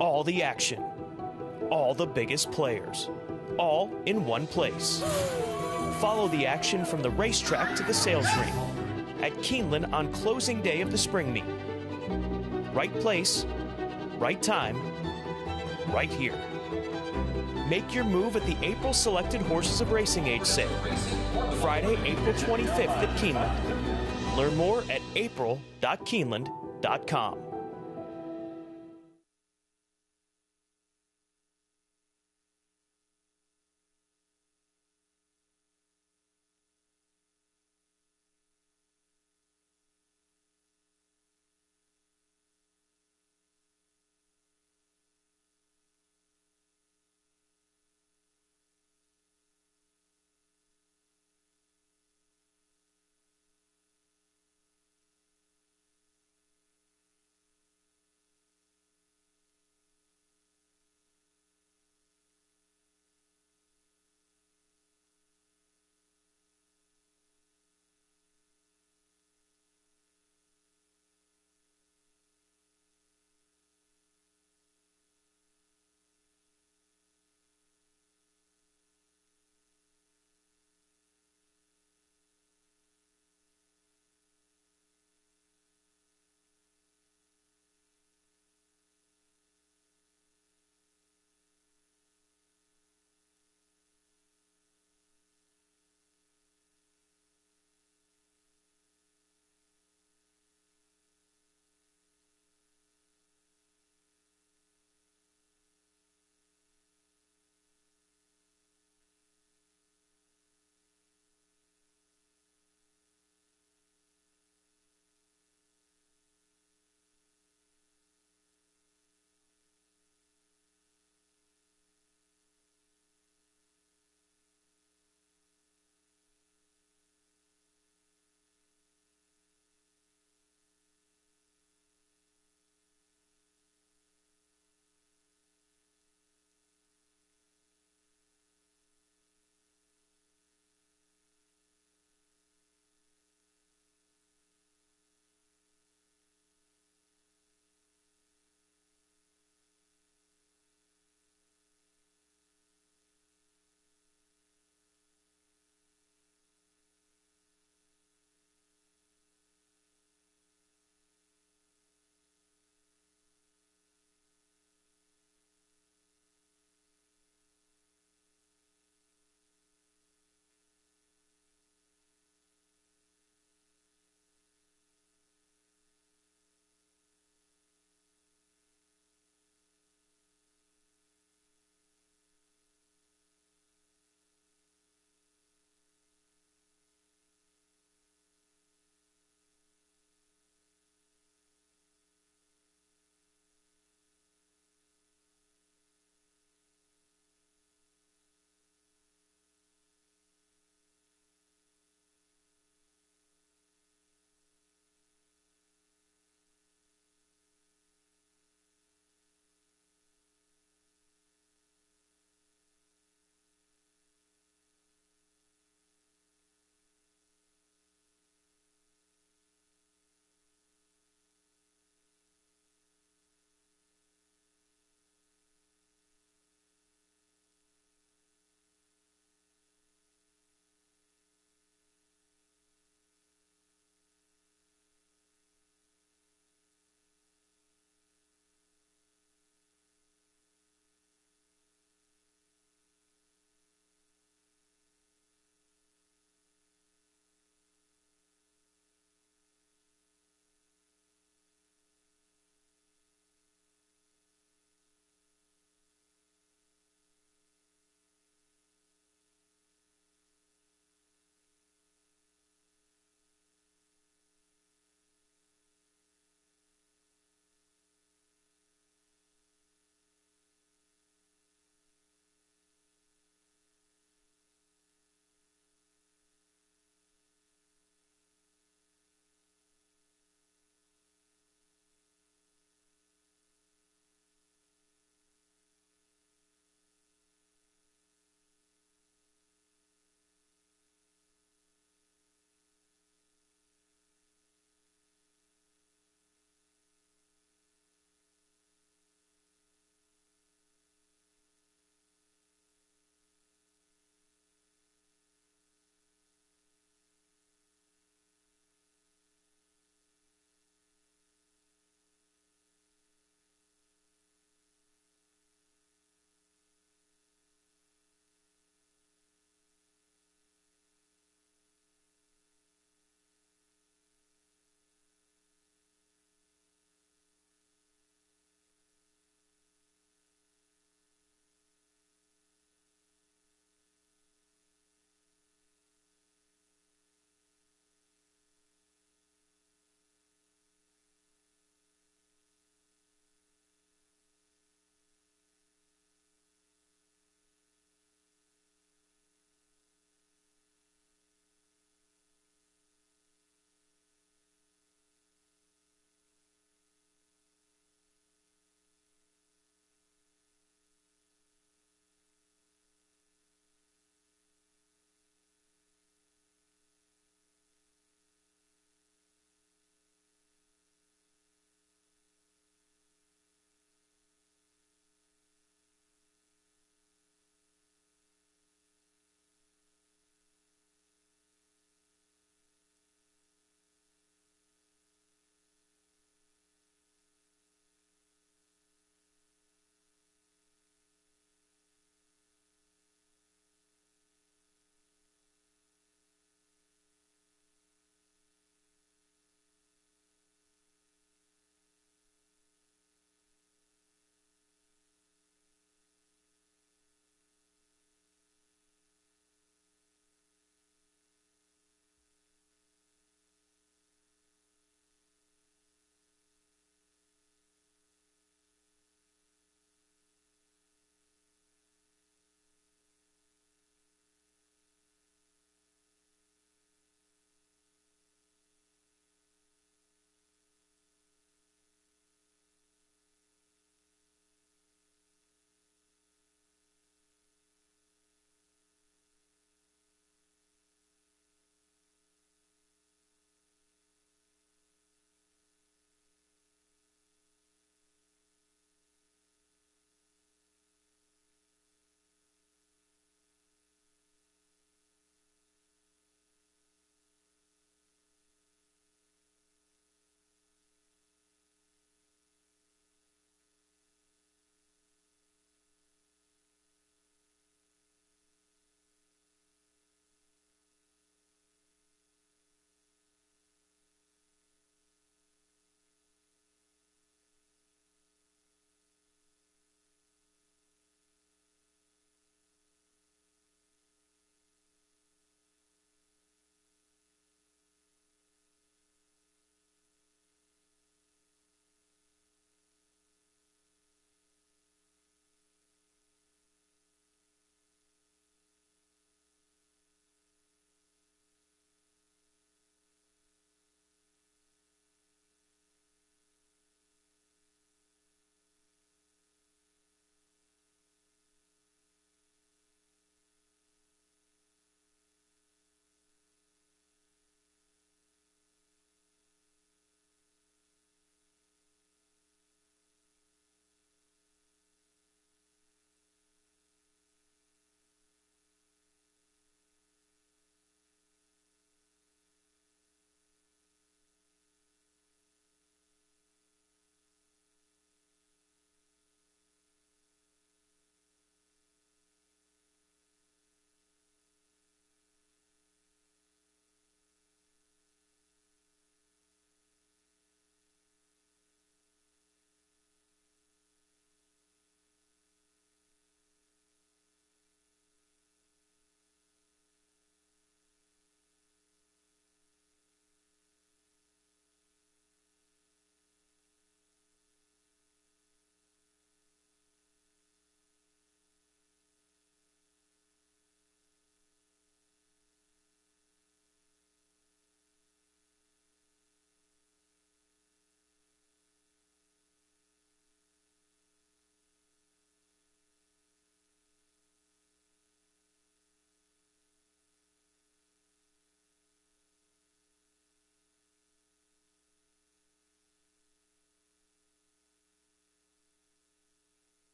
All the action, all the biggest players, all in one place. Follow the action from the racetrack to the sales ring at Keeneland on closing day of the spring meet. Right place, right time, right here. Make your move at the April Selected Horses of Racing Age sale, Friday, April 25th at Keeneland. Learn more at april.keeneland.com.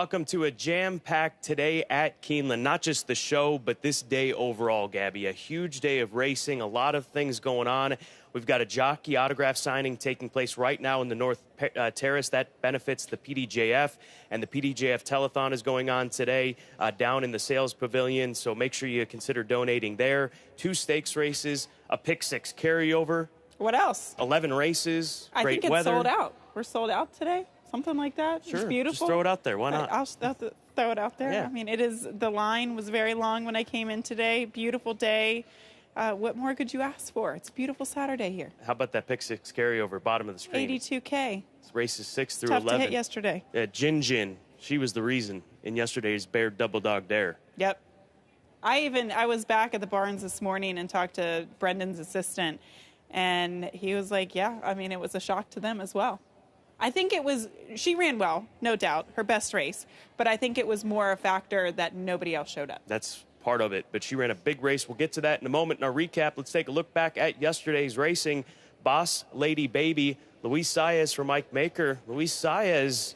Welcome to a jam-packed today at Keeneland. Not just the show, but this day overall, Gabby. A huge day of racing, a lot of things going on. We've got a jockey autograph signing taking place right now in the North Terrace. That benefits the PDJF, and the PDJF Telethon is going on today down in the sales pavilion, so make sure you consider donating there. 2 stakes races, a pick 6 carryover. What else? 11 races, I great think it's weather. sold out. We're sold out today. Something like that. Sure, it's beautiful. just throw it out there. Why not? I'll throw it out there. Yeah. I mean, it is. The line was very long when I came in today. Beautiful day. What more could you ask for? It's a beautiful Saturday here. How about that pick 6 carryover, bottom of the screen? 82K. It's races 6 through Tough 11. to hit yesterday. Jin, she was the reason in yesterday's Bear Double Dog Dare. Yep. I was back at the barns this morning and talked to Brendan's assistant, and he was like, yeah, I mean, it was a shock to them as well. I think she ran well, no doubt, her best race, but I think it was more a factor that nobody else showed up. That's part of it, but she ran a big race. We'll get to that in a moment in our recap. Let's take a look back at yesterday's racing. Boss Lady Baby, Luis Saez for Mike Maker. Luis Saez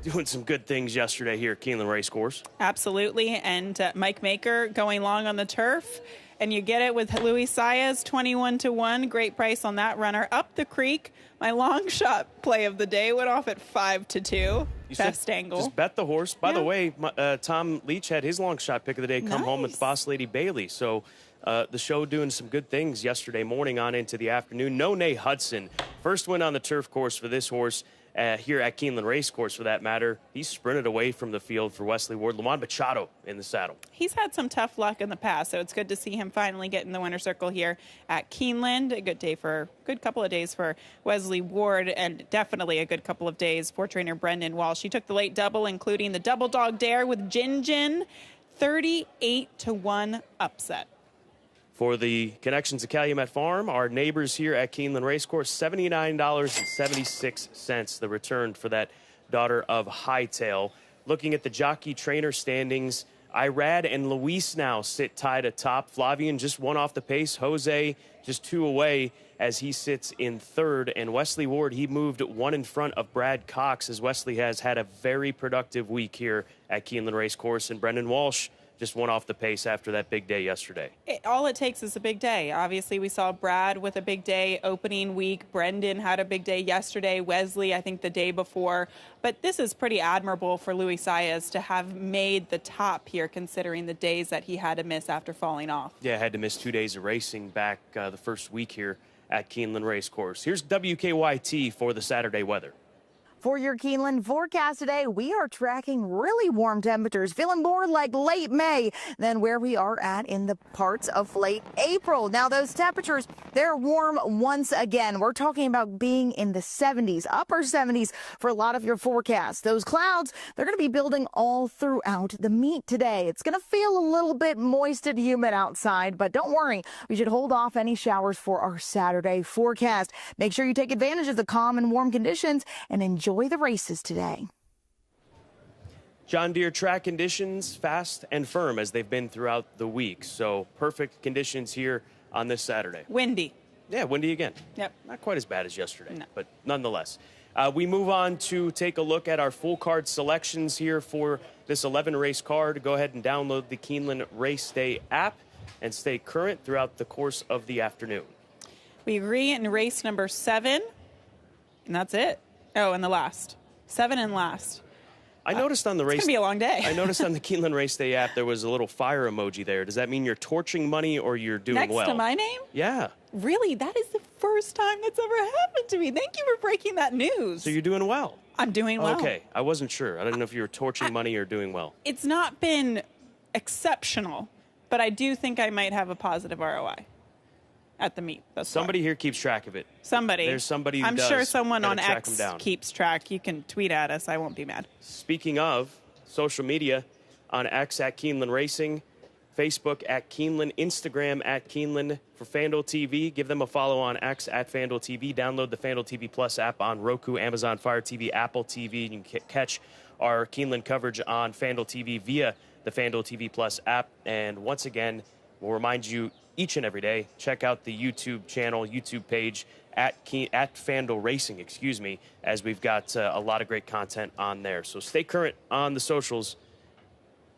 doing some good things yesterday here at Keeneland Racecourse. Absolutely, and Mike Maker going long on the turf. And you get it with Luis Saez, 21-1. Great price on that runner. Up the creek, my long shot play of the day went off at 5-2. Best angle. Just bet the horse. By the way, Tom Leach had his long shot pick of the day come home with Boss Lady Bailey. So the show doing some good things yesterday morning on into the afternoon. No Nay Hudson, first win on the turf course for this horse. Here at Keeneland Racecourse, for that matter. He sprinted away from the field for Wesley Ward. Lamont Machado in the saddle. He's had some tough luck in the past, so it's good to see him finally get in the winner's circle here at Keeneland. A good couple of days for Wesley Ward, and definitely a good couple of days for trainer Brendan Walsh. He took the late double, including the Double Dog Dare with Jin, 38-1 upset. For the connections to Calumet Farm, our neighbors here at Keeneland Racecourse, $79.76, the return for that daughter of Hightail. Looking at the jockey trainer standings, Irad and Luis now sit tied atop. Flavian just 1 off the pace. Jose just 2 away as he sits in third. And Wesley Ward, he moved 1 in front of Brad Cox, as Wesley has had a very productive week here at Keeneland Racecourse. And Brendan Walsh just 1 off the pace after that big day yesterday. All it takes is a big day. Obviously, we saw Brad with a big day opening week. Brendan had a big day yesterday. Wesley, I think, the day before. But this is pretty admirable for Luis Saez to have made the top here, considering the days that he had to miss after falling off. Yeah, had to miss 2 days of racing back the first week here at Keeneland Racecourse. Here's WKYT for the Saturday weather. For your Keeneland forecast today, we are tracking really warm temperatures, feeling more like late May than where we are at in the parts of late April. Now, those temperatures, they're warm once again. We're talking about being in the 70s, upper 70s for a lot of your forecasts. Those clouds, they're going to be building all throughout the meet today. It's going to feel a little bit moist and humid outside, but don't worry. We should hold off any showers for our Saturday forecast. Make sure you take advantage of the calm and warm conditions and enjoy the races today. John Deere track conditions fast and firm as they've been throughout the week. So perfect conditions here on this Saturday. Windy. Yeah, windy again. Yep. Not quite as bad as yesterday, no. But nonetheless. We move on to take a look at our full card selections here for this 11 race card. Go ahead and download the Keeneland Race Day app and stay current throughout the course of the afternoon. We agree in race number 7, and that's it. Oh, and the last. 7 and last. I noticed on the race. It's going to be a long day. I noticed on the Keeneland Race Day app there was a little fire emoji there. Does that mean you're torching money or you're doing Next well? to my name? Yeah. Really? That is the first time that's ever happened to me. Thank you for breaking that news. So you're doing well. I'm doing well. Okay. I wasn't sure. I didn't know if you were torching money or doing well. It's not been exceptional, but I do think I might have a positive ROI at the meet. Somebody here keeps track of it. Somebody. There's somebody who I'm does. sure someone on Track X them down. keeps track. You can tweet at us. I won't be mad. Speaking of social media, on X at Keeneland Racing, Facebook at Keeneland, Instagram at Keeneland. For FanDuel TV, give them a follow on X at FanDuel TV. Download the FanDuel TV Plus app on Roku, Amazon Fire TV, Apple TV. You can catch our Keeneland coverage on FanDuel TV via the FanDuel TV Plus app. And once again, We'll remind you each and every day, check out the YouTube channel, YouTube page at FanDuel Racing, as we've got a lot of great content on there. So stay current on the socials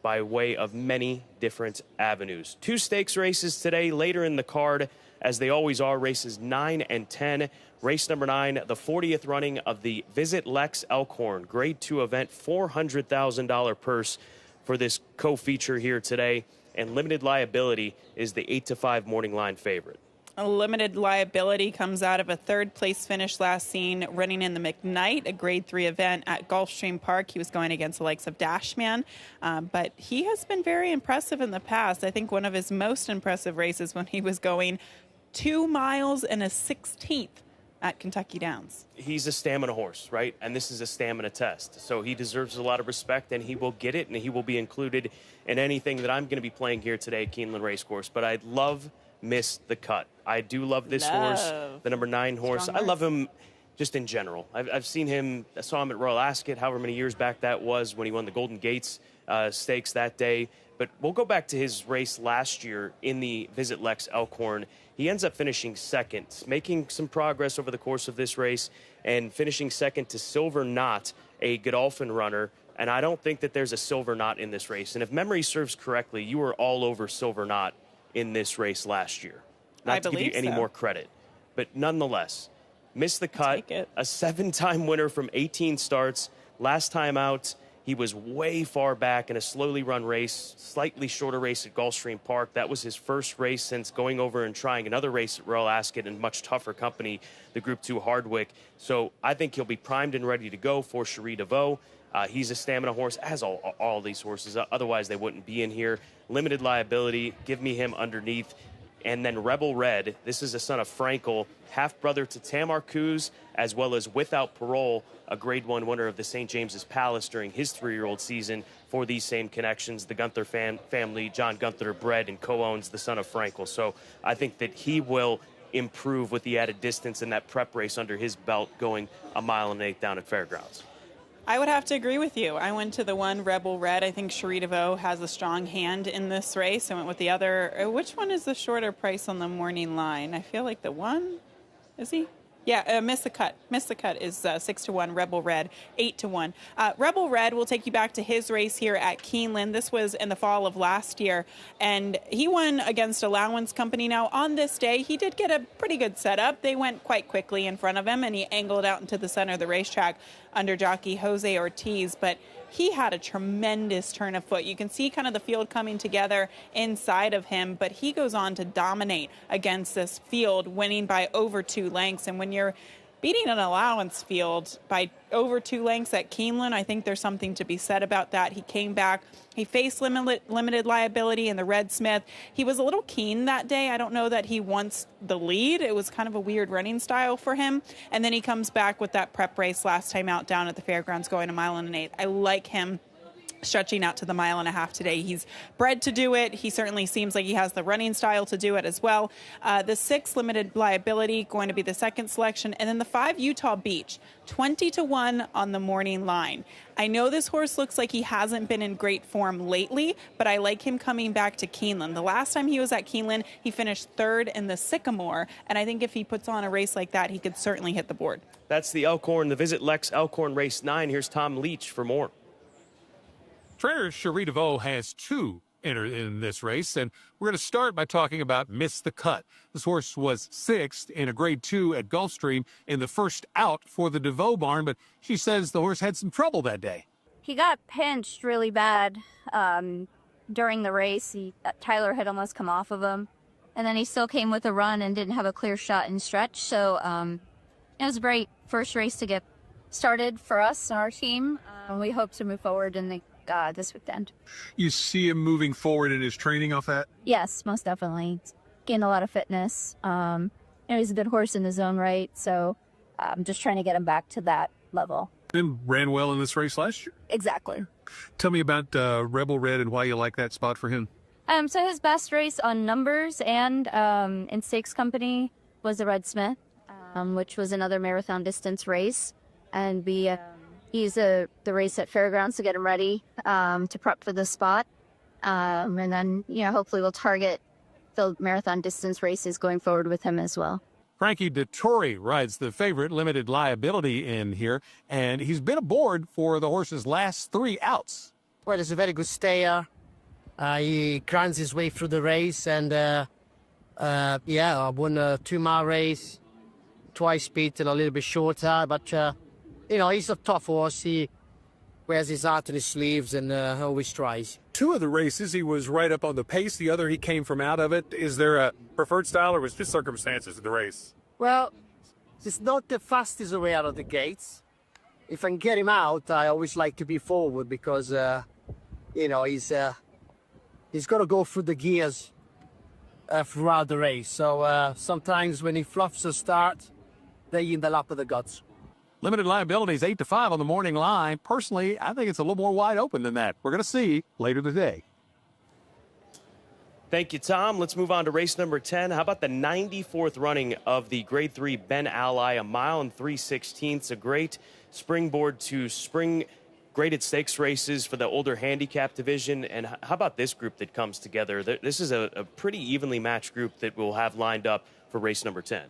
by way of many different avenues. 2 stakes races today, later in the card, as they always are, races 9 and 10. Race number 9, the 40th running of the Visit Lex Elkhorn Grade 2 event, $400,000 purse for this co-feature here today. And limited liability is the 8-5 morning line favorite. A limited liability comes out of a 3rd-place finish last seen running in the McKnight, a Grade 3 event at Gulfstream Park. He was going against the likes of Dashman, but he has been very impressive in the past. I think one of his most impressive races when he was going 2 miles and a 16th at Kentucky Downs. He's a stamina horse, right? And this is a stamina test. So he deserves a lot of respect, and he will get it, and he will be included in anything that I'm going to be playing here today at Keeneland Racecourse. But I'd love Miss the Cut. I do love this horse, the number 9 horse. I love him just in general. I saw him at Royal Ascot, however many years back that was, when he won the Golden Gates Stakes that day. But we'll go back to his race last year in the Visit Lex Elkhorn. He ends up finishing 2nd, making some progress over the course of this race, and finishing 2nd to Silver Knot, a Godolphin runner. And I don't think that there's a Silver Knot in this race. And if memory serves correctly, you were all over Silver Knot in this race last year. Not to give you any more credit, but nonetheless, Miss the Cut, a 7-time winner from 18 starts. Last time out, he was way far back in a slowly run race, slightly shorter race at Gulfstream Park. That was his first race since going over and trying another race at Royal Ascot in much tougher company, the Group 2 Hardwick. So I think he'll be primed and ready to go for Cherie DeVaux. He's a stamina horse, as all these horses. Otherwise, they wouldn't be in here. Limited liability. Give me him underneath. And then Rebel Red. This is a son of Frankel, half-brother to Tamar Coos, as well as Without Parole, a Grade 1 winner of the St. James's Palace during his 3-year-old season for these same connections. The Gunther family, John Gunther bred and co-owns the son of Frankel. So I think that he will improve with the added distance in that prep race under his belt, going 1 mile and 1/8 down at Fairgrounds. I would have to agree with you. I went to the one Rebel Red. I think Cherie DeVaux has a strong hand in this race. I went with the other. Which one is the shorter price on the morning line? I feel like the one. Is he? Yeah, Miss the Cut. Miss the Cut is 6-1. Rebel Red 8-1. Rebel Red will take you back to his race here at Keeneland. This was in the fall of last year, and he won against Allowance Company. Now, on this day, he did get a pretty good setup. They went quite quickly in front of him, and he angled out into the center of the racetrack under jockey Jose Ortiz, but he had a tremendous turn of foot. You can see kind of the field coming together inside of him, but he goes on to dominate against this field, winning by over 2 lengths. And when you're beating an allowance field by over 2 lengths at Keeneland, I think there's something to be said about that. He came back. He faced limited liability in the Red Smith. He was a little keen that day. I don't know that he wants the lead. It was kind of a weird running style for him. And then he comes back with that prep race last time out down at the Fairgrounds, going 1 mile and 1/8. I like him stretching out to the 1.5 miles today. He's bred to do it. He certainly seems like he has the running style to do it as well. The 6 limited liability going to be the second selection. And then the 5 Utah Beach, 20-1 on the morning line. I know this horse looks like he hasn't been in great form lately, but I like him coming back to Keeneland. The last time he was at Keeneland, he finished 3rd in the Sycamore. And I think if he puts on a race like that, he could certainly hit the board. That's the Elkhorn, the Visit Lex Elkhorn Race 9. Here's Tom Leach for more. Trainer Cherie DeVaux has 2 entered in this race, and we're going to start by talking about Miss the Cut. This horse was 6th in a Grade 2 at Gulfstream in the first out for the DeVaux barn, but she says the horse had some trouble that day. He got pinched really bad during the race. Tyler had almost come off of him, and then he still came with a run and didn't have a clear shot and stretch. So it was a great first race to get started for us and our team. We hope to move forward in this weekend. You see him moving forward in his training off that? Yes, most definitely. Gained a lot of fitness. He's a good horse in his own right, so I'm just trying to get him back to that level. And ran well in this race last year? Exactly. Tell me about Rebel Red and why you like that spot for him. So his best race on numbers and in Stakes Company was the Red Smith, which was another marathon distance race. And he's the race at Fairgrounds to get him ready to prep for this spot. And then, hopefully we'll target the marathon distance races going forward with him as well. Frankie Dettori rides the favorite limited liability in here, and he's been aboard for the horse's last 3 outs. Well, he's a very good stayer. He grinds his way through the race, and I won a 2-mile race, twice beaten a little bit shorter, but he's a tough horse. He wears his heart on his sleeves and always tries. 2 of the races, he was right up on the pace. The other, he came from out of it. Is there a preferred style, or was it just circumstances of the race? Well, it's not the fastest way out of the gates. If I can get him out, I always like to be forward because, he's got to go through the gears throughout the race. So sometimes when he fluffs a start, they're in the lap of the guts. Limited liability is 8-5 on the morning line. Personally, I think it's a little more wide open than that. We're going to see later today. Thank you, Tom. Let's move on to race number 10. How about the 94th running of the Grade 3 Ben Ally, 1 mile and 3/16, a great springboard to spring graded stakes races for the older handicap division. And how about this group that comes together? This is a pretty evenly matched group that we'll have lined up for race number 10.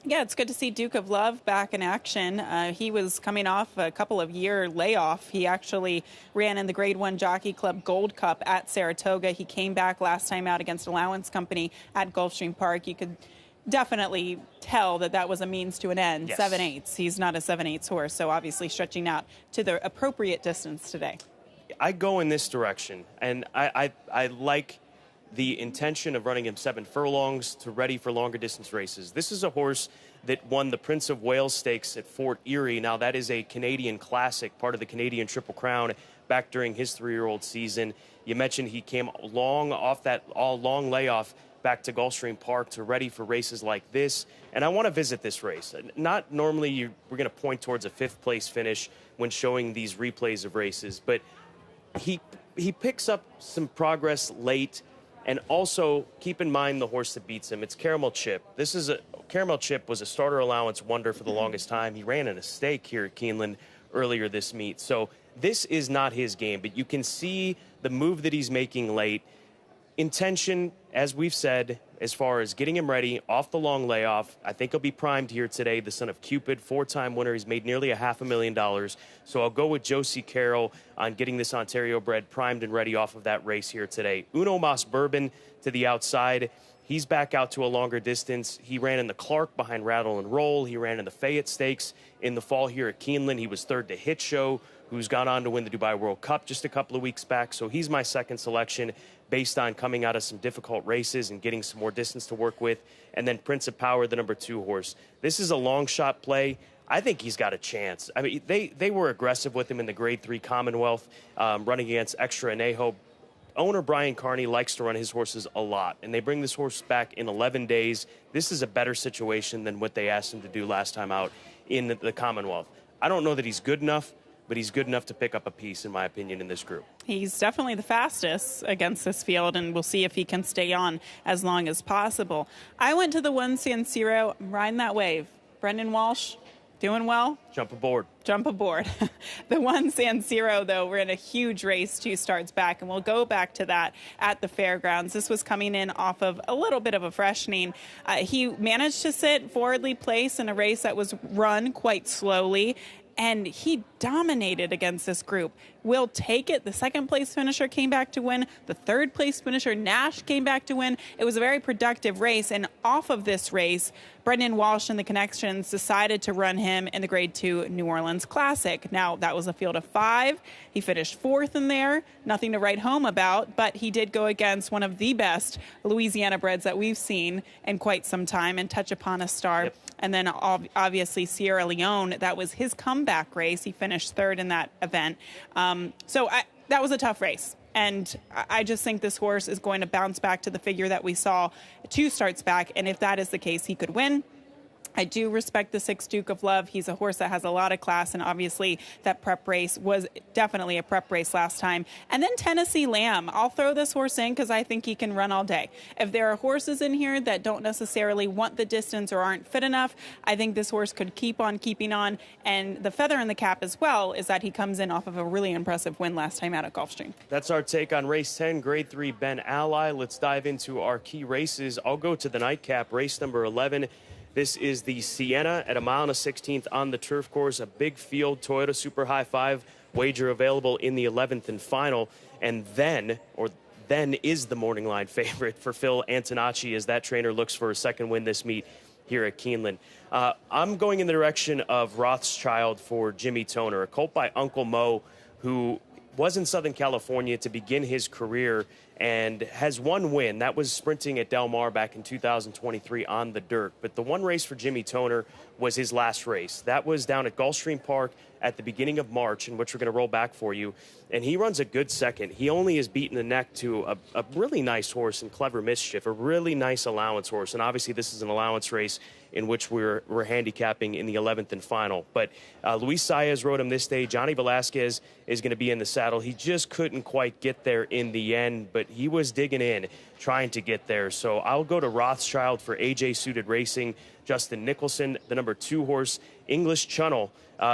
Yeah, it's good to see Duke of Love back in action. He was coming off a couple of year layoff. He actually ran in the Grade 1 Jockey Club Gold Cup at Saratoga. He came back last time out against Allowance Company at Gulfstream Park. You could definitely tell that was a means to an end. Yes. 7/8. He's not a 7/8 horse, so obviously stretching out to the appropriate distance today. I go in this direction, and I like the intention of running him 7 furlongs to ready for longer distance races. This is a horse that won the Prince of Wales Stakes at Fort Erie. Now, that is a Canadian classic, part of the Canadian Triple Crown, back during his 3-year-old season. You mentioned he came long off that long layoff back to Gulfstream Park to ready for races like this. And I want to visit this race. Not normally we're going to point towards a 5th place finish when showing these replays of races, but he picks up some progress late. And also, keep in mind the horse that beats him. It's Caramel Chip. Caramel Chip was a starter allowance wonder for the longest time. He ran in a stake here at Keeneland earlier this meet. So this is not his game, but you can see the move that he's making late. Intention, as we've said, as far as getting him ready off the long layoff. I think he'll be primed here today. The son of Cupid, 4-time winner. He's made nearly $500,000. So I'll go with Josie Carroll on getting this Ontario bred primed and ready off of that race here today. Uno Mas Bourbon to the outside. He's back out to a longer distance. He ran in the Clark behind Rattle and Roll. He ran in the Fayette Stakes in the fall here at Keeneland. He was 3rd to Hit Show, who's gone on to win the Dubai World Cup just a couple of weeks back. So he's my second selection based on coming out of some difficult races and getting some more distance to work with. And then Prince of Power, the number 2 horse. This is a long shot play. I think he's got a chance. I mean, they were aggressive with him in the Grade 3 Commonwealth, running against Extra Anejo. Owner Brian Carney likes to run his horses a lot, and they bring this horse back in 11 days. This is a better situation than what they asked him to do last time out in the Commonwealth. I don't know that he's good enough, but he's good enough to pick up a piece, in my opinion, in this group. He's definitely the fastest against this field, and we'll see if he can stay on as long as possible. I went to the 1 San Siro. I'm riding that wave. Brendan Walsh, doing well. Jump aboard. Jump aboard. The 1 San Siro, though, we're in a huge race 2 starts back, and we'll go back to that at the fairgrounds. This was coming in off of a little bit of a freshening. He managed to sit forwardly placed in a race that was run quite slowly, and he dominated against this group. Will take it. The 2nd place finisher came back to win. The 3rd place finisher, Nash, came back to win. It was a very productive race, and off of this race, Brendan Walsh and the Connections decided to run him in the Grade 2 New Orleans Classic. Now, that was a field of 5. He finished 4th in there. Nothing to write home about, but he did go against one of the best Louisiana breds that we've seen in quite some time, and Touch Upon a Star. Yep. And then obviously Sierra Leone, that was his comeback race. He finished 3rd in that event. That was a tough race. And I just think this horse is going to bounce back to the figure that we saw 2 starts back. And if that is the case, he could win. I do respect the 6 Duke of Love. He's a horse that has a lot of class, and obviously that prep race was definitely a prep race last time. And then Tennessee Lamb. I'll throw this horse in because I think he can run all day. If there are horses in here that don't necessarily want the distance or aren't fit enough, I think this horse could keep on keeping on. And the feather in the cap as well is that he comes in off of a really impressive win last time out at Gulfstream. That's our take on race 10, grade 3 Ben Ally. Let's dive into our key races. I'll go to the nightcap, race number 11. This is the Sienna at 1.16 on the turf course, a big field Toyota Super High 5 wager available in the 11th and final. And then is the morning line favorite for Phil Antonacci as that trainer looks for a second win this meet here at Keeneland. I'm going in the direction of Rothschild for Jimmy Toner, a colt by Uncle Mo, who was in Southern California to begin his career and has one win. That was sprinting at Del Mar back in 2023 on the dirt. But the one race for Jimmy Toner was his last race. That was down at Gulfstream Park at the beginning of March, in which we're going to roll back for you. And he runs a good second. He only is beaten the neck to a really nice horse in Clever Mischief, a really nice allowance horse. And obviously this is an allowance race in which we're handicapping in the 11th and final. But Luis Saez rode him this day. Johnny Velasquez is going to be in the saddle. He just couldn't quite get there in the end, but he was digging in, trying to get there. So I'll go to Rothschild for AJ Suited Racing. Justin Nicholson, the number 2 horse, English Channel,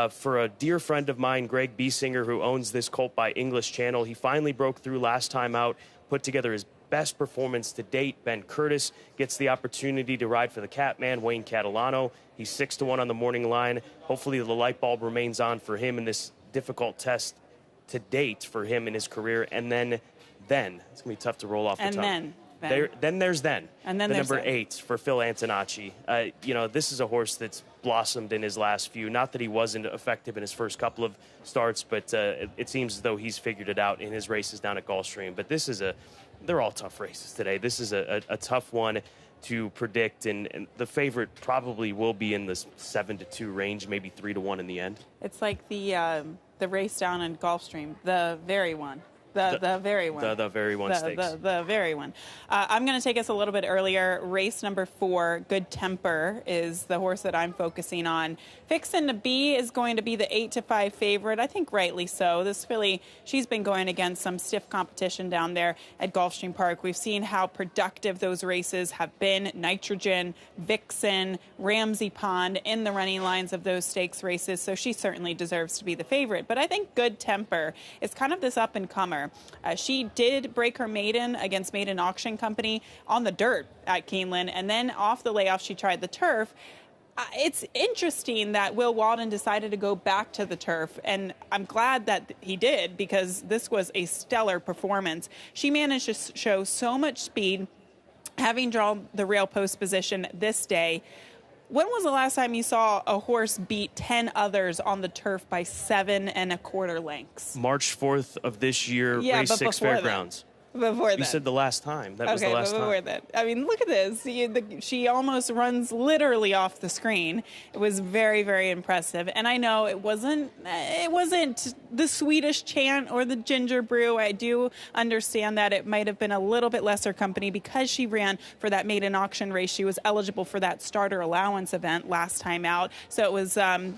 for a dear friend of mine, Greg Biesinger, who owns this colt by English Channel. He finally broke through last time out, put together his best performance to date. Ben Curtis gets the opportunity to ride for the Catman, Wayne Catalano. He's 6-1 on the morning line. Hopefully the light bulb remains on for him in this difficult test to date for him in his career. And then it's going to be tough to roll off the tongue. Then there's the number 8 for Phil Antonacci. This is a horse that's blossomed in his last few. Not that he wasn't effective in his first couple of starts, but it seems as though he's figured it out in his races down at Gulfstream. But they're all tough races today. This is a tough one to predict, and the favorite probably will be in the 7-2 range, maybe 3-1 in the end. It's like the race down in Gulfstream, the very one. The very one. The very one stakes. The very one. I'm going to take us a little bit earlier. Race number 4, Good Temper, is the horse that I'm focusing on. Vixen to Be is going to be the 8-5 favorite. I think rightly so. This filly, she's been going against some stiff competition down there at Gulfstream Park. We've seen how productive those races have been. Nitrogen, Vixen, Ramsey Pond in the running lines of those stakes races. So she certainly deserves to be the favorite. But I think Good Temper is kind of this up-and-comer. She did break her maiden against Maiden Auction Company on the dirt at Keeneland, and then off the layoff she tried the turf. It's interesting that Will Walden decided to go back to the turf, and I'm glad that he did because this was a stellar performance. She managed to show so much speed, having drawn the rail post position this day. When was the last time you saw a horse beat 10 others on the turf by 7 1/4 lengths? March 4th of this year, race 6 Fairgrounds. Before that. You said the last time. That was the last time. That. I mean, look at this. She almost runs literally off the screen. It was very, very impressive. And I know it wasn't the Swedish chant or the ginger brew. I do understand that it might have been a little bit lesser company because she ran for that maiden auction race. She was eligible for that starter allowance event last time out. So it was, a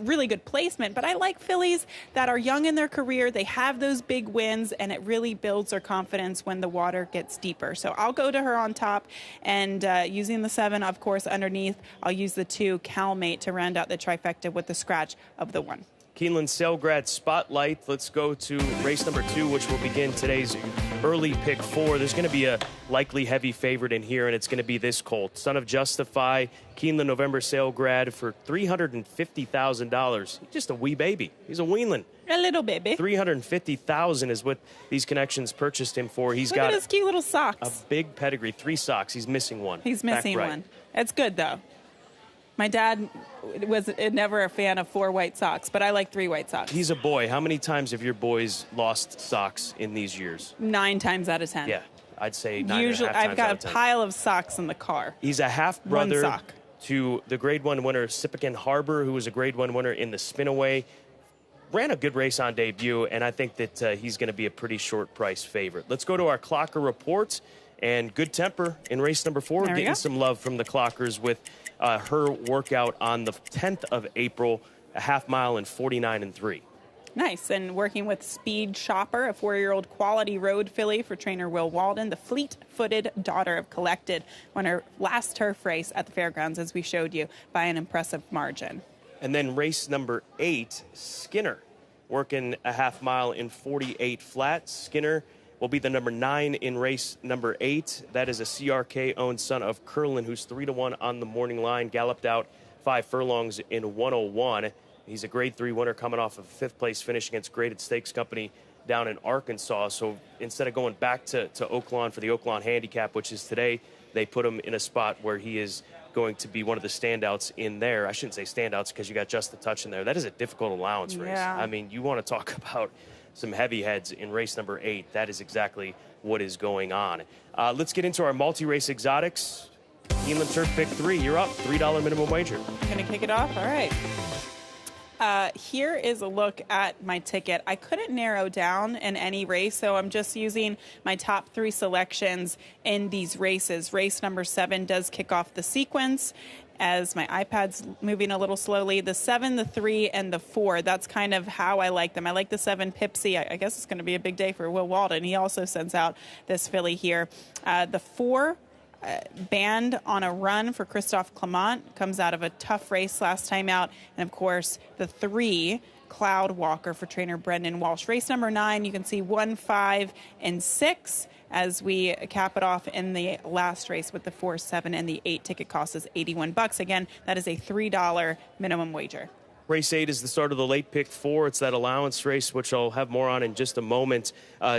really good placement. But I like fillies that are young in their career. They have those big wins, and it really builds their confidence when the water gets deeper. So I'll go to her on top, and using the 7, of course, underneath, I'll use the 2 Calmate to round out the trifecta with the scratch of the 1. Keeneland Sailgrad Spotlight. Let's go to race number 2, which will begin today's early pick 4. There's going to be a likely heavy favorite in here, and it's going to be this colt, Son of Justify, Keeneland November Sailgrad for $350,000. He's just a wee baby. He's a weanling. A little baby. $350,000 is what these connections purchased him for. He's Look got at his cute little socks. A big pedigree, 3 socks. He's missing one. He's missing one. It's good though. My dad was never a fan of 4 white socks, but I like 3 white socks. He's a boy. How many times have your boys lost socks in these years? 9 times out of 10. Yeah, I'd say 9 Usually, and a half times I've got out a of 10. pile of socks in the car. He's a half-brother One sock. to the Grade 1 winner, Sipican Harbor, who was a Grade 1 winner in the Spinaway. Ran a good race on debut, and I think that he's going to be a pretty short price favorite. Let's go to our Clocker report, and Good Temper in race number 4, getting some love from the Clockers with her workout on the 10th of April, a half mile in 49-3. Nice. And working with Speed Shopper, a 4-year-old quality road filly for trainer Will Walden, the fleet-footed daughter of Collected, won her last turf race at the fairgrounds, as we showed you, by an impressive margin. And then race number 8, Skinner, working a half mile in 48 flat. Skinner will be the number 9 in race number 8. That is a CRK-owned son of Curlin, who's 3-1 on the morning line, galloped out 5 furlongs in 101. He's a Grade 3 winner coming off of a 5th-place finish against Graded Stakes Company down in Arkansas. So instead of going back to Oaklawn for the Oaklawn Handicap, which is today, they put him in a spot where he is going to be one of the standouts in there. I shouldn't say standouts because you got Just the Touch in there. That is a difficult allowance race. Yeah. I mean, you want to talk about some heavy heads in race number 8. That is exactly what is going on. Let's get into our multi-race exotics. Keeneland Turf Pick 3, you're up. $3 minimum wager. Going to kick it off? All right. Here is a look at my ticket. I couldn't narrow down in any race, so I'm just using my top 3 selections in these races. Race number 7 does kick off the sequence, as my iPad's moving a little slowly. The 7, the 3, and the 4, that's kind of how I like them. I like the 7 Pipsy. I guess it's going to be a big day for Will Walden. He also sends out this filly here. The 4, Band on a Run for Christophe Clement, comes out of a tough race last time out. And, of course, the 3, Cloud Walker for trainer Brendan Walsh. Race number 9, you can see 1, 5, and 6 as we cap it off in the last race with the 4, 7, and the 8. Ticket cost is $81. Again, that is a $3 minimum wager. Race 8 is the start of the late pick 4. It's that allowance race, which I'll have more on in just a moment.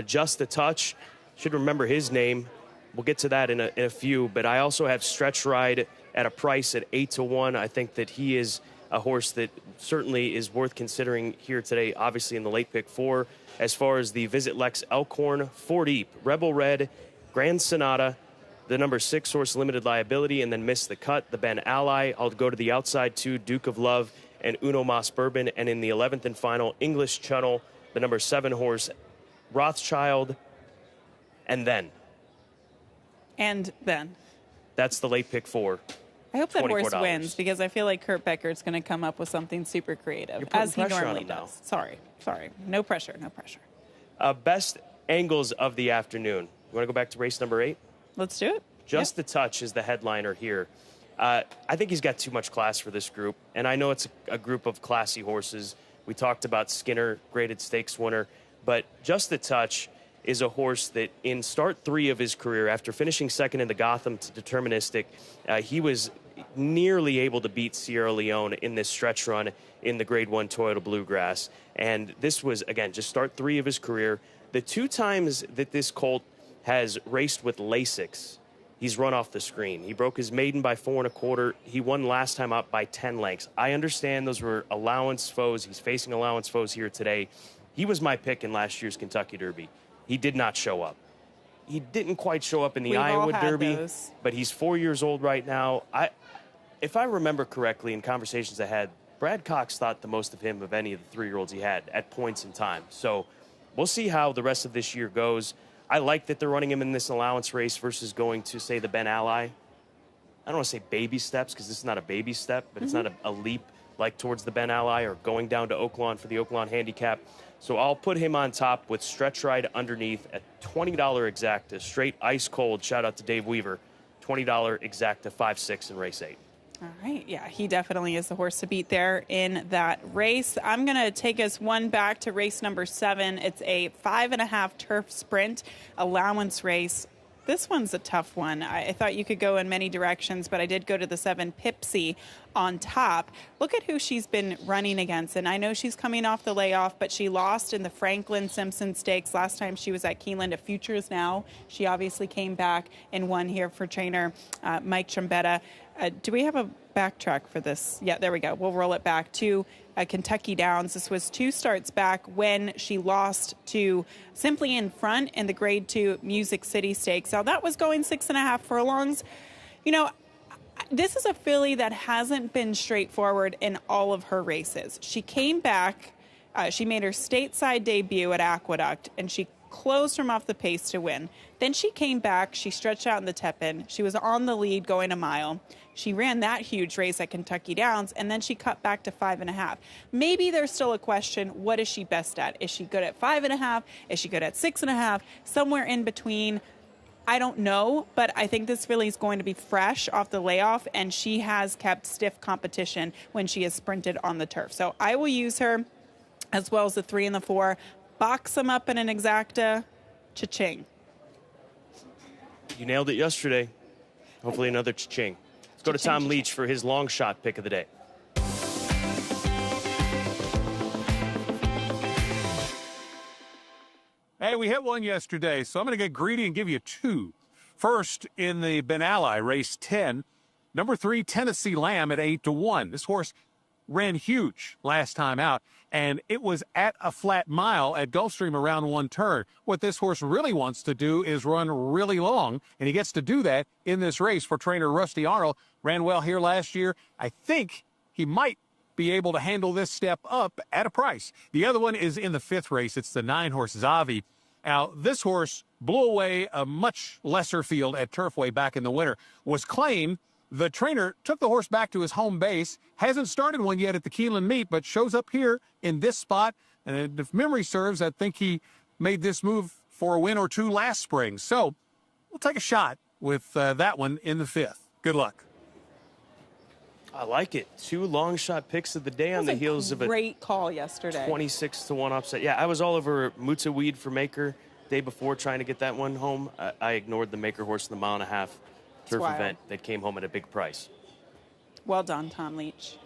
Just a Touch, should remember his name. We'll get to that in a few, but I also have Stretch Ride at a price at 8-1. I think that he is a horse that certainly is worth considering here today, obviously in the late pick 4. As far as the Visit Lex Elkhorn, 4 deep, Rebel Red, Grand Sonata, the number 6 horse Limited Liability, and then Miss the Cut, the Ben Ally. I'll go to the outside 2, Duke of Love, and Uno Mas Bourbon, and in the 11th and final, English Channel, the number 7 horse Rothschild, and then. That's the late pick 4. I hope that horse $24. wins, because I feel like Kurt Becker's going to come up with something super creative, as he normally does. Sorry. No pressure. Best angles of the afternoon. You want to go back to race number 8? Let's do it. Just the Touch is the headliner here. I think he's got too much class for this group, and I know it's a group of classy horses. We talked about Skinner, Graded Stakes winner, but Just the Touch is a horse that in start 3 of his career, after finishing second in the Gotham to Deterministic, he was nearly able to beat Sierra Leone in this stretch run in the Grade 1 Toyota Bluegrass. And this was, again, just start 3 of his career. The 2 times that this colt has raced with Lasix, he's run off the screen. He broke his maiden by 4 1/4. He won last time out by 10 lengths. I understand those were allowance foes. He's facing allowance foes here today. He was my pick in last year's Kentucky Derby. He did not show up. He didn't quite show up in the Iowa Derby, but he's 4 years old right now. If I remember correctly in conversations I had, Brad Cox thought the most of him of any of the 3-year-olds he had at points in time. So we'll see how the rest of this year goes. I like that they're running him in this allowance race versus going to, say, the Ben Ally. I don't want to say baby steps because this is not a baby step, but it's not a leap like towards the Ben Ally or going down to Oaklawn for the Oaklawn Handicap. So I'll put him on top with Stretch Ride underneath at $20 exacta, straight ice cold. Shout out to Dave Weaver. $20 exacta, 5-6 in race 8. All right. Yeah, he definitely is the horse to beat there in that race. I'm going to take us one back to race number 7. It's a 5.5 turf sprint allowance race. This one's a tough one. I thought you could go in many directions, but I did go to the 7 Pipsy on top. Look at who she's been running against. And I know she's coming off the layoff, but she lost in the Franklin Simpson Stakes last time she was at Keeneland. A Futures Now. She obviously came back and won here for trainer Mike Trombetta. Do we have a backtrack for this? Yeah, there we go. We'll roll it back to Kentucky Downs. This was 2 starts back when she lost to Simply in Front in the Grade 2 Music City Stakes. Now, that was going 6.5 furlongs. You know, this is a filly that hasn't been straightforward in all of her races. She came back. She made her stateside debut at Aqueduct, and she closed from off the pace to win. Then she came back, she stretched out in the tep-in, she was on the lead going a mile. She ran that huge race at Kentucky Downs, and then she cut back to 5.5. Maybe there's still a question, what is she best at? Is she good at 5.5? Is she good at 6.5? Somewhere in between. I don't know, but I think this filly is going to be fresh off the layoff, and she has kept stiff competition when she has sprinted on the turf. So I will use her as well as the 3 and the 4. Box them up in an exacta. Cha-ching. You nailed it yesterday. Hopefully another cha-ching. Let's go to Tom Leach for his long shot pick of the day. Hey, we hit one yesterday, so I'm going to get greedy and give you 2. First, in the Ben Ally, race 10, number 3, Tennessee Lamb at 8-1. This horse ran huge last time out, and it was at a flat mile at Gulfstream around one turn. What this horse really wants to do is run really long, and he gets to do that in this race for trainer Rusty Arnold. Ran well here last year. I think he might be able to handle this step up at a price. The other one is in the 5th race. It's the 9-horse Zavi. Now, this horse blew away a much lesser field at Turfway back in the winter. Was claimed. The trainer took the horse back to his home base. Hasn't started one yet at the Keeneland meet, but shows up here in this spot. And if memory serves, I think he made this move for a win or 2 last spring. So we'll take a shot with that one in the 5th. Good luck. I like it. 2 long shot picks of the day on the heels of a great call yesterday. 26-1 upset. Yeah, I was all over Mutza Weed for Maker day before trying to get that one home. I ignored the Maker horse in the 1.5-mile turf event that came home at a big price. Well done, Tom Leach.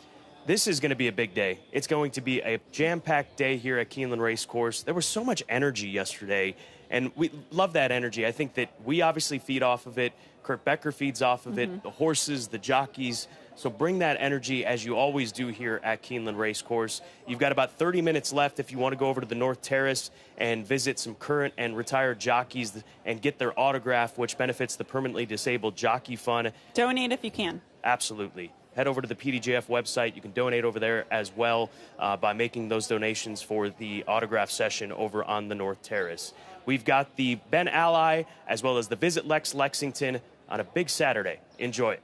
This is going to be a big day. It's going to be a jam-packed day here at Keeneland Racecourse. There was so much energy yesterday, and we love that energy. I think that we obviously feed off of it. Kurt Becker feeds off of it, the horses, the jockeys. So bring that energy as you always do here at Keeneland Racecourse. You've got about 30 minutes left if you want to go over to the North Terrace and visit some current and retired jockeys and get their autograph, which benefits the permanently disabled jockey fund. Donate if you can. Absolutely. Head over to the PDJF website. You can donate over there as well by making those donations for the autograph session over on the North Terrace. We've got the Ben Ally as well as the Visit Lex Lexington on a big Saturday. Enjoy it.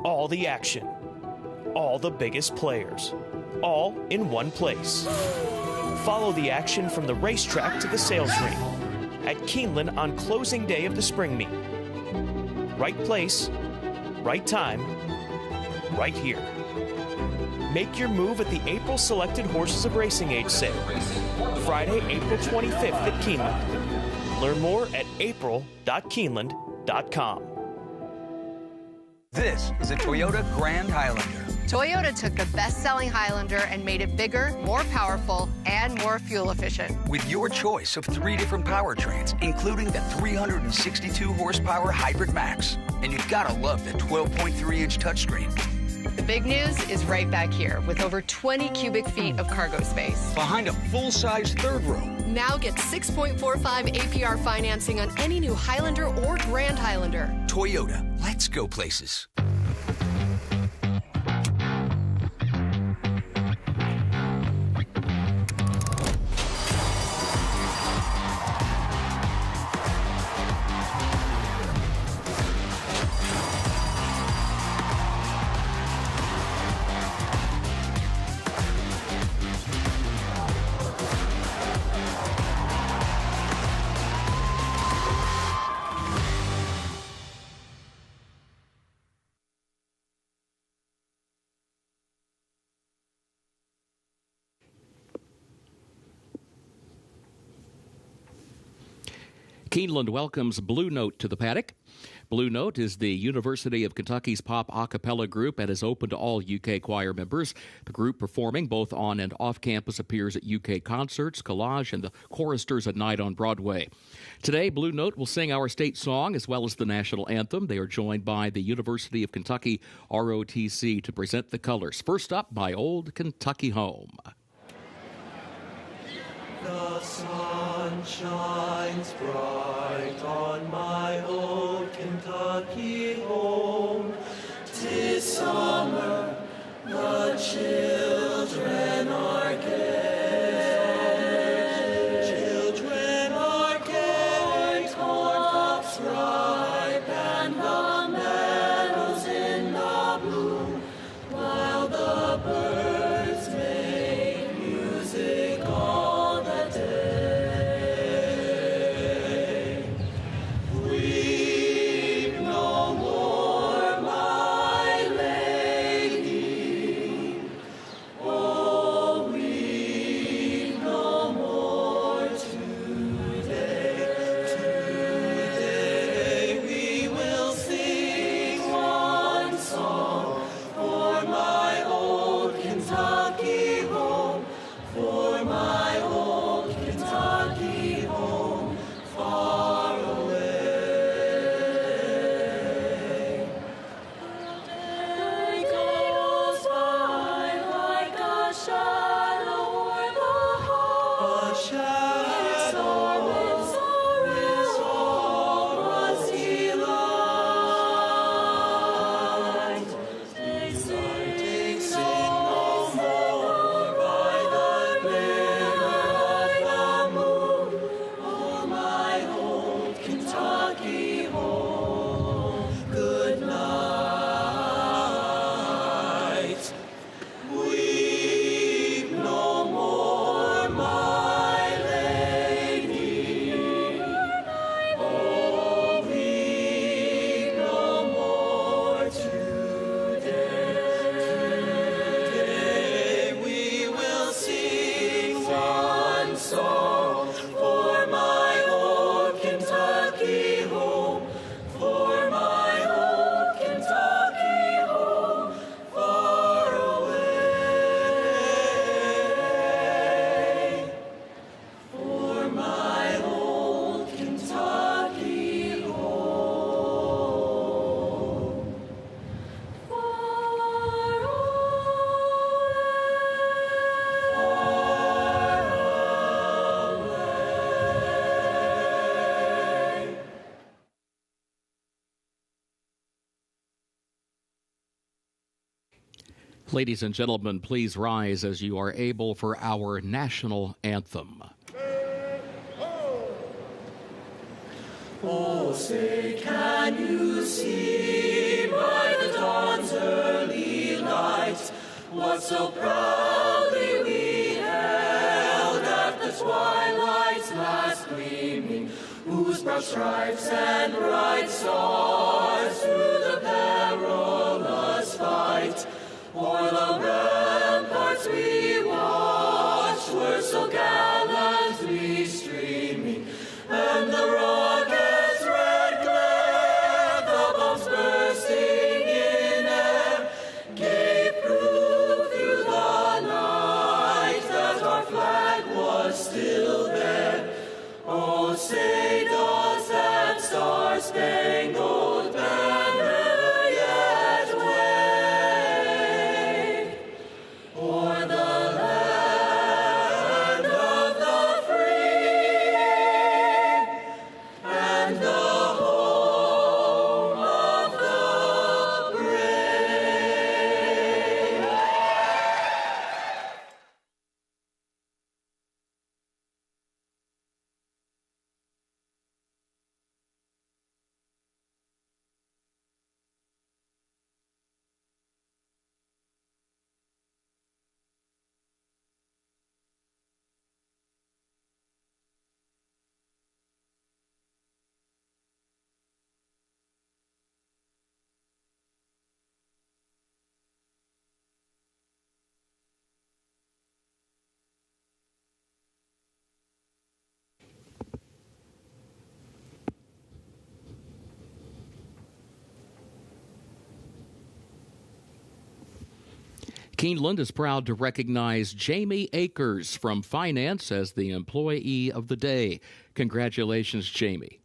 All the action, all the biggest players, all in one place. Follow the action from the racetrack to the sales ring at Keeneland on closing day of the spring meet. Right place, right time, right here. Make your move at the April Selected Horses of Racing Age sale, Friday, April 25th at Keeneland. Learn more at april.keeneland.com. This is a Toyota Grand Highlander. Toyota took the best-selling Highlander and made it bigger, more powerful, and more fuel efficient. With your choice of 3 different powertrains, including the 362-horsepower Hybrid Max. And you've got to love the 12.3-inch touchscreen. The big news is right back here with over 20 cubic feet of cargo space. Behind a full-size third row. Now get 6.45 APR financing on any new Highlander or Grand Highlander. Toyota, let's go places. Keeneland welcomes Blue Note to the paddock. Blue Note is the University of Kentucky's pop a cappella group and is open to all UK choir members. The group performing both on and off campus appears at UK concerts, Collage, and the Choristers at Night on Broadway. Today, Blue Note will sing our state song as well as the national anthem. They are joined by the University of Kentucky ROTC to present the colors. First up, My Old Kentucky Home. The sun shines bright on my old Kentucky home. 'Tis summer, the children are gay. Children are gay, corn pops ripe and the meadows in the bloom, while the birds make music all the day. Weep no more, my lady. Oh, weep no more today. Today we will sing one song for my old Kentucky home, for my old Kentucky home, far away. The day goes by like a shadow o'er the heart. A shadow with rusty light. They sing no more by the glimmer of the moon. Oh, my old Kentucky home, good night. Weep no more, my lady. Oh, weep no more today. We will sing one song for my old Kentucky home, for my old Kentucky home, far away. For my old Kentucky home, far away. Ladies and gentlemen, please rise as you are able for our national anthem. Oh, say, can you see by the dawn's early light what so proudly we held at the twilight's last gleaming, whose broad stripes and bright stars through the perilous fight o'er the ramparts we watched were so gallantly streaming, and the rocket's red glare, the bombs bursting in air, gave proof through the night that our flag was still there. Oh, say does that star-spangled banner yet wave o'er the land of Keeneland is proud to recognize Jamie Akers from Finance as the Employee of the Day. Congratulations, Jamie.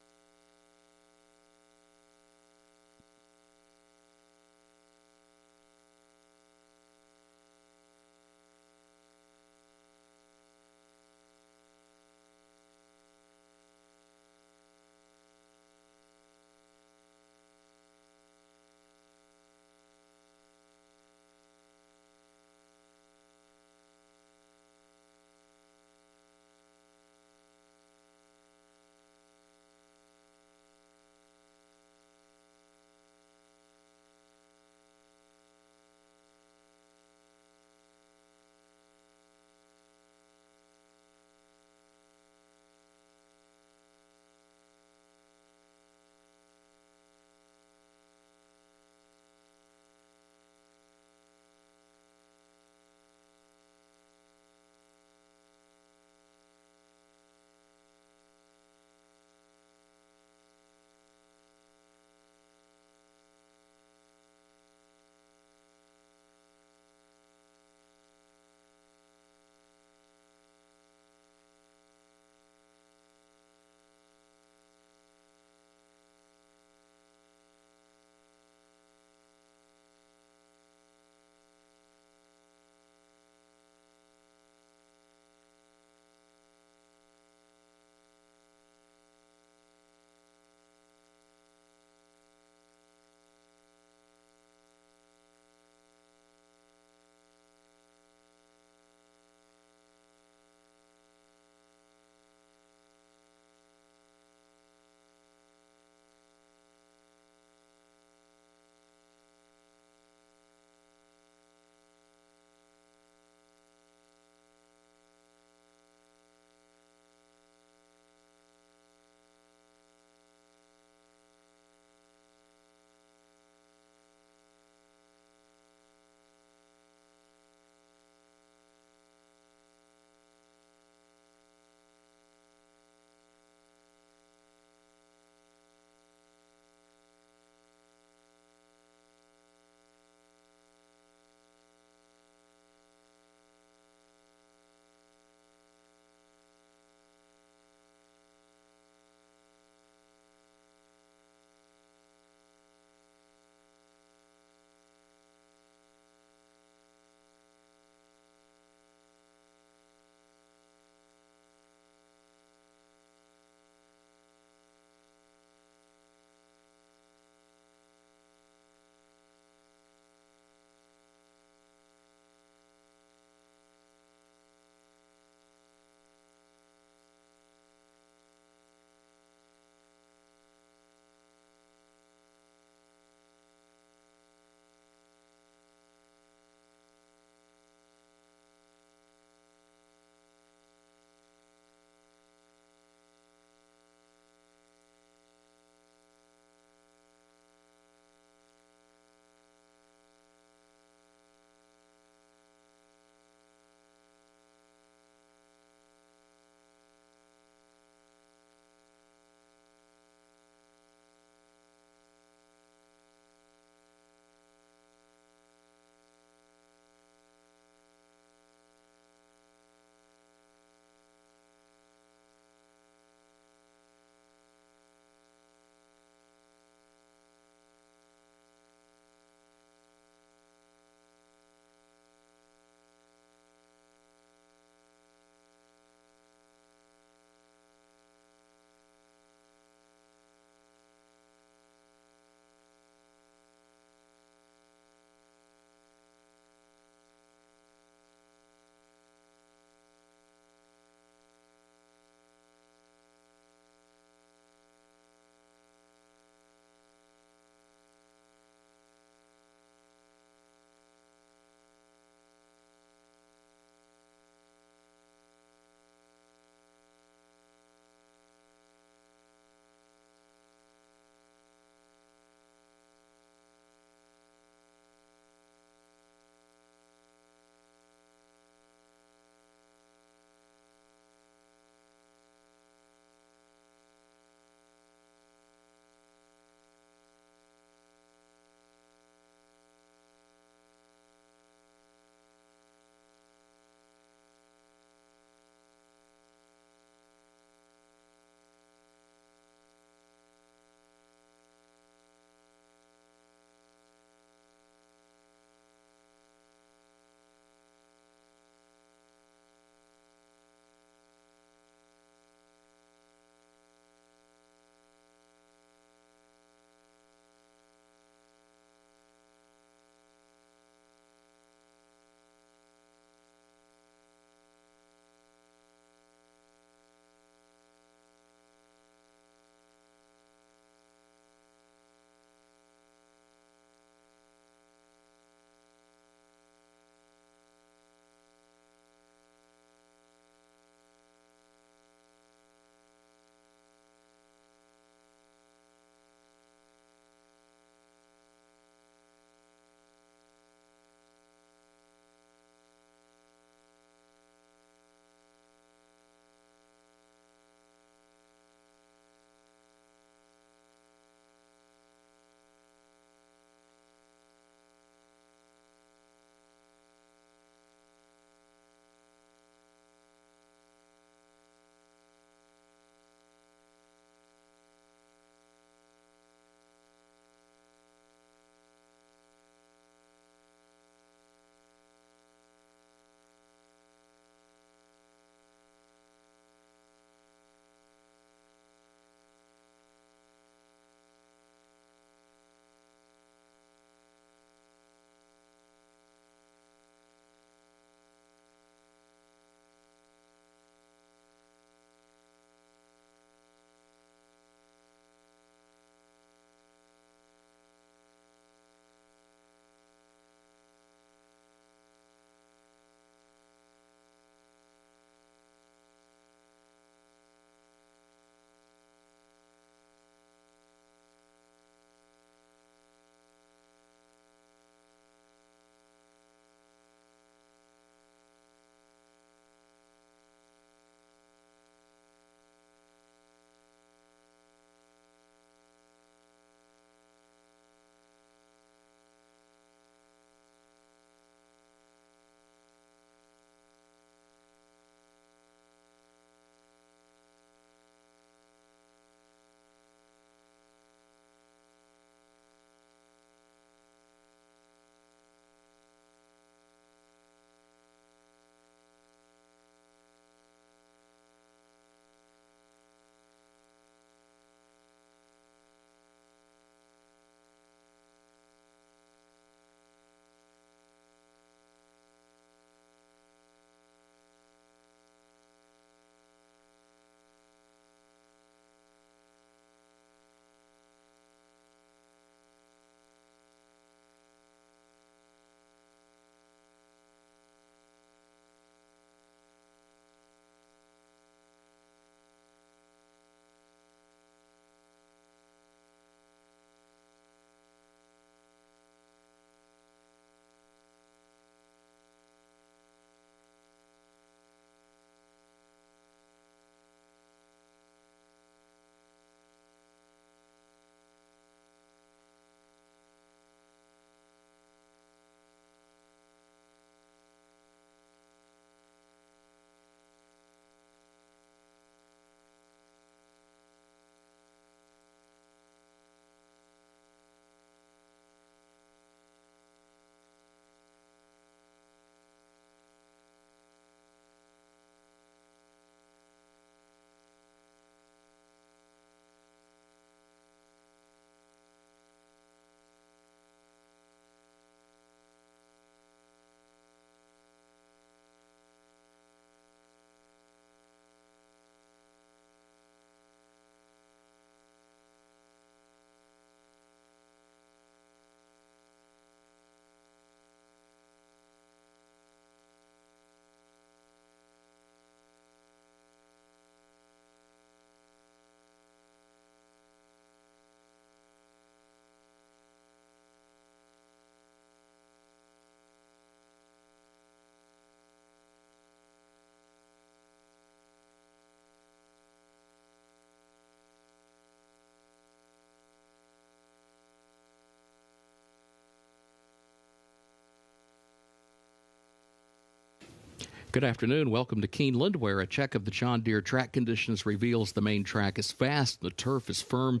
Good afternoon. Welcome to Keeneland, where a check of the John Deere track conditions reveals the main track is fast, the turf is firm.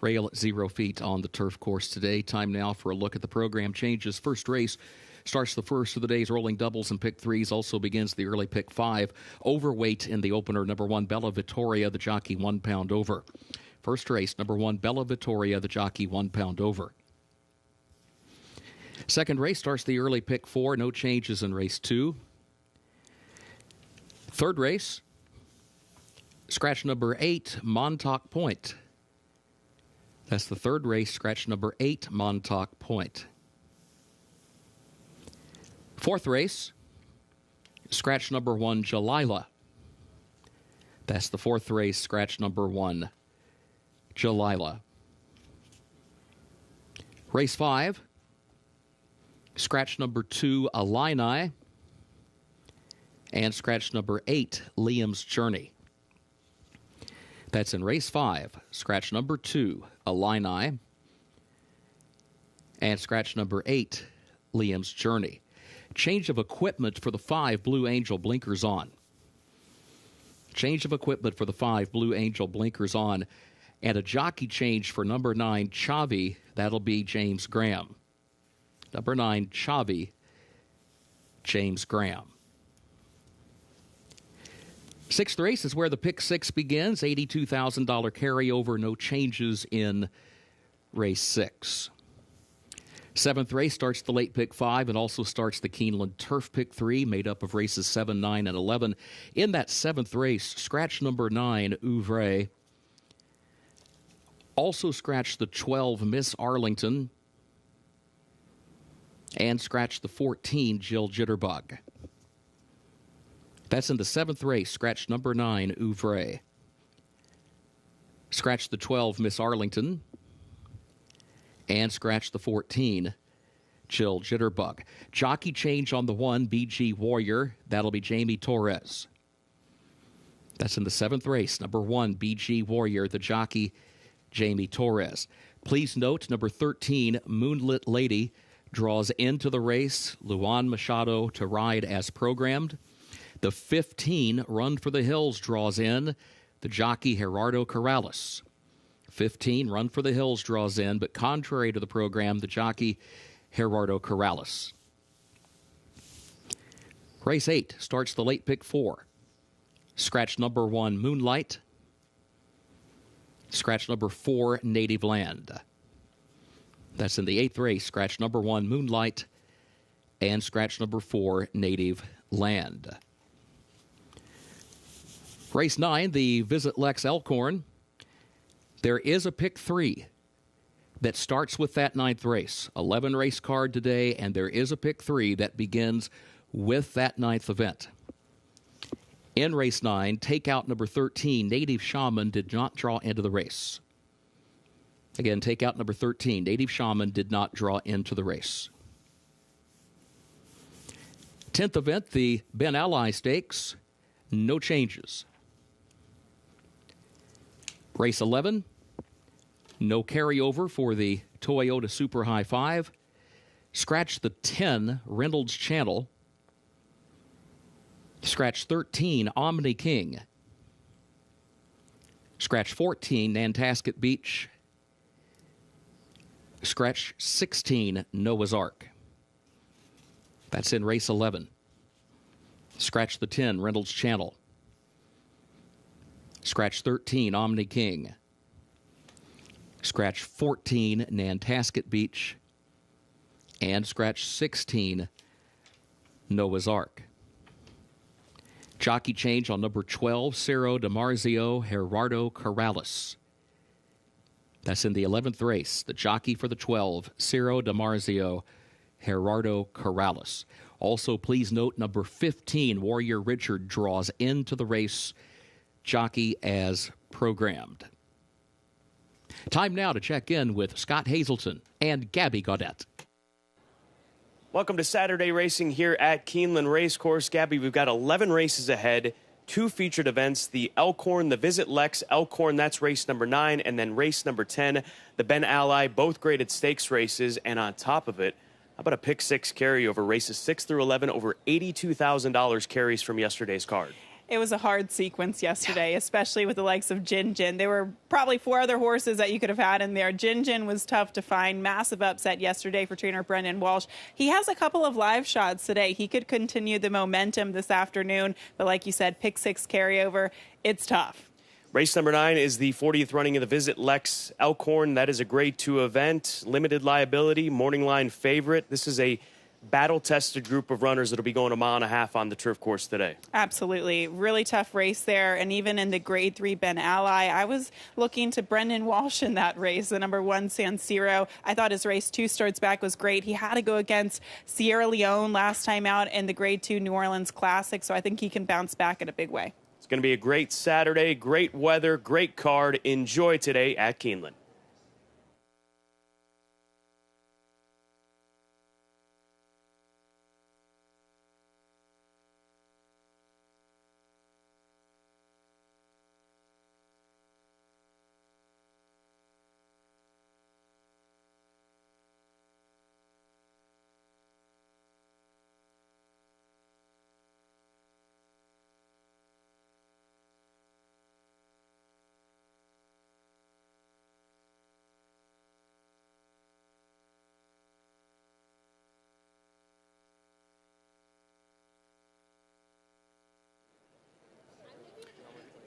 Rail at 0 feet on the turf course today. Time now for a look at the program changes. First race starts the first of the day's rolling doubles and pick threes. Also begins the early pick 5. Overweight in the opener, number 1, Bella Vittoria, the jockey 1 pound over. First race, number 1, Bella Vittoria, the jockey 1 pound over. Second race starts the early pick 4. No changes in race 2. Third race, scratch number 8, Montauk Point. That's the third race, scratch number 8, Montauk Point. Fourth race, scratch number 1, Jalila. That's the fourth race, scratch number 1, Jalila. Race 5, scratch number 2, Illini. And scratch number 8, Liam's Journey. That's in race 5. Scratch number 2, Illini. And scratch number 8, Liam's Journey. Change of equipment for the 5, Blue Angel, blinkers on. Change of equipment for the 5, Blue Angel, blinkers on. And a jockey change for number 9, Chavi. That'll be James Graham. Number 9, Chavi, James Graham. Sixth race is where the pick 6 begins. $82,000 carryover, no changes in race 6. Seventh race starts the late pick 5 and also starts the Keeneland Turf pick 3, made up of races 7, 9, and 11. In that seventh race, scratch number 9, Ouvray. Also scratch the 12, Miss Arlington. And scratch the 14, Jill Jitterbug. That's in the seventh race, scratch number 9, Ouvray. Scratch the 12, Miss Arlington. And scratch the 14, Jill Jitterbug. Jockey change on the 1, BG Warrior. That'll be Jamie Torres. That's in the seventh race, number 1, BG Warrior, the jockey, Jamie Torres. Please note, number 13, Moonlit Lady, draws into the race. Luan Machado to ride as programmed. The 15, Run for the Hills, draws in. The jockey, Gerardo Corrales. 15, Run for the Hills, draws in, but contrary to the program, the jockey, Gerardo Corrales. Race 8 starts the late pick 4. Scratch number 1, Moonlight. Scratch number 4, Native Land. That's in the 8th race. Scratch number 1, Moonlight. And scratch number 4, Native Land. Race 9, the Visit Lex Elkhorn. There is a pick 3 that starts with that 9th race. 11 race card today, and there is a pick 3 that begins with that 9th event. In race 9, takeout number 13, Native Shaman, did not draw into the race. Again, takeout number 13, Native Shaman, did not draw into the race. 10th event, the Ben Ally Stakes, no changes. Race 11, no carryover for the Toyota Super High 5. Scratch the 10, Reynolds Channel. Scratch 13, Omni King. Scratch 14, Nantasket Beach. Scratch 16, Noah's Ark. That's in race 11. Scratch the 10, Reynolds Channel. Scratch 13, Omni King. Scratch 14, Nantasket Beach. And scratch 16, Noah's Ark. Jockey change on number 12, Cerro de Marzio, Gerardo Corrales. That's in the 11th race. The jockey for the 12, Cerro de Marzio, Gerardo Corrales. Also, please note, number 15, Warrior Richard, draws into the race. Jockey as programmed. Time now to check in with Scott Hazelton and Gabby Gaudette. Welcome to Saturday Racing here at Keeneland Racecourse. Gabby, we've got 11 races ahead, 2 featured events, the Elkhorn, the Visit Lex Elkhorn, that's race number 9, and then race number 10, the Ben Ally, both graded stakes races, and on top of it, How about a pick six carryover? Races 6 through 11, over $82,000 carries from yesterday's card. It was a hard sequence yesterday, especially with the likes of Jin Jin. There were probably 4 other horses that you could have had in there. Jin Jin was tough to find. Massive upset yesterday for trainer Brendan Walsh. He has a couple of live shots today. He could continue the momentum this afternoon. But like you said, pick six carryover, it's tough. Race number 9 is the 40th running of the Visit Lex Elkhorn. That is a grade 2 event. Limited liability, morning line favorite. This is a battle-tested group of runners that will be going 1.5 miles on the turf course today. Absolutely. Really tough race there. And even in the grade 3 Ben Ally, I was looking to Brendan Walsh in that race, the number 1 San Siro. I thought his race 2 starts back was great. He had to go against Sierra Leone last time out in the grade 2 New Orleans Classic, so I think he can bounce back in a big way. It's going to be a great Saturday, great weather, great card. Enjoy today at Keeneland.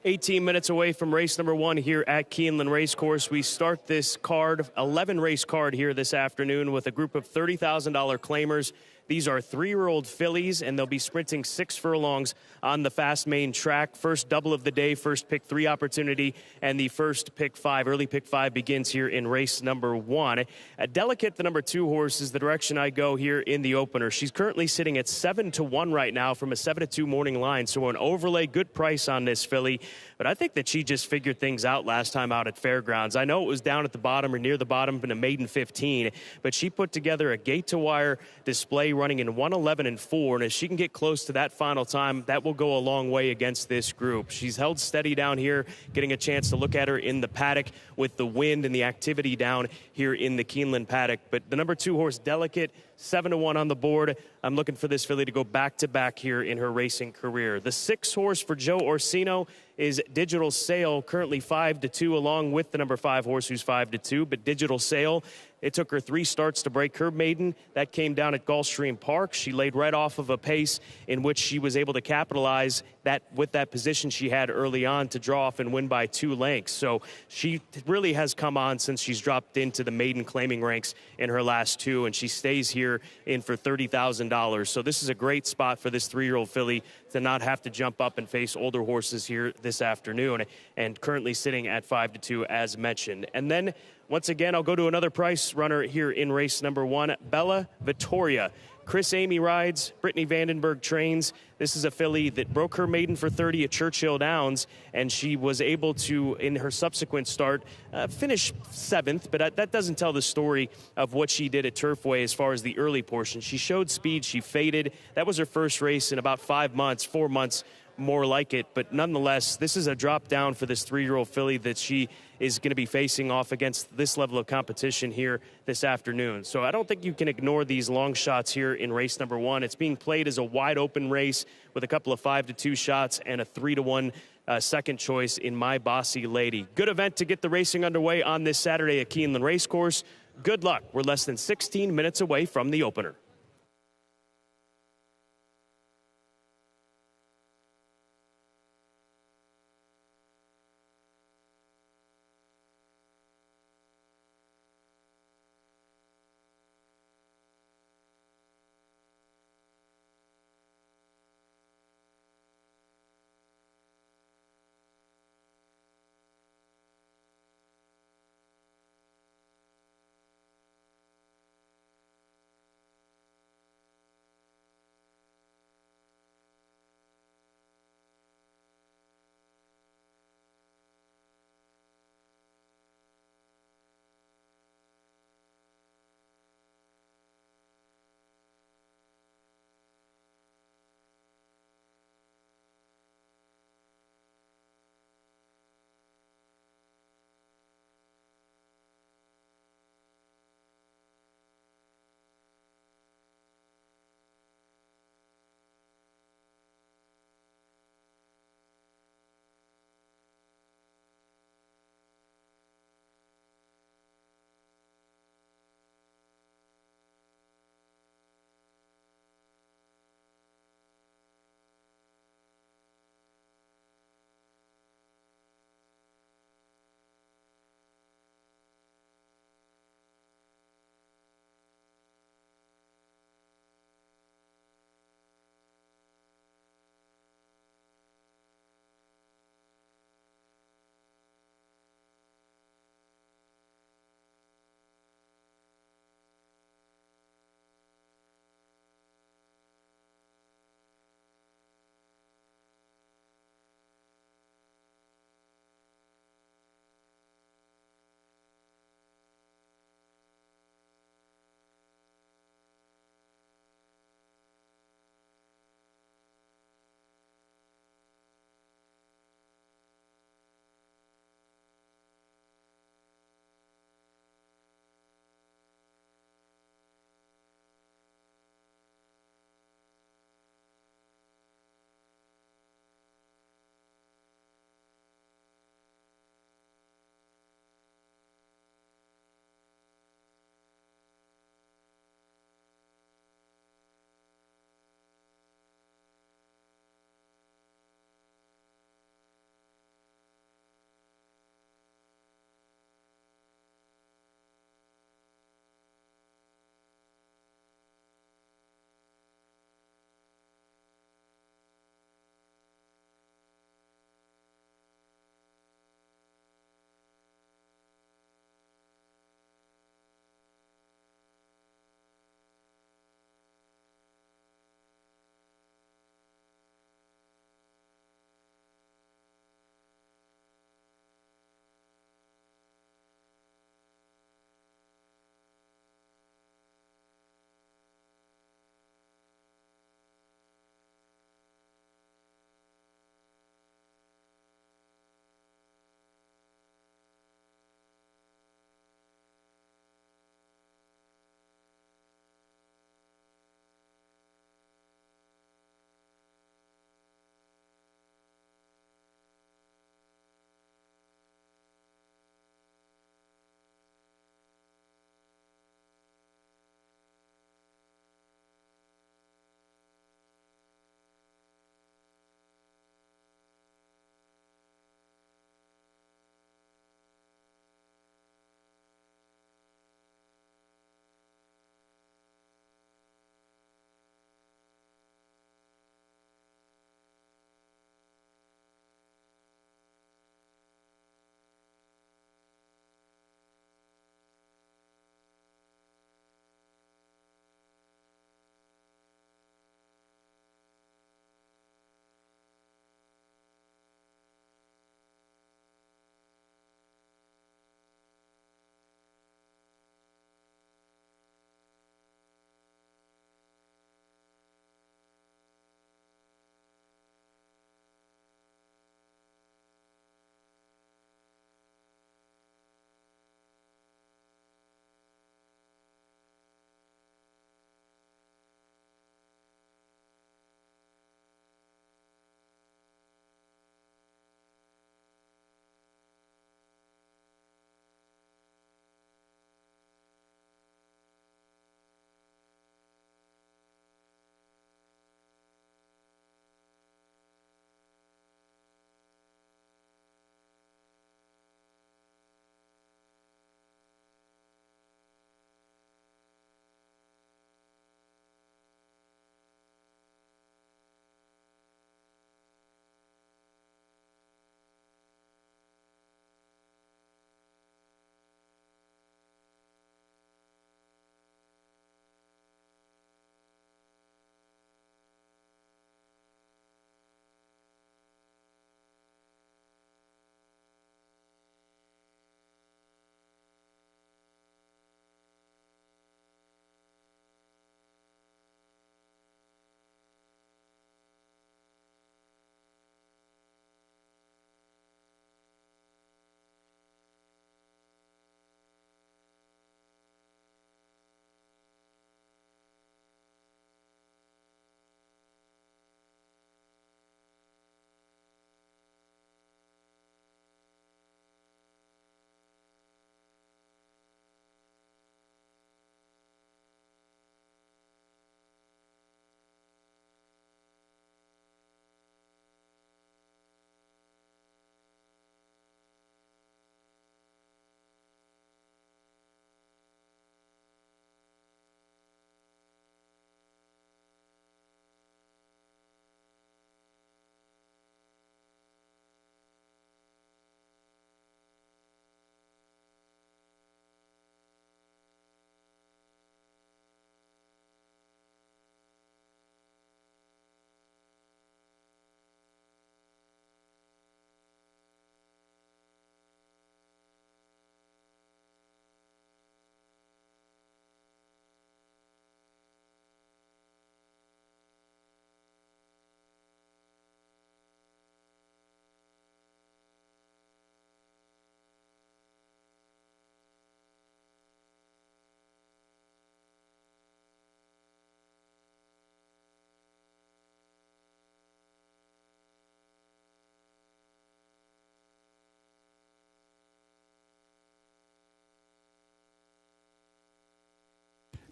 "18 minutes away from race number 1 here at Keeneland Racecourse. We start this card, 11 race card here this afternoon with a group of $30,000 claimers. These are 3-year-old fillies, and they'll be sprinting 6 furlongs on the fast main track. First double of the day, first pick 3 opportunity, and the first pick 5, early pick 5 begins here in race number 1. A Delicate, the number 2 horse, is the direction I go here in the opener. She's currently sitting at 7-1 right now from a 7-2 morning line, so an overlay, good price on this filly. But I think that she just figured things out last time out at Fairgrounds. I know it was down at the bottom or near the bottom in a maiden 15, but she put together a gate-to-wire display running in 1:11.4, and if she can get close to that final time, that will go a long way against this group. She's held steady down here, getting a chance to look at her in the paddock with the wind and the activity down here in the Keeneland paddock. But the number 2 horse, Delicate, 7-1 on the board. I'm looking for this filly to go back-to-back here in her racing career. The 6 horse for Joe Orsino is Digital Sail, currently 5-2, along with the number 5 horse who's 5-2. But Digital Sail, it took her 3 starts to break her maiden. That came down at Gulfstream Park. She laid right off of a pace in which she was able to capitalize that with that position she had early on to draw off and win by 2 lengths. So she really has come on since she's dropped into the maiden claiming ranks in her last 2, and she stays here in for $30,000. So this is a great spot for this 3-year-old filly to not have to jump up and face older horses here this afternoon, and currently sitting at 5-2 as mentioned. And then once again, I'll go to another price runner here in race number 1, Bella Vittoria. Chris Amy rides, Brittany Vandenberg trains. This is a filly that broke her maiden for 30 at Churchill Downs, and she was able to, in her subsequent start, finish 7th, but that doesn't tell the story of what she did at Turfway as far as the early portion. She showed speed, she faded. That was her first race in about 4 months, more like it. But nonetheless, this is a drop down for this 3-year-old filly that she is going to be facing off against this level of competition here this afternoon. So I don't think you can ignore these long shots here in race number 1. It's being played as a wide open race with a couple of 5-2 shots and a 3-1 second choice in My Bossy Lady. Good event to get the racing underway on this Saturday at Keeneland Racecourse. Good luck. We're less than 16 minutes away from the opener.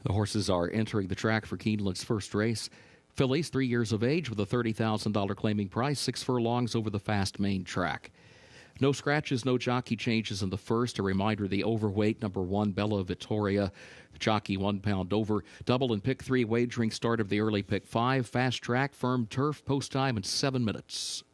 The horses are entering the track for Keeneland's first race. Fillies, 3 years of age, with a $30,000 claiming price, 6 furlongs over the fast main track. No scratches, no jockey changes in the first. A reminder, the overweight number 1, Bella Vittoria, the jockey 1 pound over. Double and pick 3 wagering start of the early pick 5. Fast track, firm turf, post time in 7 minutes.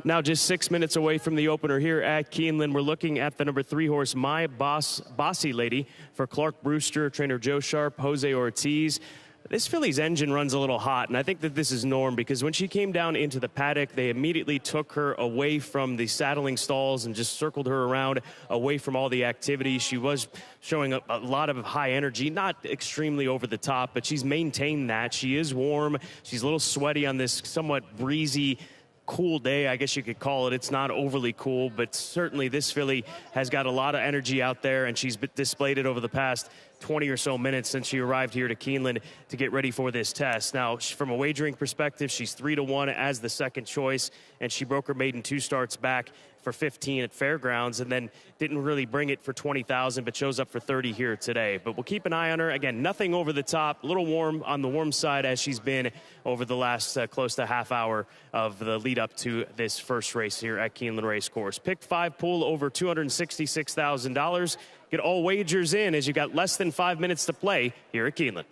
Now just 6 minutes away from the opener here at Keeneland. We're looking at the number 3 horse, My Bossy Lady, for Clark Brewster, trainer Joe Sharp, Jose Ortiz. This filly's engine runs a little hot, and I think that this is norm because when she came down into the paddock, they immediately took her away from the saddling stalls and just circled her around away from all the activity. She was showing a lot of high energy, not extremely over the top, but she's maintained that. She is warm. She's a little sweaty on this somewhat breezy, cool day, I guess you could call it. It's not overly cool, but certainly this filly has got a lot of energy out there, and she's displayed it over the past 20 or so minutes since she arrived here to Keeneland to get ready for this test. Now, from a wagering perspective, she's 3-1 as the second choice, and she broke her maiden 2 starts back for 15 at Fairgrounds and then didn't really bring it for 20,000, but shows up for 30 here today. But we'll keep an eye on her. Again, nothing over the top, a little warm on the warm side as she's been over the last close to half hour of the lead up to this first race here at Keeneland Racecourse. Pick 5 pool over $266,000. Get all wagers in as you got less than 5 minutes to play here at Keeneland.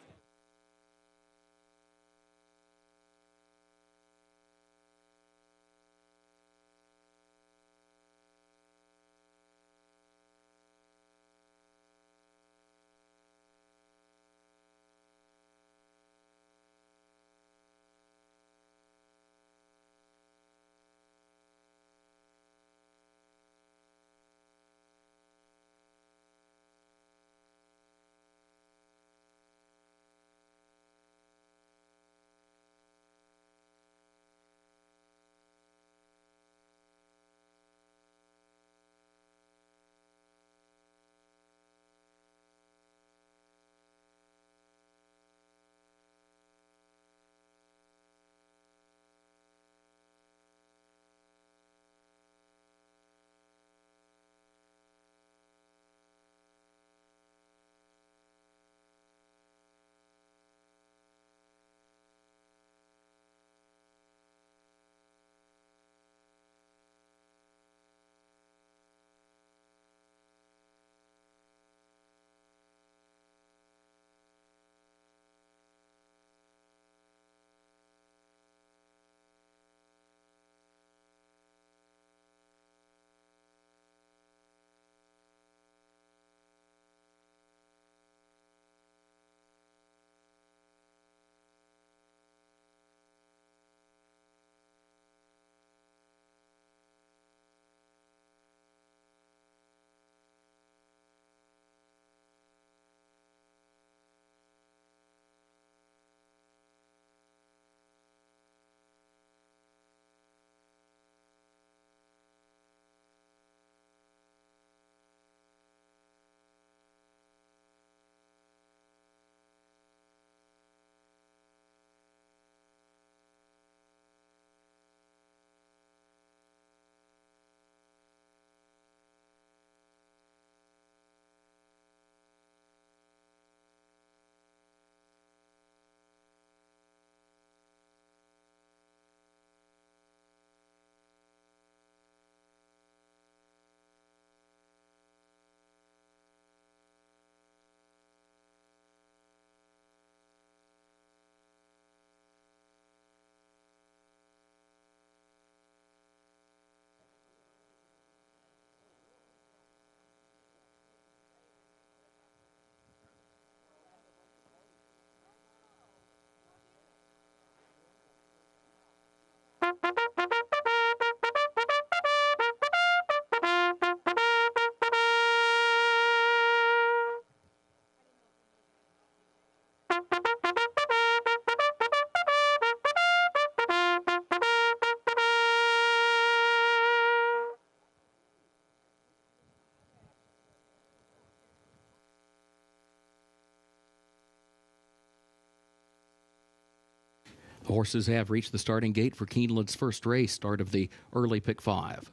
The horses have reached the starting gate for Keeneland's first race, start of the early pick 5.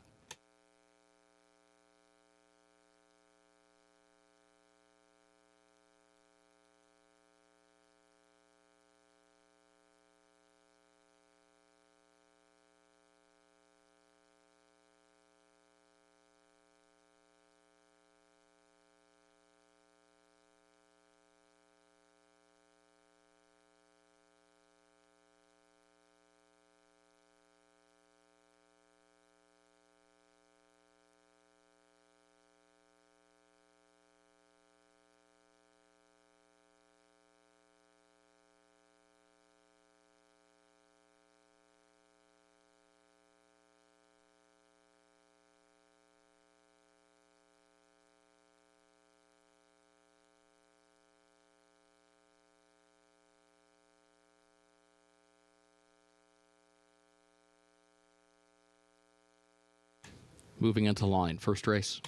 Moving into line, first race.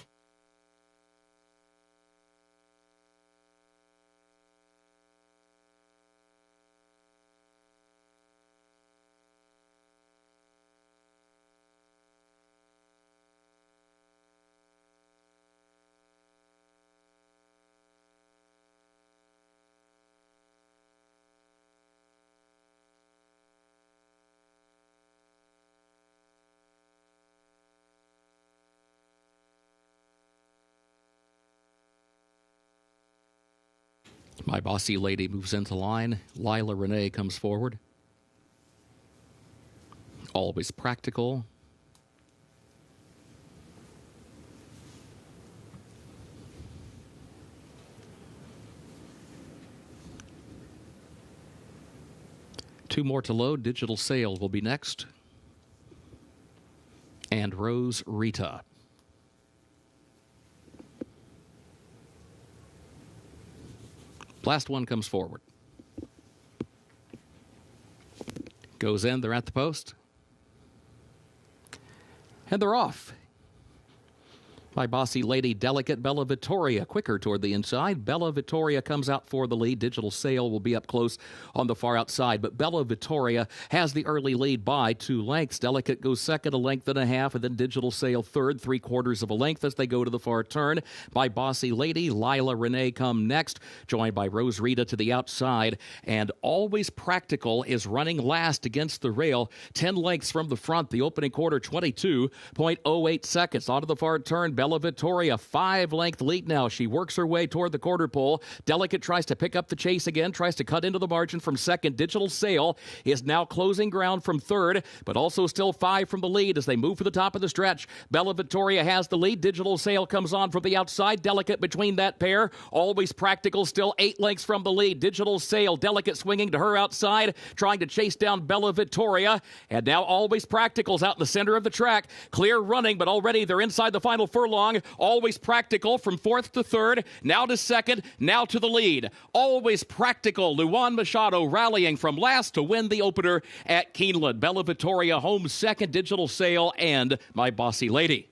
My Bossy Lady moves into line. Lila Renee comes forward. Always Practical. Two more to load. Digital Sale will be next. And Rose Rita. Last one comes forward. Goes in, they're at the post. And they're off. My Bossy Lady, Delicate, Bella Vittoria quicker toward the inside. Bella Vittoria comes out for the lead. Digital Sale will be up close on the far outside, but Bella Vittoria has the early lead by 2 lengths. Delicate goes second, a length and a half, and then Digital Sale third, 3/4 of a length as they go to the far turn. My Bossy Lady, Lila Renee come next, joined by Rose Rita to the outside, and Always Practical is running last against the rail, 10 lengths from the front. The opening quarter, 22.08 seconds. Onto the far turn, Bella Vittoria, 5-length lead now. She works her way toward the quarter pole. Delicate tries to pick up the chase again, tries to cut into the margin from second. Digital Sale is now closing ground from third, but also still 5 from the lead as they move for the top of the stretch. Bella Vittoria has the lead. Digital Sale comes on from the outside. Delicate between that pair. Always Practical still 8 lengths from the lead. Digital Sale, Delicate swinging to her outside, trying to chase down Bella Vittoria. And now Always Practical's out in the center of the track. Clear running, but already they're inside the final furlong. Always Practical from fourth to third, now to second, now to the lead. Always Practical, Luan Machado rallying from last to win the opener at Keeneland. Bella Vittoria home second, Digital Sale, and My Bossy Lady.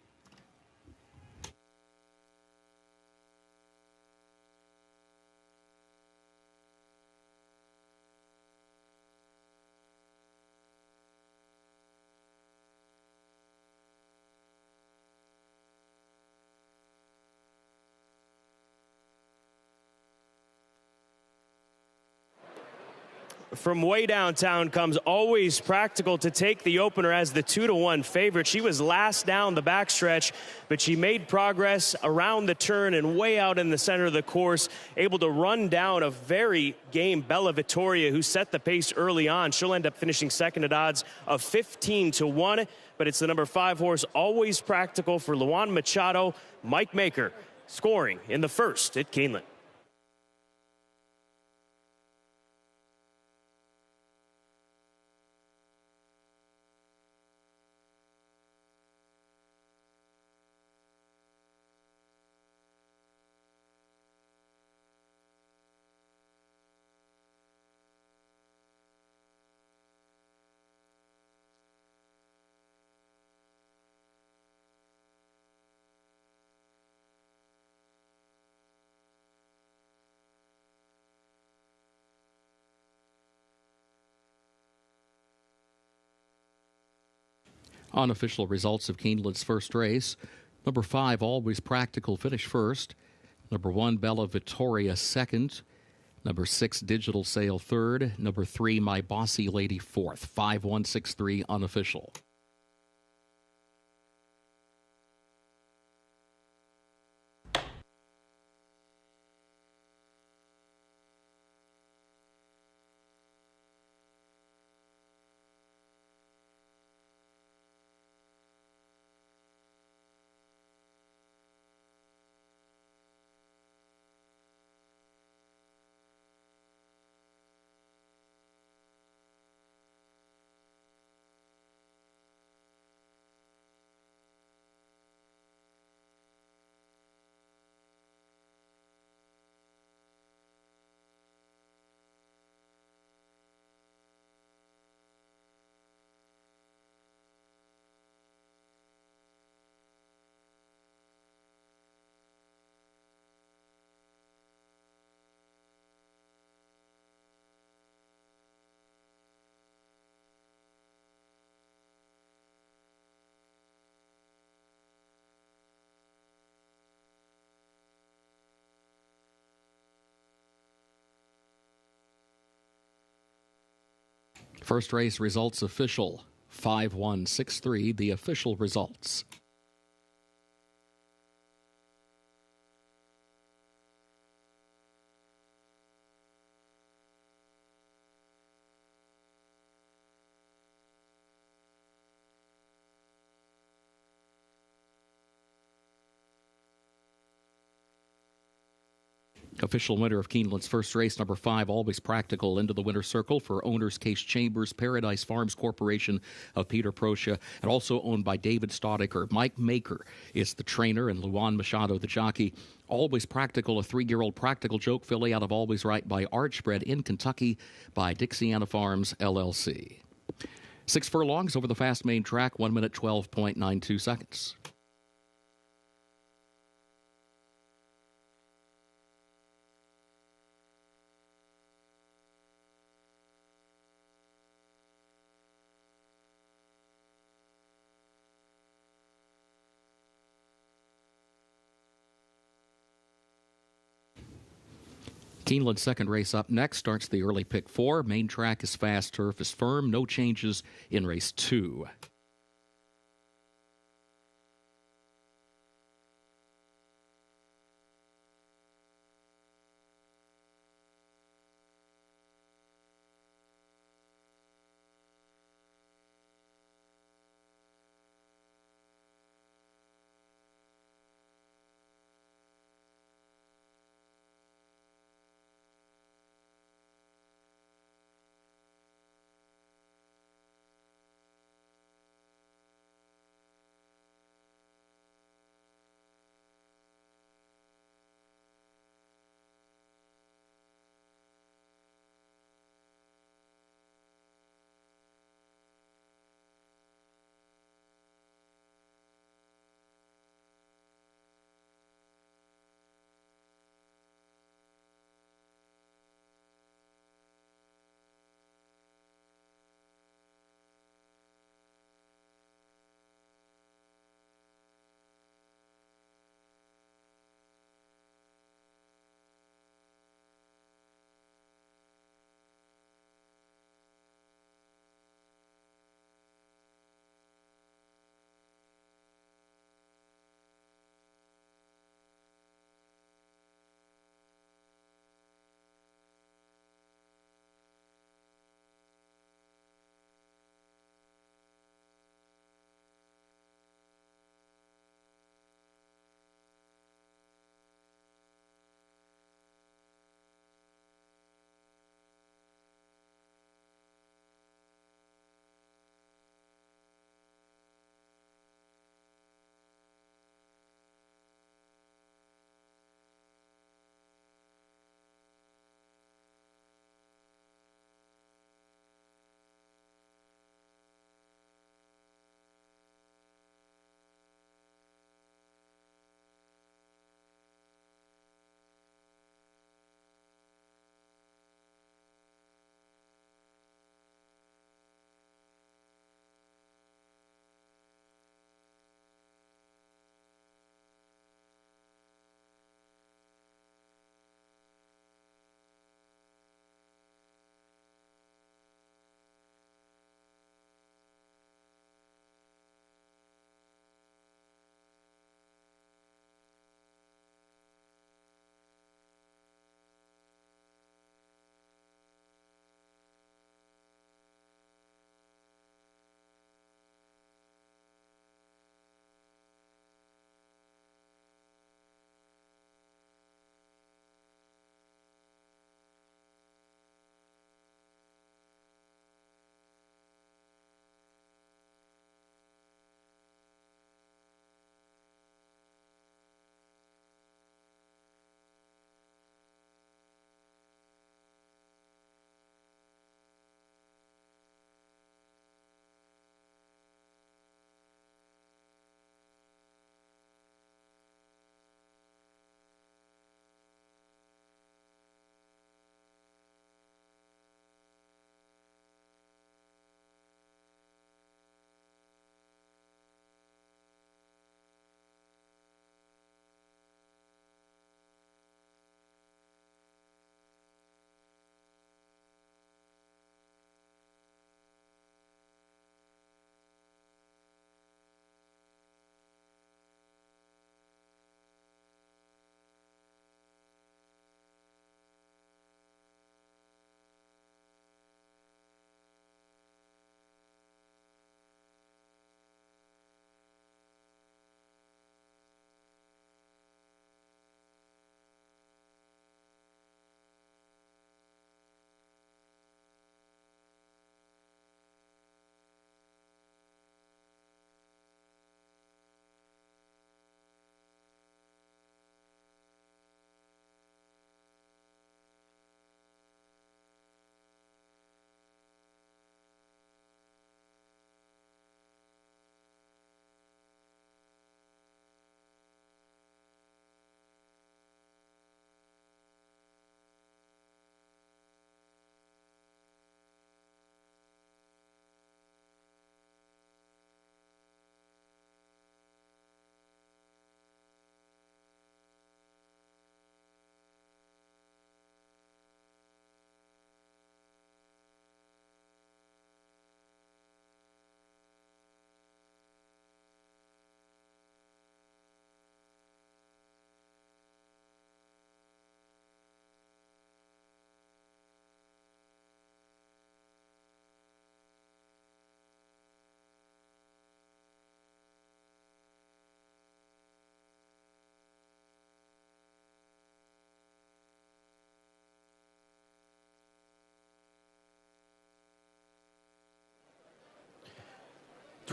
From way downtown comes Always Practical to take the opener as the 2-1 favorite. She was last down the backstretch, but she made progress around the turn and way out in the center of the course, able to run down a very game Bella Vittoria, who set the pace early on. She'll end up finishing second at odds of 15-1, but it's the number 5 horse, Always Practical, for Luan Machado. Mike Maker scoring in the first at Keeneland. Unofficial results of Keeneland's first race. Number 5, Always Practical, finished first. Number 1, Bella Vittoria, second. Number 6, Digital Sale, third. Number 3, My Bossy Lady, fourth. 5-1-6-3 unofficial. First race results official. 5-1-6-3, the official results. Official winner of Keeneland's first race, number 5, Always Practical, into the winner's circle for Owner's Case Chambers, Paradise Farms Corporation of Peter Procia, and also owned by David Staudiker. Mike Maker is the trainer, and Luan Machado the jockey. Always Practical, a 3-year-old practical joke filly out of Always Right by Arch, bred in Kentucky by Dixiana Farms, LLC. 6 furlongs over the fast main track, 1 minute 12.92 seconds. Keeneland's second race up next starts the early pick 4. Main track is fast, turf is firm. No changes in race 2.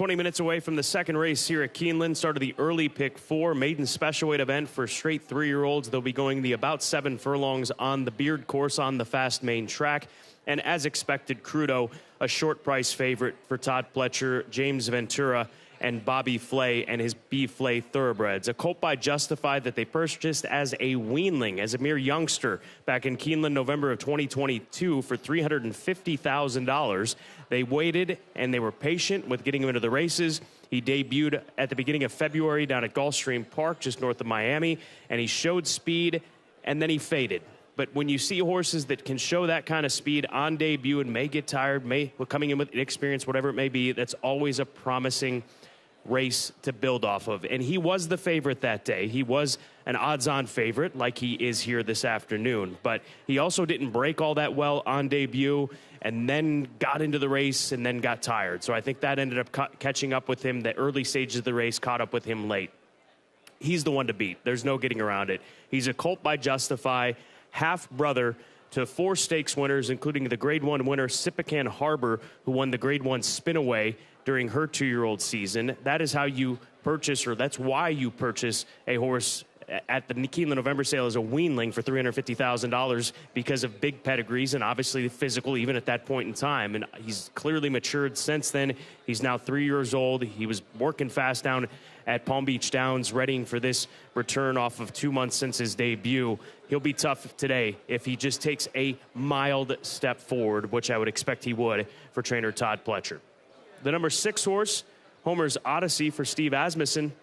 20 minutes away from the second race here at Keeneland. Started the early pick 4 maiden special weight event for straight 3-year-olds. They'll be going the about 7 furlongs on the Beard course on the fast main track. And as expected, Crudo, a short price favorite for Todd Pletcher, James Ventura, and Bobby Flay and his B. Flay thoroughbreds. A colt by Justified that they purchased as a weanling, as a mere youngster, back in Keeneland, November of 2022 for $350,000. They waited and they were patient with getting him into the races. He debuted at the beginning of February down at Gulfstream Park, just north of Miami, and he showed speed, and then he faded. But when you see horses that can show that kind of speed on debut and may get tired, coming in with inexperience, whatever it may be, that's always a promising race to build off of. And he was the favorite that day. He was an odds-on favorite like he is here this afternoon. But he also didn't break all that well on debut and then got into the race and then got tired. So I think that ended up catching up with him. The early stages of the race caught up with him late. He's the one to beat. There's no getting around it. He's a colt by Justify, half-brother to 4 stakes winners, including the Grade 1 winner, Sipican Harbor, who won the Grade 1 Spinaway during her 2-year-old season. That is how you purchase, or that's why you purchase a horse at the Keeneland November sale as a weanling for $350,000, because of big pedigrees and obviously physical even at that point in time. And he's clearly matured since then. He's now 3 years old. He was working fast down at Palm Beach Downs, readying for this return off of 2 months since his debut. He'll be tough today if he just takes a mild step forward, which I would expect he would for trainer Todd Pletcher. The number 6 horse, Homer's Odyssey for Steve Asmussen.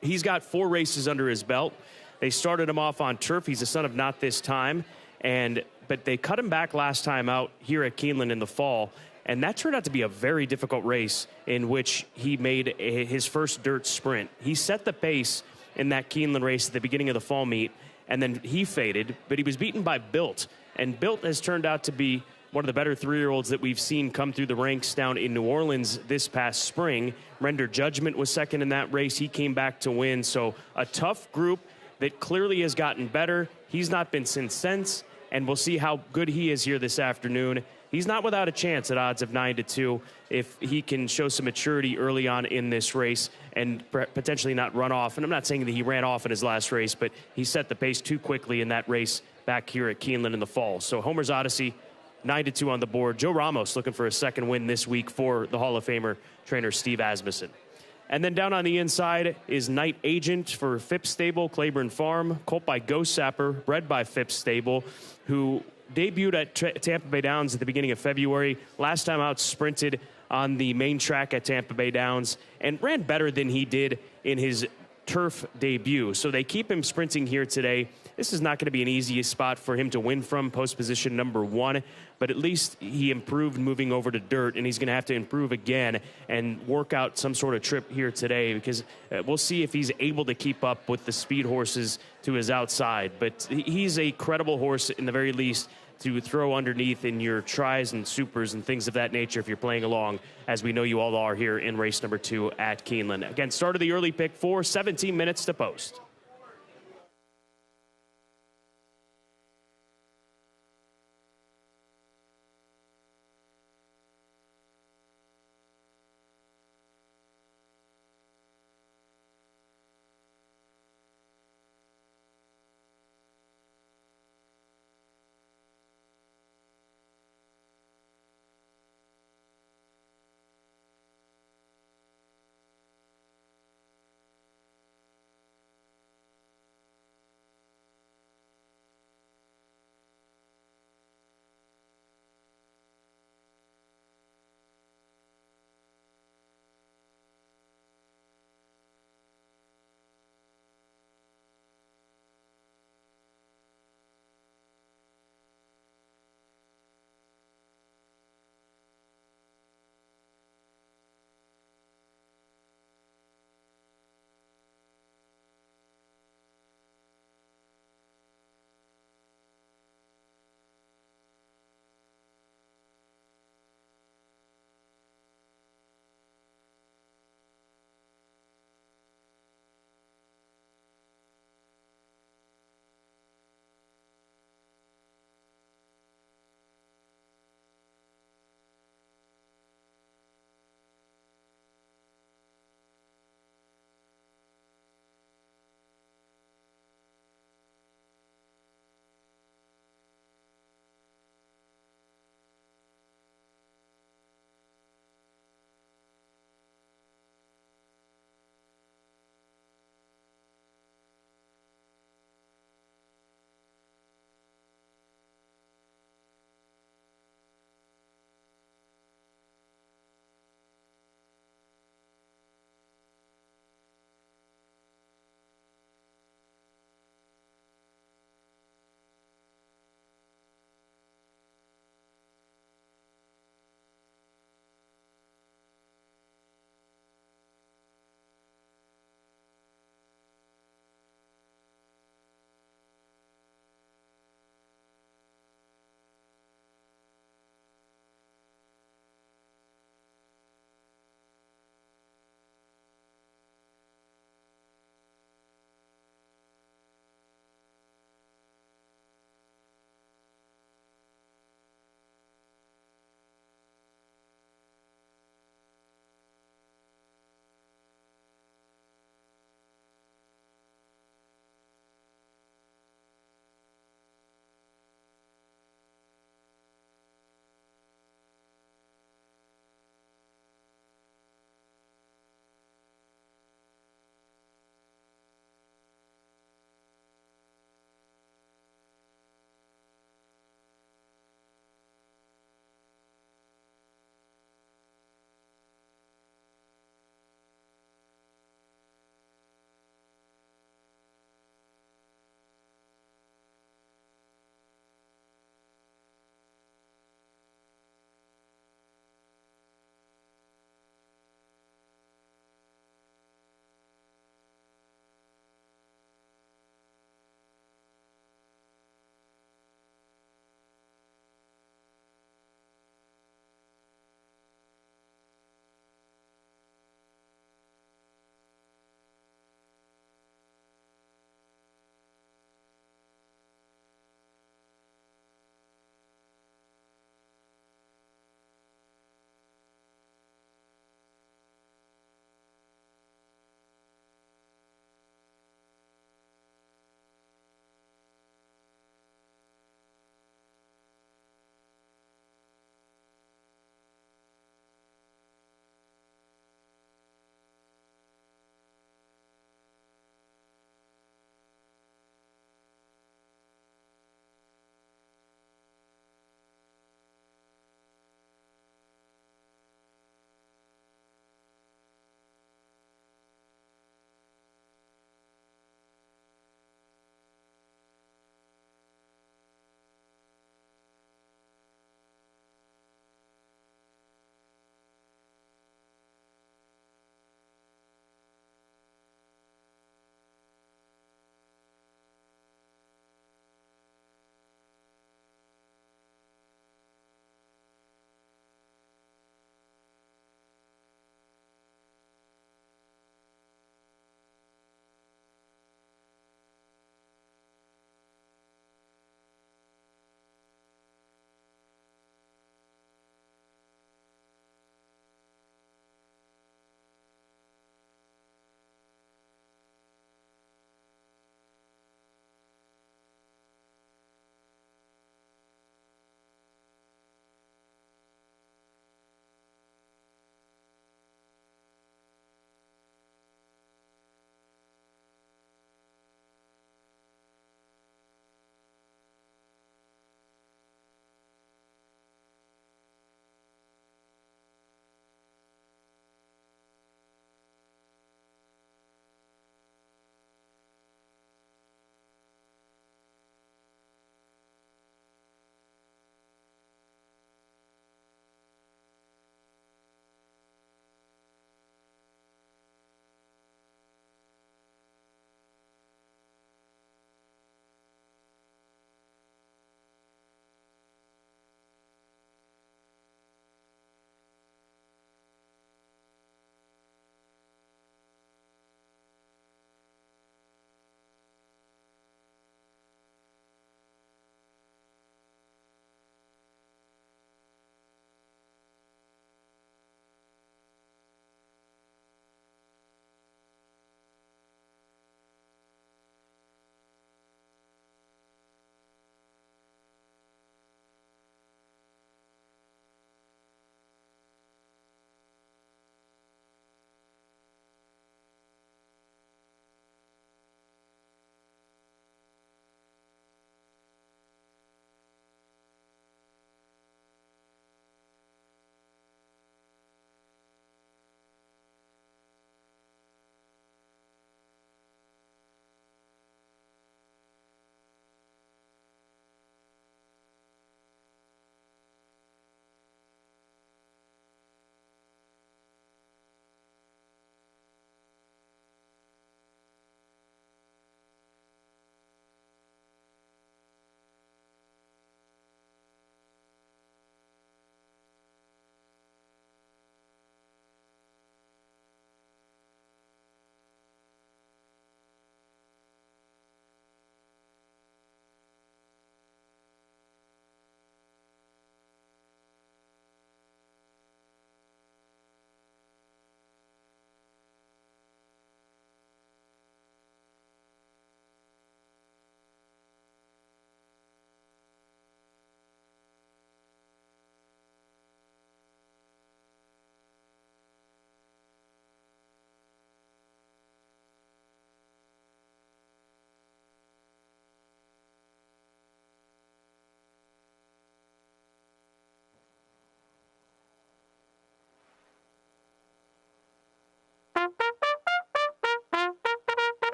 He's got 4 races under his belt. They started him off on turf. He's a son of Not This Time, but they cut him back last time out here at Keeneland in the fall, and that turned out to be a very difficult race in which he made his first dirt sprint. He set the pace in that Keeneland race at the beginning of the fall meet, and then he faded, but he was beaten by Built, and Built has turned out to be one of the better 3-year-olds that we've seen come through the ranks down in New Orleans this past spring. Render Judgment was second in that race. He came back to win. So a tough group that clearly has gotten better. He's not been since, and we'll see how good he is here this afternoon. He's not without a chance at odds of 9-2 if he can show some maturity early on in this race and potentially not run off. And I'm not saying that he ran off in his last race, but he set the pace too quickly in that race back here at Keeneland in the fall. So Homer's Odyssey, 9-2 on the board. Joe Ramos looking for a second win this week for the Hall of Famer trainer Steve Asmussen. And then down on the inside is Night Agent for Phipps Stable, Claiborne Farm. Colt by Ghost Sapper, bred by Phipps Stable, who debuted at Tampa Bay Downs at the beginning of February. Last time out, sprinted on the main track at Tampa Bay Downs and ran better than he did in his turf debut. So they keep him sprinting here today. This is not going to be an easy spot for him to win from, post position number 1, but at least he improved moving over to dirt, and he's going to have to improve again and work out some sort of trip here today, because we'll see if he's able to keep up with the speed horses to his outside. But he's a credible horse in the very least to throw underneath in your tries and supers and things of that nature if you're playing along, as we know you all are here in race number 2 at Keeneland. Again, start of the early pick 4, 17 minutes to post.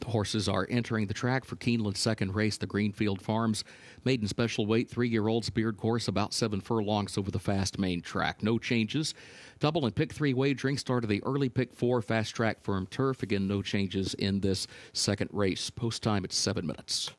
The horses are entering the track for Keeneland's second race, the Greenfield Farms maiden special weight 3-year-olds Beard course, about 7 furlongs over the fast main track. No changes. Double and pick 3 wagering start of the early pick 4 fast track firm turf. Again, no changes in this second race. Post time at 7 minutes.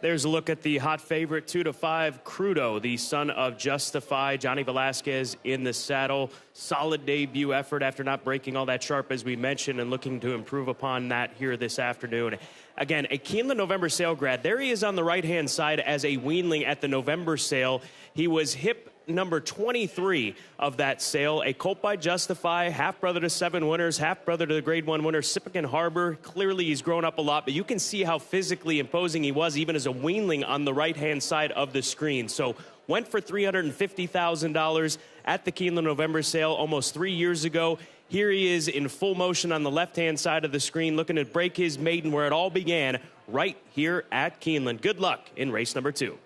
There's a look at the hot favorite, 2-5, Crudo, the son of Justify. Johnny Velasquez in the saddle. Solid debut effort after not breaking all that sharp, as we mentioned, and looking to improve upon that here this afternoon. Again, a Keeneland November sale grad. There he is on the right-hand side as a weanling at the November sale. He was hip number 23 of that sale, a colt by Justify, half-brother to 7 winners, half-brother to the Grade 1 winner, Sippican Harbor. Clearly, he's grown up a lot, but you can see how physically imposing he was even as a weanling on the right-hand side of the screen. So went for $350,000 at the Keeneland November sale almost 3 years ago. Here he is in full motion on the left-hand side of the screen, looking to break his maiden where it all began, right here at Keeneland. Good luck in race number 2.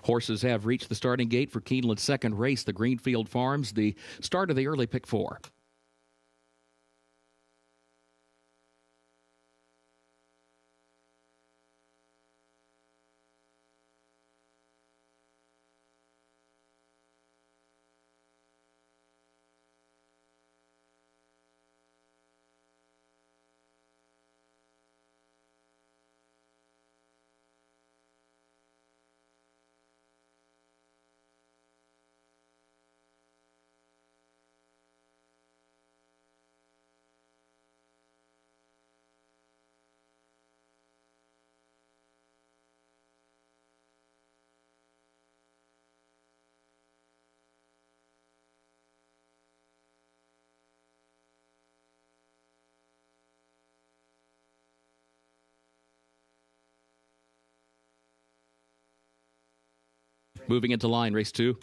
Horses have reached the starting gate for Keeneland's second race, the Greenfield Farms, the start of the early pick 4. Moving into line, race 2.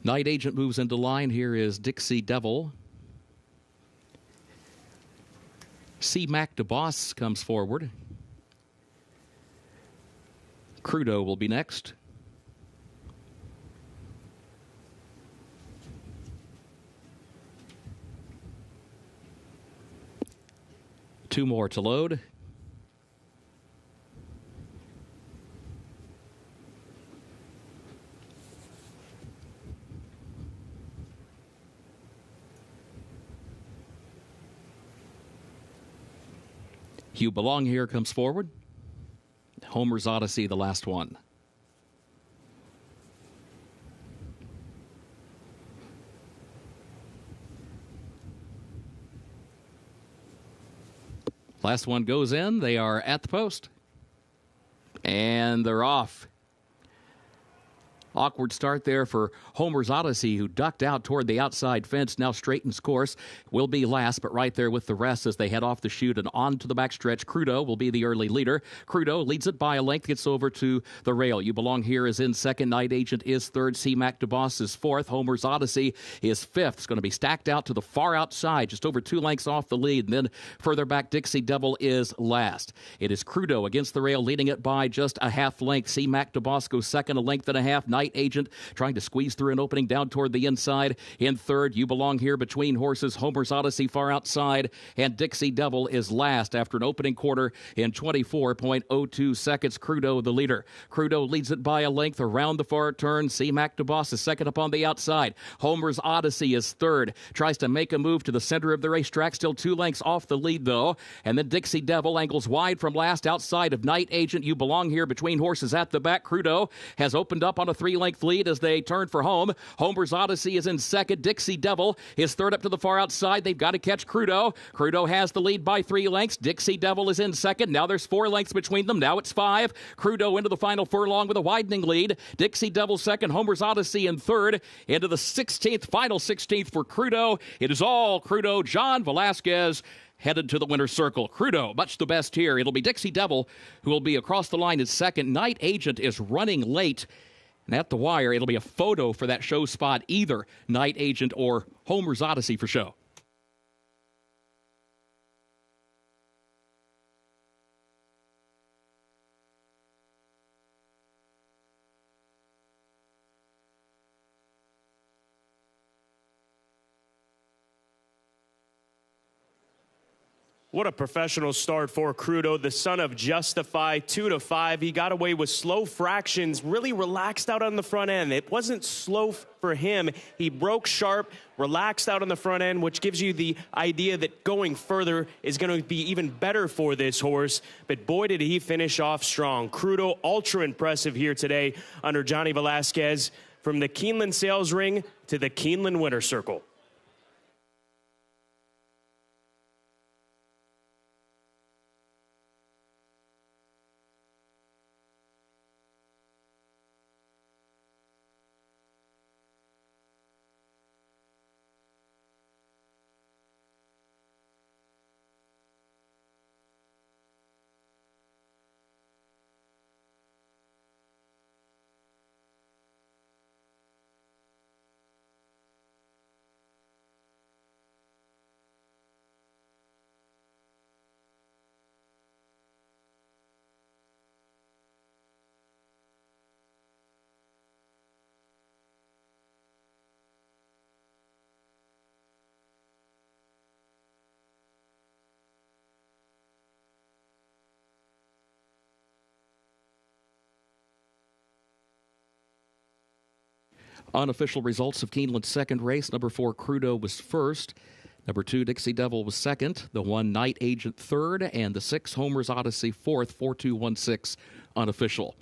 Night Agent moves into line. Here is Dixie Devil. C. Mac DeBoss comes forward. Crudo will be next. Two more to load. You Belong Here comes forward. Homer's Odyssey, the last one. Last one goes in. They are at the post. And they're off. Awkward start there for Homer's Odyssey, who ducked out toward the outside fence, now straightens course. Will be last, but right there with the rest as they head off the chute and on to the backstretch. Crudo will be the early leader. Crudo leads it by a length, gets over to the rail. You Belong Here is in second. Night Agent is third. C. Mac DeBoss is fourth. Homer's Odyssey is fifth. It's going to be stacked out to the far outside, just over 2 lengths off the lead. And then further back, Dixie Devil is last. It is Crudo against the rail, leading it by just a half length. C. Mac DeBoss goes second, a length and a half. Night Agent trying to squeeze through an opening down toward the inside. In third, You Belong Here between horses. Homer's Odyssey far outside, and Dixie Devil is last after an opening quarter in 24.02 seconds. Crudo the leader. Crudo leads it by a length around the far turn. C. Mac DeBoss is second up on the outside. Homer's Odyssey is third. Tries to make a move to the center of the racetrack. Still 2 lengths off the lead, though. And then Dixie Devil angles wide from last outside of Night Agent. You Belong Here between horses at the back. Crudo has opened up on a 3-length lead as they turn for home. Homer's Odyssey is in second. Dixie Devil is third up to the far outside. They've got to catch Crudo. Crudo has the lead by 3 lengths. Dixie Devil is in second. Now there's 4 lengths between them. Now it's 5. Crudo into the final furlong with a widening lead. Dixie Devil second. Homer's Odyssey in third. Into the 16th, final 16th for Crudo. It is all Crudo. John Velasquez headed to the winner's circle. Crudo, much the best here. It'll be Dixie Devil who will be across the line in second. Night Agent is running late. And at the wire, it'll be a photo for that show spot, either Night Agent or Homer's Odyssey for show. What a professional start for Crudo, the son of Justify, 2-5. He got away with slow fractions, really relaxed out on the front end. It wasn't slow for him. He broke sharp, relaxed out on the front end, which gives you the idea that going further is going to be even better for this horse. But boy, did he finish off strong. Crudo, ultra impressive here today under Johnny Velasquez, from the Keeneland sales ring to the Keeneland winner's circle. Unofficial results of Keeneland's second race. Number 4, Crudo, was first. Number 2, Dixie Devil, was second. The 1, Night Agent, third. And the 6, Homer's Odyssey, fourth. 4-2-1-6 unofficial.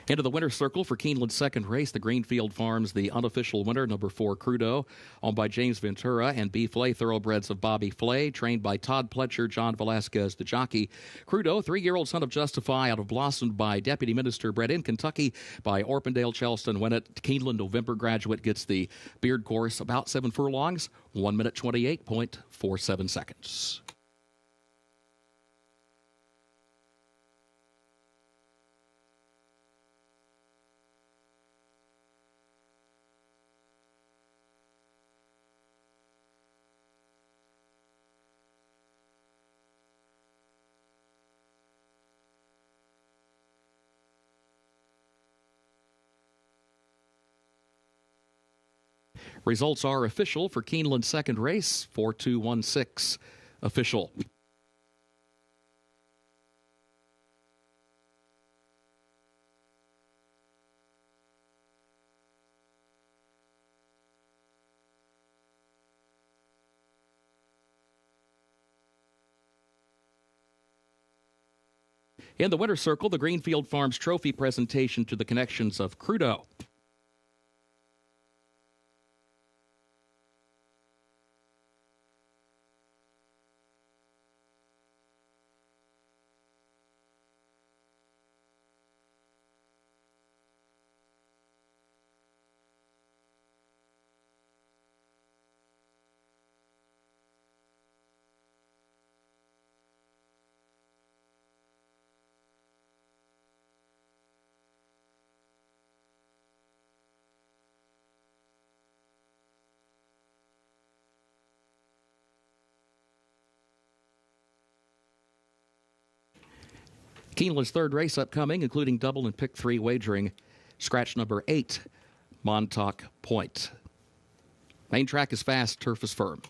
Into the winner's circle for Keeneland's second race, the Greenfield Farms, the unofficial winner, number 4, Crudo, owned by James Ventura and B. Flay, thoroughbreds of Bobby Flay, trained by Todd Pletcher, John Velasquez, the jockey. Crudo, 3-year-old son of Justify, out of Blossomed by Deputy Minister, bred in Kentucky by Orpendale Charleston. When it Keeneland November graduate, gets the Beard course, about 7 furlongs, 1 minute 28.47 seconds. Results are official for Keeneland's second race, 4-2-1-6 official. In the winner's circle, the Greenfield Farms Trophy presentation to the connections of Crudo. Keeneland's third race upcoming, including double and pick 3 wagering. Scratch number 8, Montauk Point. Main track is fast, turf is firm.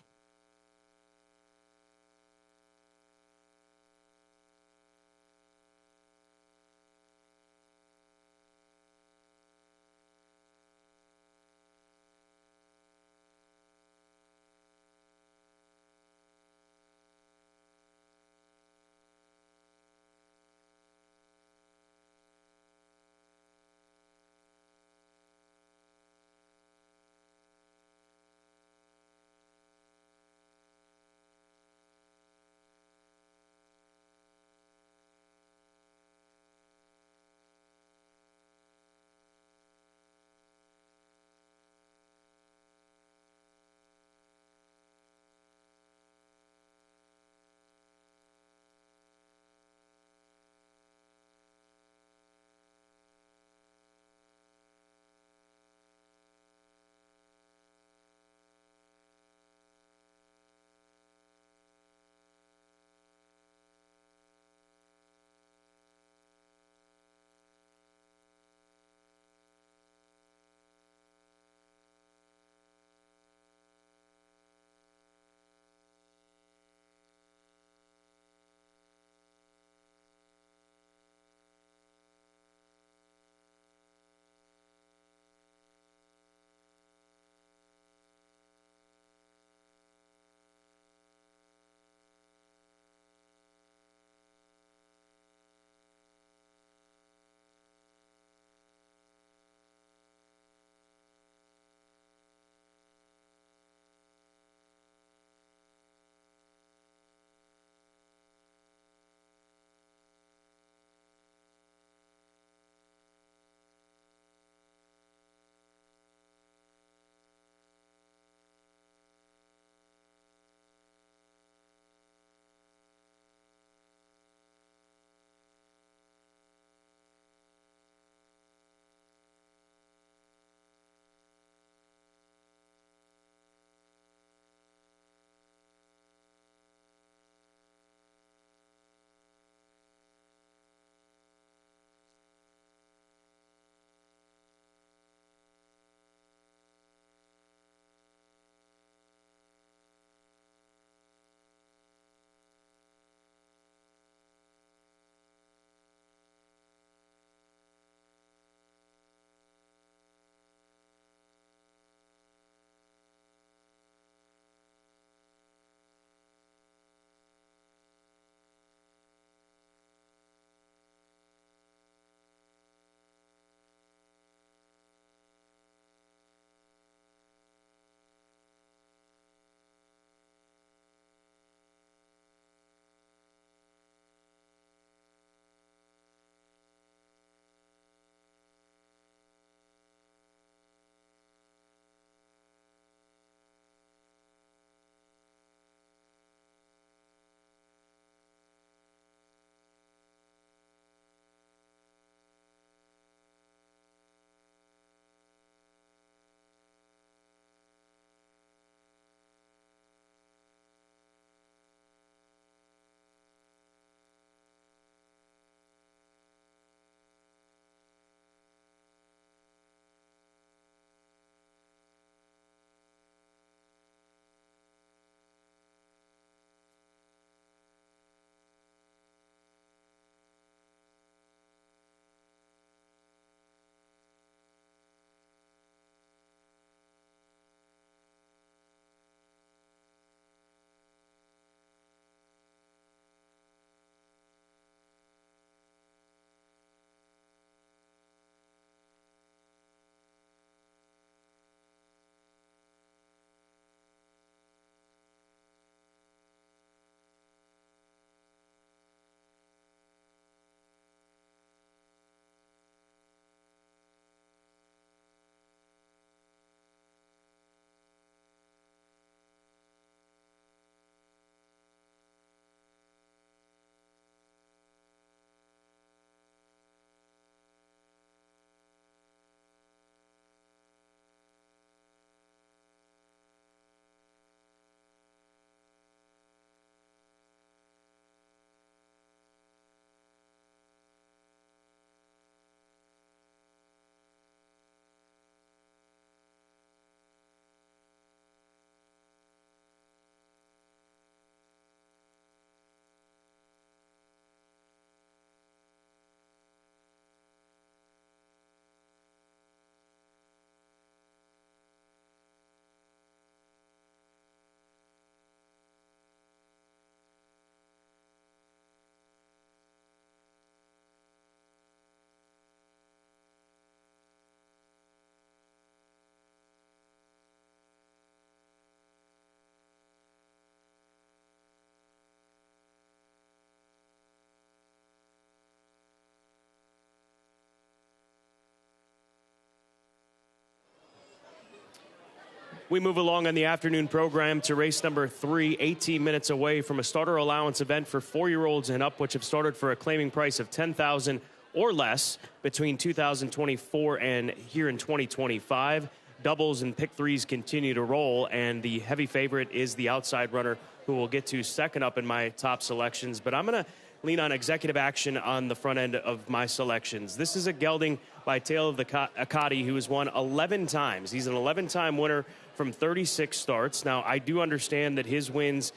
We move along on the afternoon program to race number 3, 18 minutes away from a starter allowance event for 4-year-olds and up, which have started for a claiming price of $10,000 or less between 2024 and here in 2025. Doubles and pick threes continue to roll, and the heavy favorite is the outside runner, who we'll get to second up in my top selections. But I'm going to lean on executive action on the front end of my selections. This is a gelding by Tale of the Akati, who has won 11 times. He's an 11-time winner from 36 starts. Now, I do understand that his wins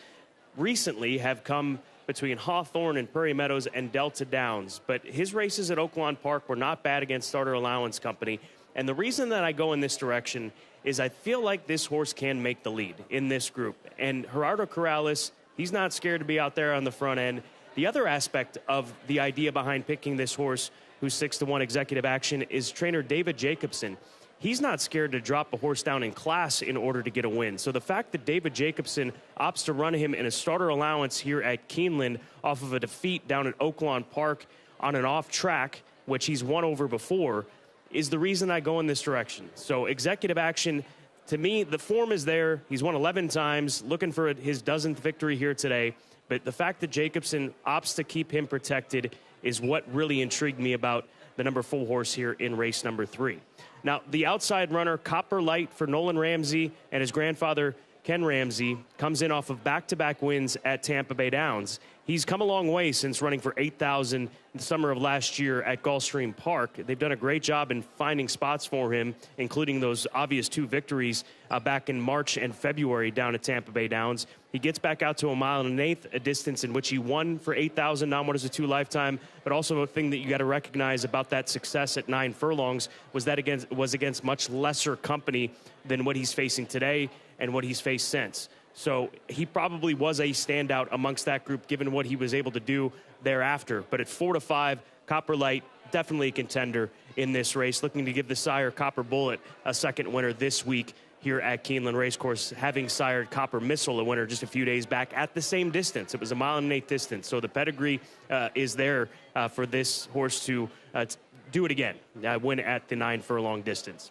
recently have come between Hawthorne and Prairie Meadows and Delta Downs, but his races at Oaklawn Park were not bad against Starter Allowance Company. And the reason that I go in this direction is I feel like this horse can make the lead in this group. And Gerardo Corrales, he's not scared to be out there on the front end. The other aspect of the idea behind picking this horse, who's 6-1 executive action, is trainer David Jacobson. He's not scared to drop a horse down in class in order to get a win. So the fact that David Jacobson opts to run him in a starter allowance here at Keeneland off of a defeat down at Oaklawn Park on an off track, which he's won over before, is the reason I go in this direction. So executive action, to me, the form is there. He's won 11 times, looking for his dozenth victory here today. But the fact that Jacobson opts to keep him protected is what really intrigued me about the number 4 horse here in race number 3. Now, the outside runner, Copper Light for Nolan Ramsey and his grandfather, Ken Ramsey, comes in off of back-to-back wins at Tampa Bay Downs. He's come a long way since running for $8,000 in the summer of last year at Gulfstream Park. They've done a great job in finding spots for him, including those obvious 2 victories back in March and February down at Tampa Bay Downs. He gets back out to 1 1/8 miles, a distance in which he won for $8,000, non-1 as a 2 lifetime. But also a thing that you got to recognize about that success at 9 furlongs was that was against much lesser company than what he's facing today and what he's faced since. So he probably was a standout amongst that group, given what he was able to do thereafter. But at 4-5, Copper Light, definitely a contender in this race, looking to give the sire Copper Bullet a second winner this week here at Keeneland Racecourse, having sired Copper Missile, a winner just a few days back at the same distance. It was a 1.8 mile distance. So the pedigree is there for this horse to do it again, win at the 9 furlong distance.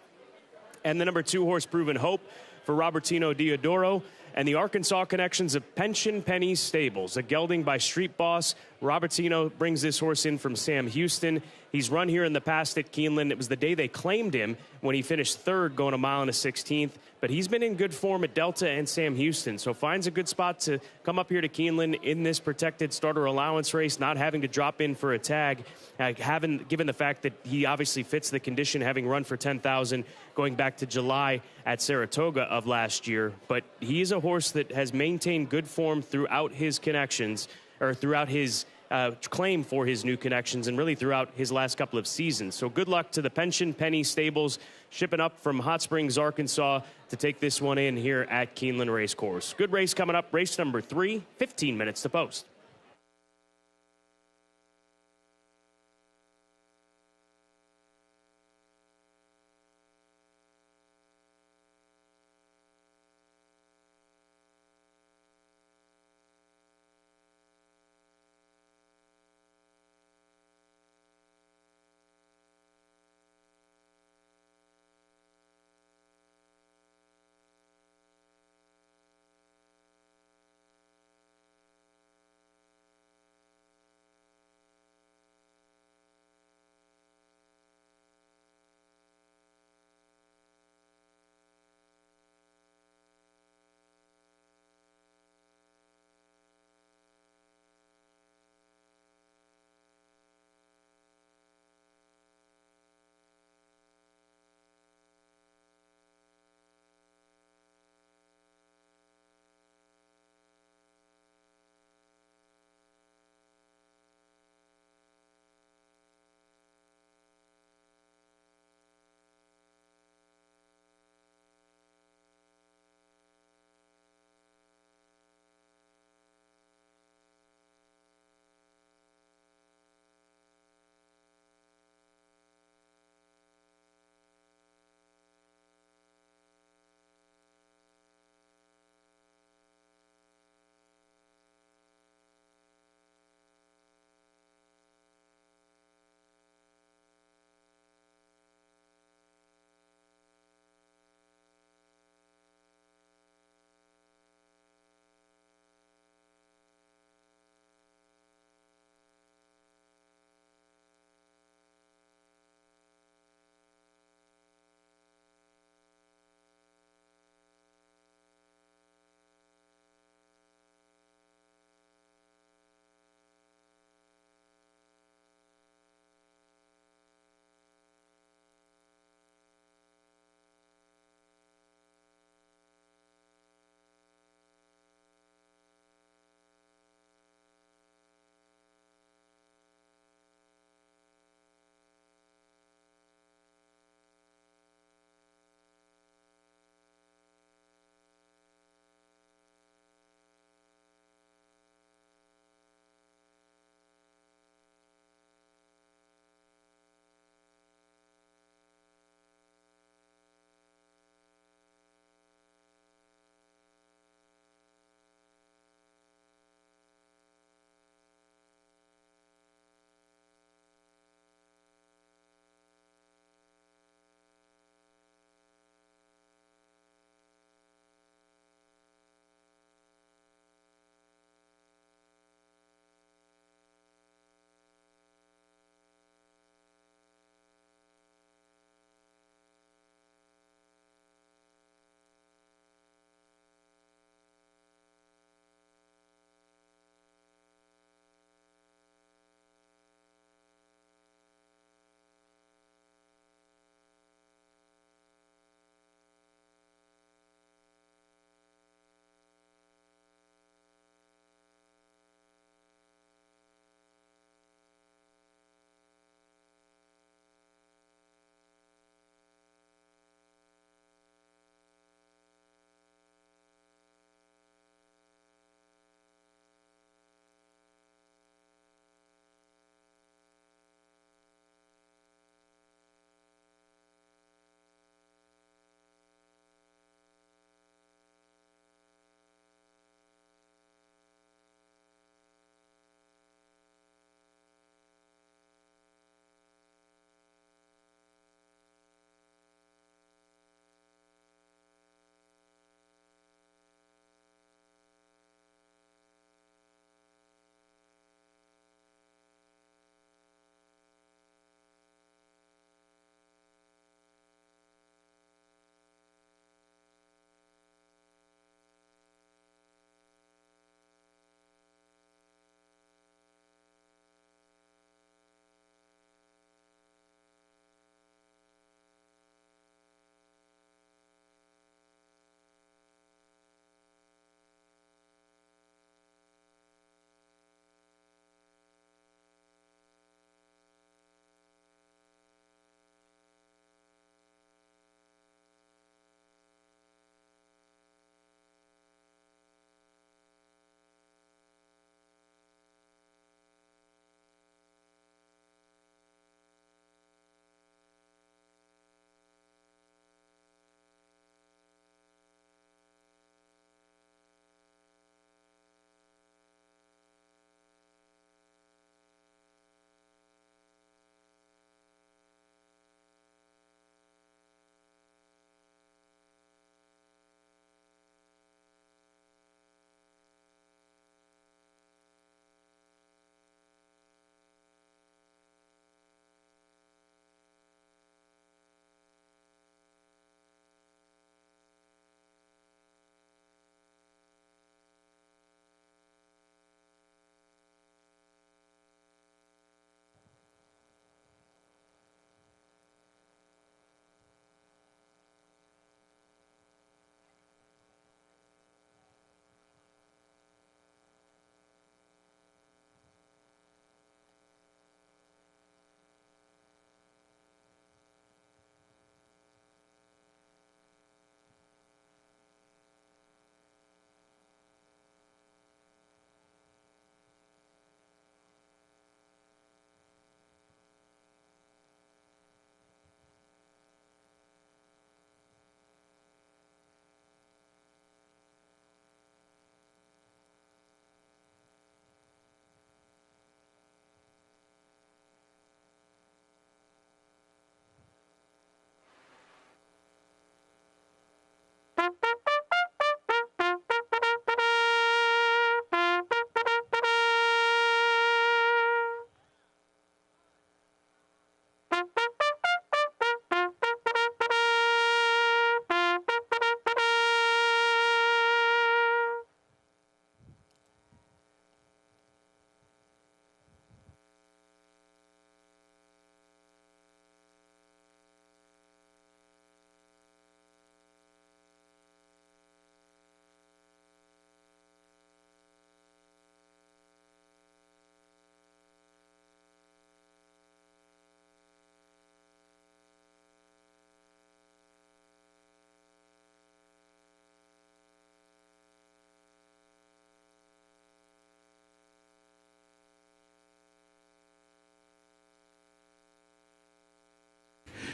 And the number 2 horse, Proven Hope, for Robertino Diodoro, and the Arkansas connections of Pension Penny Stables, a gelding by Street Boss. Robertino brings this horse in from Sam Houston. He's run here in the past at Keeneland. It was the day they claimed him when he finished 3rd, going 1.16 miles. But he's been in good form at Delta and Sam Houston, so finds a good spot to come up here to Keeneland in this protected starter allowance race, not having to drop in for a tag, given the fact that he obviously fits the condition, having run for $10,000 going back to July at Saratoga of last year. But he is a horse that has maintained good form throughout his connections, or throughout his claim for his new connections, and really throughout his last couple of seasons. So good luck to the Pension Penny Stables, shipping up from Hot Springs, Arkansas, to take this one in here at Keeneland Racecourse. Good race coming up, race number 3, 15 minutes to post.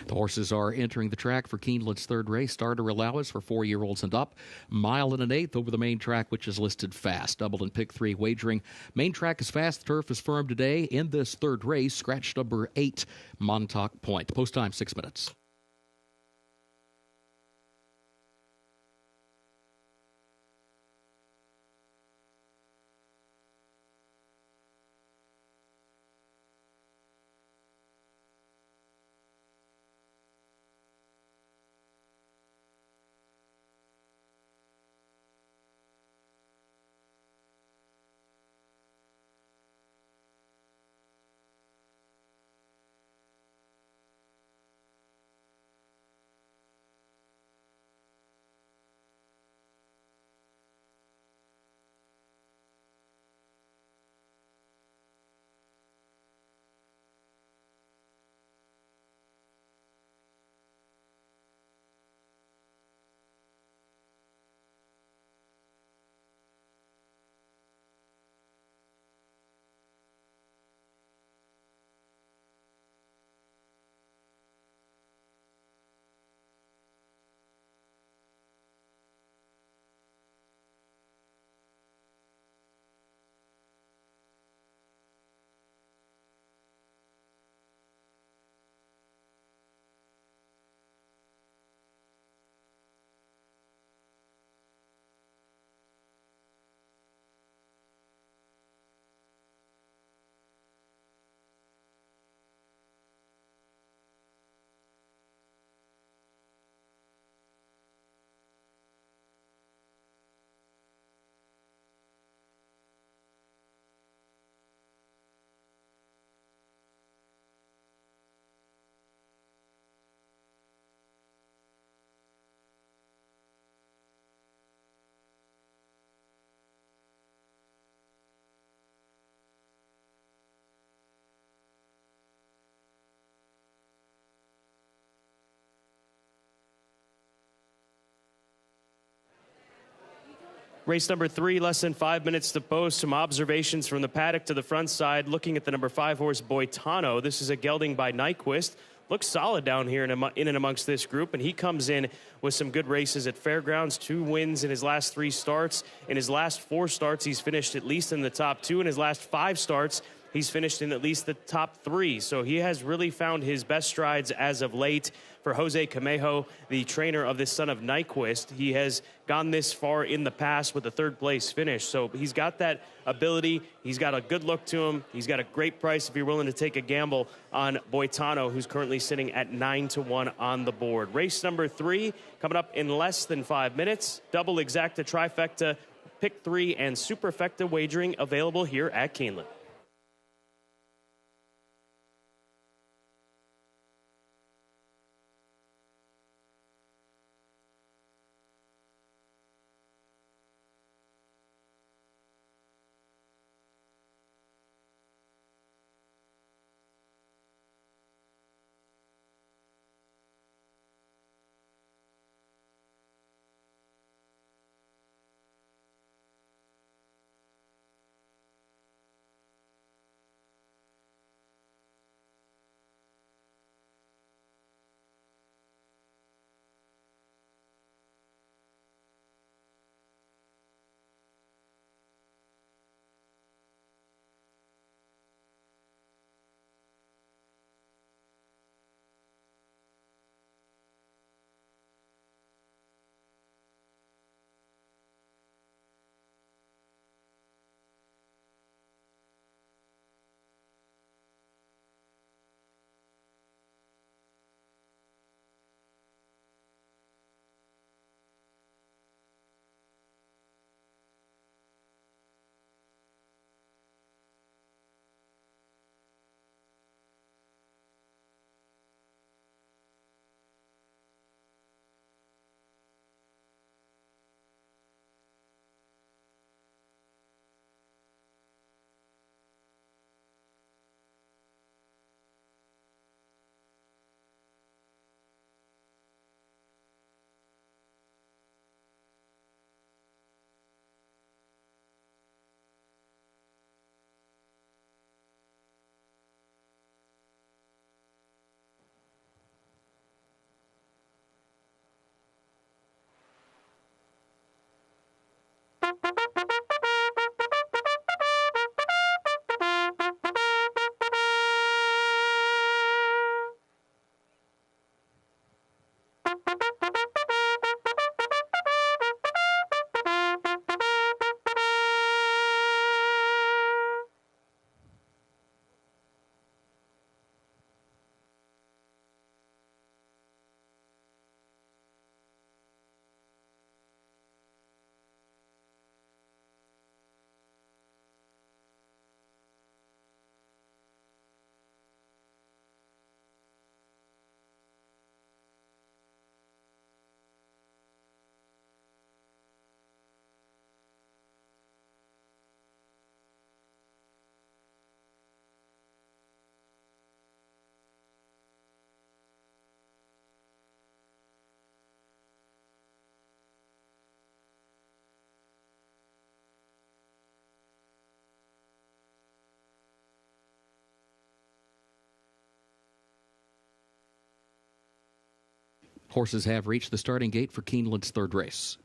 The horses are entering the track for Keeneland's third race. Starter allowance for 4-year-olds and up. 1 1/8 over the main track, which is listed fast. Double and pick 3 wagering. Main track is fast. The turf is firm today. In this third race, scratch number 8, Montauk Point. Post time 6 minutes. Race number 3, less than 5 minutes to post. Some observations from the paddock to the front side. Looking at the number 5 horse, Boitano. This is a gelding by Nyquist. Looks solid down here in and amongst this group, and he comes in with some good races at Fairgrounds. 2 wins in his last 3 starts. In his last 4 starts, he's finished at least in the top 2. In his last 5 starts, he's finished in at least the top 3. So he has really found his best strides as of late. For Jose Camejo, the trainer of this son of Nyquist, he has gone this far in the past with a 3rd place finish. So he's got that ability. He's got a good look to him. He's got a great price if you're willing to take a gamble on Boitano, who's currently sitting at 9-1 on the board. Race number 3 coming up in less than 5 minutes. Double exacta, trifecta, pick 3, and superfecta wagering available here at Keeneland. Horses have reached the starting gate for Keeneland's third race.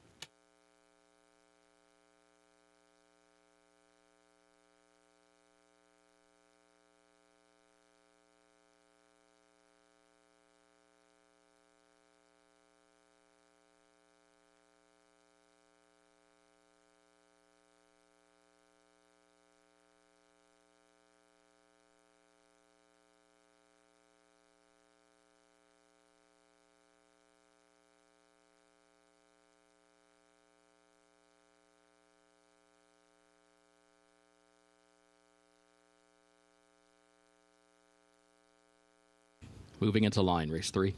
Moving into line, race 3.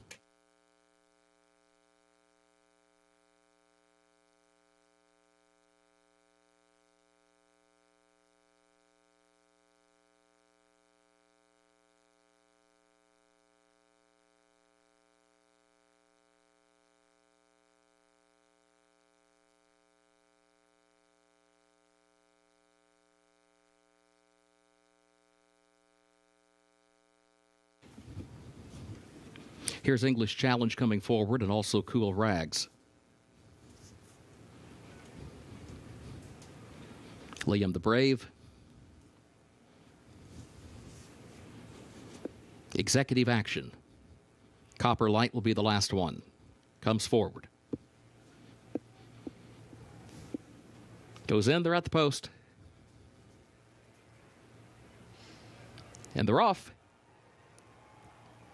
Here's English Challenge coming forward, and also Cool Rags. Liam the Brave. Executive Action. Copper Light will be the last one. Comes forward. Goes in, they're at the post. And they're off.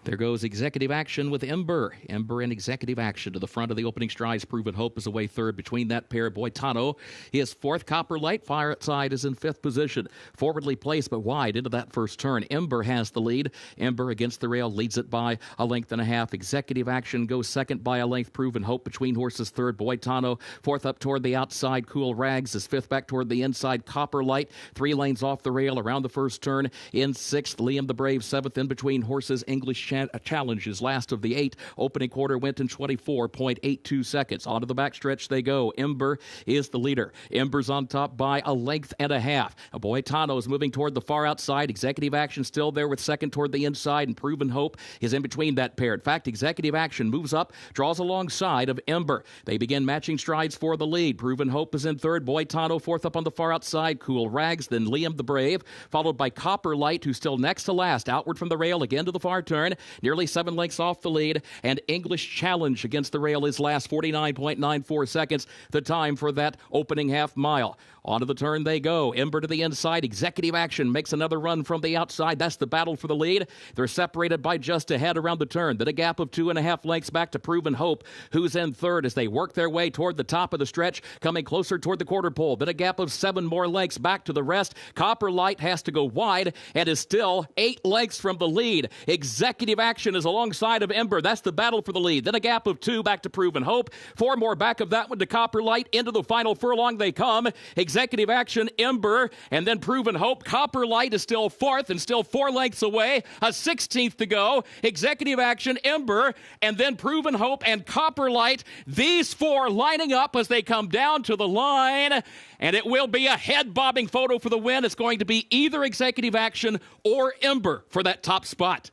There goes Executive Action with Ember. Ember and Executive Action to the front of the opening strides. Proven Hope is away third. Between that pair, Boitano is fourth. Copper Light Fire outside is in fifth position. Forwardly placed but wide into that first turn. Ember has the lead. Ember against the rail leads it by a length and a half. Executive Action goes second by a length. Proven Hope between horses third. Boitano fourth up toward the outside. Cool Rags is fifth back toward the inside. Copper Light 3 lanes off the rail around the first turn. In sixth, Liam the Brave seventh. In between horses, English Challenge is last of the 8. Opening quarter went in 24.82 seconds. Onto the backstretch they go. Ember is the leader. Ember's on top by a length and a half. Boitano is moving toward the far outside. Executive Action still there with second toward the inside, and Proven Hope is in between that pair. In fact, Executive Action moves up, draws alongside of Ember. They begin matching strides for the lead. Proven Hope is in third. Boitano fourth up on the far outside. Cool Rags, then Liam the Brave, followed by Copper Light, who's still next to last. Outward from the rail again to the far turn. Nearly 7 lengths off the lead, and English Challenge against the rail is last, 49.94 seconds, the time for that opening half mile. Onto the turn they go. Ember to the inside. Executive Action makes another run from the outside. That's the battle for the lead. They're separated by just a head around the turn. Then a gap of 2.5 lengths back to Proven Hope, who's in third as they work their way toward the top of the stretch, coming closer toward the quarter pole. Then a gap of 7 more lengths back to the rest. Copper Light has to go wide and is still 8 lengths from the lead. Executive Action is alongside of Ember. That's the battle for the lead. Then a gap of 2 back to Proven Hope. 4 more back of that one to Copper Light. Into the final furlong they come. Executive Action, Ember, and then Proven Hope. Copper Light is still fourth and still 4 lengths away. A 16th to go. Executive Action, Ember, and then Proven Hope and Copper Light. These 4 lining up as they come down to the line, and it will be a head-bobbing photo for the win. It's going to be either Executive Action or Ember for that top spot.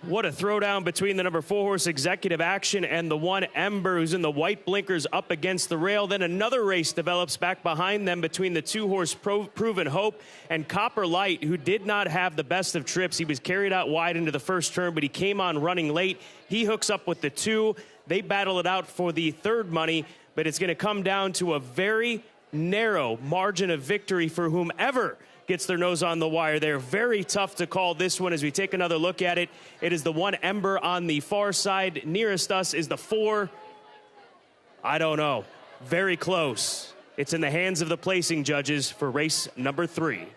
What a throwdown between the number 4 horse Executive Action and the 1 Ember, who's in the white blinkers up against the rail. Then another race develops back behind them between the 2 horse Proven Hope and Copper Light, who did not have the best of trips. He was carried out wide into the first turn, but he came on running late. He hooks up with the 2. They battle it out for the third money, but it's going to come down to a very narrow margin of victory for whomever gets their nose on the wire. They're very tough to call this one as we take another look at it. It is the 1 Ember on the far side. Nearest us is the 4. I don't know. Very close. It's in the hands of the placing judges for race number 3.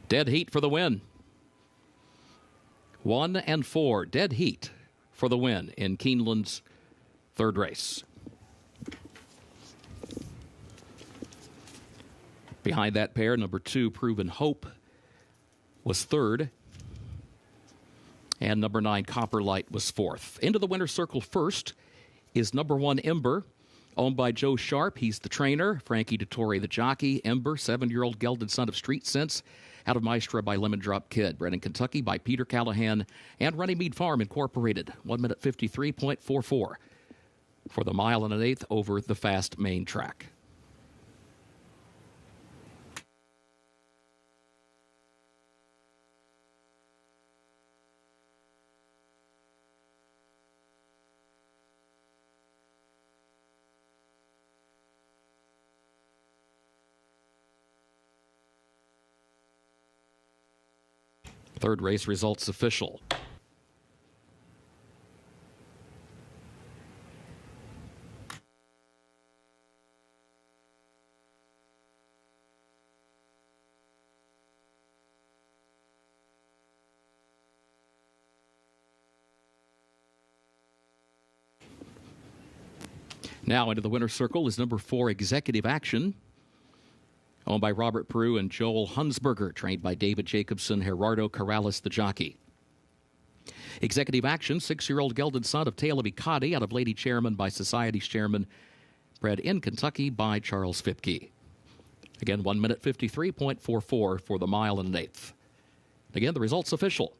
Dead Heat for the win. 1 and 4. Dead Heat for the win in Keeneland's third race. Behind that pair, number 2, Proven Hope, was third. And number 9, Copper Light, was fourth. Into the winner's circle first is number 1, Ember, owned by Joe Sharp. He's the trainer. Frankie Dettori, the jockey. Ember, 7-year-old gelded son of Street Sense, out of Maestra by Lemon Drop Kid. Bred in Kentucky by Peter Callahan and Runnymede Farm Incorporated. 1 minute 53.44 for the 1 1/8 over the fast main track. Third race results official. Now into the winner's circle is number 4, Executive Action, owned by Robert Peru and Joel Hunsberger, trained by David Jacobson, Gerardo Corrales, the jockey. Executive Action, 6-year-old gelded son of Tale of Icati, out of Lady Chairman by Society's Chairman, bred in Kentucky by Charles Fipke. Again, 1 minute 53.44 for the 1 1/8. Again, the results official.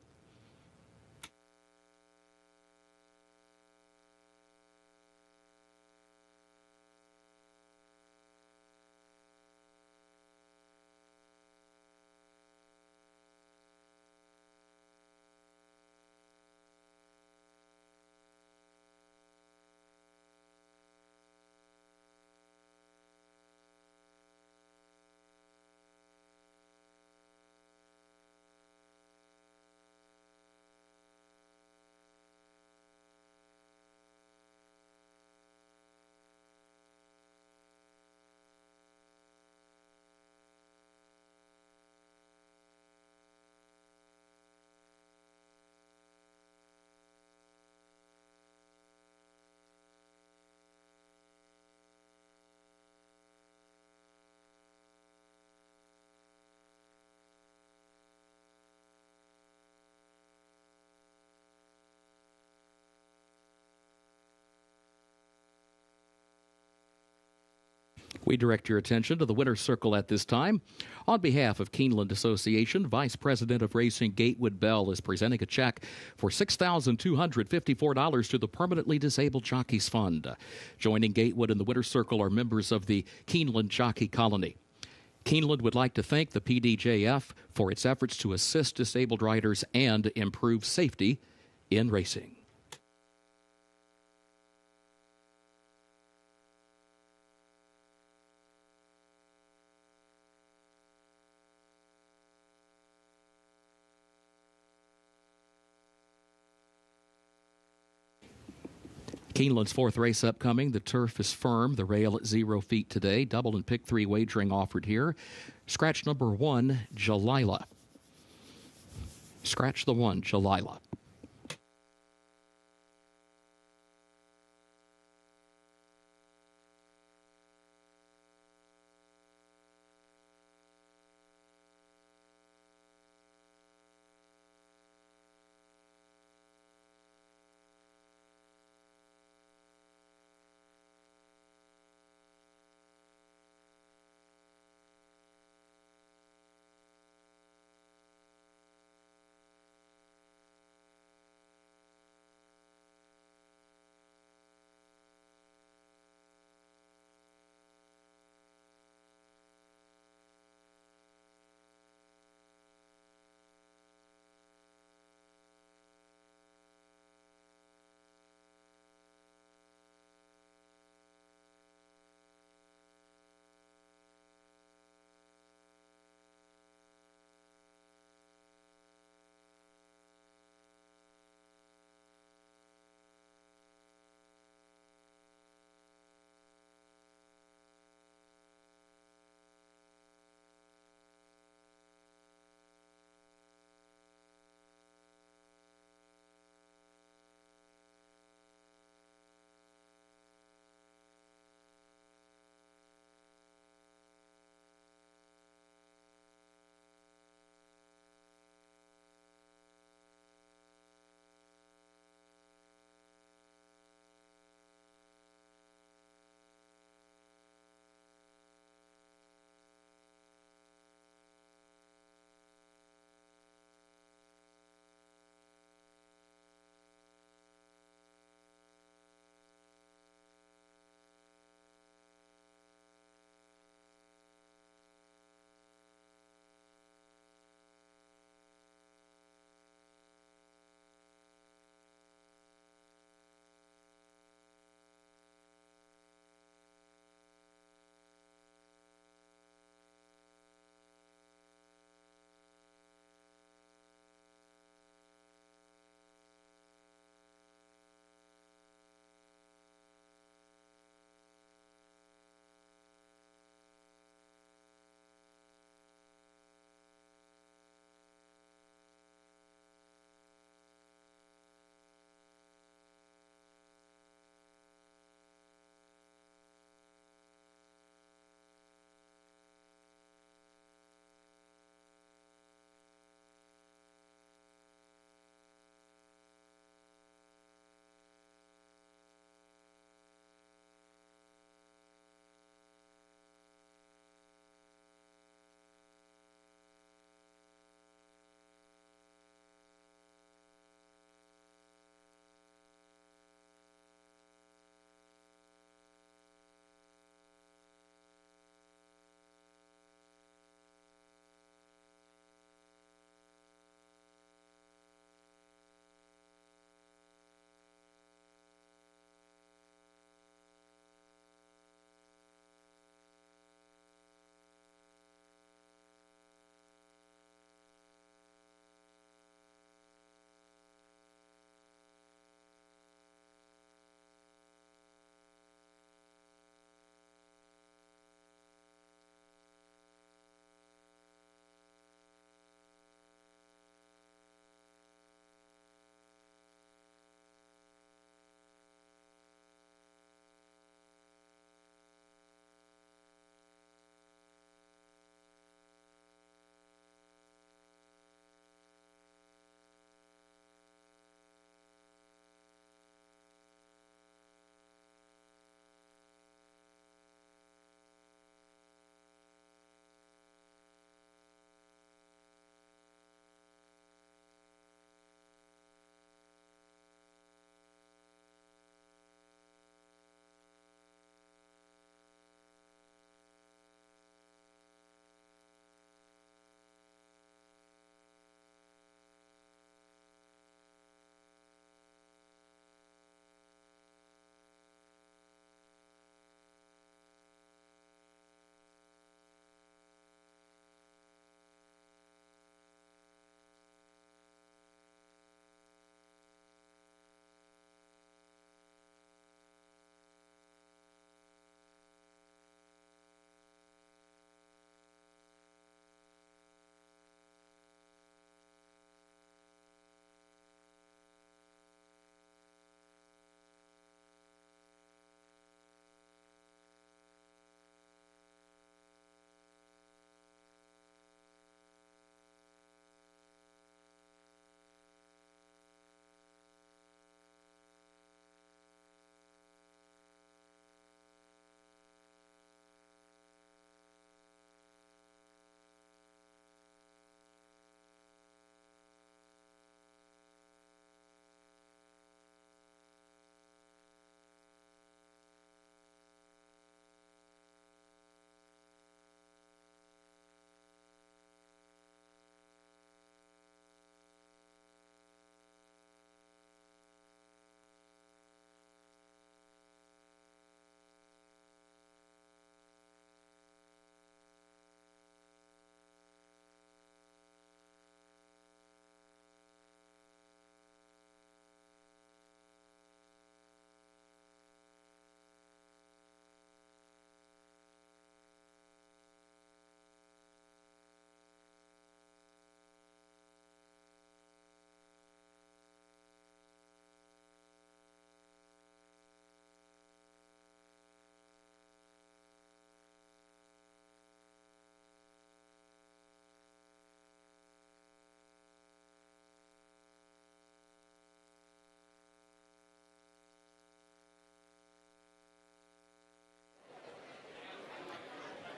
We direct your attention to the winner's circle at this time. On behalf of Keeneland Association, Vice President of Racing Gatewood Bell is presenting a check for $6,254 to the Permanently Disabled Jockeys Fund. Joining Gatewood in the winner's circle are members of the Keeneland Jockey Colony. Keeneland would like to thank the PDJF for its efforts to assist disabled riders and improve safety in racing. Keeneland's fourth race upcoming. The turf is firm. The rail at 0 feet today. Double and pick 3 wagering offered here. Scratch number 1, Jalila. Scratch the 1, Jalila.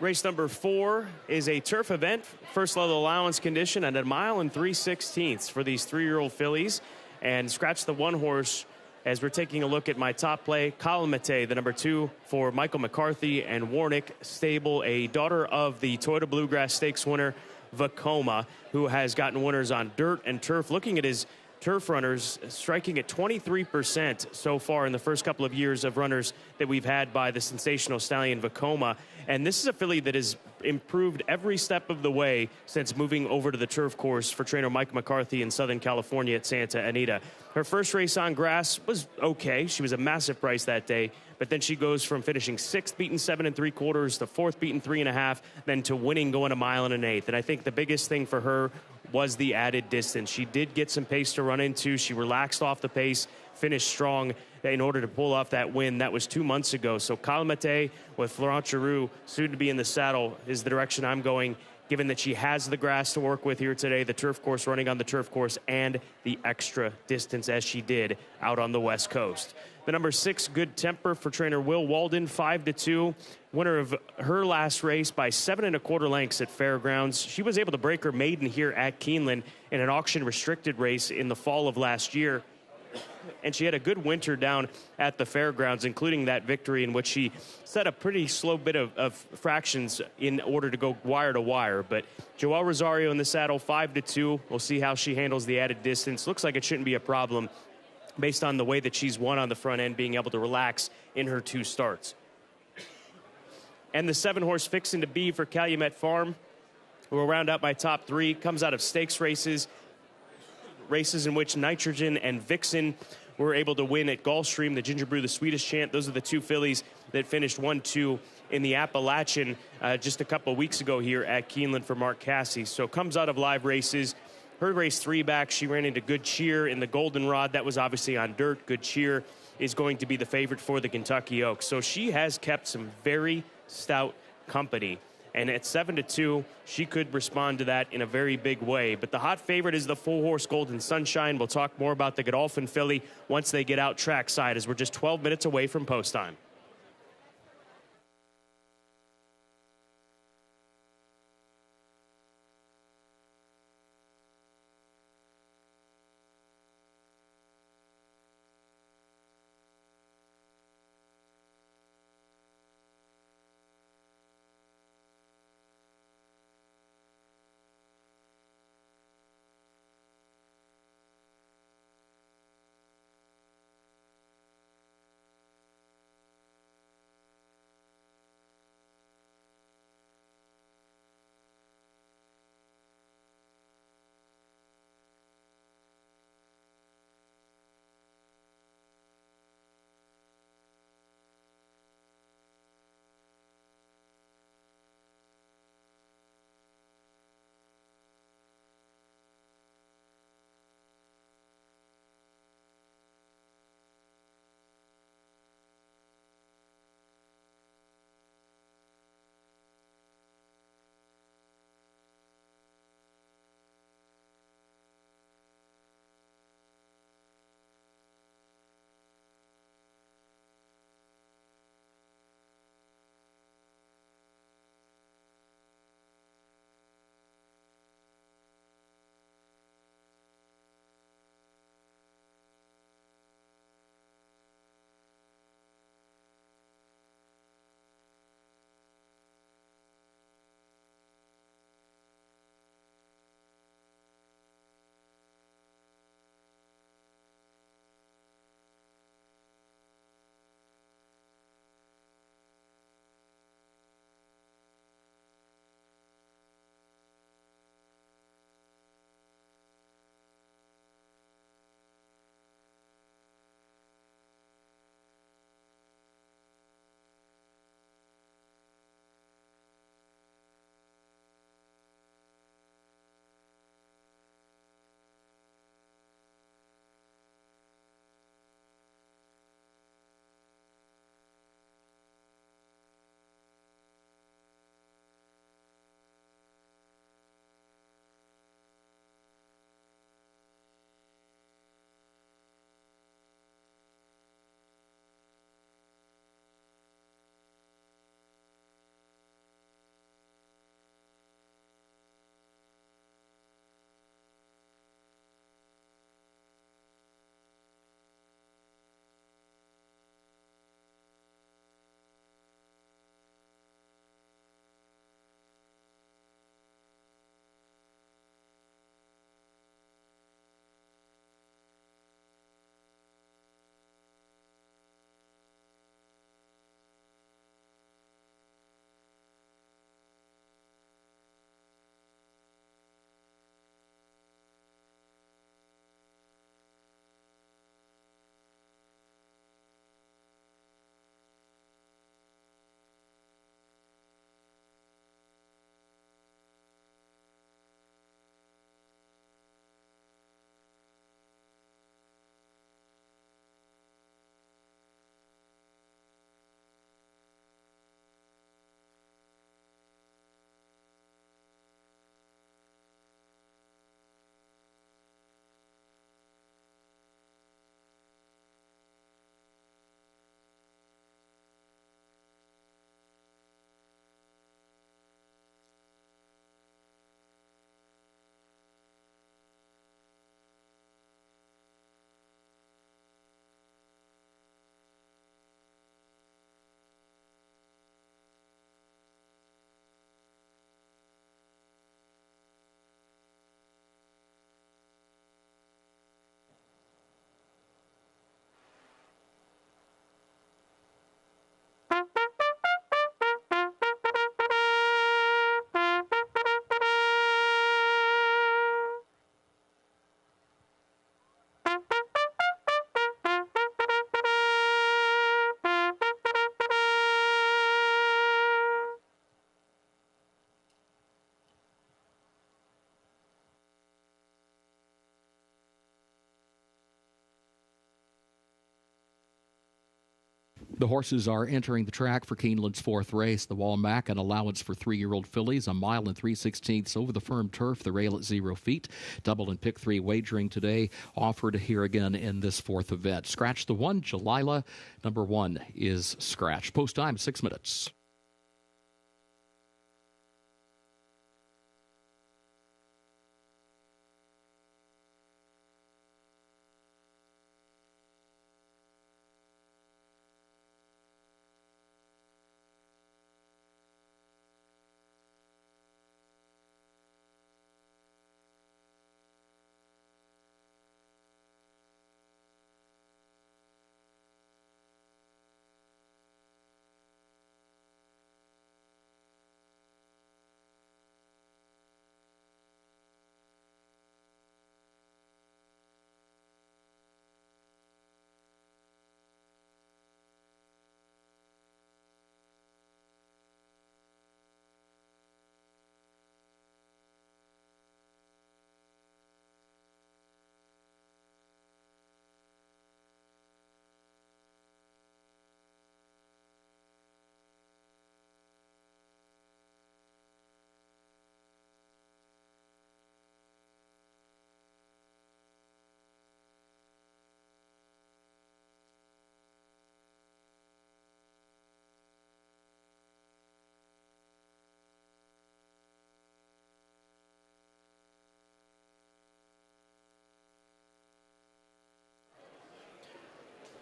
Race number 4 is a turf event, first level allowance condition at 1 mile and 3/16 for these 3-year-old fillies. And scratch the one horse as we're taking a look at my top play, Calamite, the number 2 for Michael McCarthy and Warnick Stable, a daughter of the Toyota Bluegrass Stakes winner, Vacoma, who has gotten winners on dirt and turf. Looking at his turf runners, striking at 23% so far in the first couple of years of runners that we've had by the sensational stallion Vacoma. And this is a filly that has improved every step of the way since moving over to the turf course for trainer Mike McCarthy in Southern California at Santa Anita. Her first race on grass was okay. She was a massive price that day, but then she goes from finishing 6th, beaten 7 3/4, to 4th, beaten 3 1/2, then to winning going 1 mile and 1/8. And I think the biggest thing for her was the added distance. She did get some pace to run into. She relaxed off the pace, finished strong in order to pull off that win. That was 2 months ago. So Calamite with Florent Giroux soon to be in the saddle is the direction I'm going, given that she has the grass to work with here today, the turf course, running on the turf course, and the extra distance as she did out on the West Coast. The number 6, Good Temper for trainer Will Walden, 5-2. Winner of her last race by 7 1/4 lengths at Fairgrounds. She was able to break her maiden here at Keeneland in an auction restricted race in the fall of last year. And she had a good winter down at the Fairgrounds, including that victory in which she set a pretty slow bit of fractions in order to go wire to wire. But Joelle Rosario in the saddle, 5-2. We'll see how she handles the added distance. Looks like it shouldn't be a problem based on the way that she's won on the front end, being able to relax in her 2 starts. And the 7-horse Fixin' to Be for Calumet Farm will round out my top 3. Comes out of stakes races in which Nitrogen and Vixen were able to win at Gulfstream, the Ginger Brew, the Swedish Chant. Those are the 2 fillies that finished 1-2 in the Appalachian just a couple of weeks ago here at Keeneland for Mark Casse. So comes out of live races. Her race 3 back, she ran into Good Cheer in the Goldenrod. That was obviously on dirt. Good Cheer is going to be the favorite for the Kentucky Oaks. So she has kept some very stout company. And at 7-2, she could respond to that in a very big way. But the hot favorite is the 4-horse Golden Sunshine. We'll talk more about the Godolphin filly once they get out trackside, as we're just 12 minutes away from post time. The horses are entering the track for Keeneland's fourth race. The Walmack, an allowance for 3-year-old fillies, a mile and 3/16 over the firm turf, the rail at 0 feet. Double and pick 3 wagering today offered here again in this fourth event. Scratch the 1, Jalila. Number 1 is scratched. Post time, 6 minutes.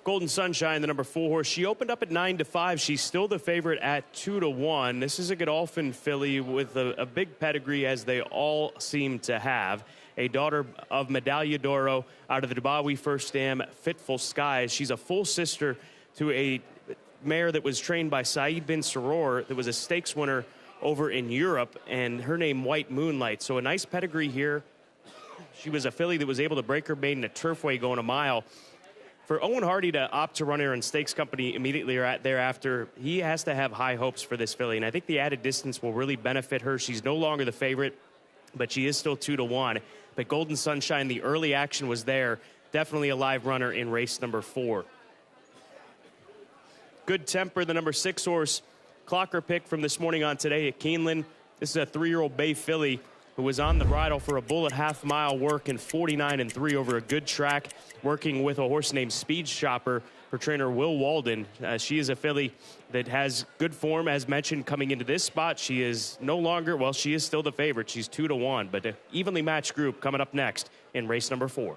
Golden Sunshine, the number 4 horse, she opened up at 9-5. She's still the favorite at 2-1. This is a Godolphin filly with a big pedigree, as they all seem to have. A daughter of Medaglia d'Oro out of the Dubawi First Dam, Fitful Skies. She's a full sister to a mare that was trained by Saeed bin Saror that was a stakes winner over in Europe, and her name White Moonlight. So a nice pedigree here. She was a filly that was able to break her maiden at Turfway going a mile. For Owen Hardy to opt to run her in Stakes Company immediately or thereafter, he has to have high hopes for this filly, and I think the added distance will really benefit her. She's no longer the favorite, but she is still 2-1. But Golden Sunshine, the early action was there. Definitely a live runner in race number 4. Good Temper, the number 6 horse, clocker pick from this morning on today at Keeneland. This is a 3-year-old bay filly who was on the bridle for a bullet half-mile work in 49-3 over a good track, working with a horse named Speed Shopper for trainer Will Walden. She is a filly that has good form, as mentioned, coming into this spot. She is no longer, well, she is still the favorite. She's 2-1, but an evenly matched group coming up next in race number 4.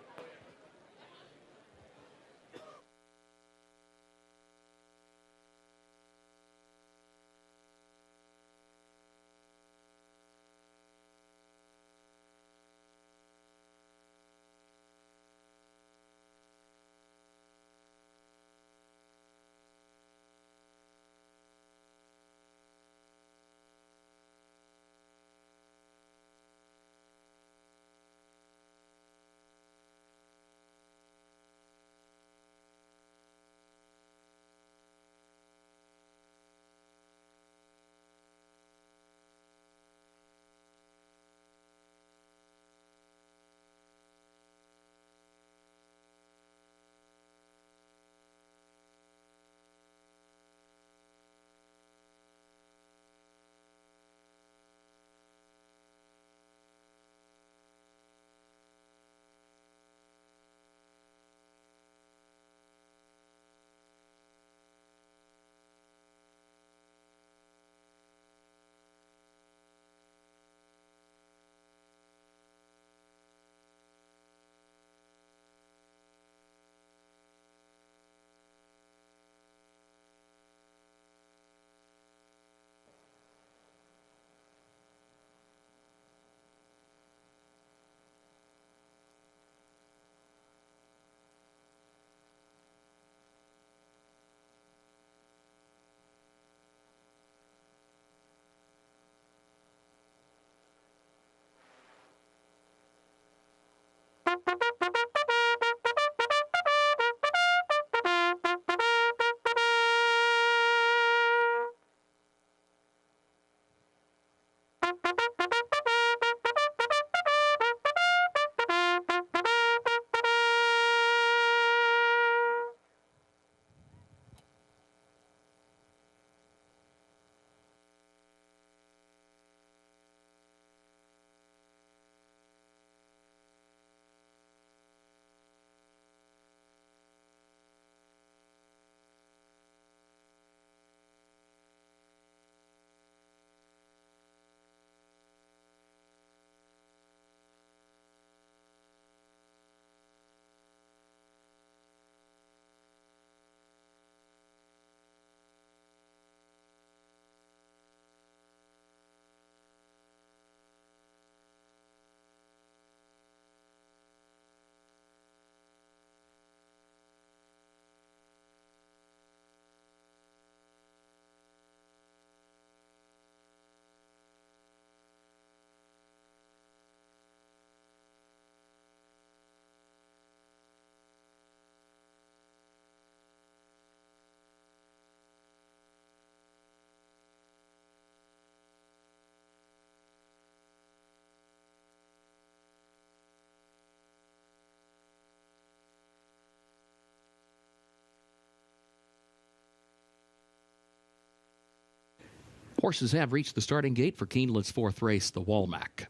Horses have reached the starting gate for Keeneland's fourth race, the Walmack.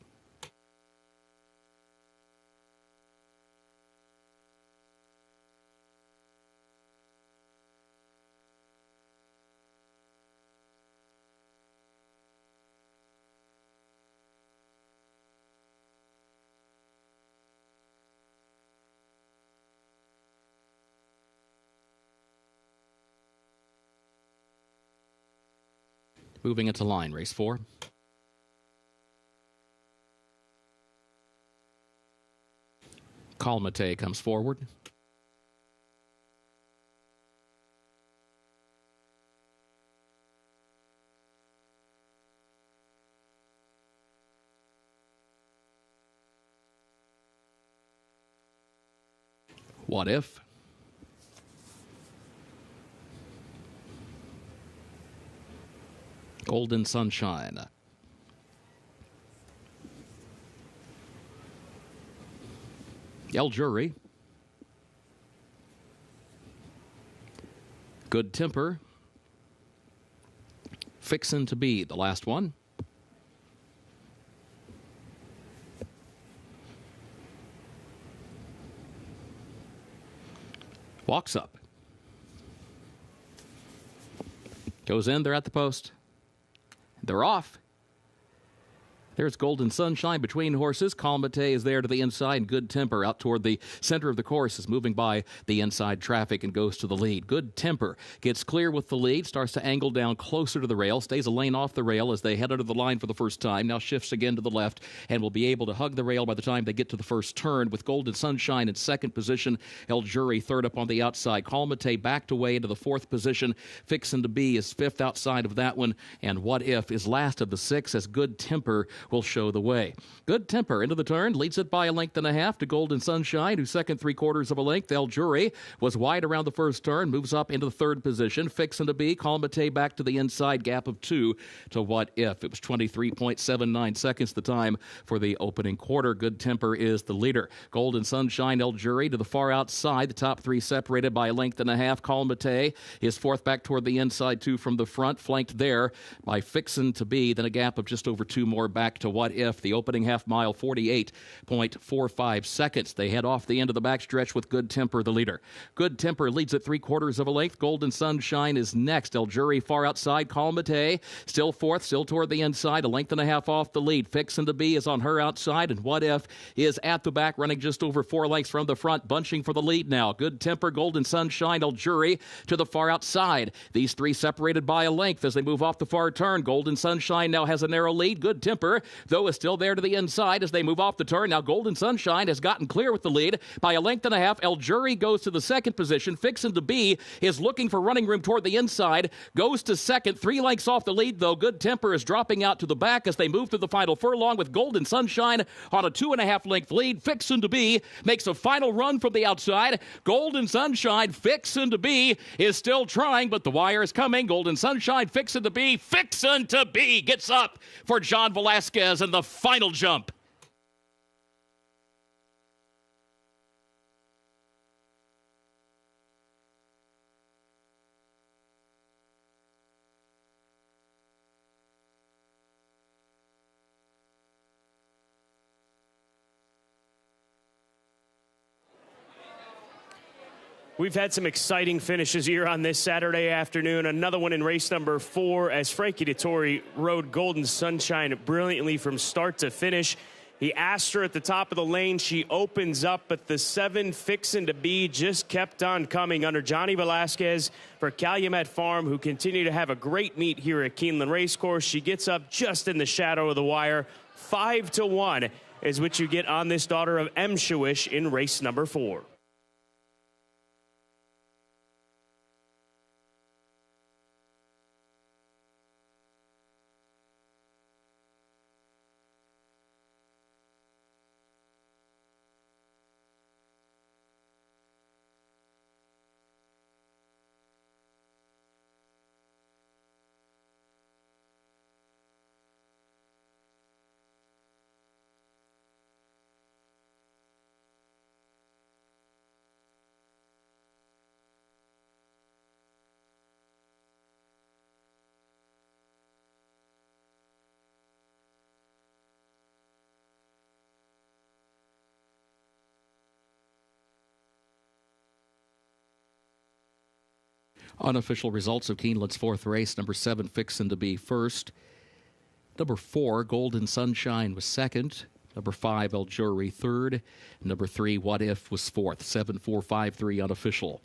Moving into line, race 4. Calmate comes forward. What if? Golden Sunshine. El Jury. Good Temper. Fixin' to Be, the last one. Walks up. Goes in, they're at the post. They're off. There's Golden Sunshine between horses. Calmate is there to the inside, and Good Temper out toward the center of the course is moving by the inside traffic and goes to the lead. Good Temper gets clear with the lead, starts to angle down closer to the rail, stays a lane off the rail as they head under the line for the first time, now shifts again to the left and will be able to hug the rail by the time they get to the first turn with Golden Sunshine in second position. El Jury third up on the outside. Calmate backed away into the fourth position. Fixin' to Be is fifth outside of that one, and What If is last of the six as Good Temper will show the way. Good Temper into the turn, leads it by a length and a half to Golden Sunshine, who's second 3/4 of a length. El Jury was wide around the first turn, moves up into the third position. Fixin' to Be, Calmate back to the inside, gap of 2 to What If. It was 23.79 seconds the time for the opening quarter. Good Temper is the leader. Golden Sunshine, El Jury to the far outside. The top three separated by a length and a half. Calmate is fourth back toward the inside, 2 from the front, flanked there by Fixin' to Be, then a gap of just over 2 more back to What If. The opening half mile, 48.45 seconds. They head off the end of the backstretch with Good Temper the leader. Good Temper leads at 3/4 of a length. Golden Sunshine is next. El Jury far outside. Calmate still fourth, still toward the inside, a length and a half off the lead. Fixin' to Be is on her outside, and What If is at the back, running just over 4 lengths from the front, bunching for the lead now. Good Temper, Golden Sunshine, El Jury to the far outside. These three separated by a length as they move off the far turn. Golden Sunshine now has a narrow lead. Good Temper, though, is still there to the inside as they move off the turn. Now Golden Sunshine has gotten clear with the lead by a length and a half. El Jury goes to the second position. Fixin' to Be is looking for running room toward the inside, goes to second, 3 lengths off the lead, though. Good Temper is dropping out to the back as they move to the final furlong with Golden Sunshine on a 2.5 length lead. Fixin' to Be makes a final run from the outside. Golden Sunshine, Fixin' to Be is still trying, but the wire is coming. Golden Sunshine, Fixin' to Be, Fixin' to Be gets up for John Velasquez in the final jump. We've had some exciting finishes here on this Saturday afternoon. Another one in race number 4 as Frankie Dettori rode Golden Sunshine brilliantly from start to finish. He asked her at the top of the lane. She opens up, but the 7 Fixin' to Be just kept on coming under Johnny Velasquez for Calumet Farm, who continue to have a great meet here at Keeneland Racecourse. She gets up just in the shadow of the wire. 5-1 is what you get on this daughter of M. Shawish in race number 4. Unofficial results of Keeneland's fourth race. Number 7, Fixin' to Be, first. Number 4, Golden Sunshine, was second. Number 5, El Jury, third. Number 3, What If, was fourth. 7-4-5-3 unofficial.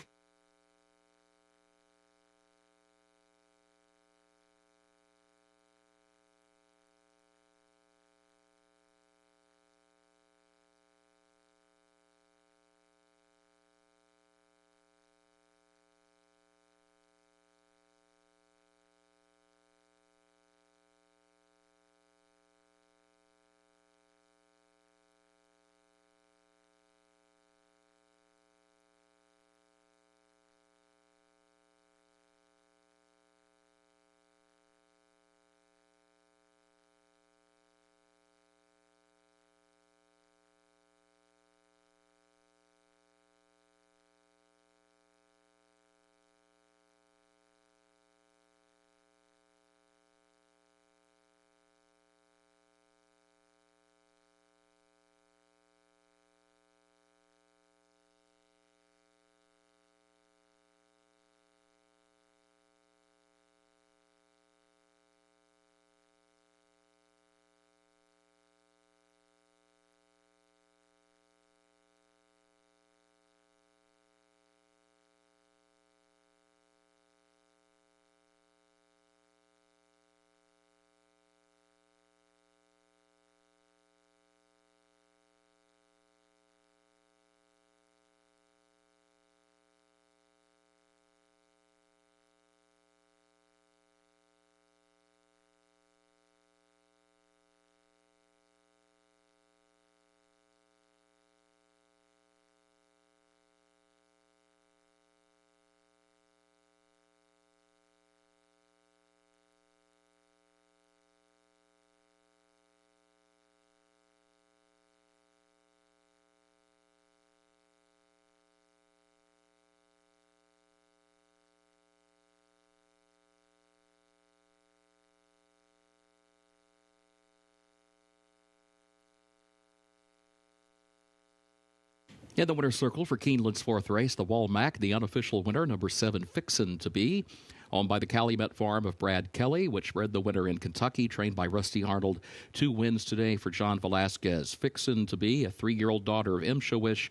In the winner's circle for Keeneland's fourth race, the Walmack, the unofficial winner, number 7, Fixin' to Be, owned by the Calumet Farm of Brad Kelly, which bred the winner in Kentucky, trained by Rusty Arnold. 2 wins today for John Velasquez. Fixin' to Be, a 3-year-old daughter of M. Shawish,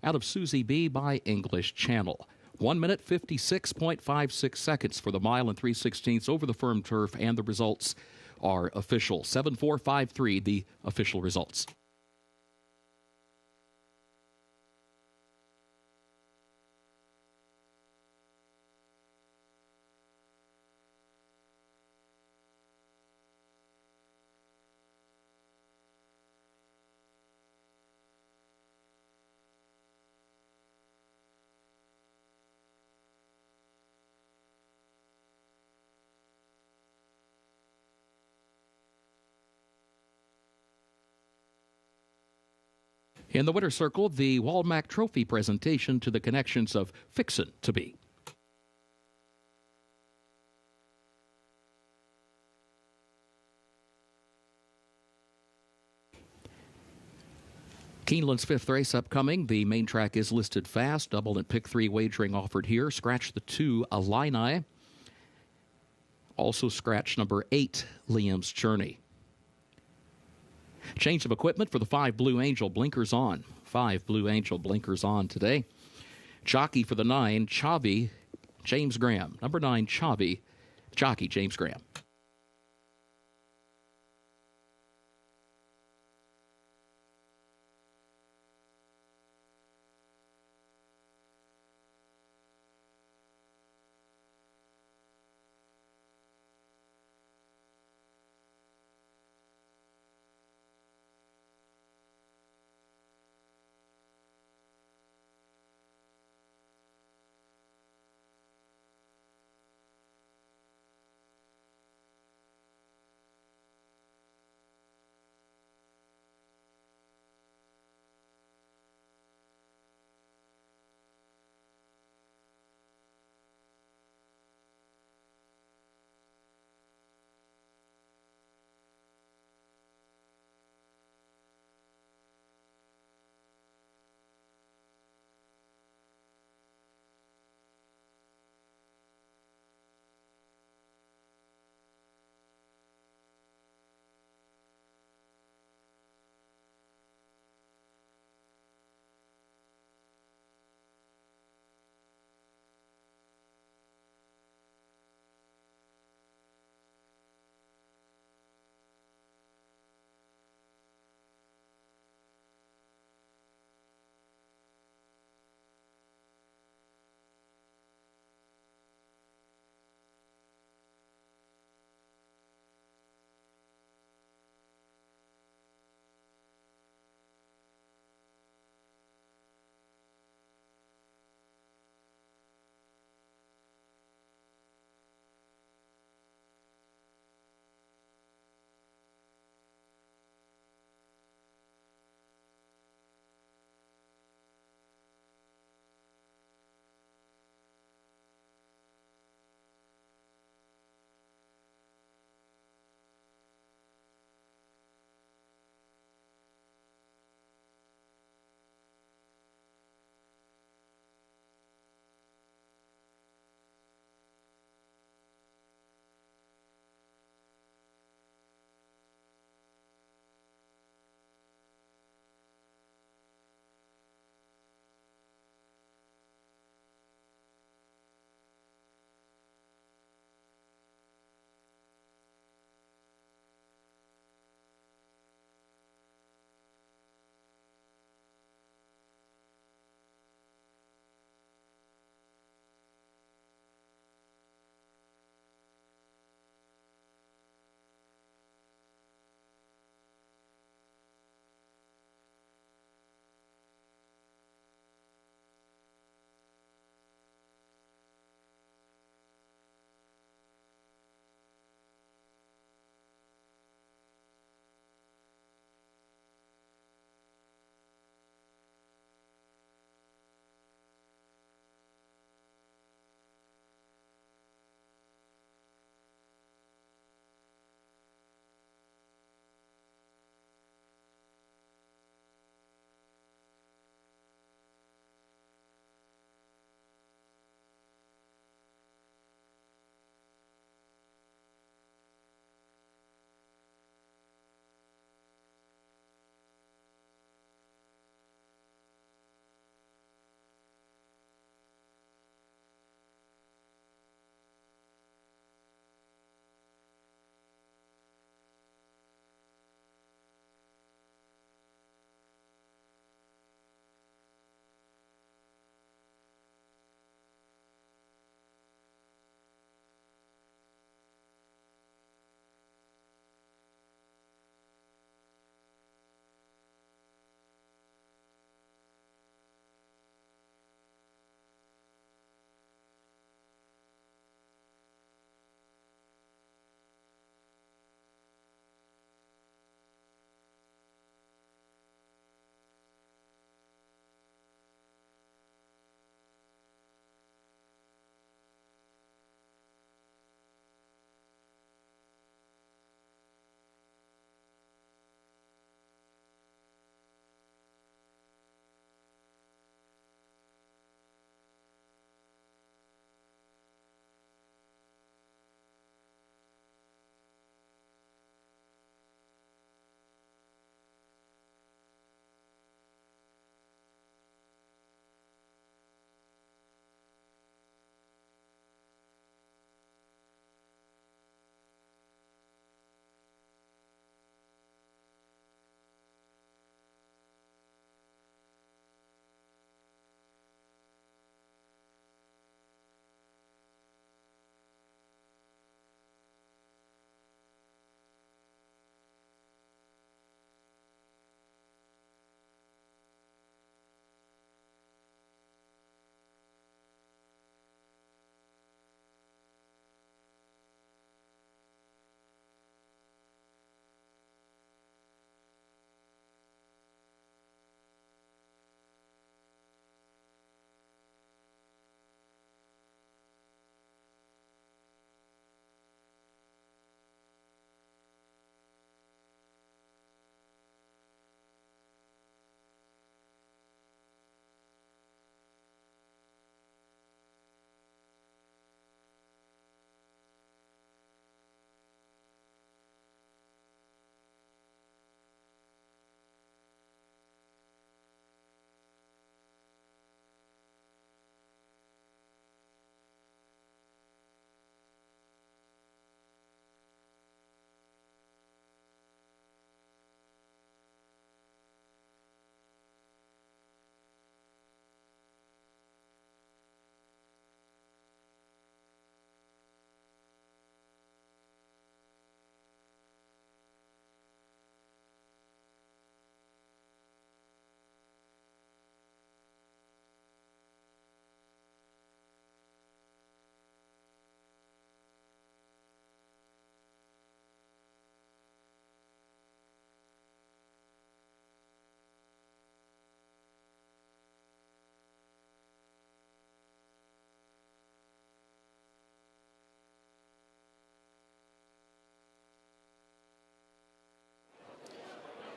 out of Susie B. by English Channel. 1 minute, 56.56 seconds for the mile and 3/16 over the firm turf, and the results are official. 7-4-5-3, the official results. In the winner's circle, the Walmack Trophy presentation to the connections of Fixin' to Be. Keeneland's fifth race upcoming. The main track is listed fast. Double and pick 3 wagering offered here. Scratch the 2, Illini. Also scratch number 8, Liam's Journey. Change of equipment for the 5 Blue Angel, blinkers on. 5 Blue Angel, blinkers on today. Jockey for the 9, Chavi, James Graham. Number 9, Chavi, jockey James Graham.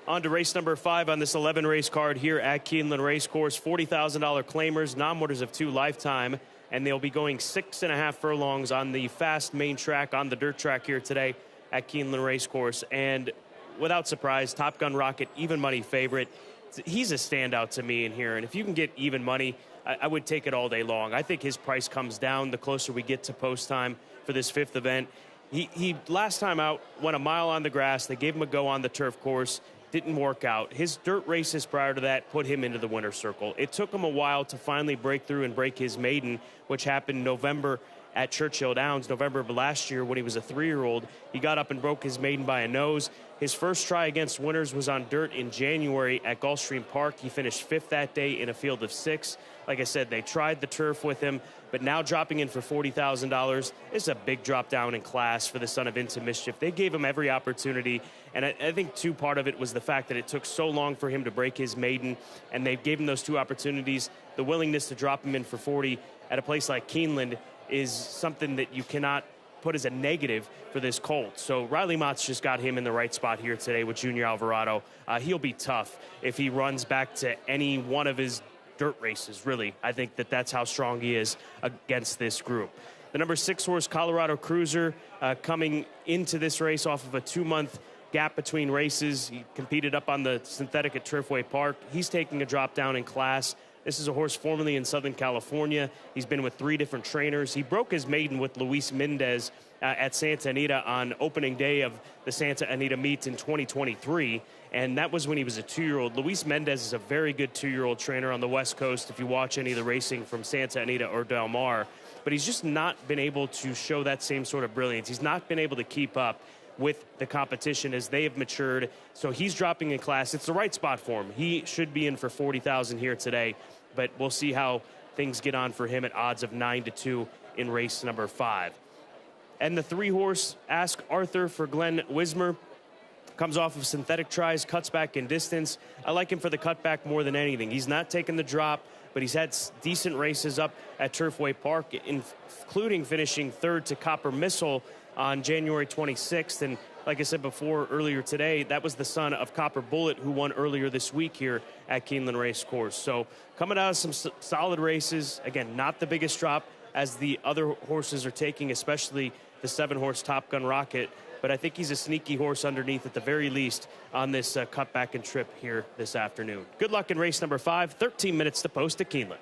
On to race number 5 on this 11 race card here at Keeneland Racecourse. $40,000 claimers, non-motors of 2 lifetime, and they'll be going 6.5 furlongs on the fast main track, on the dirt track here today at Keeneland Racecourse. And without surprise, Top Gun Rocket, even money favorite. He's a standout to me in here, and if you can get even money, I would take it all day long. I think his price comes down the closer we get to post time for this 5th event. He last time out went a mile on the grass. They gave him a go on the turf course. Didn't work out. His dirt races prior to that put him into the winner's circle. It took him a while to finally break through and break his maiden, which happened November at Churchill Downs, November of last year when he was a 3-year-old. He got up and broke his maiden by a nose. His first try against winners was on dirt in January at Gulfstream Park. He finished 5th that day in a field of 6. Like I said, they tried the turf with him, but now dropping in for $40,000 is a big drop down in class for the son of Into Mischief. They gave him every opportunity, and I think, too, part of it was the fact that it took so long for him to break his maiden, and they gave him those 2 opportunities. The willingness to drop him in for 40 at a place like Keeneland is something that you cannot put as a negative for this colt. So Riley Mott's just got him in the right spot here today with Junior Alvarado. He'll be tough if he runs back to any one of his dirt races, really. I think that's how strong he is against this group. The number 6 horse, Colorado Cruiser, coming into this race off of a 2-month gap between races. He competed up on the synthetic at Turfway Park. He's taking a drop down in class. This is a horse formerly in Southern California. He's been with 3 different trainers. He broke his maiden with Luis Mendez at Santa Anita on opening day of the Santa Anita meets in 2023, and that was when he was a 2-year-old. Luis Mendez is a very good 2-year-old trainer on the West Coast if you watch any of the racing from Santa Anita or Del Mar, but he's just not been able to show that same sort of brilliance. He's not been able to keep up with the competition as they have matured, so he's dropping in class. It's the right spot for him. He should be in for $40,000 here today, but we'll see how things get on for him at odds of 9-2 in race number 5. And the 3-horse, Ask Arthur for Glenn Wismer, comes off of synthetic tries, cuts back in distance. I like him for the cutback more than anything. He's not taking the drop, but he's had decent races up at Turfway Park, including finishing 3rd to Copper Missile on January 26th. And like I said before, earlier today, that was the son of Copper Bullet, who won earlier this week here at Keeneland Racecourse. So coming out of some solid races, again, not the biggest drop as the other horses are taking, especially the 7-horse Top Gun Rocket. But I think he's a sneaky horse underneath at the very least on this cutback and trip here this afternoon. Good luck in race number 5. 13 minutes to post at Keeneland.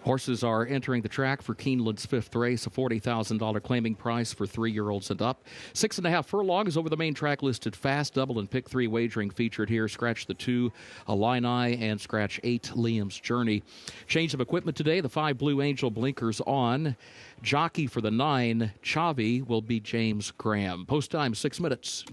Horses are entering the track for Keeneland's 5th race, a $40,000 claiming price for 3-year-olds and up. 6.5 furlongs over the main track listed fast. Double and pick 3 wagering featured here. Scratch the 2, Illini, and scratch 8, Liam's Journey. Change of equipment today. The 5 Blue Angel blinkers on. Jockey for the 9, Chavi, will be James Graham. Post time 6 minutes.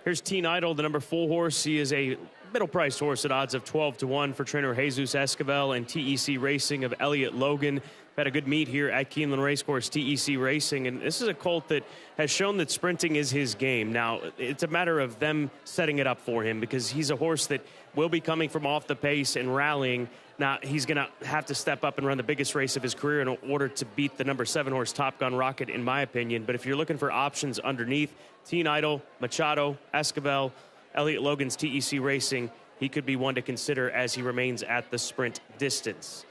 Here's Teen Idol, the number 4 horse. He is a middle-priced horse at odds of 12-1 for trainer Jesus Esquivel and TEC Racing of Elliott Logan. Had a good meet here at Keeneland Racecourse, TEC Racing, and this is a colt that has shown that sprinting is his game. Now, it's a matter of them setting it up for him because he's a horse that will be coming from off the pace and rallying. Now, he's going to have to step up and run the biggest race of his career in order to beat the number 7 horse Top Gun Rocket, in my opinion. But if you're looking for options underneath, Teen Idol, Machado, Esquivel, Elliott Logan's TEC Racing, he could be one to consider as he remains at the sprint distance.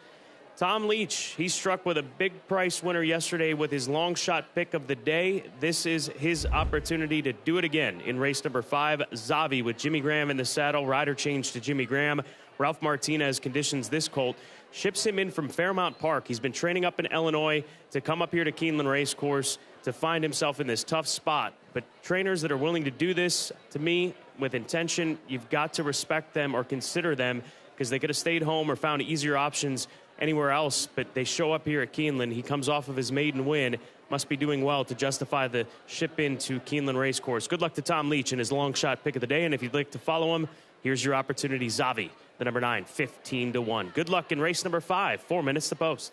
Tom Leach, he struck with a big price winner yesterday with his long shot pick of the day. This is his opportunity to do it again in race number 5. Zavi with Jimmy Graham in the saddle. Rider change to Jimmy Graham. Ralph Martinez conditions this colt. Ships him in from Fairmount Park. He's been training up in Illinois to come up here to Keeneland Racecourse to find himself in this tough spot. But trainers that are willing to do this, to me, with intention, you've got to respect them or consider them because they could have stayed home or found easier options anywhere else, but they show up here at Keeneland. He comes off of his maiden win, must be doing well to justify the ship into Keeneland Racecourse. Good luck to Tom Leach in his long shot pick of the day, and if you'd like to follow him, here's your opportunity. Zavi, the number 9, 15-1. Good luck in race number 5, 4 minutes to post.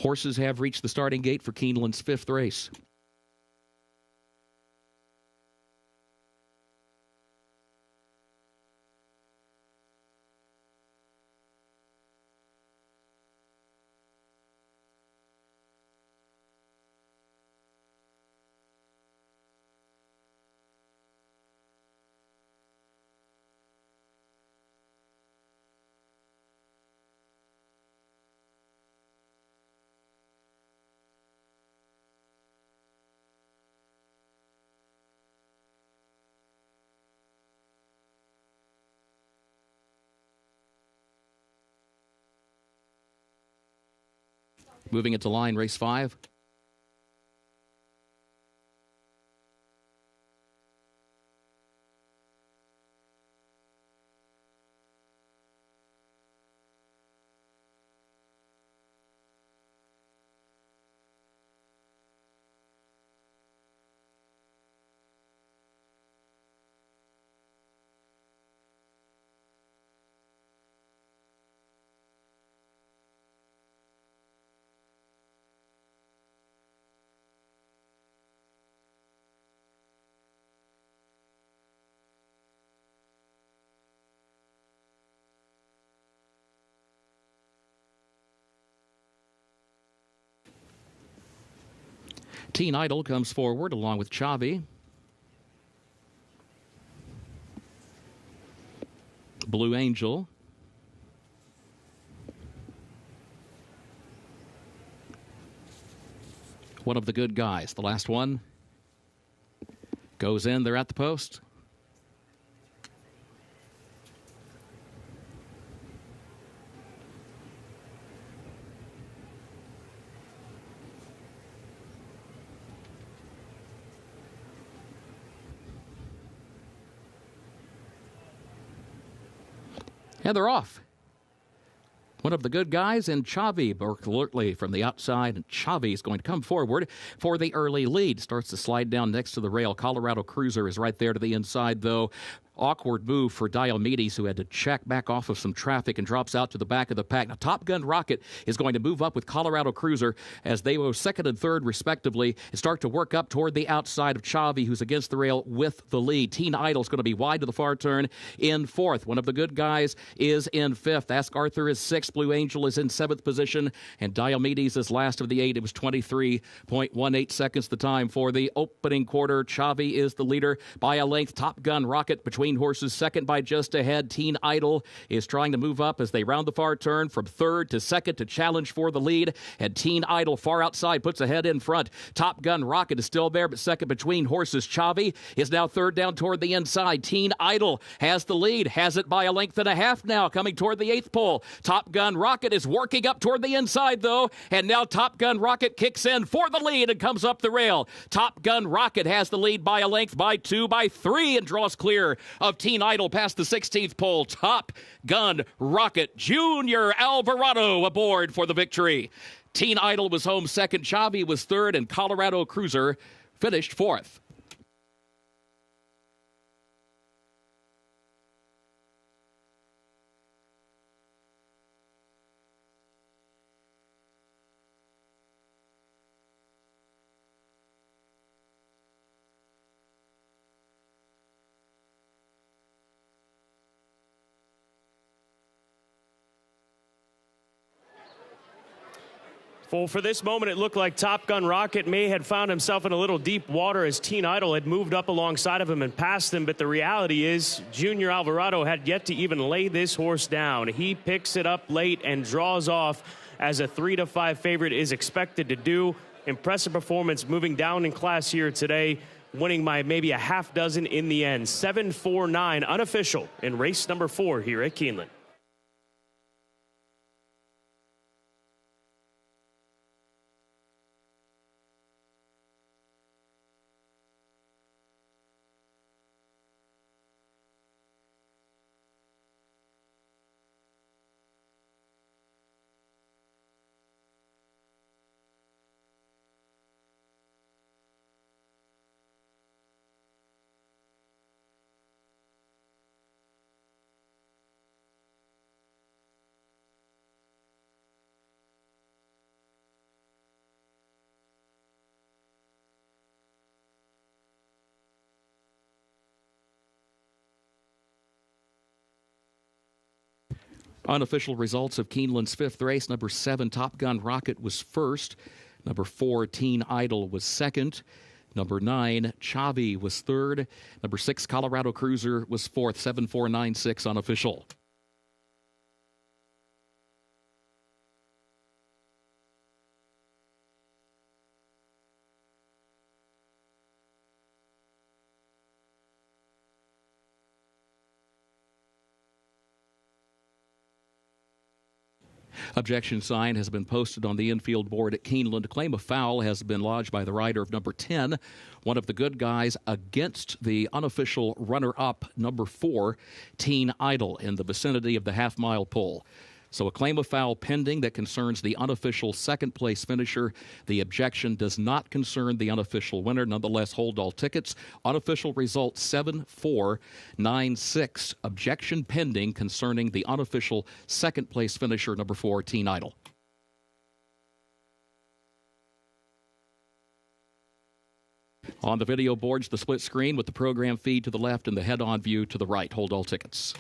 Horses have reached the starting gate for Keeneland's 5th race. Moving into line, race 5. Teen Idol comes forward along with Chavi. Blue Angel. One of the good guys. The last one goes in. They're at the post. And they're off. One of the good guys, and Chavi worked alertly from the outside, and Chavi is going to come forward for the early lead. Starts to slide down next to the rail. Colorado Cruiser is right there to the inside, though. Awkward move for Diomedes, who had to check back off of some traffic and drops out to the back of the pack. Now, Top Gun Rocket is going to move up with Colorado Cruiser as they go second and third, respectively, and start to work up toward the outside of Chavi, who's against the rail with the lead. Teen Idol is going to be wide to the far turn in 4th. One of the good guys is in 5th. Ask Arthur is 6th. Blue Angel is in 7th position, and Diomedes is last of the 8. It was 23.18 seconds the time for the opening quarter. Chavi is the leader by a length. Top Gun Rocket between horses, second by just ahead. Teen Idol is trying to move up as they round the far turn from 3rd to 2nd to challenge for the lead, and Teen Idol far outside puts ahead in front. Top Gun Rocket is still there, but second between horses. Chavi is now 3rd down toward the inside. Teen Idol has the lead, has it by a length and a half now, coming toward the 8th pole. Top Gun Rocket is working up toward the inside, though, and now Top Gun Rocket kicks in for the lead and comes up the rail. Top Gun Rocket has the lead by a length, by 2, by 3, and draws clear of Teen Idol past the 16th pole. Top Gun Rocket, Junior Alvarado aboard for the victory. Teen Idol was home second, Chavi was 3rd, and Colorado Cruiser finished 4th. Well, for this moment, it looked like Top Gun Rocket may had found himself in a little deep water as Teen Idol had moved up alongside of him and passed him. But the reality is, Junior Alvarado had yet to even lay this horse down. He picks it up late and draws off as a 3-5 favorite is expected to do. Impressive performance moving down in class here today, winning by maybe a half dozen in the end. 7-4-9 unofficial in race number 4 here at Keeneland. Unofficial results of Keeneland's fifth race. Number 7, Top Gun Rocket, was first. Number 4, Teen Idol, was second. Number 9, Chavi, was third. Number 6, Colorado Cruiser, was fourth. 7496 unofficial. Objection sign has been posted on the infield board at Keeneland. A claim of foul has been lodged by the rider of number 10, one of the good guys, against the unofficial runner-up, number 4, Teen Idol, in the vicinity of the half-mile pole. So a claim of foul pending that concerns the unofficial second-place finisher. The objection does not concern the unofficial winner. Nonetheless, hold all tickets. Unofficial result 7496. Objection pending concerning the unofficial second-place finisher, number 4, Teen Idol. On the video boards, the split screen with the program feed to the left and the head-on view to the right. Hold all tickets.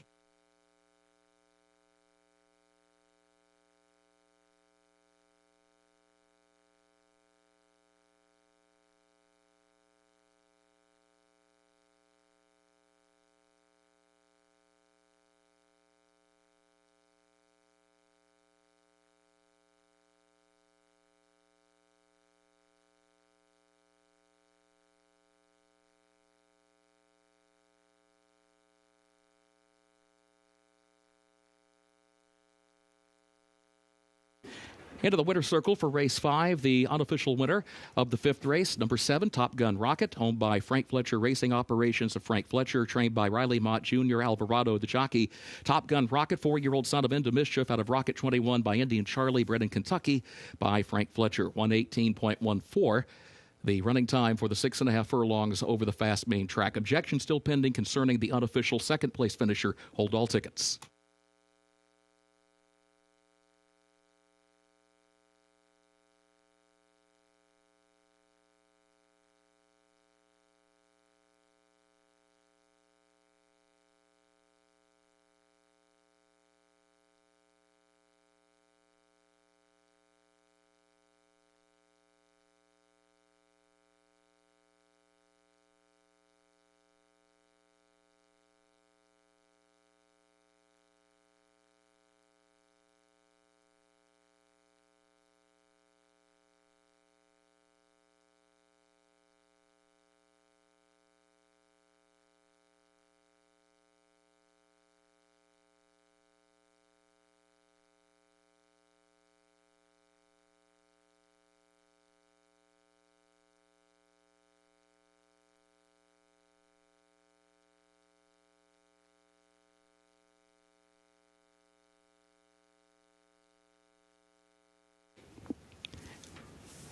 Into the winner's circle for race 5, the unofficial winner of the fifth race, number 7, Top Gun Rocket, owned by Frank Fletcher Racing Operations of Frank Fletcher, trained by Riley Mott Jr., Alvarado, the jockey. Top Gun Rocket, 4-year-old son of Into Mischief out of Rocket 21 by Indian Charlie, bred in Kentucky by Frank Fletcher, 118.14. The running time for the 6.5 furlongs over the fast main track. Objection still pending concerning the unofficial second-place finisher. Hold all tickets.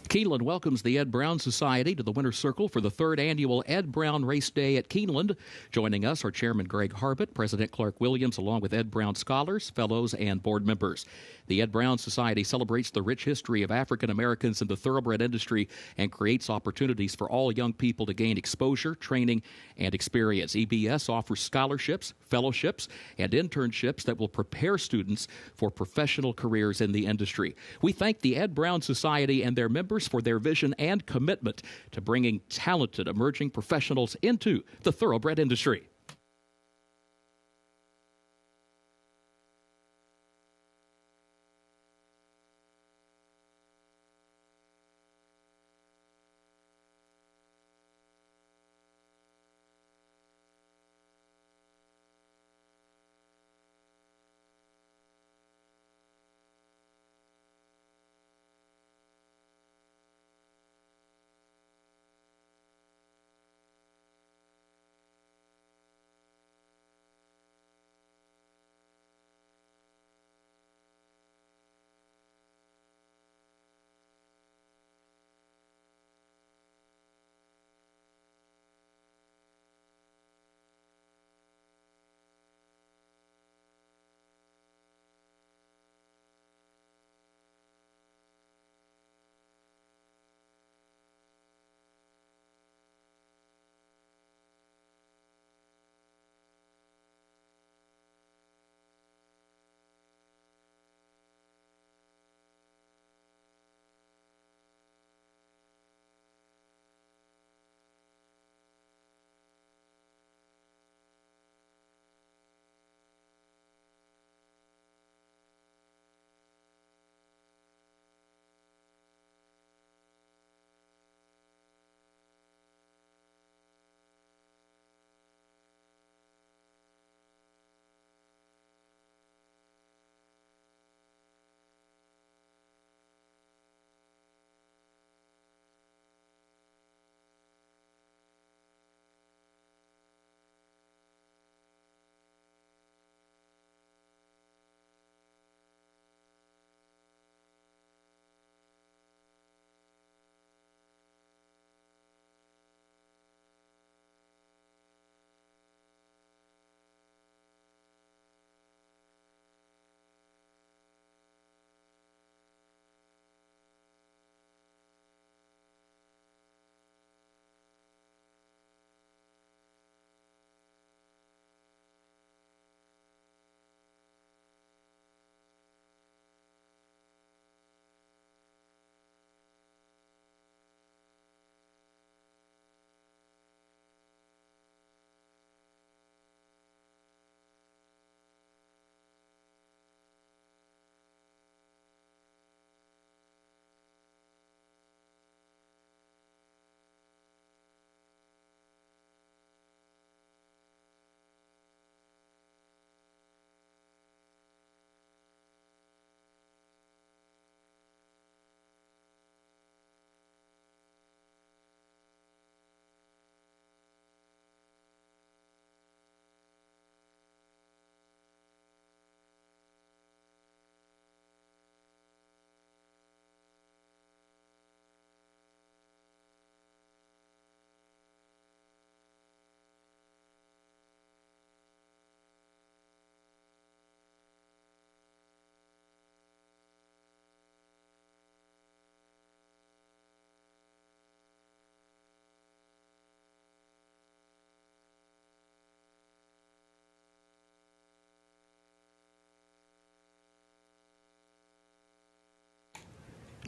Keeneland welcomes the Ed Brown Society to the winner's circle for the third annual Ed Brown Race Day at Keeneland. Joining us are Chairman Greg Harbett, President Clark Williams, along with Ed Brown scholars, fellows, and board members. The Ed Brown Society celebrates the rich history of African Americans in the thoroughbred industry and creates opportunities for all young people to gain exposure, training, and experience. EBS offers scholarships, fellowships, and internships that will prepare students for professional careers in the industry. We thank the Ed Brown Society and their members for their vision and commitment to bringing talented emerging professionals into the thoroughbred industry.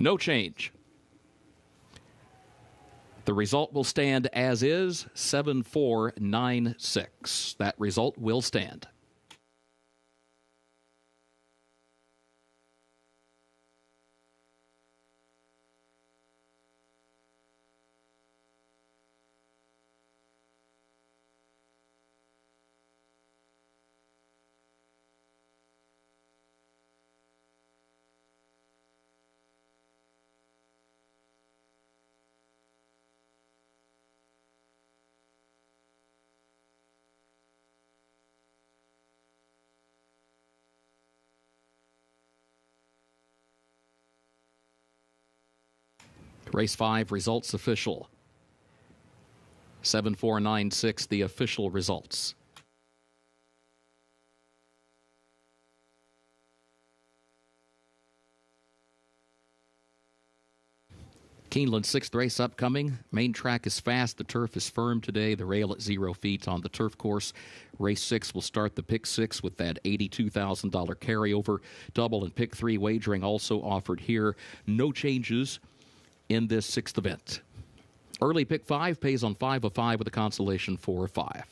No change. The result will stand as is, 7496. That result will stand. Race 5 results official. 7496, the official results. Keeneland 6th race upcoming. Main track is fast. The turf is firm today. The rail at 0 feet on the turf course. Race 6 will start the pick 6 with that $82,000 carryover. Double and pick 3 wagering also offered here. No changes in this 6th event. Early pick 5 pays on 5 of 5 with a consolation 4 of 5.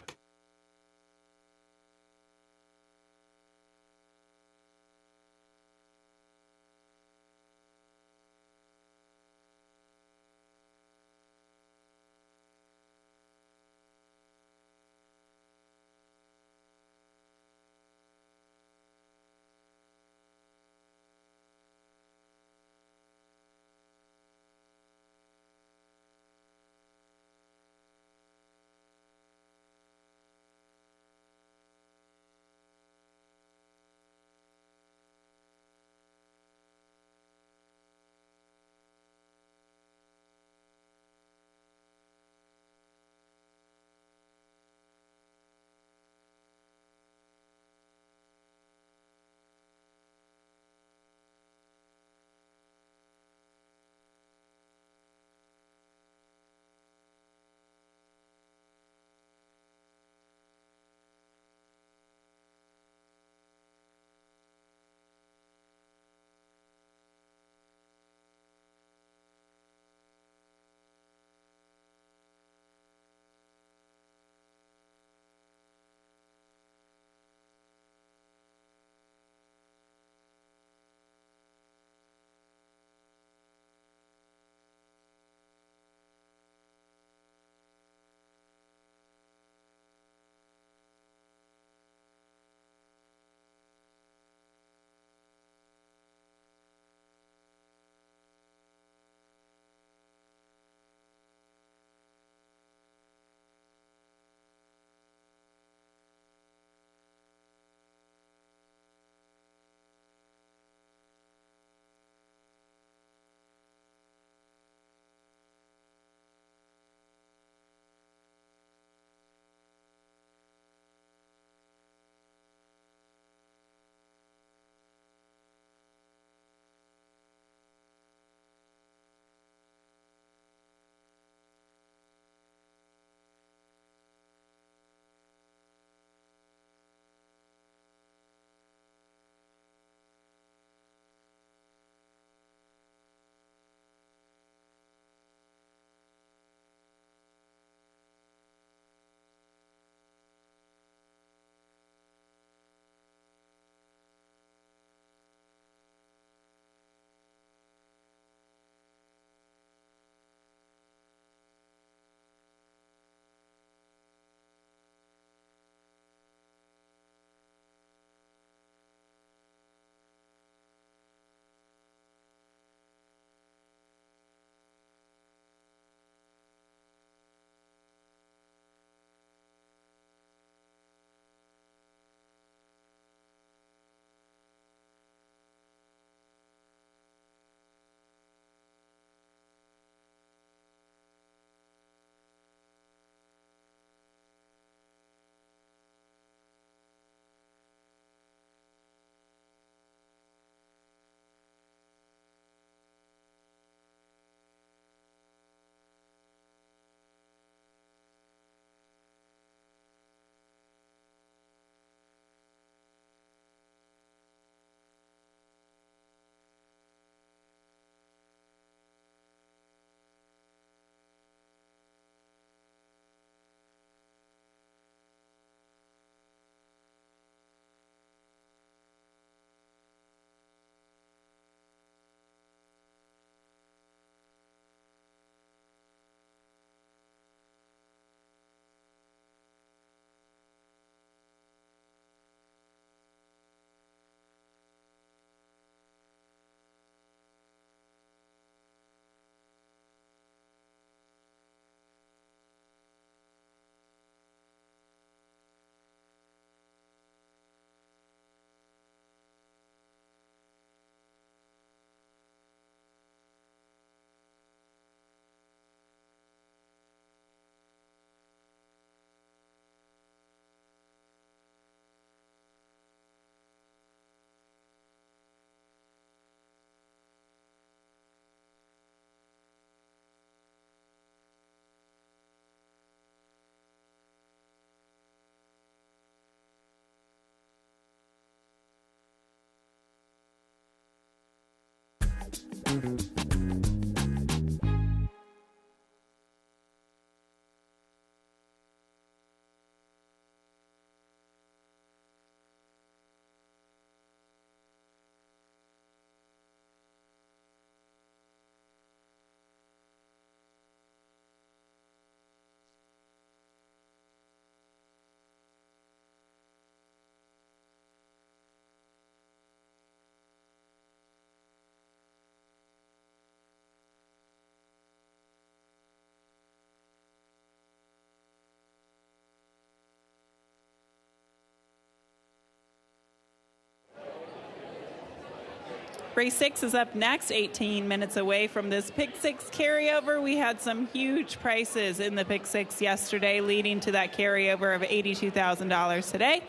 Race 6 is up next, 18 minutes away from this Pick 6 carryover. We had some huge prices in the Pick 6 yesterday, leading to that carryover of $82,000 today.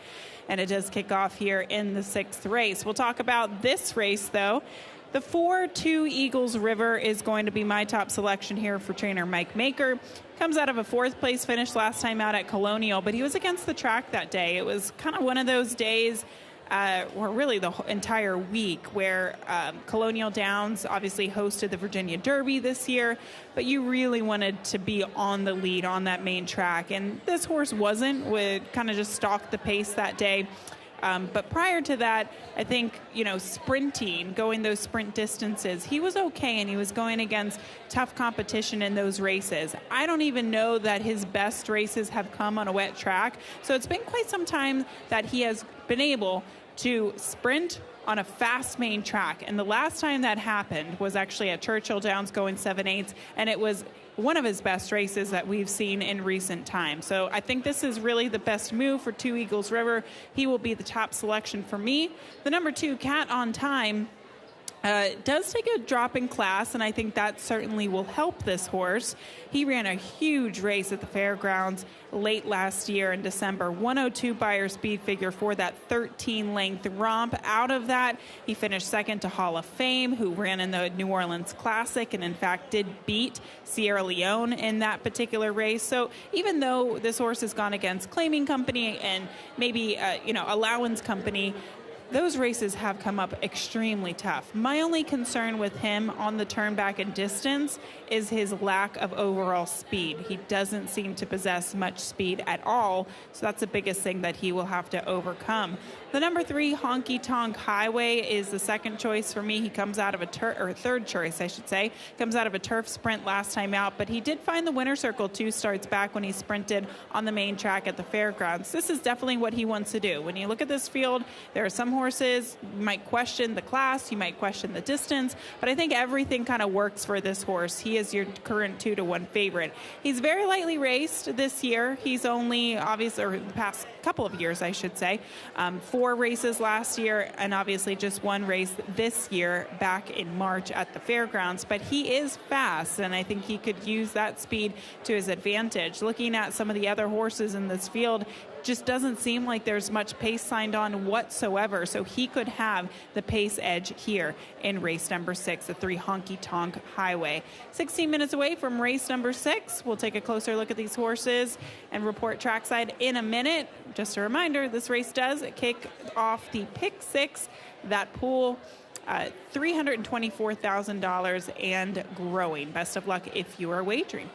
And it does kick off here in the 6th race. We'll talk about this race, though. The 4-2 Eagles River is going to be my top selection here for trainer Mike Maker. Comes out of a 4th place finish last time out at Colonial, but he was against the track that day. It was kind of one of those days, or really the entire week, where Colonial Downs obviously hosted the Virginia Derby this year, but you really wanted to be on the lead on that main track. And this horse would kind of just stalk the pace that day. But prior to that, I think, sprinting, going those sprint distances, he was okay, and he was going against tough competition in those races. I don't even know that his best races have come on a wet track. So it's been quite some time that he has been able to sprint on a fast main track. And the last time that happened was actually at Churchill Downs going 7/8, and it was one of his best races that we've seen in recent times. So I think this is really the best move for 2 Eagles River. He will be the top selection for me. The number 2, Cat on Time, does take a drop in class, and I think that certainly will help this horse. He ran a huge race at the fairgrounds late last year in December, 102 Beyer speed figure for that 13-length romp. Out of that, he finished second to Hall of Fame, who ran in the New Orleans Classic and in fact did beat Sierra Leone in that particular race. So even though this horse has gone against Claiming Company and maybe Allowance Company, those races have come up extremely tough. My only concern with him on the turn back and distance is his lack of overall speed. He doesn't seem to possess much speed at all, so that's the biggest thing that he will have to overcome. The number 3, Honky Tonk Highway, is the second choice for me. He comes out of third choice, I should say. Comes out of a turf sprint last time out, but he did find the winner's circle 2 starts back when he sprinted on the main track at the fairgrounds. This is definitely what he wants to do. When you look at this field, there are some horses, you might question the class, you might question the distance, but I think everything kind of works for this horse. He is your current 2-1 favorite. He's very lightly raced this year. He's only, obviously, or the past couple of years, I should say, 4 races last year, and obviously just 1 race this year back in March at the fairgrounds. But he is fast, and I think he could use that speed to his advantage. Looking at some of the other horses in this field, just doesn't seem like there's much pace signed on whatsoever. So he could have the pace edge here in race number 6, the 3 Honky Tonk Highway. 16 minutes away from race number 6. We'll take a closer look at these horses and report trackside in a minute. Just a reminder, this race does kick off the Pick 6, that pool, $324,000 and growing. Best of luck if you are wagering.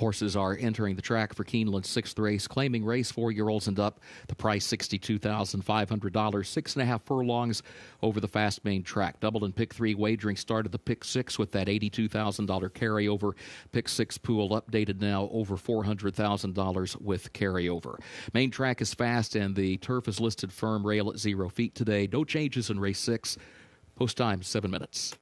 Horses are entering the track for Keeneland's 6th race, claiming race 4-year-olds and up. The price $62,500, 6.5 furlongs over the fast main track. Double and pick 3 wagering started the pick 6 with that $82,000 carryover. Pick 6 pool updated now over $400,000 with carryover. Main track is fast and the turf is listed firm rail at 0 feet today. No changes in race 6. Post time 7 minutes.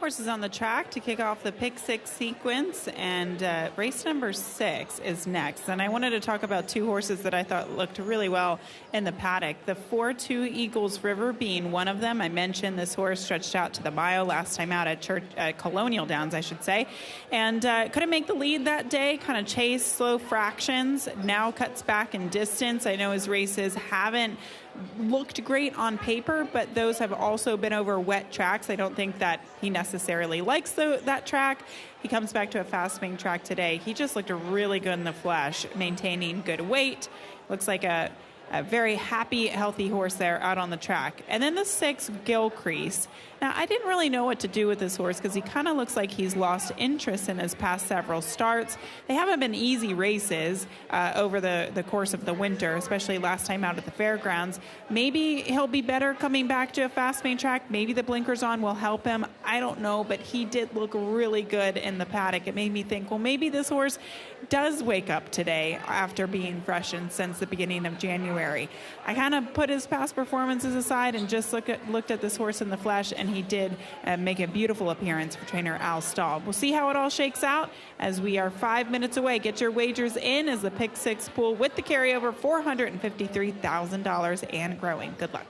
Horses on the track to kick off the pick 6 sequence, and race number 6 is next. And I wanted to talk about 2 horses that I thought looked really well in the paddock. The 4-2 Eagles River being one of them. I mentioned this horse stretched out to the mile last time out at Colonial Downs, I should say, and couldn't make the lead that day. Kind of chased slow fractions. Now cuts back in distance. I know his races haven't looked great on paper, but those have also been over wet tracks. I don't think that he necessarily likes that track. He comes back to a fast main track today. He just looked really good in the flesh, maintaining good weight. Looks like a very happy, healthy horse there out on the track. And then the 6, Gilcrease. Now, I didn't really know what to do with this horse because he kind of looks like he's lost interest in his past several starts. They haven't been easy races over the course of the winter, especially last time out at the fairgrounds. Maybe he'll be better coming back to a fast main track. Maybe the blinkers on will help him. I don't know, but he did look really good in the paddock. It made me think, well, maybe this horse does wake up today after being freshened since the beginning of January. I kind of put his past performances aside and just looked at this horse in the flesh, and he did make a beautiful appearance for trainer Al Staub. We'll see how it all shakes out as we are 5 minutes away. Get your wagers in as the pick 6 pool with the carryover $453,000 and growing. Good luck.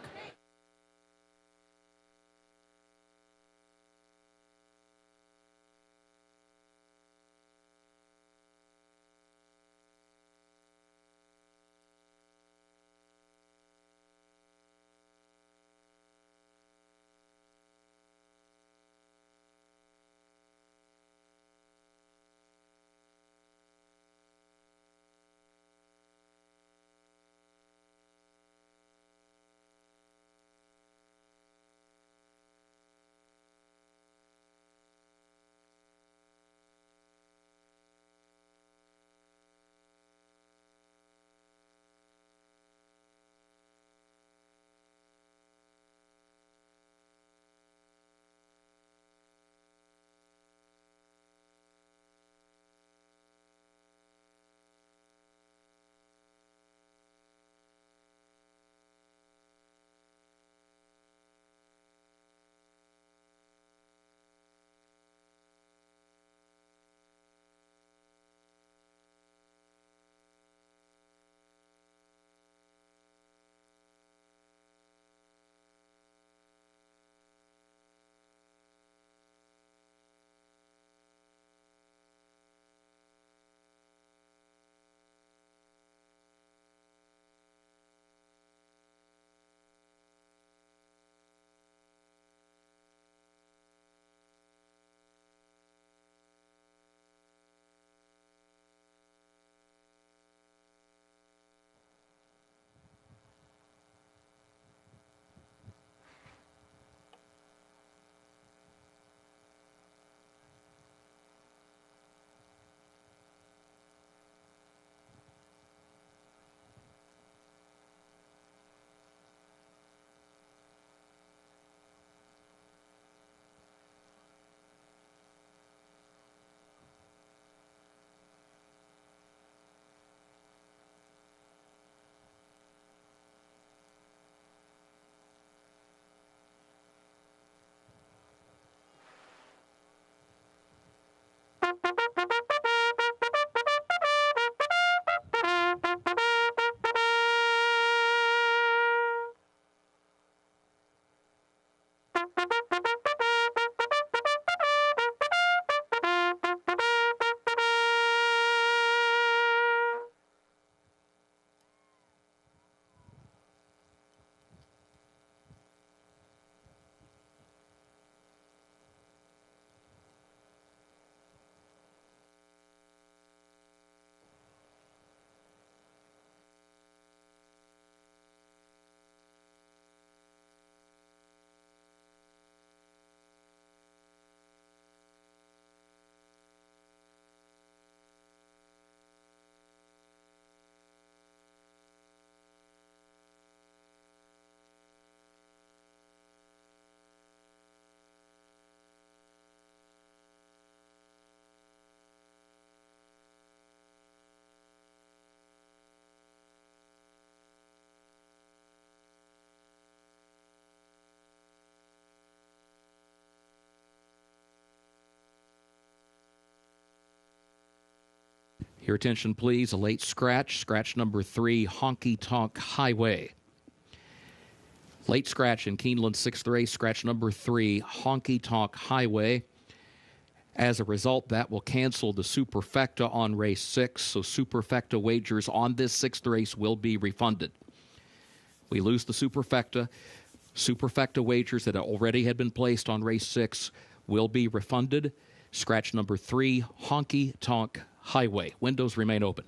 Your attention, please. A late scratch number 3, Honky Tonk Highway. Late scratch in Keeneland's 6th race, scratch number 3, Honky Tonk Highway. As a result, that will cancel the superfecta on race 6, so superfecta wagers on this 6th race will be refunded. We lose the superfecta. Superfecta wagers that already had been placed on race 6 will be refunded. Scratch number 3, Honky Tonk Highway. Windows remain open.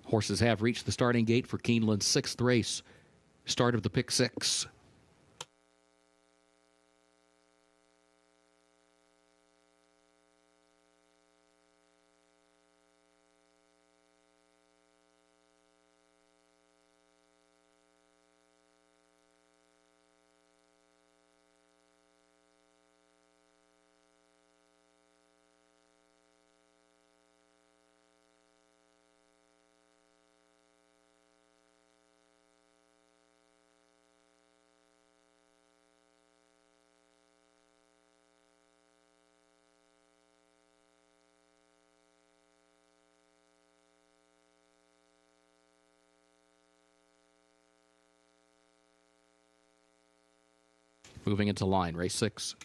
Horses have reached the starting gate for Keeneland's 6th race. Start of the pick 6. Moving into line, race 6.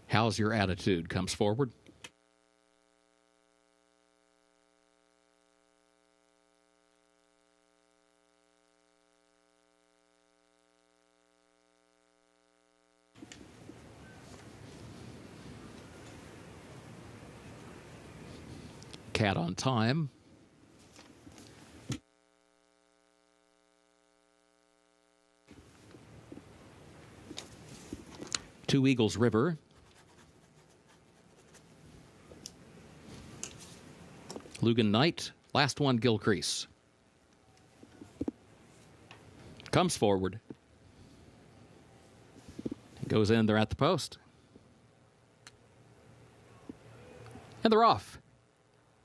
How's Your Attitude comes forward. Cat on Time. Two Eagles River. Lugan Knight. Last one, Gilcrease. Comes forward. Goes in, they're at the post. And they're off.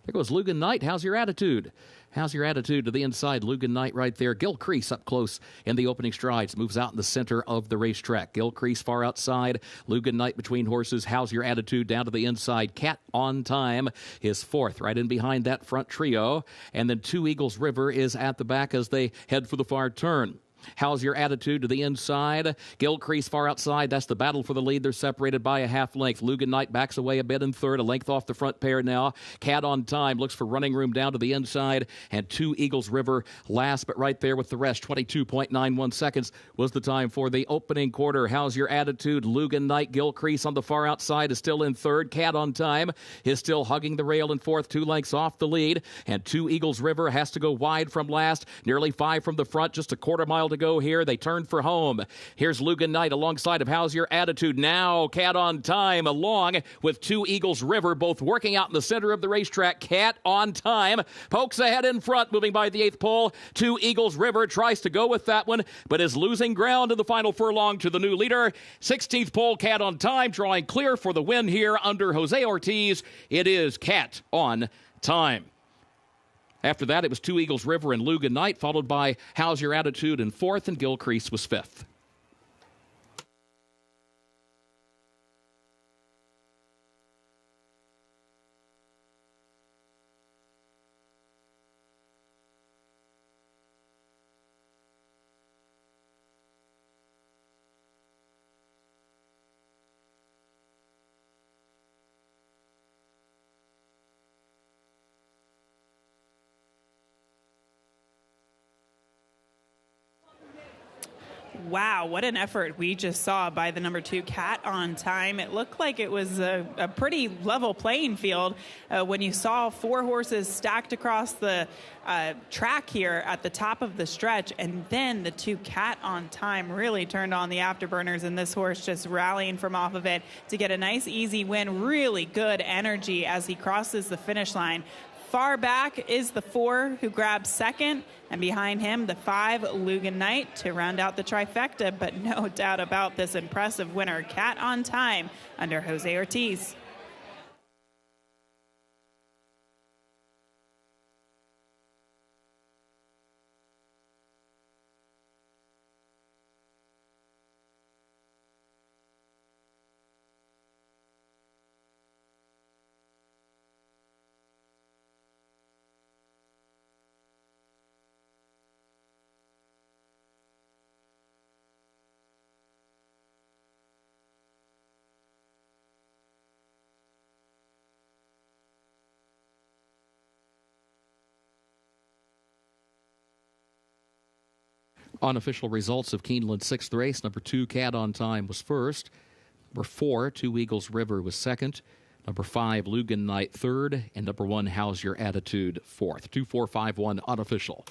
There goes Lugan Knight. How's Your Attitude? How's Your Attitude to the inside? Lugan Knight right there. Gilcrease up close in the opening strides. Moves out in the center of the racetrack. Gilcrease far outside. Lugan Knight between horses. How's Your Attitude down to the inside. Cat on Time is 4th, right in behind that front trio. And then Two Eagles River is at the back as they head for the far turn. How's Your Attitude to the inside? Gilcrease far outside. That's the battle for the lead. They're separated by a half length. Lugan Knight backs away a bit in 3rd, a length off the front pair now. Cat on Time looks for running room down to the inside. And Two Eagles River last, but right there with the rest. 22.91 seconds was the time for the opening quarter. How's Your Attitude? Lugan Knight. Gilcrease on the far outside is still in 3rd. Cat on Time is still hugging the rail in 4th, 2 lengths off the lead. And Two Eagles River has to go wide from last. Nearly 5 from the front, just a quarter mile to go here. They turn for home. Here's Lugan Knight alongside of How's Your Attitude. Now Cat on Time along with Two Eagles River, both working out in the center of the racetrack. Cat on Time pokes ahead in front, moving by the 8th pole. Two Eagles River tries to go with that one, but is losing ground in the final furlong to the new leader. 16th pole, Cat on Time, drawing clear for the win here under Jose Ortiz. It is Cat on Time. After that, it was Two Eagles River and Lugan Knight, followed by How's Your Attitude in fourth, and Gilcrease was fifth. Wow, what an effort we just saw by the number 2 Cat on Time. It looked like it was a pretty level playing field when you saw 4 horses stacked across the track here at the top of the stretch, and then the 2 Cat on Time really turned on the afterburners, and this horse just rallying from off of it to get a nice easy win. Really good energy as he crosses the finish line. Far back is the 4 who grabs second, and behind him the 5 Lugan Knight to round out the trifecta, but no doubt about this impressive winner, Cat on Time, under Jose Ortiz. Unofficial results of Keeneland's 6th race. Number 2, Cat on Time, was first. Number 4, Two Eagles River, was second. Number 5, Lugan Knight, third. And number 1, How's Your Attitude, fourth. 2, 4, 5, 1, unofficial.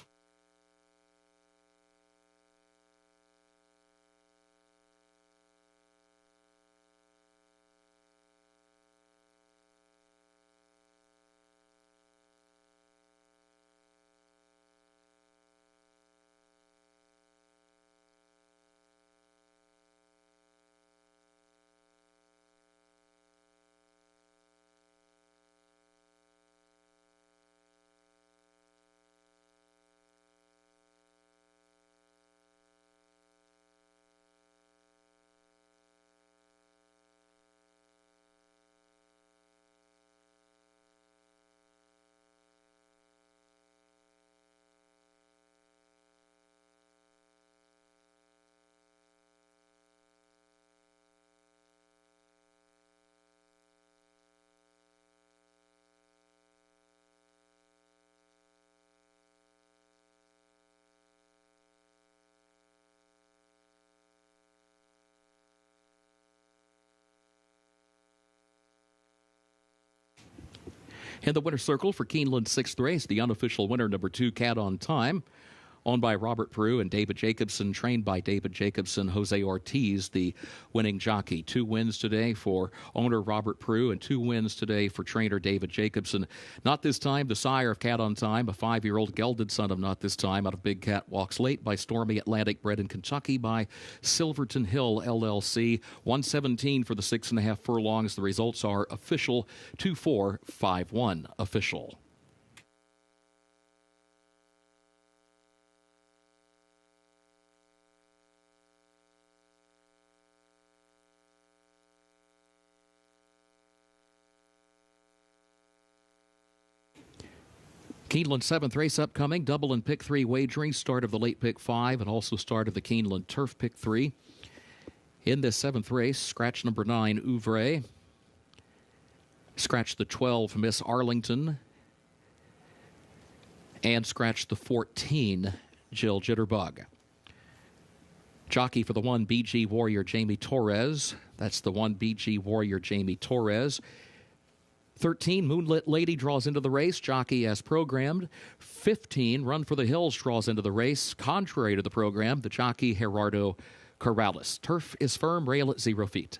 In the winner's circle for Keeneland's 6th race, the unofficial winner, number 2, Cat on Time, owned by Robert Prue and David Jacobson, trained by David Jacobson. Jose Ortiz, the winning jockey. 2 wins today for owner Robert Prue and 2 wins today for trainer David Jacobson. Not This Time, the sire of Cat on Time, a 5-year-old gelded son of Not This Time, out of Big Cat Walks Late by Stormy Atlantic, bred in Kentucky by Silverton Hill LLC. 117 for the 6.5 furlongs. The results are official. 2-4-5-1 official. Keeneland 7th race upcoming, double and pick 3 wagering, start of the late pick 5 and also start of the Keeneland Turf pick 3. In this 7th race, scratch number 9, Ouvray. Scratch the 12, Miss Arlington. And scratch the 14, Jill Jitterbug. Jockey for the 1, BG Warrior Jamie Torres. That's the 1, BG Warrior Jamie Torres. 13, Moonlit Lady draws into the race, jockey as programmed. 15, Run for the Hills draws into the race, contrary to the program, the jockey Gerardo Corrales. Turf is firm, rail at 0 feet.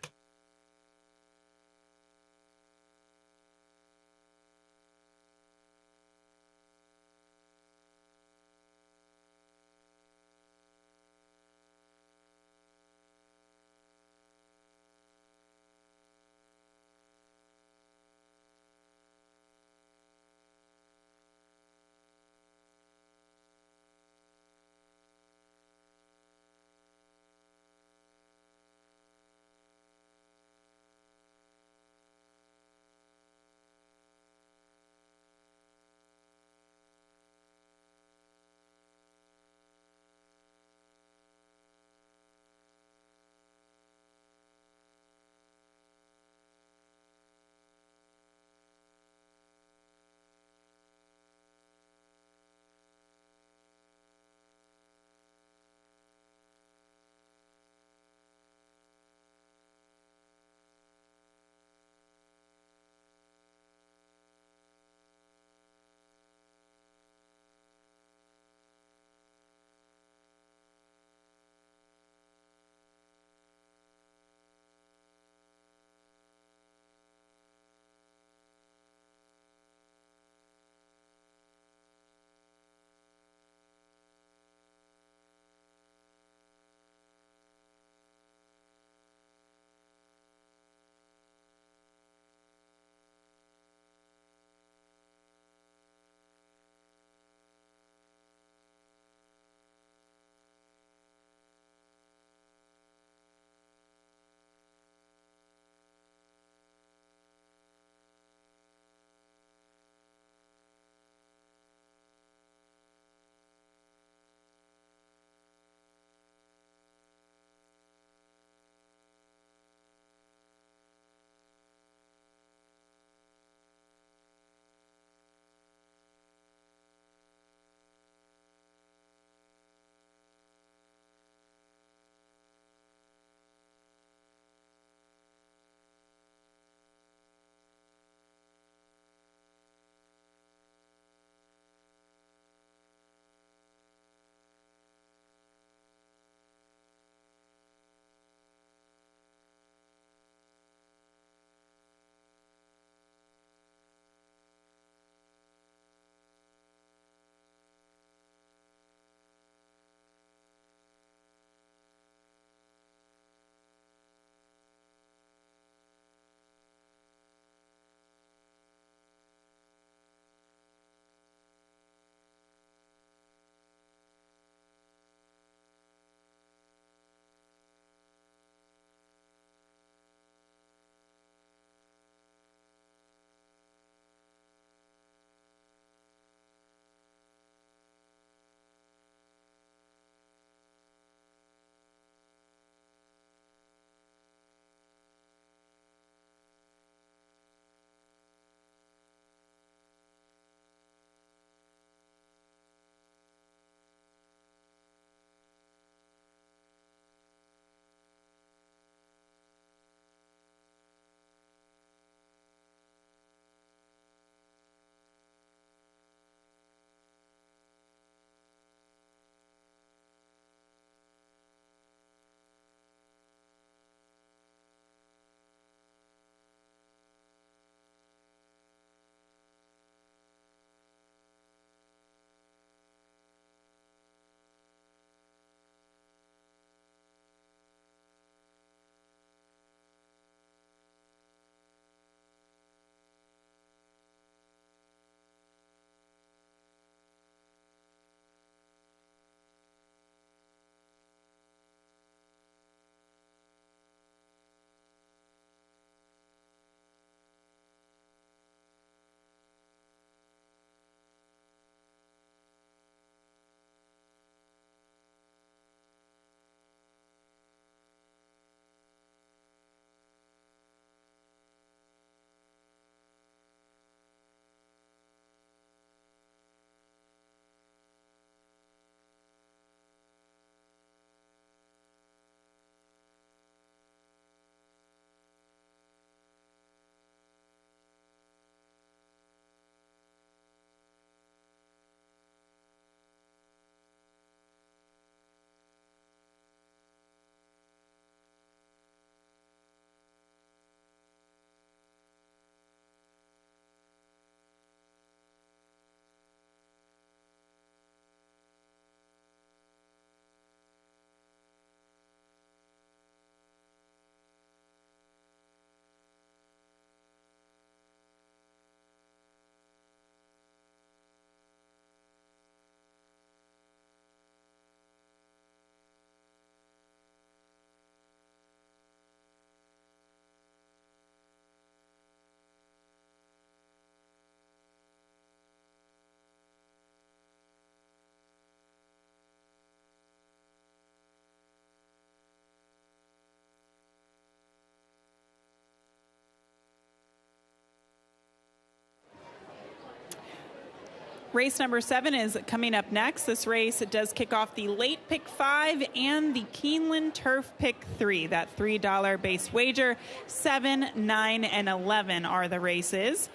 Race number 7 is coming up next. This race does kick off the late pick 5 and the Keeneland Turf pick 3. That $3 base wager. 7, 9, and 11 are the races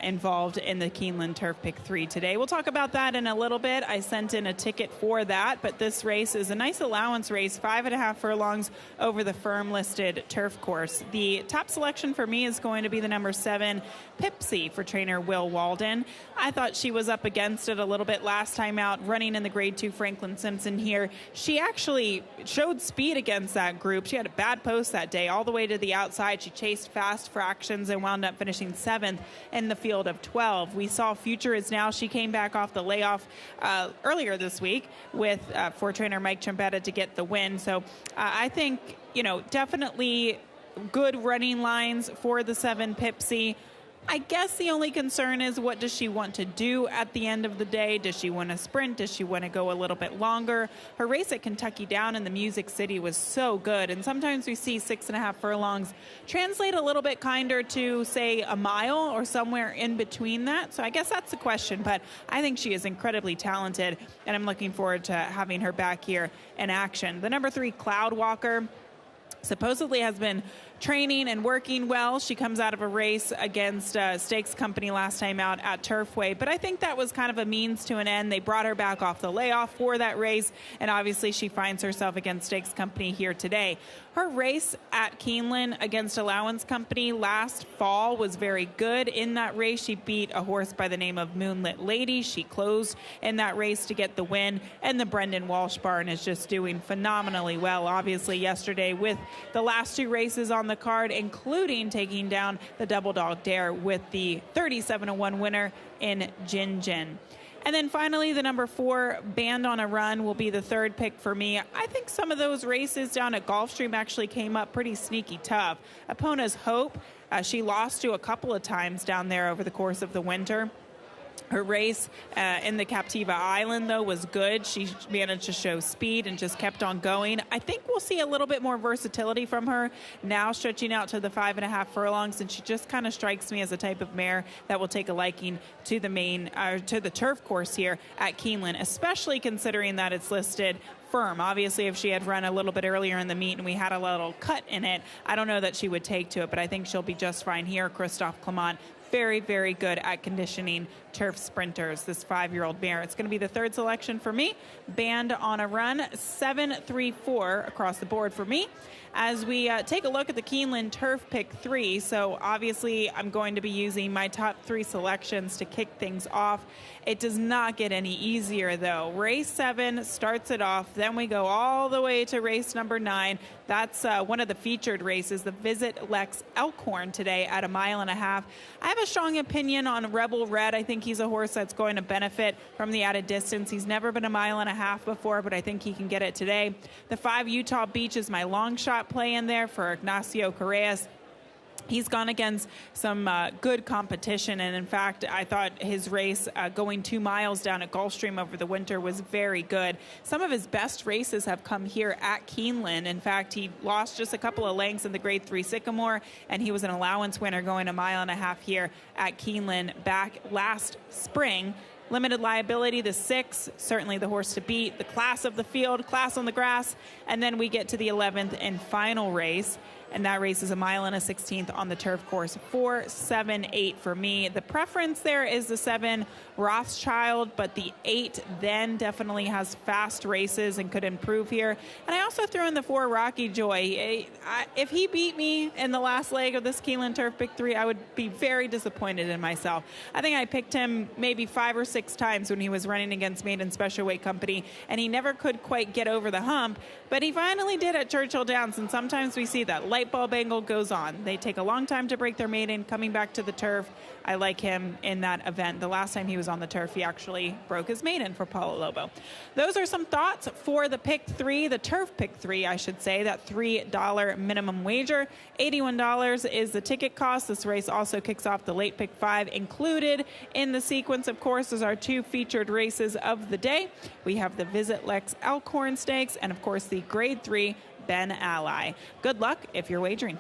involved in the Keeneland Turf pick 3 today. We'll talk about that in a little bit. I sent in a ticket for that, but this race is a nice allowance race, 5.5 furlongs over the firm listed turf course. The top selection for me is going to be the number 7 Pipsy for trainer Will Walden. I thought she was up against it a little bit last time out, running in the grade 2 Franklin Simpson here. She actually showed speed against that group. She had a bad post that day all the way to the outside. She chased fast fractions and wound up finishing 7th in the field of 12. We saw Future Is Now. She came back off the layoff earlier this week with for trainer Mike Trombetta to get the win. So I think, definitely good running lines for the 7 Pipsy. I guess the only concern is, what does she want to do at the end of the day? Does she want to sprint? Does she want to go a little bit longer? Her race at Kentucky Down in the Music City was so good, and sometimes we see 6.5 furlongs translate a little bit kinder to, say, a mile or somewhere in between that. So I guess that's the question, but I think she is incredibly talented, and I'm looking forward to having her back here in action. The number 3, Cloud Walker, supposedly has been training and working well. She comes out of a race against Stakes Company last time out at Turfway, but I think that was kind of a means to an end. They brought her back off the layoff for that race, and obviously she finds herself against Stakes Company here today. Her race at Keeneland against Allowance Company last fall was very good. In that race, she beat a horse by the name of Moonlit Lady. She closed in that race to get the win, and the Brendan Walsh barn is just doing phenomenally well. Obviously, yesterday with the last 2 races on the card, including taking down the Double Dog Dare with the 37-1 winner in Jin Jin. And then finally, the number 4, Band on a Run, will be the 3rd pick for me. I think some of those races down at Gulfstream actually came up pretty sneaky tough. Epona's Hope, she lost to a couple of times down there over the course of the winter. Her race in the Captiva Island, though, was good. She managed to show speed and just kept on going. I think we'll see a little bit more versatility from her now, stretching out to the 5.5 furlongs, and she just kind of strikes me as a type of mare that will take a liking to the turf course here at Keeneland, especially considering that it's listed firm. Obviously, if she had run a little bit earlier in the meet and we had a little cut in it, I don't know that she would take to it, but I think she'll be just fine here. Christophe Clement, very, very good at conditioning turf sprinters, this 5-year-old mare. It's going to be the 3rd selection for me. Band on a Run, 7, 3, 4 across the board for me. As we take a look at the Keeneland Turf pick 3, so obviously I'm going to be using my top 3 selections to kick things off. It does not get any easier, though. Race 7 starts it off. Then we go all the way to race number 9. That's one of the featured races, the Visit Lex Elkhorn today at 1.5 miles. I have a strong opinion on Rebel Red. I think he's a horse that's going to benefit from the added distance. He's never been 1.5 miles before, but I think he can get it today. The 5 Utah Beach is my long shot play in there for Ignacio Correas. He's gone against some good competition, and in fact, I thought his race going 2 miles down at Gulfstream over the winter was very good. Some of his best races have come here at Keeneland. In fact, he lost just a couple of lengths in the Grade 3 Sycamore, and he was an allowance winner going 1.5 miles here at Keeneland back last spring. Limited Liability, the 6, certainly the horse to beat, the class of the field, class on the grass, and then we get to the 11th and final race. And that race is 1.16 miles on the turf course. 4, 7, 8 for me. The preference there is the 7 Rothschild, but the 8 then definitely has fast races and could improve here. And I also threw in the 4 Rocky Joy. If he beat me in the last leg of this Keeneland Turf Pick 3, I would be very disappointed in myself. I think I picked him maybe 5 or 6 times when he was running against Maiden Special Weight Company, and he never could quite get over the hump, but he finally did at Churchill Downs, and sometimes we see that. Light bulb angle goes on. They take a long time to break their maiden, coming back to the turf. I like him in that event. The last time he was on the turf, he actually broke his maiden for Paulo Lobo. Those are some thoughts for the pick 3, the turf pick 3, I should say, that $3 minimum wager. $81 is the ticket cost. This race also kicks off the late pick 5. Included in the sequence, of course, is our 2 featured races of the day. We have the Visit Lex Elkhorn Stakes and, of course, the Grade 3 Ben Ally. Good luck if you're wagering.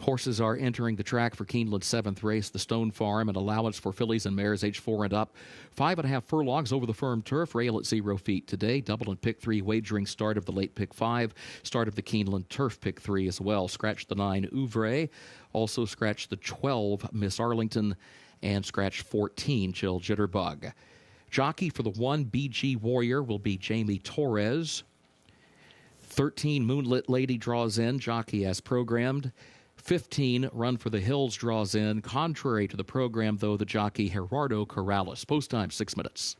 Horses are entering the track for Keeneland's 7th race, the Stone Farm, and allowance for fillies and mares age 4 and up. 5.5 furlongs over the firm turf, rail at 0 feet today. Double and pick 3 wagering start of the late pick 5, start of the Keeneland turf pick 3 as well. Scratch the 9 Ouvre, also scratch the 12 Miss Arlington, and scratch 14 Chill Jitterbug. Jockey for the 1 BG Warrior will be Jamie Torres. 13 Moonlit Lady draws in, jockey as programmed. 15 Run for the Hills draws in. Contrary to the program, though, the jockey Gerardo Corrales. Post time 6 minutes.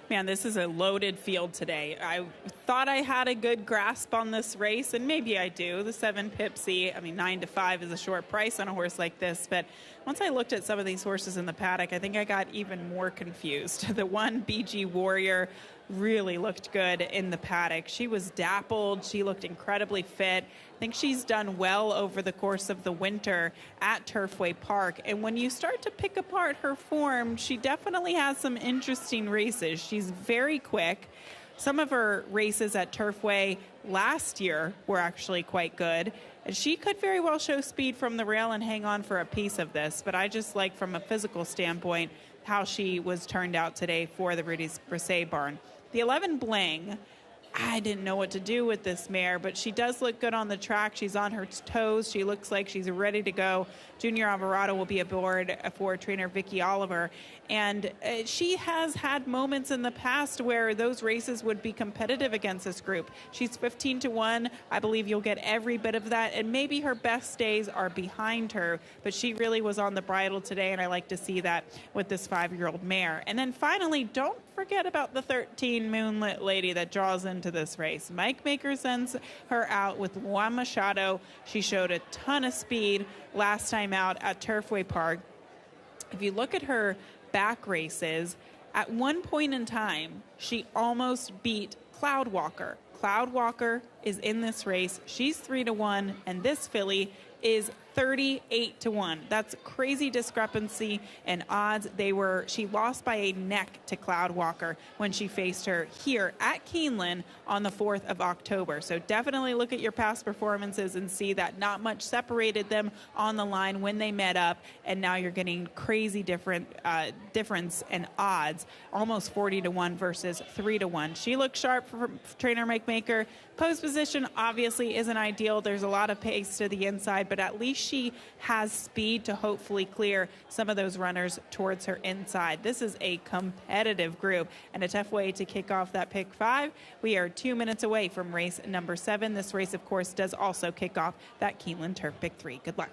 Man, this is a loaded field today. I thought I had a good grasp on this race, and maybe I do. The 7 Pipsy, 9 to 5 is a short price on a horse like this, but once I looked at some of these horses in the paddock, I think I got even more confused. The 1 BG Warrior really looked good in the paddock. She was dappled. She looked incredibly fit. I think she's done well over the course of the winter at Turfway Park. And when you start to pick apart her form, she definitely has some interesting races. She's very quick. Some of her races at Turfway last year were actually quite good. And she could very well show speed from the rail and hang on for a piece of this. But I just like, from a physical standpoint, how she was turned out today for the Rudy's Brisset barn. The 11 Bling, I didn't know what to do with this mare, but she does look good on the track. She's on her toes. She looks like she's ready to go. Junior Alvarado will be aboard for trainer Vicky Oliver. And she has had moments in the past where those races would be competitive against this group. She's 15 to 1. I believe you'll get every bit of that. And maybe her best days are behind her, but she really was on the bridle today, and I like to see that with this 5-year-old mare. And then finally, don't forget about the 13 Moonlit Lady that draws into this race. Mike Maker sends her out with Juan Machado. She showed a ton of speed last time out at Turfway Park. If you look at her back races, at one point in time, she almost beat Cloud Walker. Cloud Walker is in this race. She's 3 to 1, and this filly is 38-1. That's crazy discrepancy in odds. She lost by a neck to Cloud Walker when she faced her here at Keeneland on the 4th of October. So definitely look at your past performances and see that not much separated them on the line when they met up, and now you're getting crazy difference in odds, almost 40-1 versus 3-1. She looks sharp for trainer Mike Maker. Post position obviously isn't ideal. There's a lot of pace to the inside, but at least she has speed to hopefully clear some of those runners towards her inside. This is a competitive group and a tough way to kick off that pick 5. We are 2 minutes away from race number 7. This race, of course, does also kick off that Keeneland Turf pick 3. Good luck.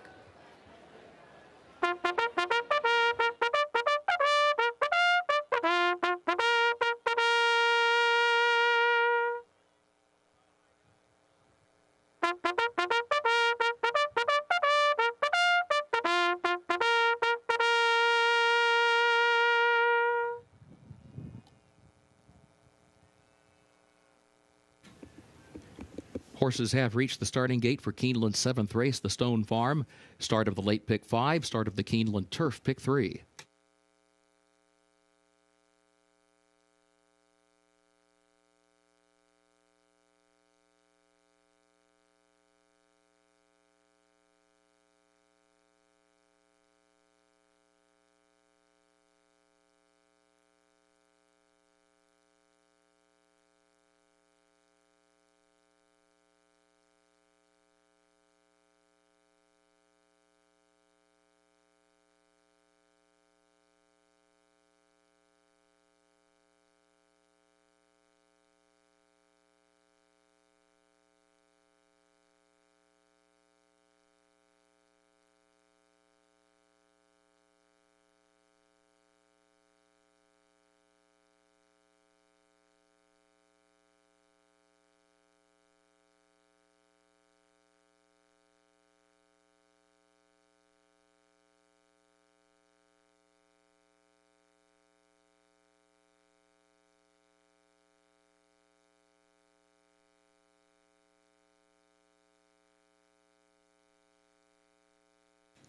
Horses have reached the starting gate for Keeneland's 7th race, the Stone Farm. Start of the late pick 5, start of the Keeneland Turf pick 3.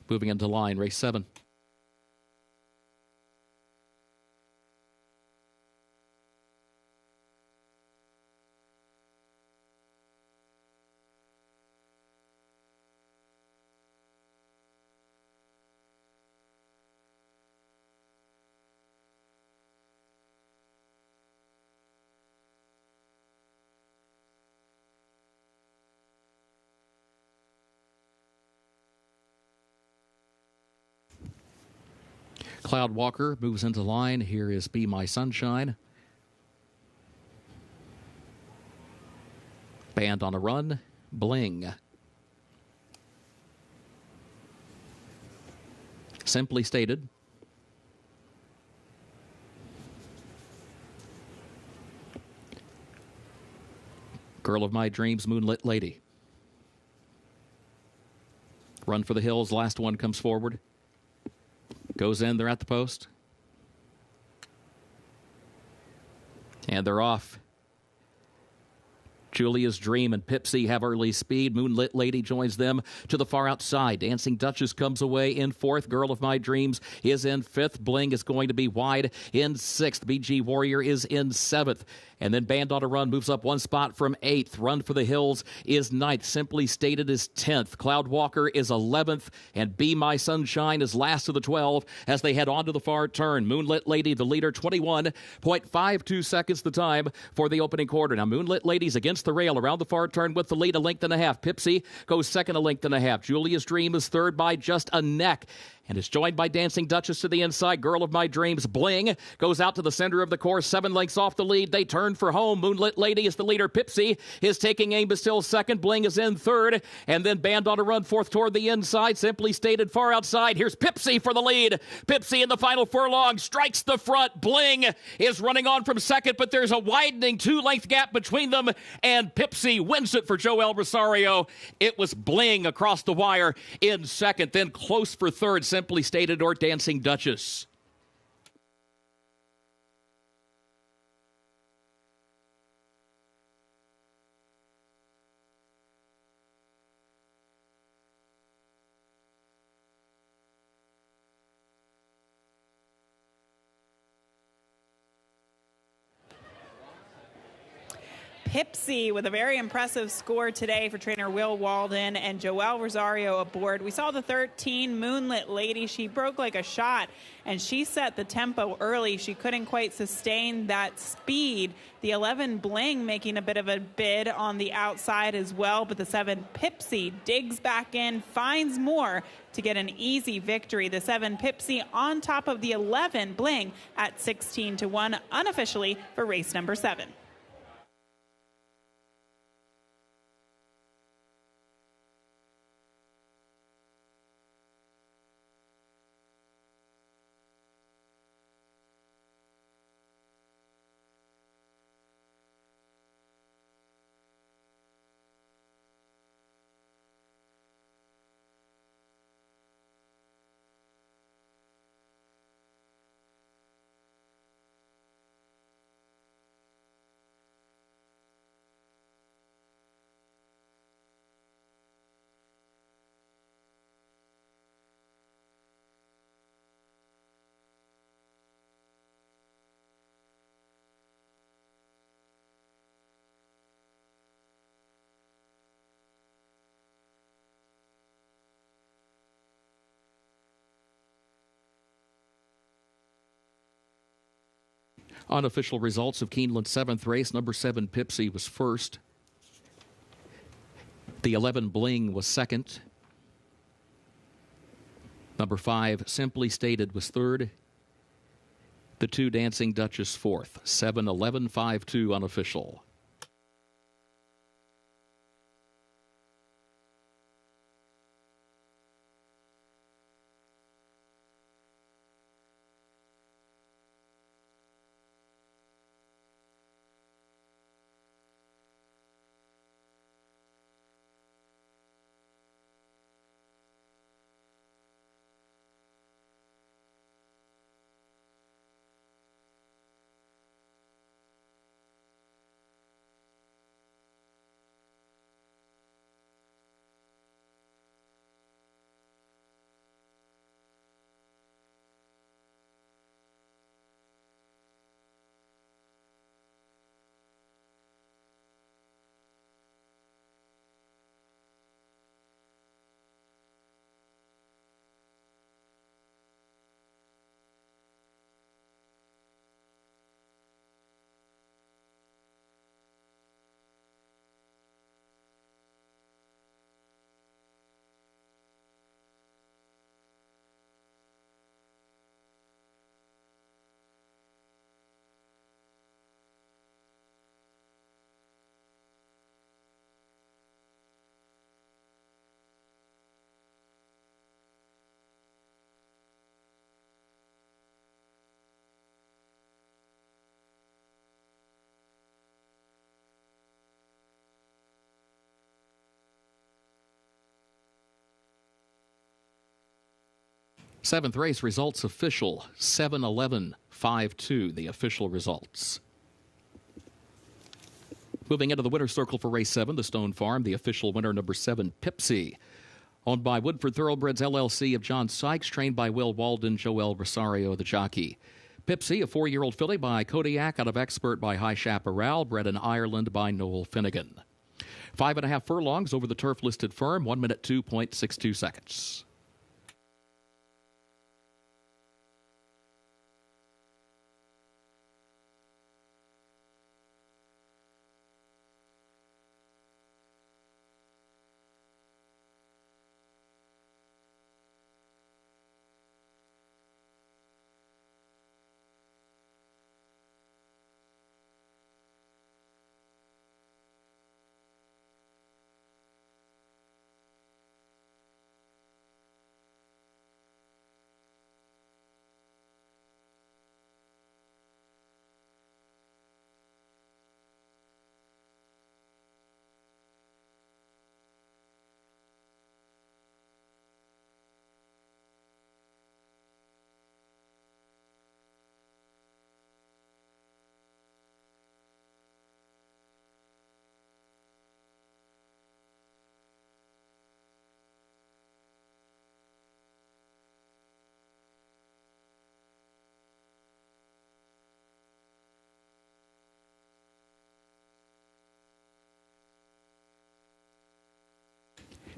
Moving into line, race 7. Cloud Walker moves into line. Here is Be My Sunshine. Band on a run, Bling. Simply Stated. Girl of My Dreams, Moonlit Lady. Run for the Hills, last one comes forward. Goes in, they're at the post. And they're off. Julia's Dream and Pipsy have early speed. Moonlit Lady joins them to the far outside. Dancing Duchess comes away in 4th. Girl of My Dreams is in 5th. Bling is going to be wide in 6th. BG Warrior is in 7th. And then Band on a Run moves up 1 spot from 8th. Run for the Hills is 9th. Simply Stated is 10th. Cloud Walker is 11th. And Be My Sunshine is last of the 12 as they head on to the far turn. Moonlit Lady, the leader, 21.52 seconds the time for the opening quarter. Now, Moonlit Lady's against the rail around the far turn with the lead, 1.5 lengths. Pipsy goes second, 1.5 lengths. Julia's Dream is third by just a neck and is joined by Dancing Duchess to the inside. Girl of My Dreams, Bling, goes out to the center of the course, 7 lengths off the lead. They turn for home. Moonlit Lady is the leader. Pipsy is taking aim, but still second. Bling is in third, and then Band on a Run 4th toward the inside. Simply Stated far outside. Here's Pipsy for the lead. Pipsy in the final furlong strikes the front. Bling is running on from second, but there's a widening 2-length gap between them, and Pipsy wins it for Joel Rosario. It was Bling across the wire in second, then close for third. Simply Stated or Dancing Duchess. Pipsy with a very impressive score today for trainer Will Walden and Joelle Rosario aboard. We saw the 13 Moonlit Lady. She broke like a shot, and she set the tempo early. She couldn't quite sustain that speed. The 11 Bling making a bit of a bid on the outside as well, but the 7 Pipsy digs back in, finds more to get an easy victory. The 7 Pipsy on top of the 11 Bling at 16-1 unofficially for race number 7. Unofficial results of Keeneland's 7th race. Number 7 Pipsy was first. The 11 Bling was second. Number 5 Simply Stated was third. The 2 Dancing Duchess fourth. 7-11-5-2 unofficial. Seventh race results official. 7-11-5-2, the official results. Moving into the winner's circle for race 7, the Stone Farm, the official winner, number 7, Pipsy. Owned by Woodford Thoroughbreds LLC of John Sykes, trained by Will Walden, Joelle Rosario, the jockey. Pipsy, a 4-year-old filly by Kodiak out of Expert by High Chaparral, bred in Ireland by Noel Finnegan. 5.5 furlongs over the turf-listed firm, 1 minute 2.62 seconds.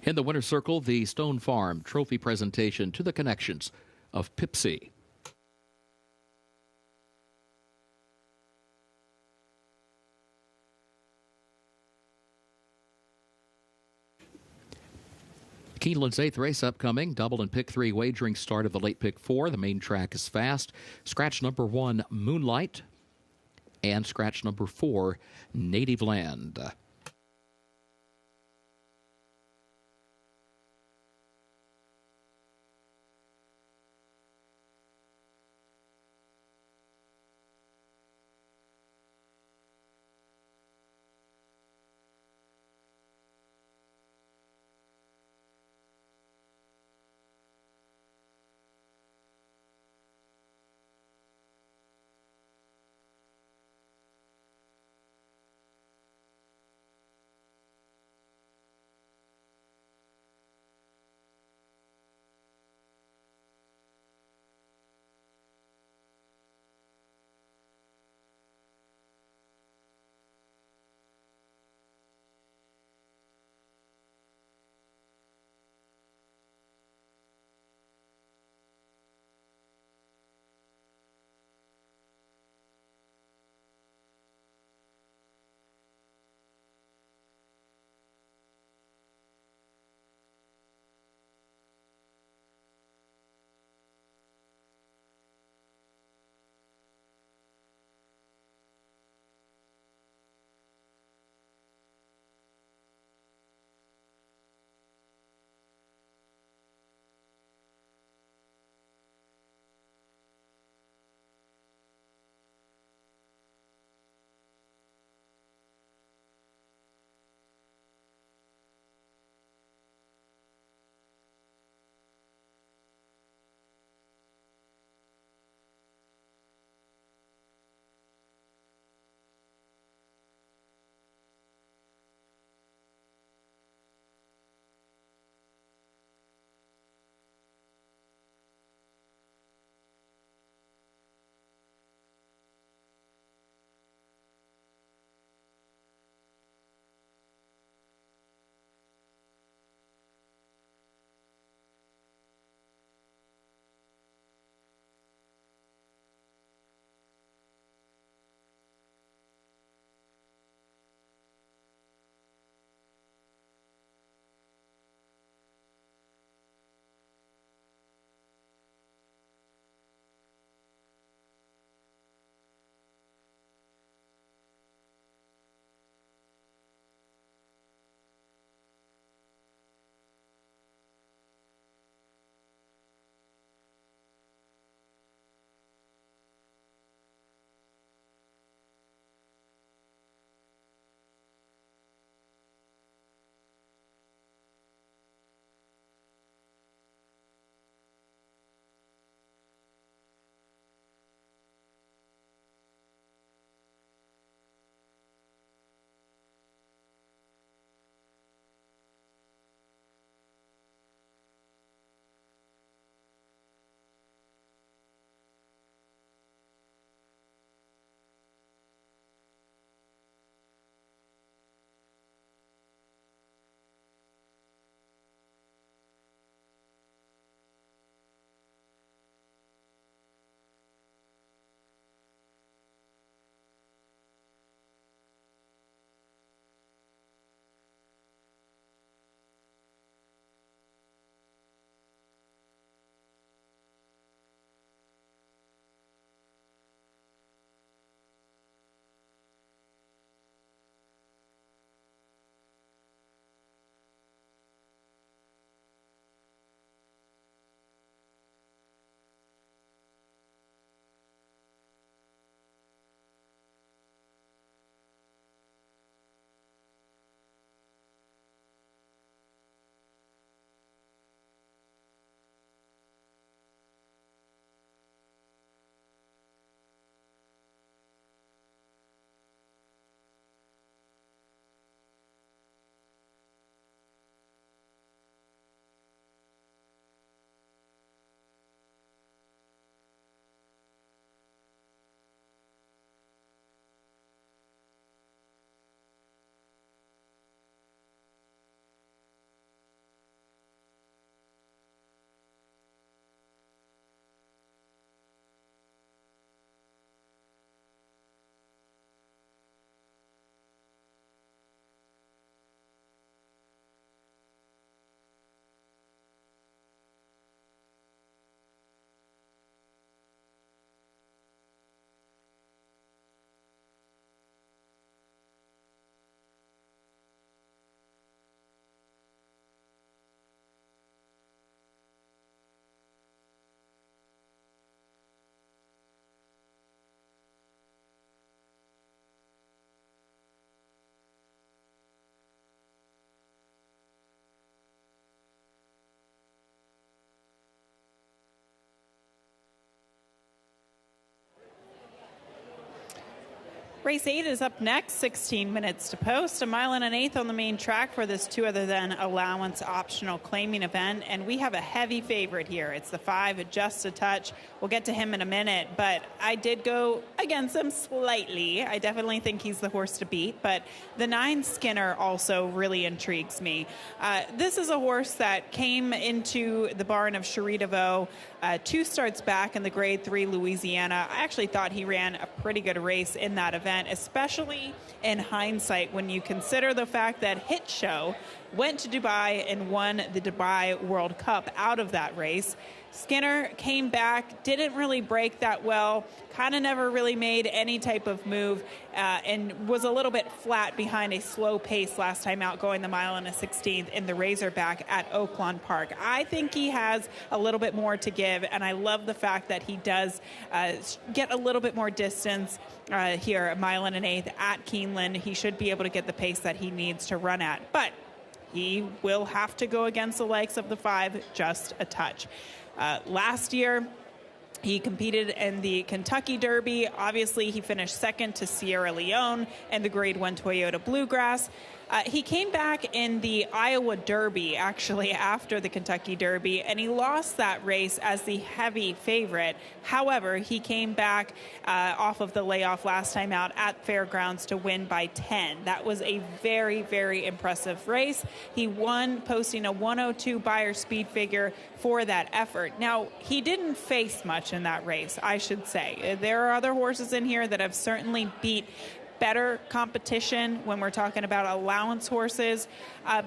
In the winner's circle, the Stone Farm trophy presentation to the connections of Pipsy. Keeneland's 8th race upcoming. Double and pick 3 wagering start of the late pick 4. The main track is fast. Scratch number 1, Moonlight. And scratch number 4, Native Land. Race 8 is up next, 16 minutes to post. A mile and an eighth on the main track for this two other than allowance optional claiming event. And we have a heavy favorite here. It's the 5, Just a Touch. We'll get to him in a minute, but I did go against him slightly. I definitely think he's the horse to beat, but the 9, Skinner, also really intrigues me. This is a horse that came into the barn of Cherie DeVaux 2 starts back in the Grade 3 Louisiana. I actually thought he ran a pretty good race in that event, especially in hindsight when you consider the fact that Hit Show went to Dubai and won the Dubai World Cup out of that race. Skinner came back, didn't really break that well, kind of never really made any type of move, and was a little bit flat behind a slow pace last time out, going the mile and a 16th in the Razorback at Oaklawn Park. I think he has a little bit more to give, and I love the fact that he does get a little bit more distance here, a mile and an eighth at Keeneland. He should be able to get the pace that he needs to run at, but he will have to go against the likes of the 5, Just a Touch. Last year, he competed in the Kentucky Derby. Obviously, he finished second to Sierra Leone and the Grade 1 Toyota Bluegrass. He came back in the Iowa Derby, actually, after the Kentucky Derby, and he lost that race as the heavy favorite. However, he came back off of the layoff last time out at Fairgrounds to win by 10. That was a very, very impressive race. He won, posting a 102 Beyer speed figure for that effort. Now, he didn't face much in that race, I should say. There are other horses in here that have certainly beat better competition when we're talking about allowance horses,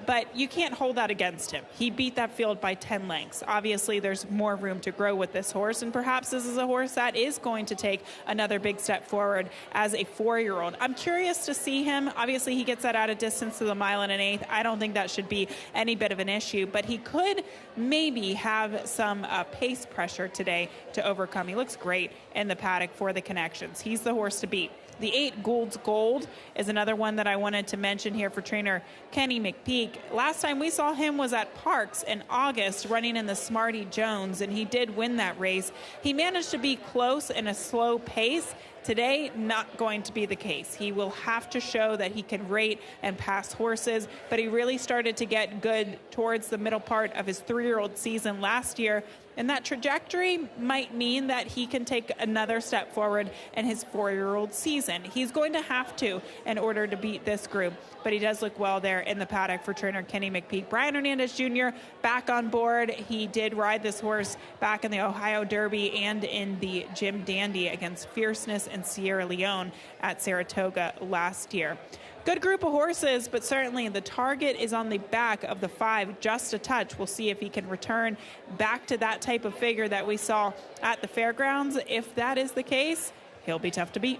but you can't hold that against him. He beat that field by 10 lengths. Obviously, there's more room to grow with this horse, and perhaps this is a horse that is going to take another big step forward as a 4-year-old. I'm curious to see him. Obviously, he gets that out of distance to the mile and an eighth. I don't think that should be any bit of an issue, but he could maybe have some pace pressure today to overcome. He looks great in the paddock for the connections. He's the horse to beat. The 8, Gould's Gold, is another one that I wanted to mention here for trainer Kenny McPeak. Last time we saw him was at Parks in August running in the Smarty Jones, and he did win that race. He managed to be close in a slow pace. Today, not going to be the case. He will have to show that he can rate and pass horses, but he really started to get good towards the middle part of his 3-year-old season last year. And that trajectory might mean that he can take another step forward in his 4-year-old season. He's going to have to in order to beat this group, but he does look well there in the paddock for trainer Kenny McPeak. Brian Hernandez Jr. back on board. He did ride this horse back in the Ohio Derby and in the Jim Dandy against Fierceness and Sierra Leone at Saratoga last year. Good group of horses, but certainly the target is on the back of the 5, Just a Touch. We'll see if he can return back to that type of figure that we saw at the Fairgrounds. If that is the case, he'll be tough to beat.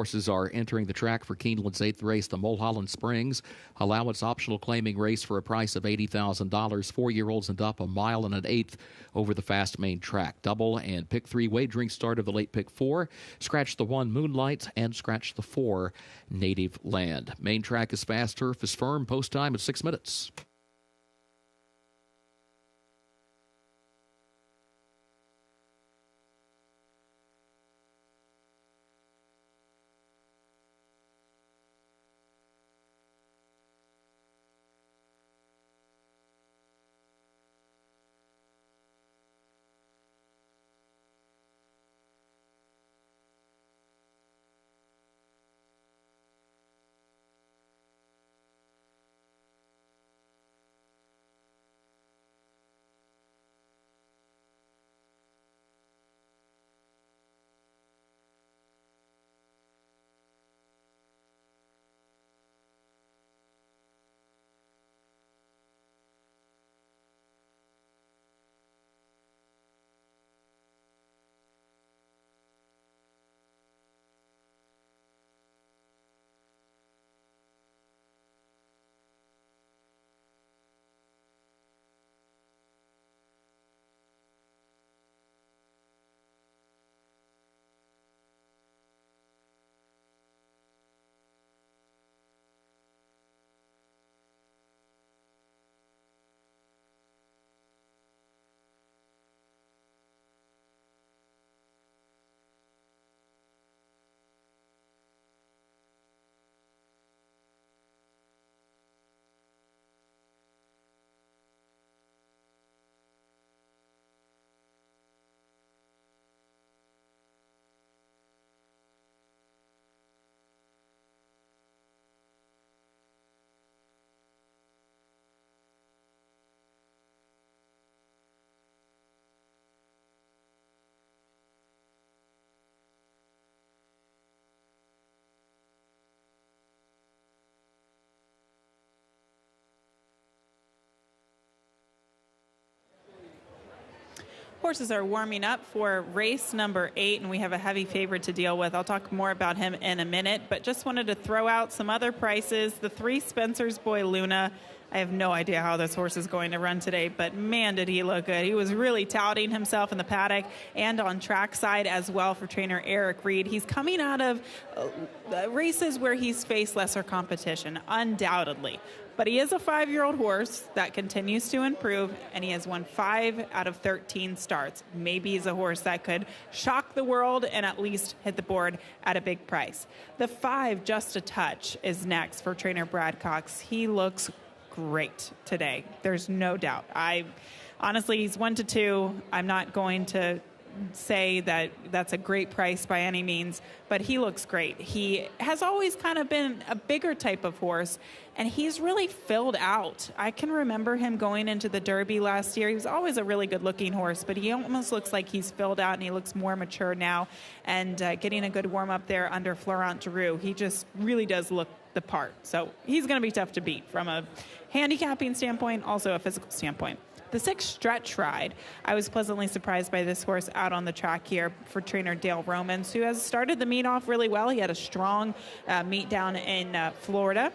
Horses are entering the track for Keeneland's 8th race, the Mulholland Springs allowance optional claiming race for a price of $80,000. 4-year-olds and up, 1 mile and an eighth over the fast main track. Double and pick 3 wagering start of the late pick 4. Scratch the 1 Moonlight and scratch the 4 Native Land. Main track is fast, turf is firm. Post time at 6 minutes. Horses are warming up for race number 8, and we have a heavy favorite to deal with. I'll talk more about him in a minute, but just wanted to throw out some other prices. The 3 Spencer's Boy Luna. I have no idea how this horse is going to run today, but man, did he look good. He was really touting himself in the paddock and on trackside as well for trainer Eric Reed. He's coming out of races where he's faced lesser competition, undoubtedly. But he is a 5-year-old horse that continues to improve, and he has won 5 out of 13 starts. Maybe he's a horse that could shock the world and at least hit the board at a big price. The 5, Just a Touch, is next for trainer Brad Cox. He looks great today. There's no doubt. Honestly, he's 1-2. I'm not going to say that that's a great price by any means, but he looks great. He has always kind of been a bigger type of horse, and he's really filled out. I can remember him going into the Derby last year. He was always a really good-looking horse, but he almost looks like he's filled out, and he looks more mature now, and getting a good warm-up there under Florent Giroux. He just really does look the part. So he's going to be tough to beat from a handicapping standpoint, also a physical standpoint. The 6 Stretch Ride, I was pleasantly surprised by this horse out on the track here for trainer Dale Romans, who has started the meet off really well. He had a strong meet down in Florida.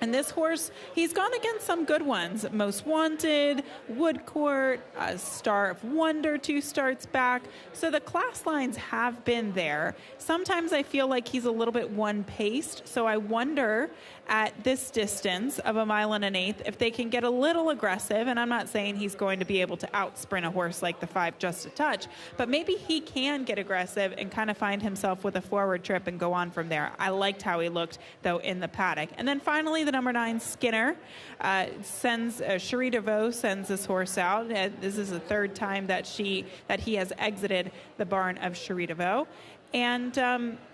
And this horse, he's gone against some good ones. Most Wanted, Woodcourt, Star of Wonder 2 starts back. So the class lines have been there. Sometimes I feel like he's a little bit one-paced. So I wonder at this distance of 1 mile and an eighth if they can get a little aggressive. And I'm not saying he's going to be able to out-sprint a horse like the 5 Just a Touch. But maybe he can get aggressive and kind of find himself with a forward trip and go on from there. I liked how he looked, though, in the paddock. And then finally, the number 9 Skinner sends Cherie DeVoe sends this horse out. This is the 3rd time that he has exited the barn of Cherie DeVoe. And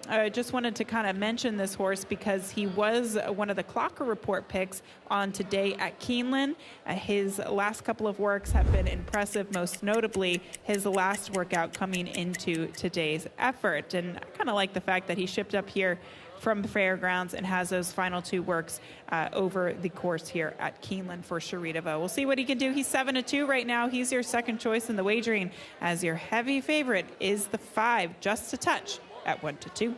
I just wanted to kind of mention this horse because he was one of the Clocker Report picks on today at Keeneland. His last couple of works have been impressive, most notably his last workout coming into today's effort. And I kind of like the fact that he shipped up here from the fairgrounds and has those final 2 works over the course here at Keeneland for Cherie DeVoe. We'll see what he can do. He's 7-2 right now. He's your second choice in the wagering, as your heavy favorite is the 5 Just a Touch at 1-2.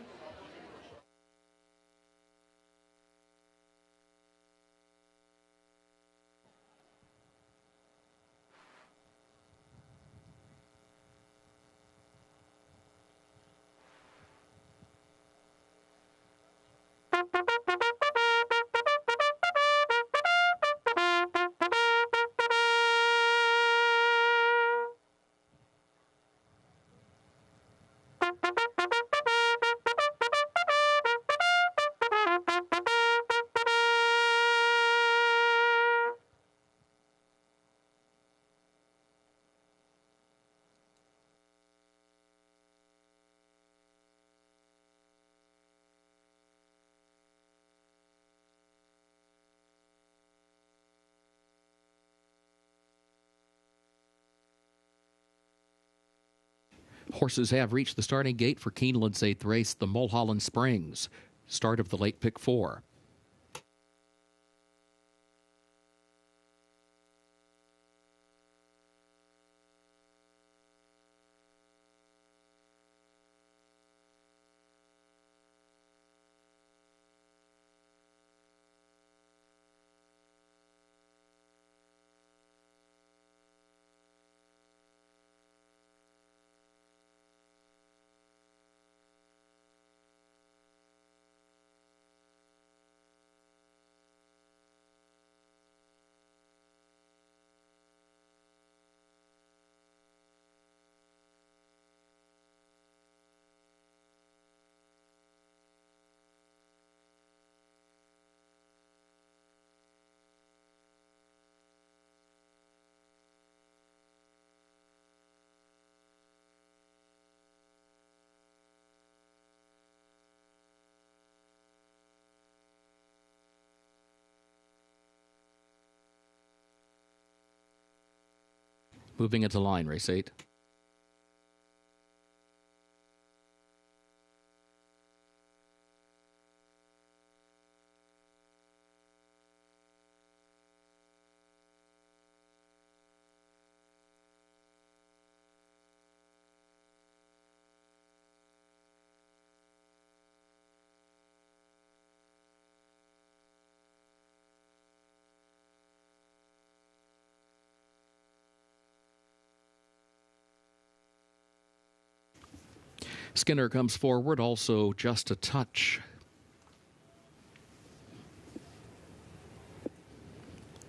Horses have reached the starting gate for Keeneland's 8th race, the Mulholland Springs. Start of the late pick 4. Moving into line, race 8. Skinner comes forward, also just a touch.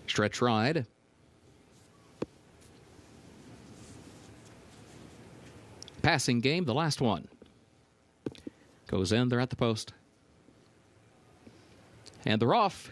Stretch ride. Passing game, the last one. Goes in, they're at the post. And they're off.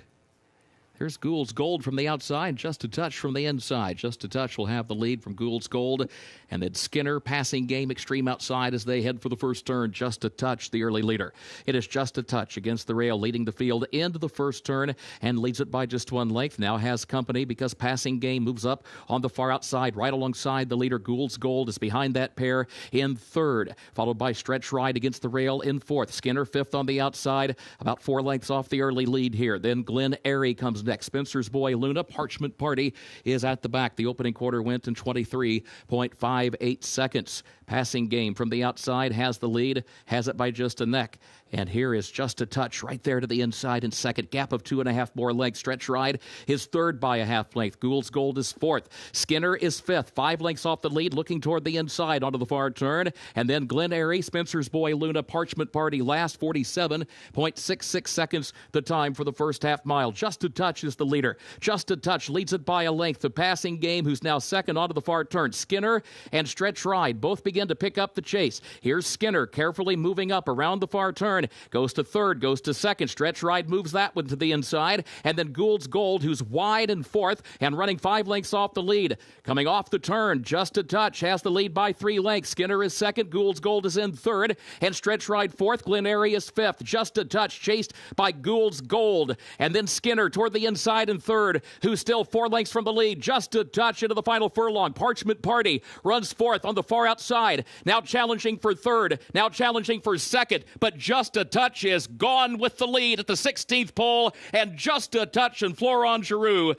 Here's Gould's Gold from the outside, just a touch from the inside. Just a touch will have the lead from Gould's Gold. And then Skinner, passing game, extreme outside as they head for the first turn. Just a touch, the early leader. It is just a touch against the rail, leading the field into the first turn and leads it by just 1 length. Now has company because passing game moves up on the far outside, right alongside the leader. Gould's Gold is behind that pair in third, followed by Stretch Ride against the rail in fourth. Skinner fifth on the outside, about 4 lengths off the early lead here. Then Glen Airy comes next. Spencer's Boy Luna, Parchment Party is at the back. The opening quarter went in 23.58 seconds. Passing game from the outside has the lead, has it by just a neck. And here is just a touch right there to the inside in second. Gap of 2.5 more lengths. Stretch Ride is third by a half length. Gould's Gold is fourth. Skinner is fifth. 5 lengths off the lead, looking toward the inside onto the far turn. And then Glen Airy, Spencer's Boy Luna, Parchment Party last. 47.66 seconds the time for the first half mile. Just a touch is the leader. Just a touch leads it by a length. The passing game, who's now second onto the far turn. Skinner and Stretch Ride both begin to pick up the chase. Here's Skinner carefully moving up around the far turn. Goes to third, goes to second. Stretch Ride moves that one to the inside. And then Gould's Gold, who's wide in fourth and running 5 lengths off the lead. Coming off the turn, just a touch, has the lead by 3 lengths. Skinner is second, Gould's Gold is in third, and Stretch Ride fourth. Glen Airy is fifth. Just a touch, chased by Gould's Gold. And then Skinner toward the inside in third, who's still 4 lengths from the lead. Just a touch into the final furlong. Parchment Party runs fourth on the far outside. Now challenging for third, now challenging for second, but Just a Touch is gone with the lead at the 16th pole, and Just a Touch and Florent Giroux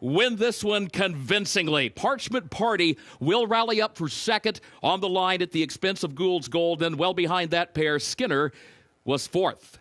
win this one convincingly. Parchment Party will rally up for second on the line at the expense of Gould's Gold, and well behind that pair, Skinner was fourth.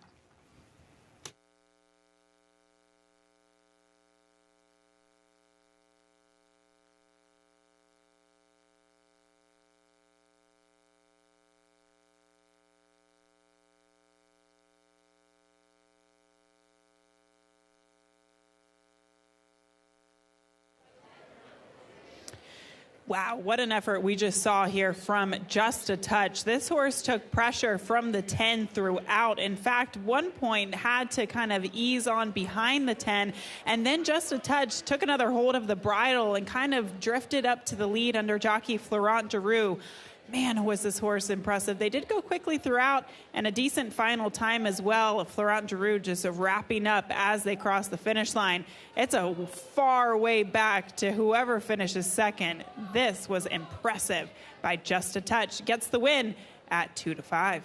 Wow, what an effort we just saw here from Just a Touch. This horse took pressure from the 10 throughout. In fact, one point had to kind of ease on behind the 10, and then Just a Touch took another hold of the bridle and kind of drifted up to the lead under jockey Florent Giroux. Man, was this horse impressive. They did go quickly throughout, and a decent final time as well. Florent Giroux just wrapping up as they cross the finish line. It's a far way back to whoever finishes second. This was impressive by Just a Touch. Gets the win at 2-5.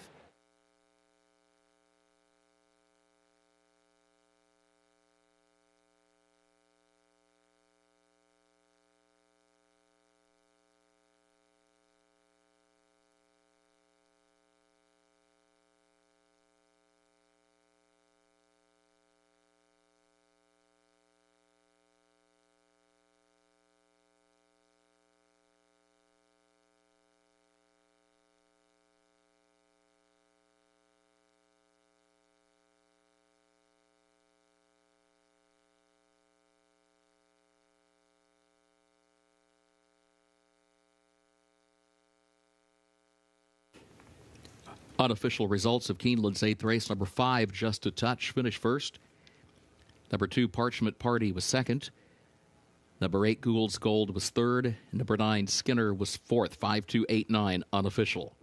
Unofficial results of Keeneland's 8th race. Number 5, Just a Touch, finished first. Number 2, Parchment Party, was second. Number 8, Gould's Gold, was third. Number 9, Skinner, was fourth. 5, 2, 8, 9, unofficial.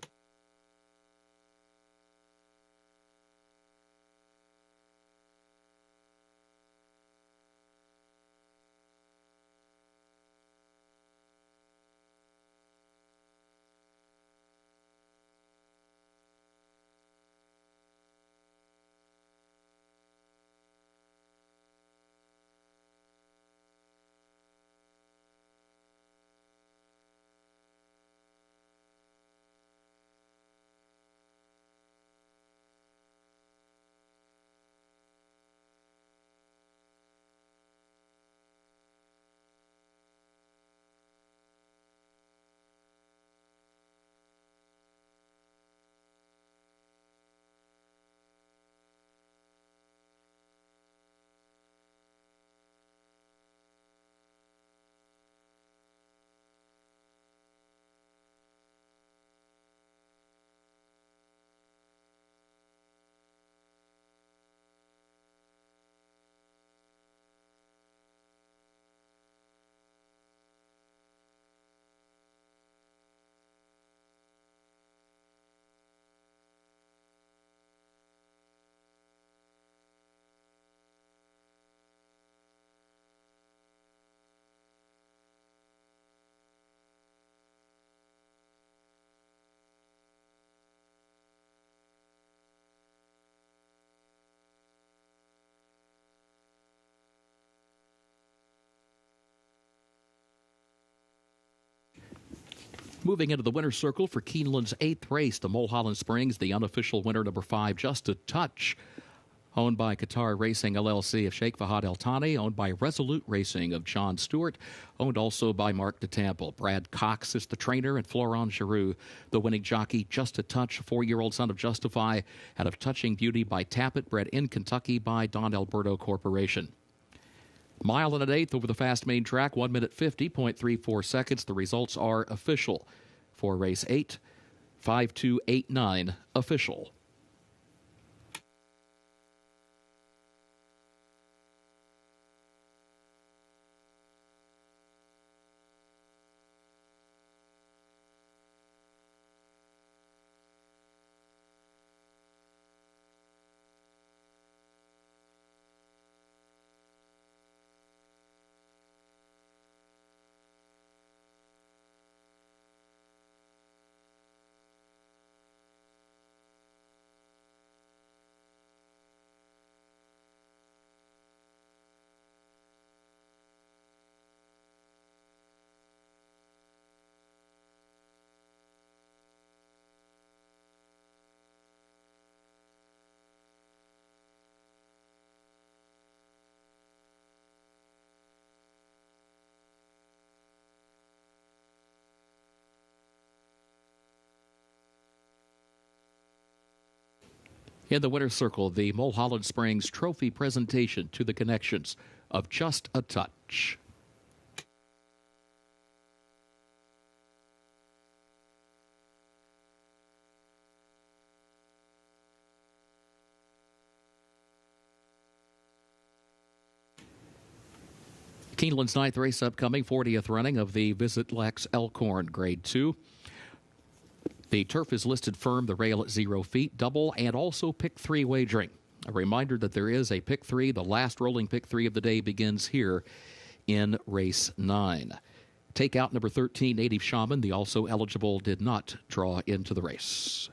Moving into the winner's circle for Keeneland's 8th race, the Mulholland Springs, the unofficial winner, number 5, Just a Touch, owned by Qatar Racing LLC of Sheikh Fahad El Thani, owned by Resolute Racing of John Stewart, owned also by Mark DeTample. Brad Cox is the trainer, and Florent Giroux, the winning jockey. Just a Touch, 4-year-old son of Justify, out of Touching Beauty by Tappet, bred in Kentucky by Don Alberto Corporation. Mile and an eighth over the fast main track, 1 minute 50.34 seconds. The results are official for race 8, 5-2-8-9 official. In the winner's circle, the Mulholland Springs Trophy presentation to the connections of Just a Touch. Keeneland's 9th race upcoming, 40th running of the Visit Lex Elkhorn Grade 2. The turf is listed firm, the rail at 0 feet, double, and also pick 3 wagering. A reminder that there is a pick 3. The last rolling pick 3 of the day begins here in race 9. Takeout number 13, Native Shaman, the also eligible, did not draw into the race.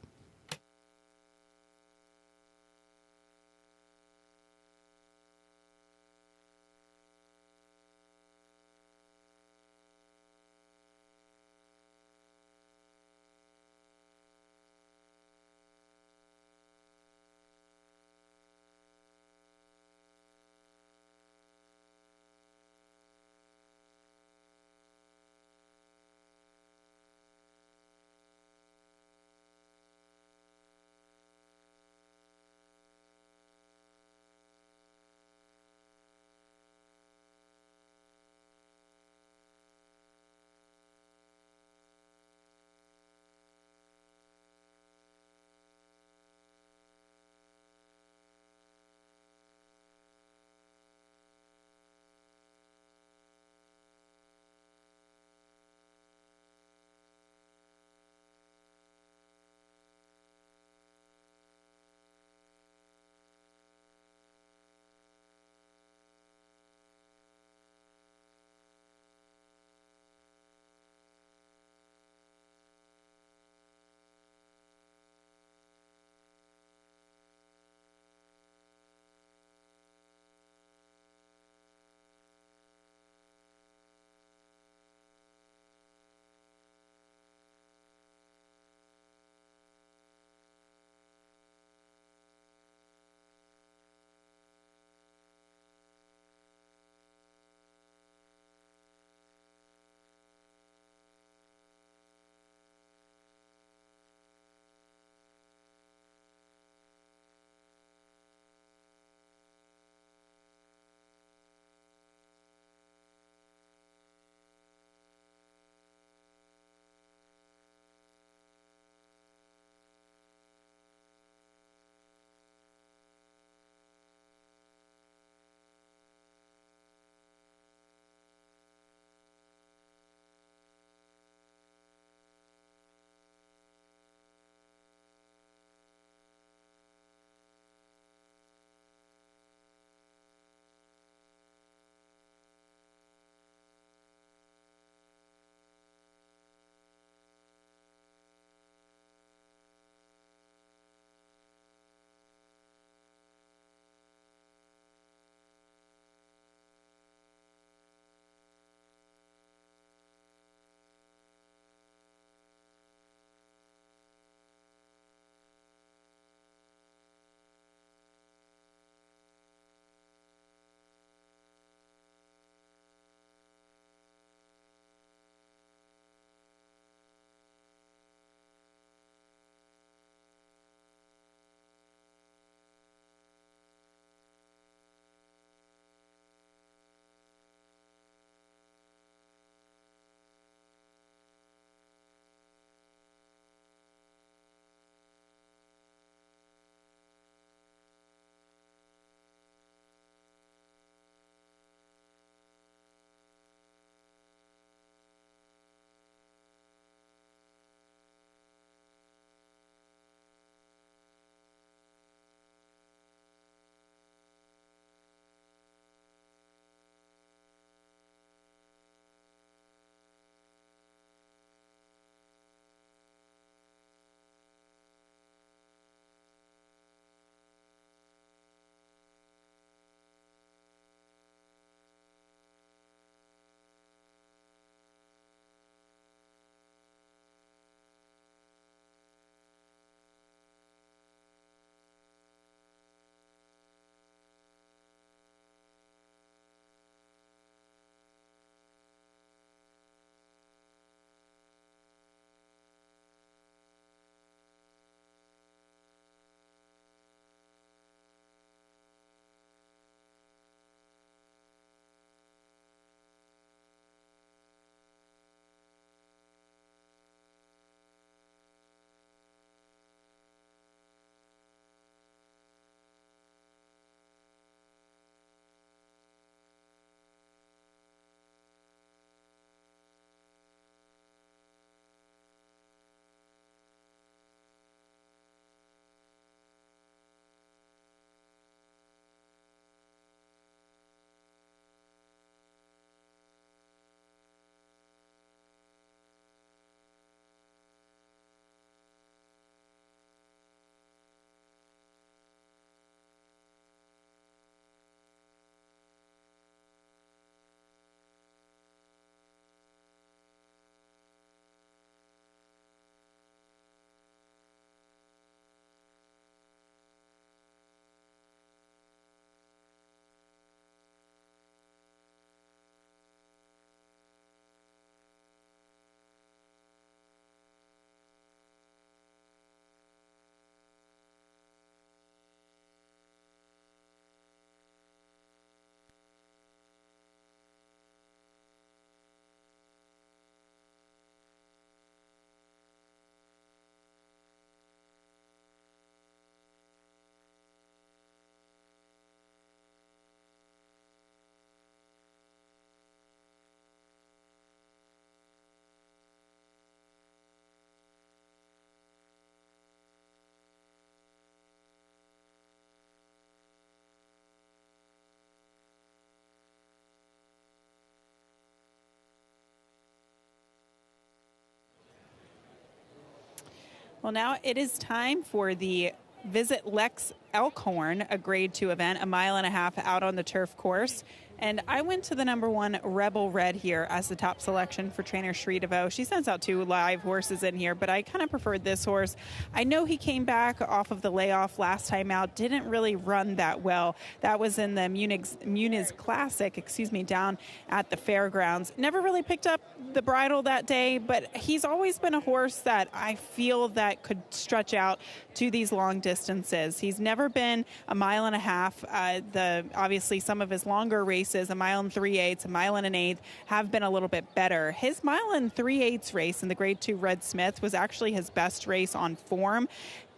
Well, now it is time for the Visit Lex Elkhorn, a Grade 2 event, a mile and a half out on the turf course. And I went to the number 1 Rebel Red here as the top selection for trainer Cherie DeVoe. She sends out 2 live horses in here, but I kind of preferred this horse. I know he came back off of the layoff last time out, didn't really run that well. That was in the Muniz Classic, down at the fairgrounds. Never really picked up the bridle that day, but he's always been a horse that I feel that could stretch out to these long distances. He's never been a mile and a half. Obviously some of his longer races, a mile and 3/8, a mile and an eighth, have been a little bit better. His mile and 3/8 race in the Grade 2 Red Smith was actually his best race on form.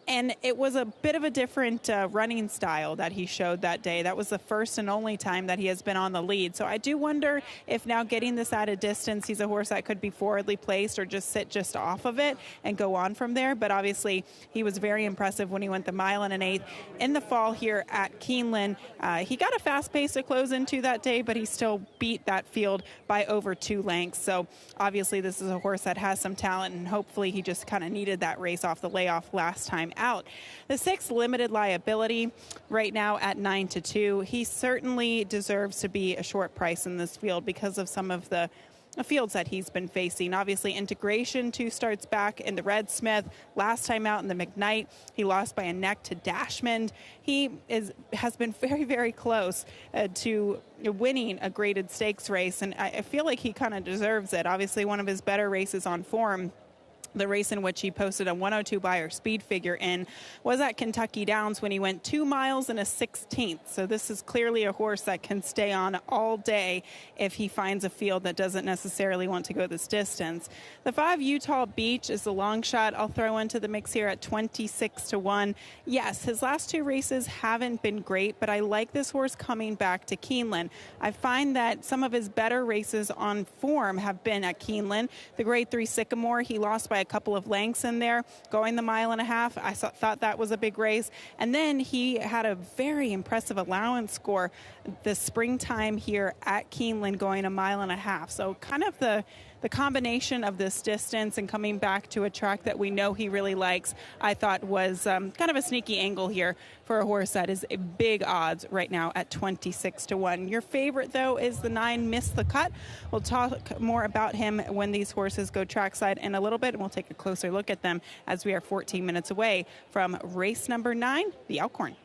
And it was a bit of a different running style that he showed that day. That was the first and only time that he has been on the lead. So I do wonder if now getting this at a distance, he's a horse that could be forwardly placed or just sit just off of it and go on from there. But obviously, he was very impressive when he went the mile and an eighth in the fall here at Keeneland. He got a fast pace to close into that day, but he still beat that field by over 2 lengths. So obviously, this is a horse that has some talent, and hopefully he just kind of needed that race off the layoff last time out. The 6 limited liability right now at 9-2. He certainly deserves to be a short price in this field because of some of the fields that he's been facing. Obviously, Integration 2 starts back in the Red Smith. Last time out in the McKnight, he lost by a neck to Dashmond. He has been very, very close to winning a graded stakes race, and I feel like he kind of deserves it. Obviously, one of his better races on form, the race in which he posted a 102 Beyer speed figure in, was at Kentucky Downs when he went 2 miles and a 16th. So this is clearly a horse that can stay on all day if he finds a field that doesn't necessarily want to go this distance. The 5 Utah Beach is the long shot I'll throw into the mix here at 26-1. Yes, his last 2 races haven't been great, but I like this horse coming back to Keeneland. I find that some of his better races on form have been at Keeneland. The Grade 3 Sycamore, he lost by a couple of lengths in there, going the mile and a half. I thought that was a big race. And then he had a very impressive allowance score this springtime here at Keeneland, going a mile and a half. So kind of the combination of this distance and coming back to a track that we know he really likes, I thought was kind of a sneaky angle here for a horse that is big odds right now at 26-1. Your favorite, though, is the 9 Miss the Cut. We'll talk more about him when these horses go trackside in a little bit, and we'll take a closer look at them as we are 14 minutes away from race number 9, the Elkhorn.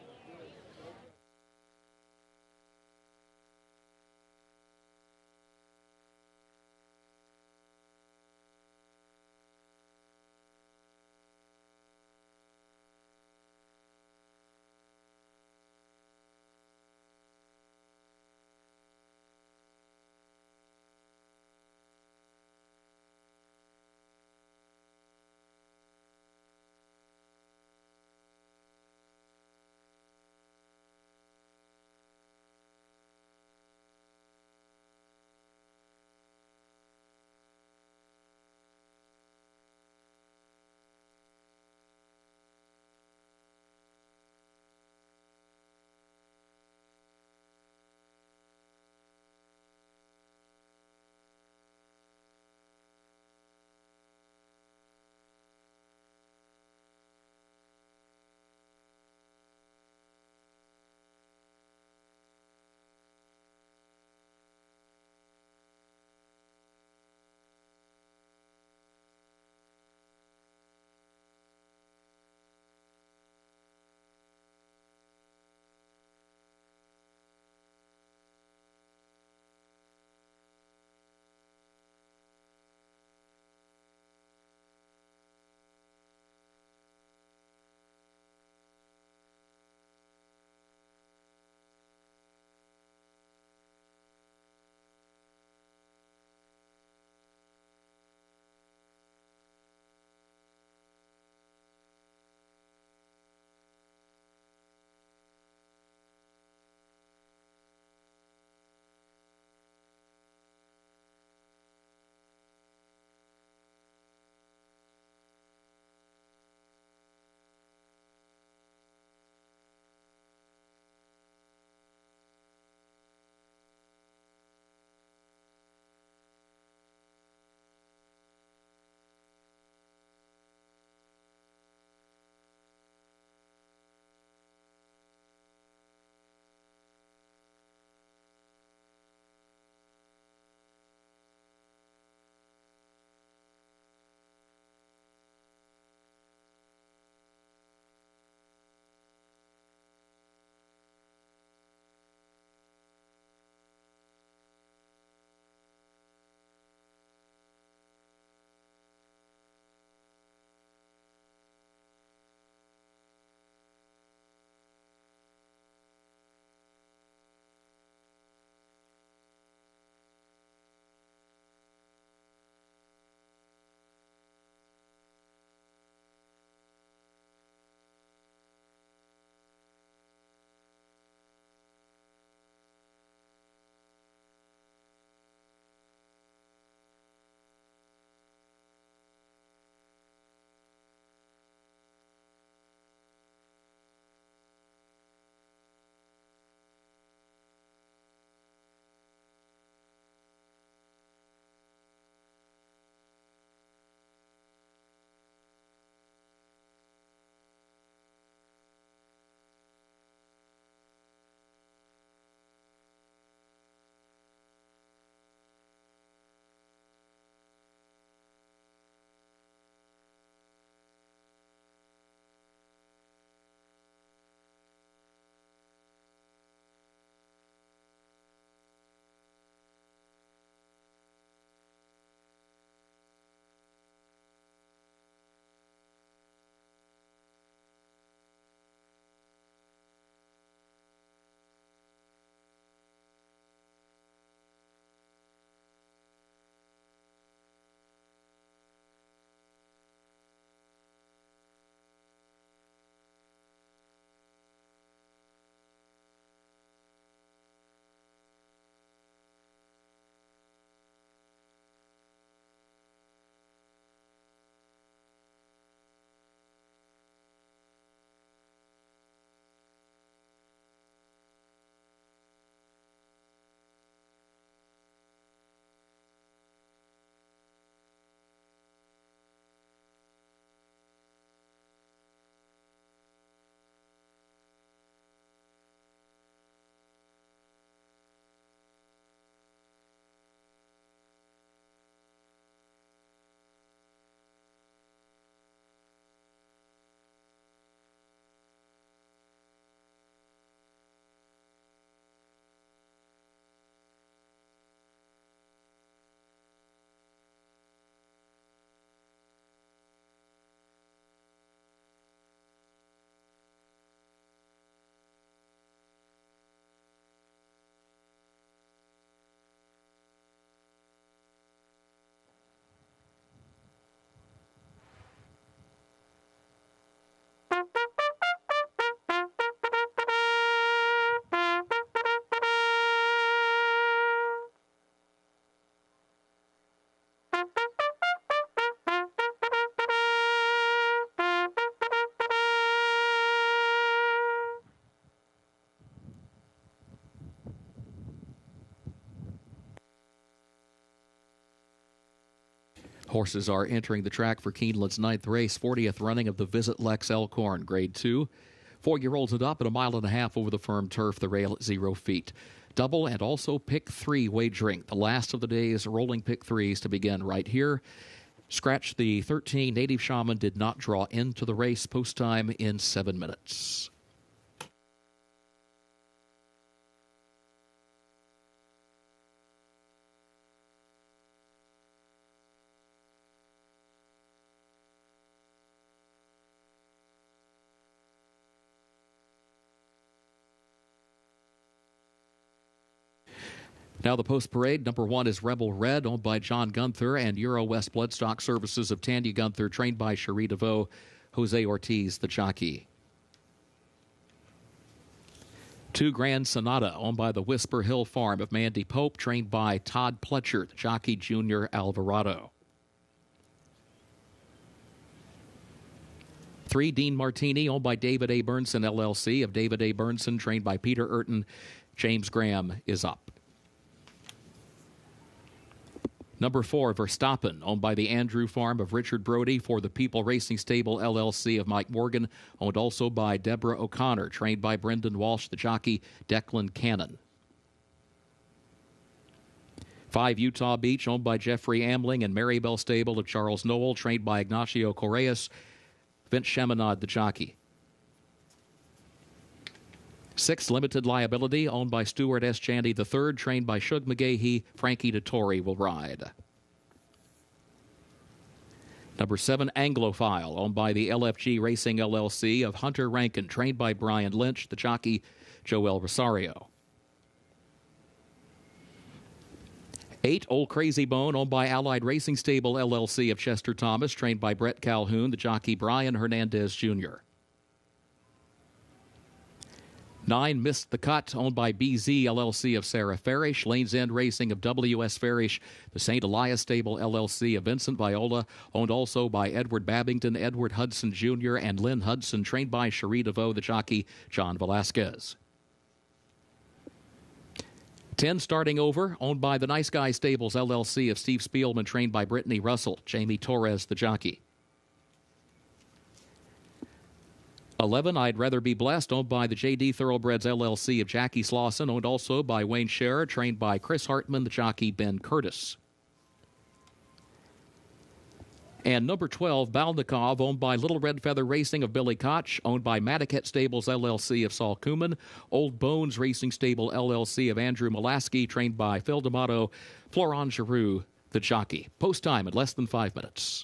Horses are entering the track for Keeneland's 9th race, 40th running of the Visit Lex Elkhorn, Grade 2. 4-year-olds and up at 1.5 miles over the firm turf, the rail at 0 feet. Double and also pick 3 wagering. The last of the day's rolling pick 3s to begin right here. Scratch the 13 Native Shaman did not draw into the race. Post time in 7 minutes. Now the post parade, number 1 is Rebel Red, owned by John Gunther, and Euro West Bloodstock Services of Tanya Gunther, trained by Cherie DeVoe, Jose Ortiz, the jockey. 2 Grand Sonata, owned by the Whisper Hill Farm of Mandy Pope, trained by Todd Pletcher, the jockey Junior Alvarado. 3 Dean Martini, owned by David A. Burnson, LLC, of David A. Burnson, trained by Peter Urton. James Graham is up. Number 4, Verstappen, owned by the Andrew Farm of Richard Brody, for the People Racing Stable, LLC, of Mike Morgan, owned also by Deborah O'Connor, trained by Brendan Walsh, the jockey Declan Cannon. 5 Utah Beach, owned by Jeffrey Amling and Marybell Stable of Charles Noel, trained by Ignacio Correas, Vince Chaminade, the jockey. 6 Limited Liability, owned by Stuart S. Chandy III, trained by Shug McGahee. Frankie Dettori will ride. Number 7, Anglophile, owned by the LFG Racing LLC of Hunter Rankin, trained by Brian Lynch, the jockey Joel Rosario. 8 Old Crazy Bone, owned by Allied Racing Stable LLC of Chester Thomas, trained by Brett Calhoun, the jockey Brian Hernandez Jr. 9 Missed the Cut, owned by BZ LLC of Sarah Farish, Lane's End Racing of W.S. Farish, the St. Elias Stable LLC of Vincent Viola, owned also by Edward Babington, Edward Hudson Jr., and Lynn Hudson, trained by Cherie DeVoe, the jockey John Velasquez. 10 Starting Over, owned by the Nice Guy Stables LLC of Steve Spielman, trained by Brittany Russell, Jamie Torres, the jockey. 11 I'd Rather Be Blessed, owned by the J.D. Thoroughbreds LLC of Jackie Slauson, owned also by Wayne Scherer, trained by Chris Hartman, the jockey Ben Curtis. And number 12, Balnikov, owned by Little Red Feather Racing of Billy Koch, owned by Madaket Stables LLC of Saul Kuman, Old Bones Racing Stable LLC of Andrew Molaski, trained by Phil D'Amato, Florent Giroux, the jockey. Post time in less than 5 minutes.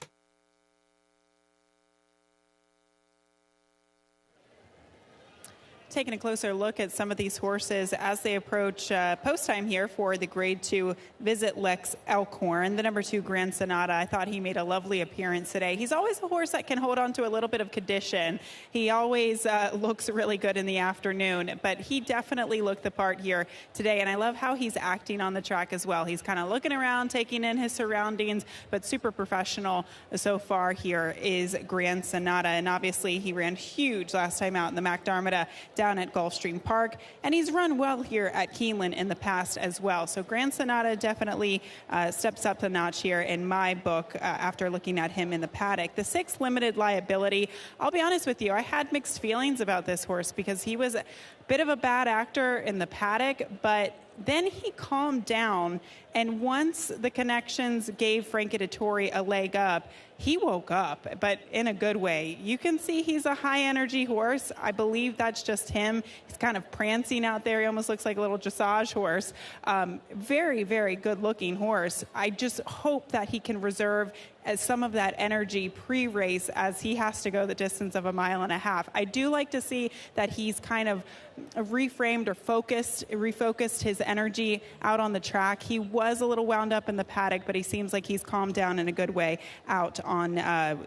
Taking a closer look at some of these horses as they approach post time here for the Grade 2 Visit Lex Elkhorn. The number 2 Grand Sonata, I thought he made a lovely appearance today. He's always a horse that can hold on to a little bit of condition. He always looks really good in the afternoon, but he definitely looked the part here today, and I love how he's acting on the track as well. He's kind of looking around, taking in his surroundings, but super professional so far here is Grand Sonata, and obviously he ran huge last time out in the McDermott down at Gulfstream Park, and he's run well here at Keeneland in the past as well. So Grand Sonata definitely steps up a notch here in my book after looking at him in the paddock. The 6 Limited Liability, I'll be honest with you, I had mixed feelings about this horse because he was a bit of a bad actor in the paddock, but then he calmed down, and once the connections gave Frankie Dettori a leg up, he woke up, but in a good way. You can see he's a high-energy horse. I believe that's just him. He's kind of prancing out there. He almost looks like a little dressage horse. Very, very good-looking horse. I just hope that he can reserve some of that energy pre-race as he has to go the distance of 1.5 miles. I do like to see that he's kind of reframed or refocused his energy out on the track. He was a little wound up in the paddock, but he seems like he's calmed down in a good way out on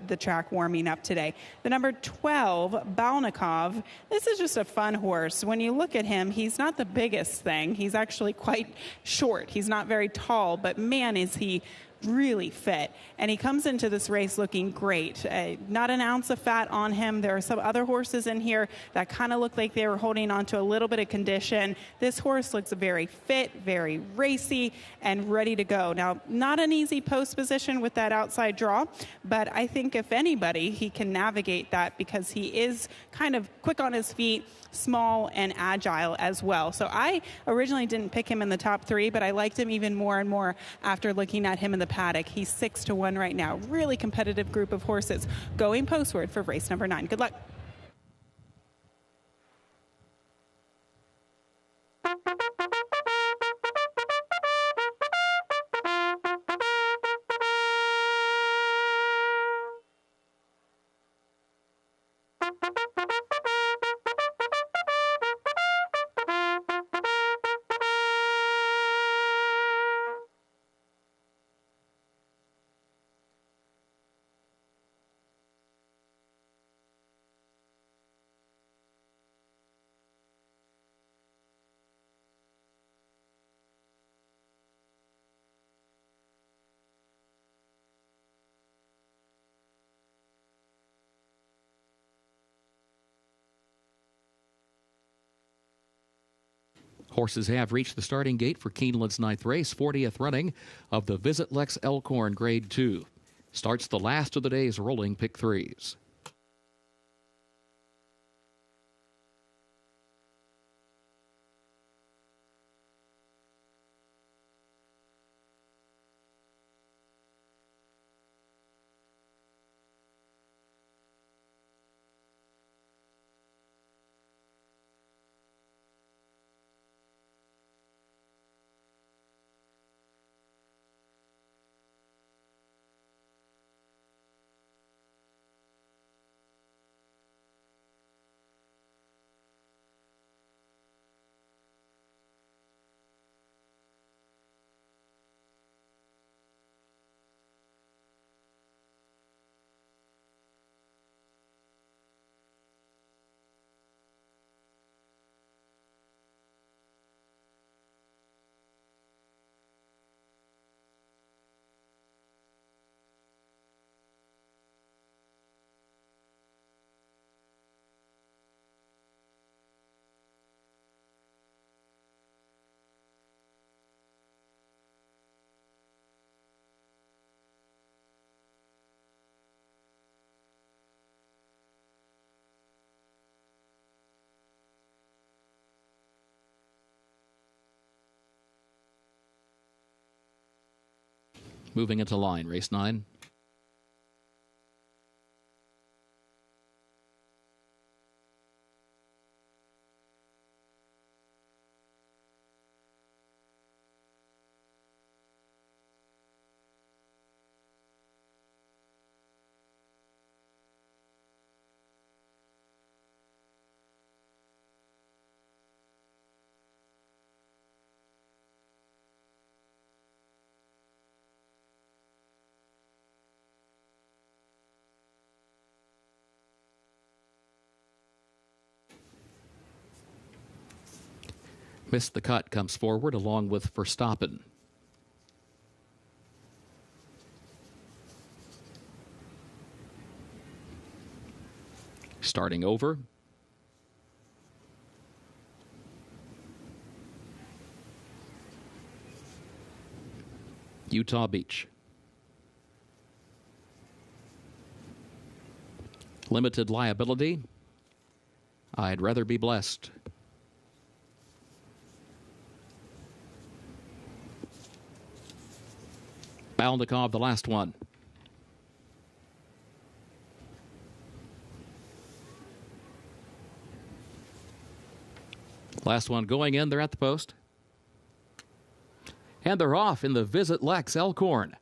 the track warming up today. The number 12, Balnikov, this is just a fun horse. When you look at him, he's not the biggest thing. He's actually quite short. He's not very tall, but man, is he really fit. And he comes into this race looking great. Not an ounce of fat on him. There are some other horses in here that kind of look like they were holding on to a little bit of condition. This horse looks very fit, very racy, and ready to go. Now, not an easy post position with that outside draw, but I think if anybody, he can navigate that because he is kind of quick on his feet, small and agile as well. So I originally didn't pick him in the top 3, but I liked him even more and more after looking at him in the paddock. He's 6-1 right now. Really competitive group of horses going postward for race number 9. Good luck. Horses have reached the starting gate for Keeneland's 9th race, 40th running of the Visit Lex Elhorn Grade 2. Starts the last of the day's rolling pick 3s. Moving into line, race 9. Missed the Cut comes forward along with Verstappen. Starting over. Utah Beach. Limited liability. I'd rather be blessed. Balnikov, the last one. Last one going in. They're at the post. And they're off in the Visit Lex Elhorn.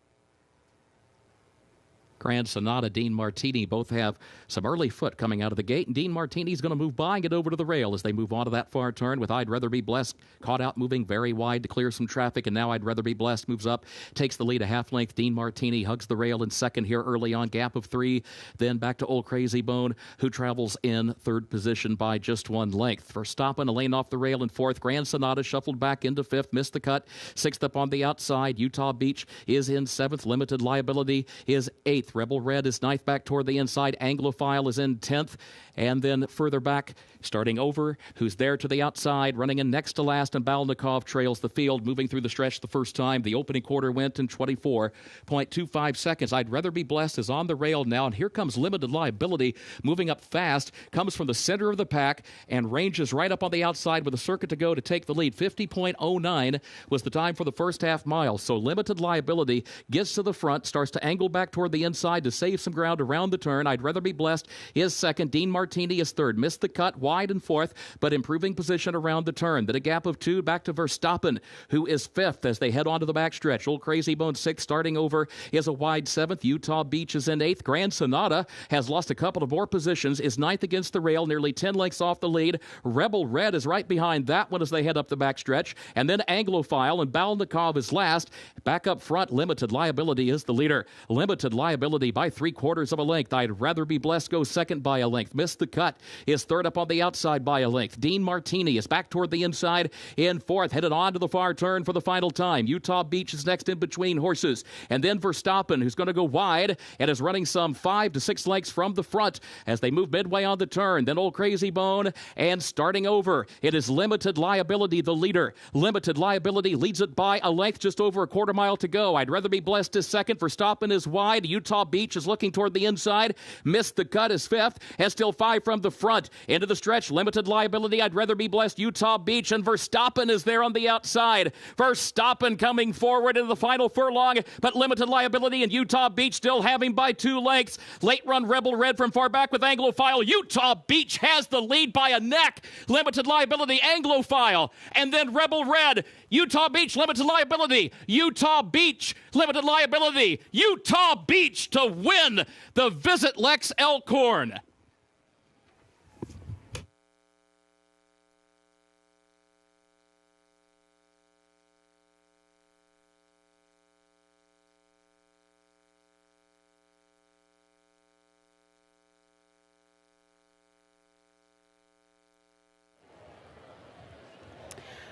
Grand Sonata, Dean Martini both have some early foot coming out of the gate, and Dean Martini's going to move by and get over to the rail as they move on to that far turn with I'd Rather Be Blessed caught out moving very wide to clear some traffic, and now I'd Rather Be Blessed moves up, takes the lead a half length. Dean Martini hugs the rail in second here early on, gap of 3. Then back to Old Crazy Bone, who travels in third position by just 1 length. Verstappen, a lane off the rail in fourth. Grand Sonata shuffled back into fifth, missed the cut. Sixth up on the outside. Utah Beach is in seventh. Limited Liability is eighth. Rebel Red is ninth back toward the inside. Anglophile is in 10th. And then further back, starting over, who's there to the outside, running in next to last, and Balnikov trails the field, moving through the stretch the first time. The opening quarter went in 24.25 seconds. I'd Rather Be Blessed is on the rail now, and here comes Limited Liability, moving up fast, comes from the center of the pack, and ranges right up on the outside with a circuit to go to take the lead. 50.09 was the time for the first half mile. So Limited Liability gets to the front, starts to angle back toward the inside to save some ground around the turn. I'd Rather Be Blessed is second. Dean Martini is third. Missed the cut, wide in fourth, but improving position around the turn. Then a gap of 2 back to Verstappen, who is fifth as they head on to the backstretch. Old Crazy Bone sixth, starting over is a wide seventh. Utah Beach is in eighth. Grand Sonata has lost a couple of more positions, is ninth against the rail, nearly 10 lengths off the lead. Rebel Red is right behind that one as they head up the backstretch. And then Anglophile and Balnikov is last. Back up front, Limited Liability is the leader. Limited Liability by 3/4 of a length. I'd Rather Be Blessed goes second by a length. Missed the cut is third up on the outside by a length. Dean Martini is back toward the inside in fourth, headed on to the far turn for the final time. Utah Beach is next in between horses. And then Verstappen, who's going to go wide and is running some 5 to 6 lengths from the front as they move midway on the turn. Then Old Crazy Bone, and starting over, it is Limited Liability, the leader. Limited Liability leads it by a length, just over a quarter mile to go. I'd Rather Be Blessed is second. Verstappen is wide. Utah Beach is looking toward the inside. Missed the cut is fifth, and still 5 from the front. Into the stretch, Limited Liability, I'd Rather Be Blessed, Utah Beach, and Verstappen is there on the outside. Verstappen coming forward into the final furlong, but Limited Liability and Utah Beach still have him by 2 lengths. Late run Rebel Red from far back with Anglophile. Utah Beach has the lead by a neck. Limited Liability, Anglophile, and then Rebel Red. Utah Beach, Limited Liability. Utah Beach, Limited Liability. Utah Beach to win the Visit Lex Elhorn.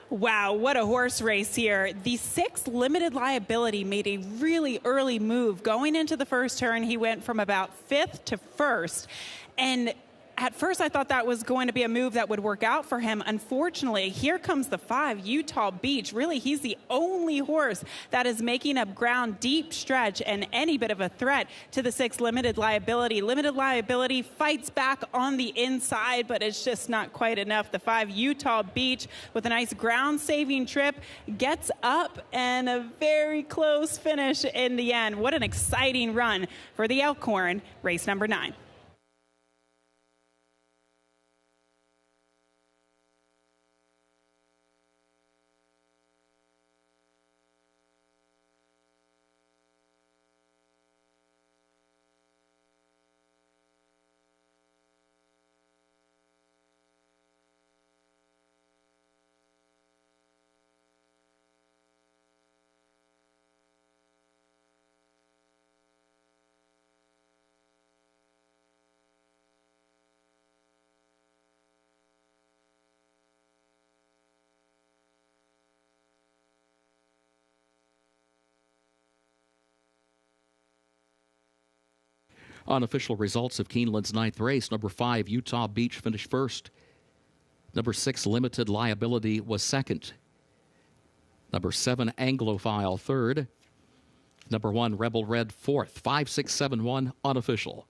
Wow, what a horse race here. The 6th Limited Liability made a really early move. Going into the first turn, he went from about 5th to 1st. And at first, I thought that was going to be a move that would work out for him. Unfortunately, here comes the 5, Utah Beach. Really, he's the only horse that is making up ground deep stretch and any bit of a threat to the 6 Limited Liability. Limited Liability fights back on the inside, but it's just not quite enough. The 5, Utah Beach, with a nice ground-saving trip, gets up and a very close finish in the end. What an exciting run for the Elhorn, race number 9. Unofficial results of Keeneland's 9th race. Number 5, Utah Beach, finished first. Number 6, Limited Liability, was second. Number 7, Anglophile, third. Number 1, Rebel Red, fourth. 5, 6, 7, 1, unofficial.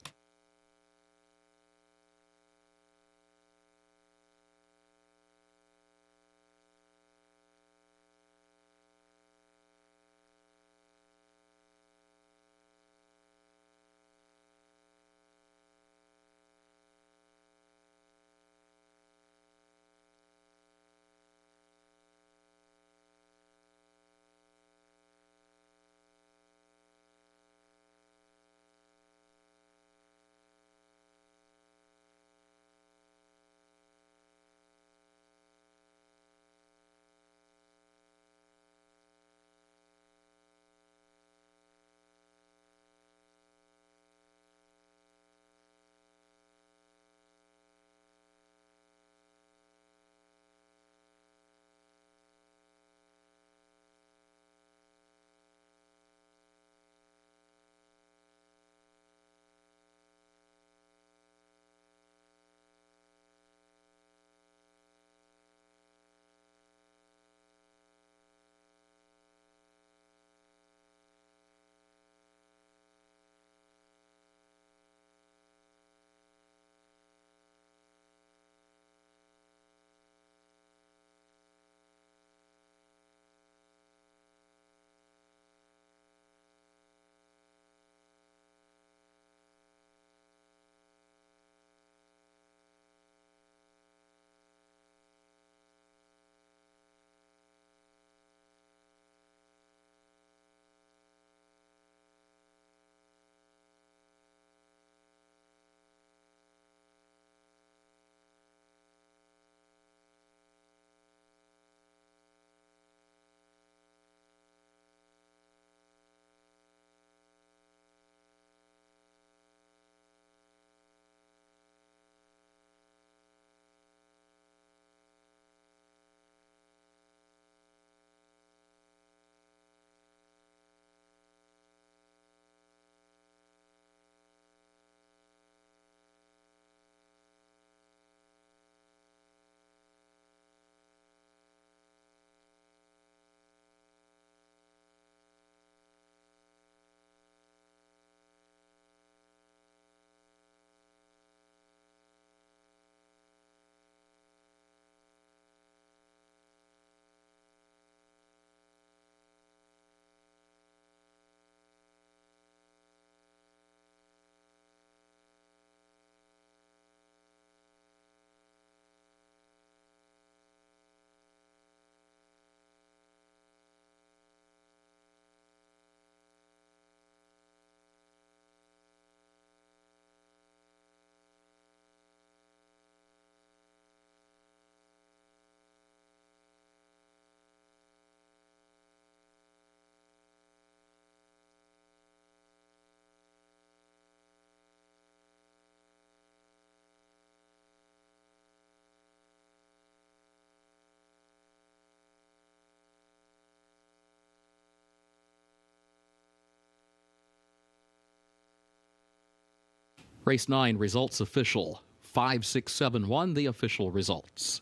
Race 9 results official. 5-6-7-1, the official results.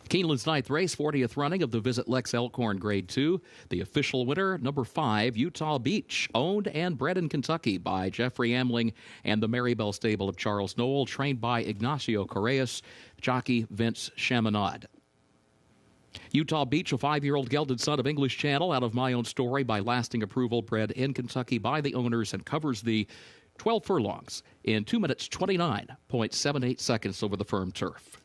Keeneland's ninth race, 40th running of the Visit Lex Elkhorn Grade 2. The official winner, number 5, Utah Beach, owned and bred in Kentucky by Jeffrey Amling and the Marybelle stable of Charles Noel, trained by Ignacio Correas, jockey Vince Chaminade. Utah Beach, a 5-year-old gelded son of English Channel, out of My Own Story by lasting approval, bred in Kentucky by the owners, and covers the 12 furlongs in 2 minutes 29.78 seconds over the firm turf.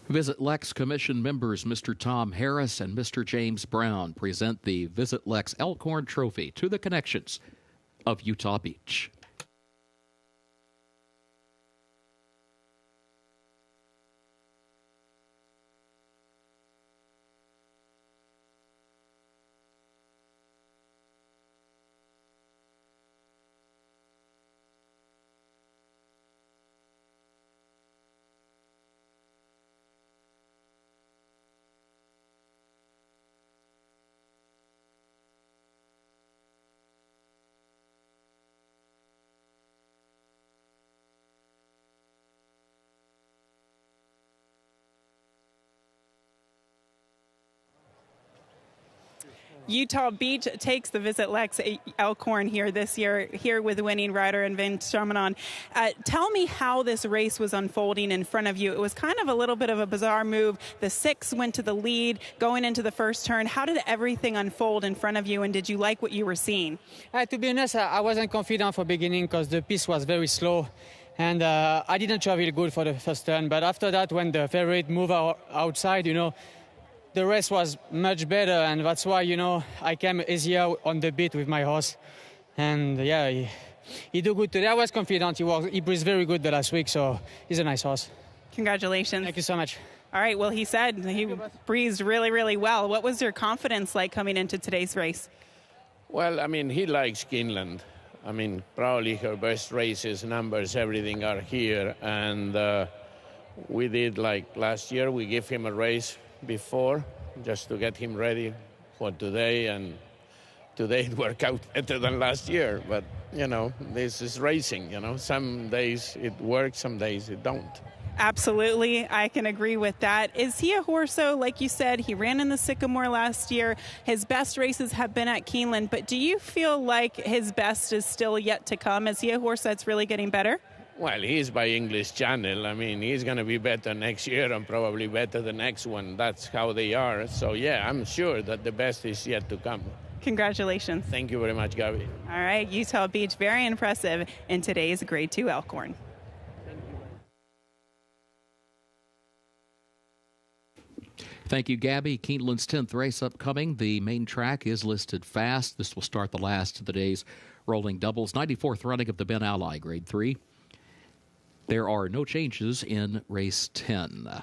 Visit Lex Commission members Mr. Tom Harris and Mr. James Brown present the Visit Lex Elkhorn Trophy to the connections of Utah Beach. Utah Beach takes the Visit Lex Elkhorn here this year, here with winning rider and Vince Chaminade. Tell me how this race was unfolding in front of you. It was kind of a little bit of a bizarre move. The 6 went to the lead going into the first turn. How did everything unfold in front of you, and did you like what you were seeing? To be honest, I wasn't confident for beginning because the piece was very slow. And I didn't travel good for the first turn. But after that, when the favorite moved outside, the race was much better, and that's why, I came easier on the beat with my horse. And, yeah, he did good today. I was confident. He breathed very good the last week, so he's a nice horse. Congratulations. Thank you so much. All right, well, he said he breathed really, really well. What was your confidence like coming into today's race? Well, he likes Keeneland. Probably her best races, numbers, everything are here. And we did like last year. We gave him a race before just to get him ready for today, and today it worked out better than last year. But this is racing. Some days it works, some days it don't. Absolutely, I can agree with that. Is he a horse, though? Like you said, he ran in the Sycamore last year. His best races have been at Keeneland, but do you feel like his best is still yet to come? Is he a horse that's really getting better? Well, he's by English Channel. He's going to be better next year and probably better the next one. That's how they are. So, yeah, I'm sure that the best is yet to come. Congratulations. Thank you very much, Gabby. All right, Utah Beach, very impressive in today's Grade 2 Elkhorn. Thank you, Gabby. Keeneland's 10th race upcoming. The main track is listed fast. This will start the last of the day's rolling doubles. 94th running of the Ben Ally, Grade 3. There are no changes in race 10.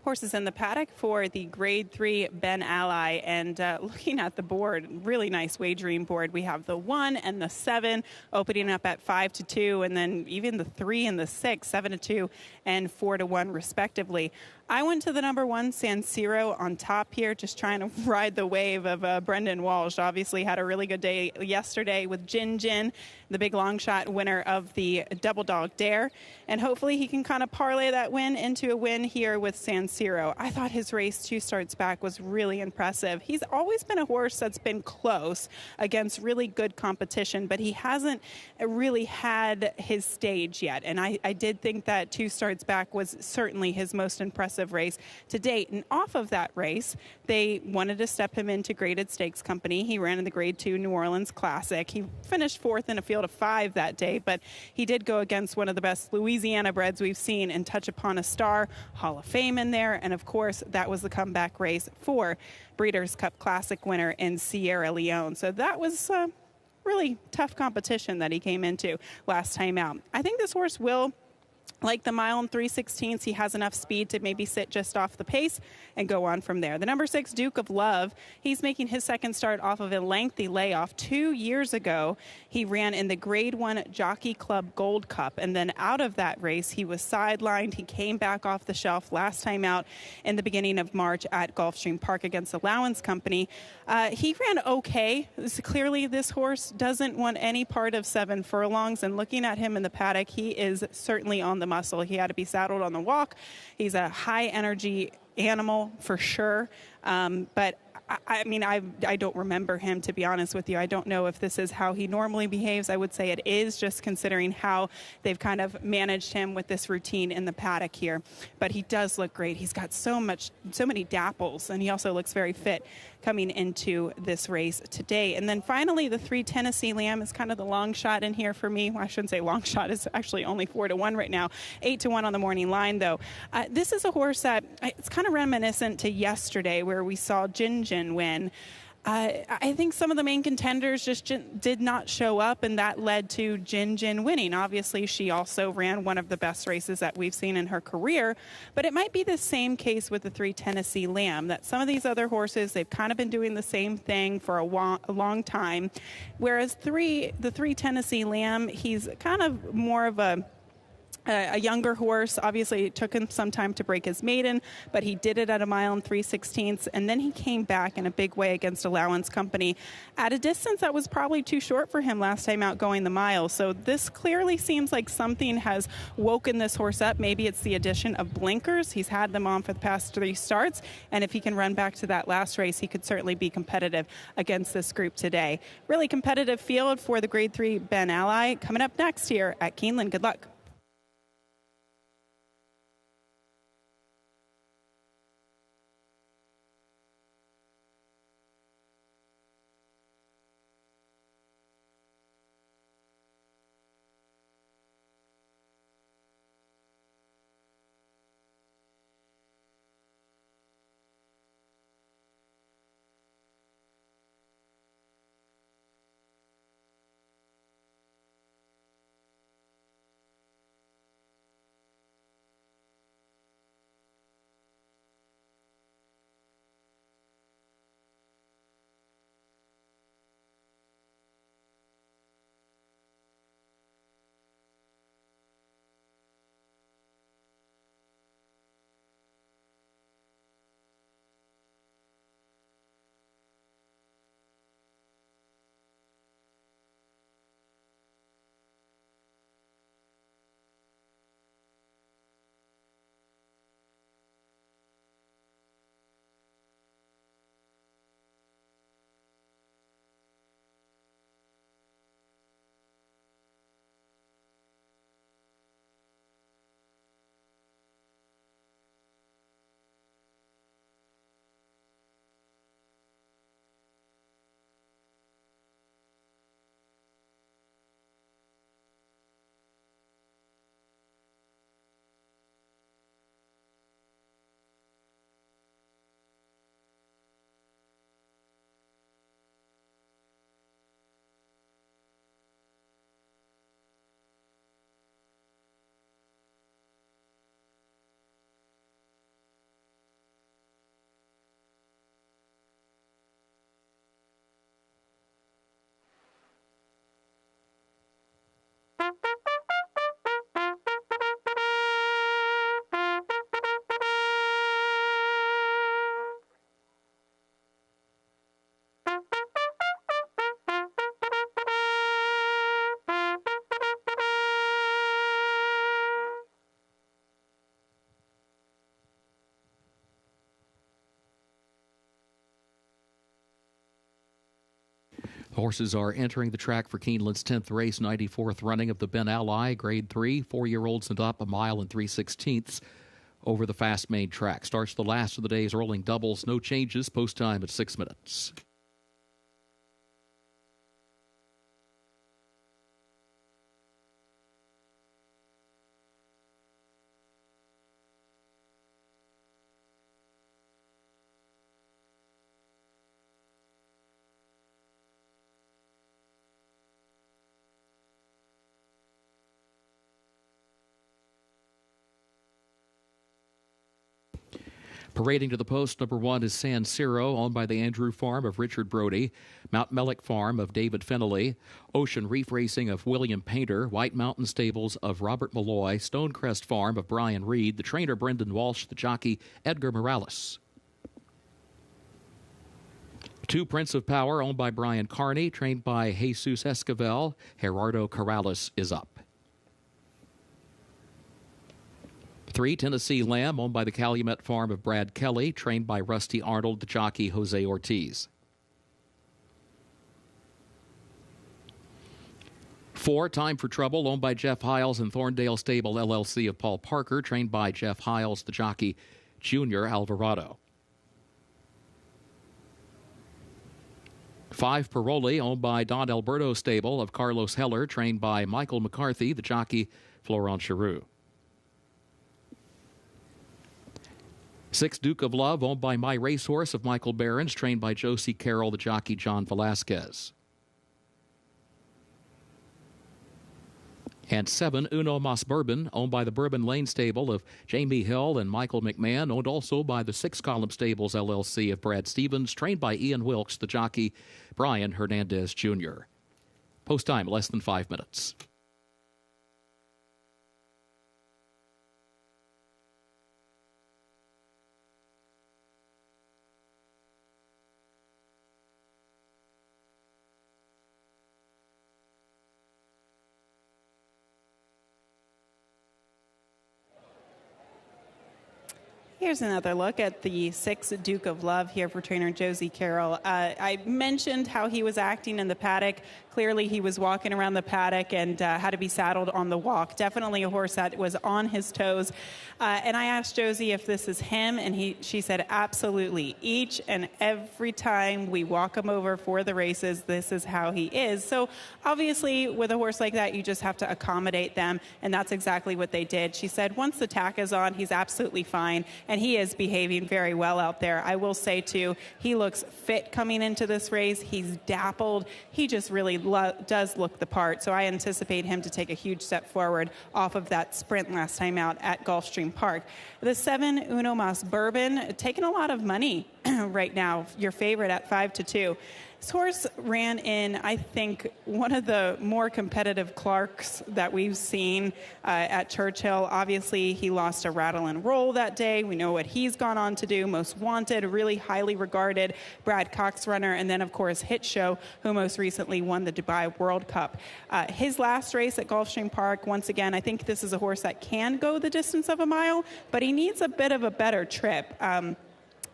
horses in the paddock for the Grade 3 Ben Ally. And looking at the board, really nice wagering board. We have the 1 and the 7 opening up at 5-2, and then even the 3 and the 6, 7-2 and 4-1 respectively. I went to the number 1, San Siro, on top here, just trying to ride the wave of Brendan Walsh. Obviously had a really good day yesterday with Jin Jin, the big long shot winner of the Double Dog Dare. And hopefully he can kind of parlay that win into a win here with San Siro. I thought his race 2 starts back was really impressive. He's always been a horse that's been close against really good competition, but he hasn't really had his stage yet. And I did think that 2 starts back was certainly his most impressive race to date. And off of that race, they wanted to step him into Graded Stakes Company. He ran in the Grade 2 New Orleans Classic. He finished 4th in a field of 5 that day, but he did go against one of the best Louisiana breds we've seen and touch upon a star, Hall of Fame in there. And of course, that was the comeback race for Breeders' Cup Classic winner in Sierra Leone. So that was really tough competition that he came into last time out. I think this horse will, like the mile and 3/16, he has enough speed to maybe sit just off the pace and go on from there. The number 6, Duke of Love, he's making his second start off of a lengthy layoff. 2 years ago, he ran in the Grade 1 Jockey Club Gold Cup, and then out of that race, he was sidelined. He came back off the shelf last time out in the beginning of March at Gulfstream Park against Allowance Company. He ran okay. Clearly, this horse doesn't want any part of 7 furlongs, and looking at him in the paddock, he is certainly on the muscle. He had to be saddled on the walk. He's a high energy animal for sure. But I mean, I don't remember him, to be honest with you. I don't know if this is how he normally behaves. I would say it is, just considering how they've kind of managed him with this routine in the paddock here. But he does look great. He's got so many dapples, and he also looks very fit coming into this race today. And then finally, the 3 Tennessee Lamb is kind of the long shot in here for me. Well, I shouldn't say long shot. It's actually only 4-1 right now. 8-1 on the morning line, though. This is a horse that it's kind of reminiscent to yesterday, where we saw Jin Jin win. I think some of the main contenders just did not show up, and that led to Jin Jin winning. Obviously, she also ran one of the best races that we've seen in her career, but it might be the same case with the 3 Tennessee Lamb, that some of these other horses, they've kind of been doing the same thing for a long time, whereas the 3 Tennessee Lamb, he's kind of more of a younger horse. Obviously, it took him some time to break his maiden, but he did it at a mile and 3/16, and then he came back in a big way against Allowance Company at a distance that was probably too short for him last time out going the mile. So this clearly seems like something has woken this horse up. Maybe it's the addition of blinkers. He's had them on for the past 3 starts, and if he can run back to that last race, he could certainly be competitive against this group today. Really competitive field for the Grade 3 Ben Ally. Coming up next here at Keeneland. Good luck. Horses are entering the track for Keeneland's 10th race, 94th running of the Ben Ally, Grade 3, 4-year-olds and up, 1 mile and 3/16 over the fast main track. Starts the last of the day's rolling doubles. No changes. Post time at 6 minutes. Parading to the post, number 1 is San Siro, owned by the Andrew Farm of Richard Brody, Mount Melick Farm of David Fennelly, Ocean Reef Racing of William Painter, White Mountain Stables of Robert Malloy, Stonecrest Farm of Brian Reed, the trainer Brendan Walsh, the jockey Edgar Morales. 2 Prince of Power, owned by Brian Carney, trained by Jesus Esquivel. Gerardo Corrales is up. 3 Tennessee Lamb, owned by the Calumet Farm of Brad Kelly, trained by Rusty Arnold, the jockey Jose Ortiz. 4 Time for Trouble, owned by Jeff Hiles and Thorndale Stable LLC of Paul Parker, trained by Jeff Hiles, the jockey Junior Alvarado. 5 Paroli, owned by Don Alberto Stable of Carlos Heller, trained by Michael McCarthy, the jockey Florent Cheroux. 6 Duke of Love, owned by My Racehorse of Michael Behrens, trained by Josie Carroll, the jockey John Velasquez. And 7 Uno Mas Bourbon, owned by the Bourbon Lane Stable of Jamie Hill and Michael McMahon, owned also by the 6 Column Stables LLC of Brad Stevens, trained by Ian Wilkes, the jockey Brian Hernandez Jr. Post time, less than 5 minutes. Here's another look at the 6 Duke of Love here for trainer Josie Carroll. I mentioned how he was acting in the paddock. Clearly, he was walking around the paddock and had to be saddled on the walk. Definitely a horse that was on his toes. And I asked Josie if this is him, and she said, absolutely. Each and every time we walk him over for the races, this is how he is. So obviously, with a horse like that, you just have to accommodate them, and that's exactly what they did. She said once the tack is on, he's absolutely fine, and he is behaving very well out there. I will say, too, he looks fit coming into this race. He's dappled. He just really does look the part, so I anticipate him to take a huge step forward off of that sprint last time out at Gulfstream Park. The 7 Uno Mas Bourbon, taking a lot of money right now, your favorite at 5-2. This horse ran in, I think, one of the more competitive Clarks that we've seen at Churchill. Obviously, he lost a Rattle and Roll that day. We know what he's gone on to do. Most Wanted, really highly regarded Brad Cox runner, and then, of course, Hit Show, who most recently won the Dubai World Cup. His last race at Gulfstream Park, once again, I think this is a horse that can go the distance of a mile, but he needs a bit of a better trip.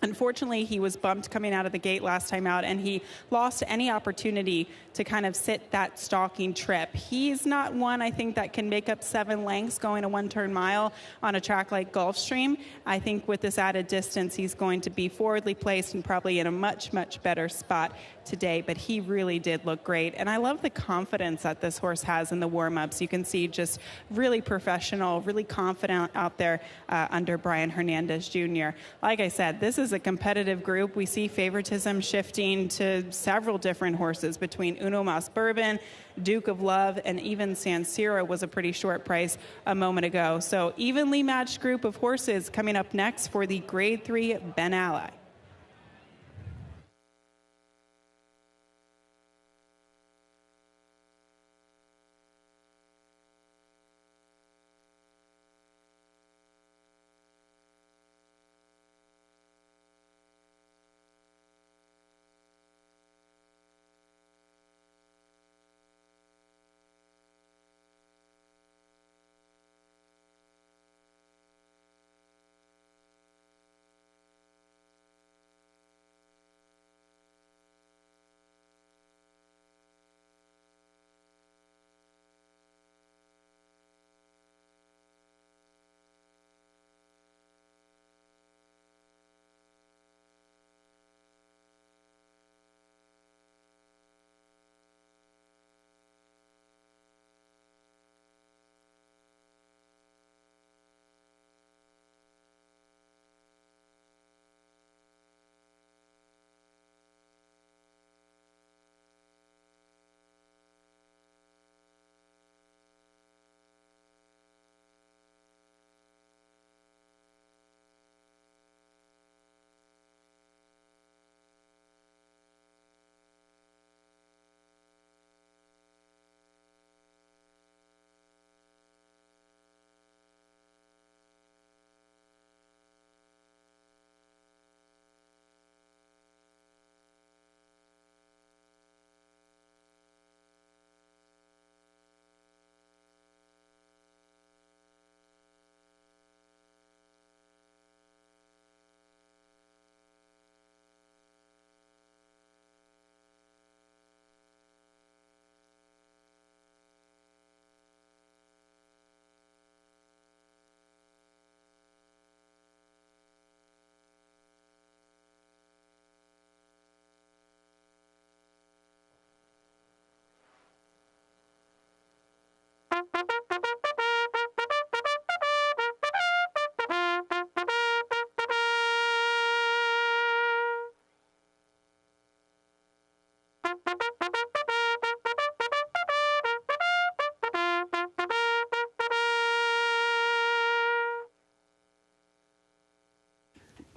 Unfortunately, he was bumped coming out of the gate last time out, and he lost any opportunity to kind of sit that stalking trip. He's not one, I think, that can make up 7 lengths going a 1-turn mile on a track like Gulfstream. I think with this added distance, he's going to be forwardly placed and probably in a much, much better spot today, but he really did look great. And I love the confidence that this horse has in the warm-ups. You can see just really professional, really confident out there under Brian Hernandez Jr. Like I said, this is a competitive group. We see favoritism shifting to several different horses between Uno Mas Bourbon, Duke of Love, and even San Siro was a pretty short price a moment ago. So evenly matched group of horses coming up next for the Grade 3 Ben Ally.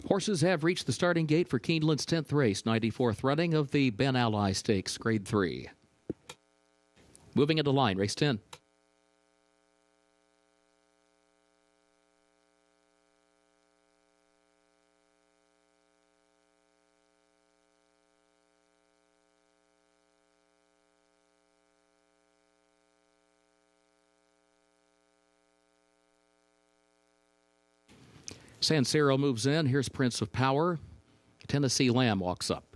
Horses have reached the starting gate for Keeneland's 10th race, 94th running of the Ben Ally Stakes, Grade 3. Moving into line, race 10. Sansero moves in. Here's Prince of Power. Tennessee Lamb walks up.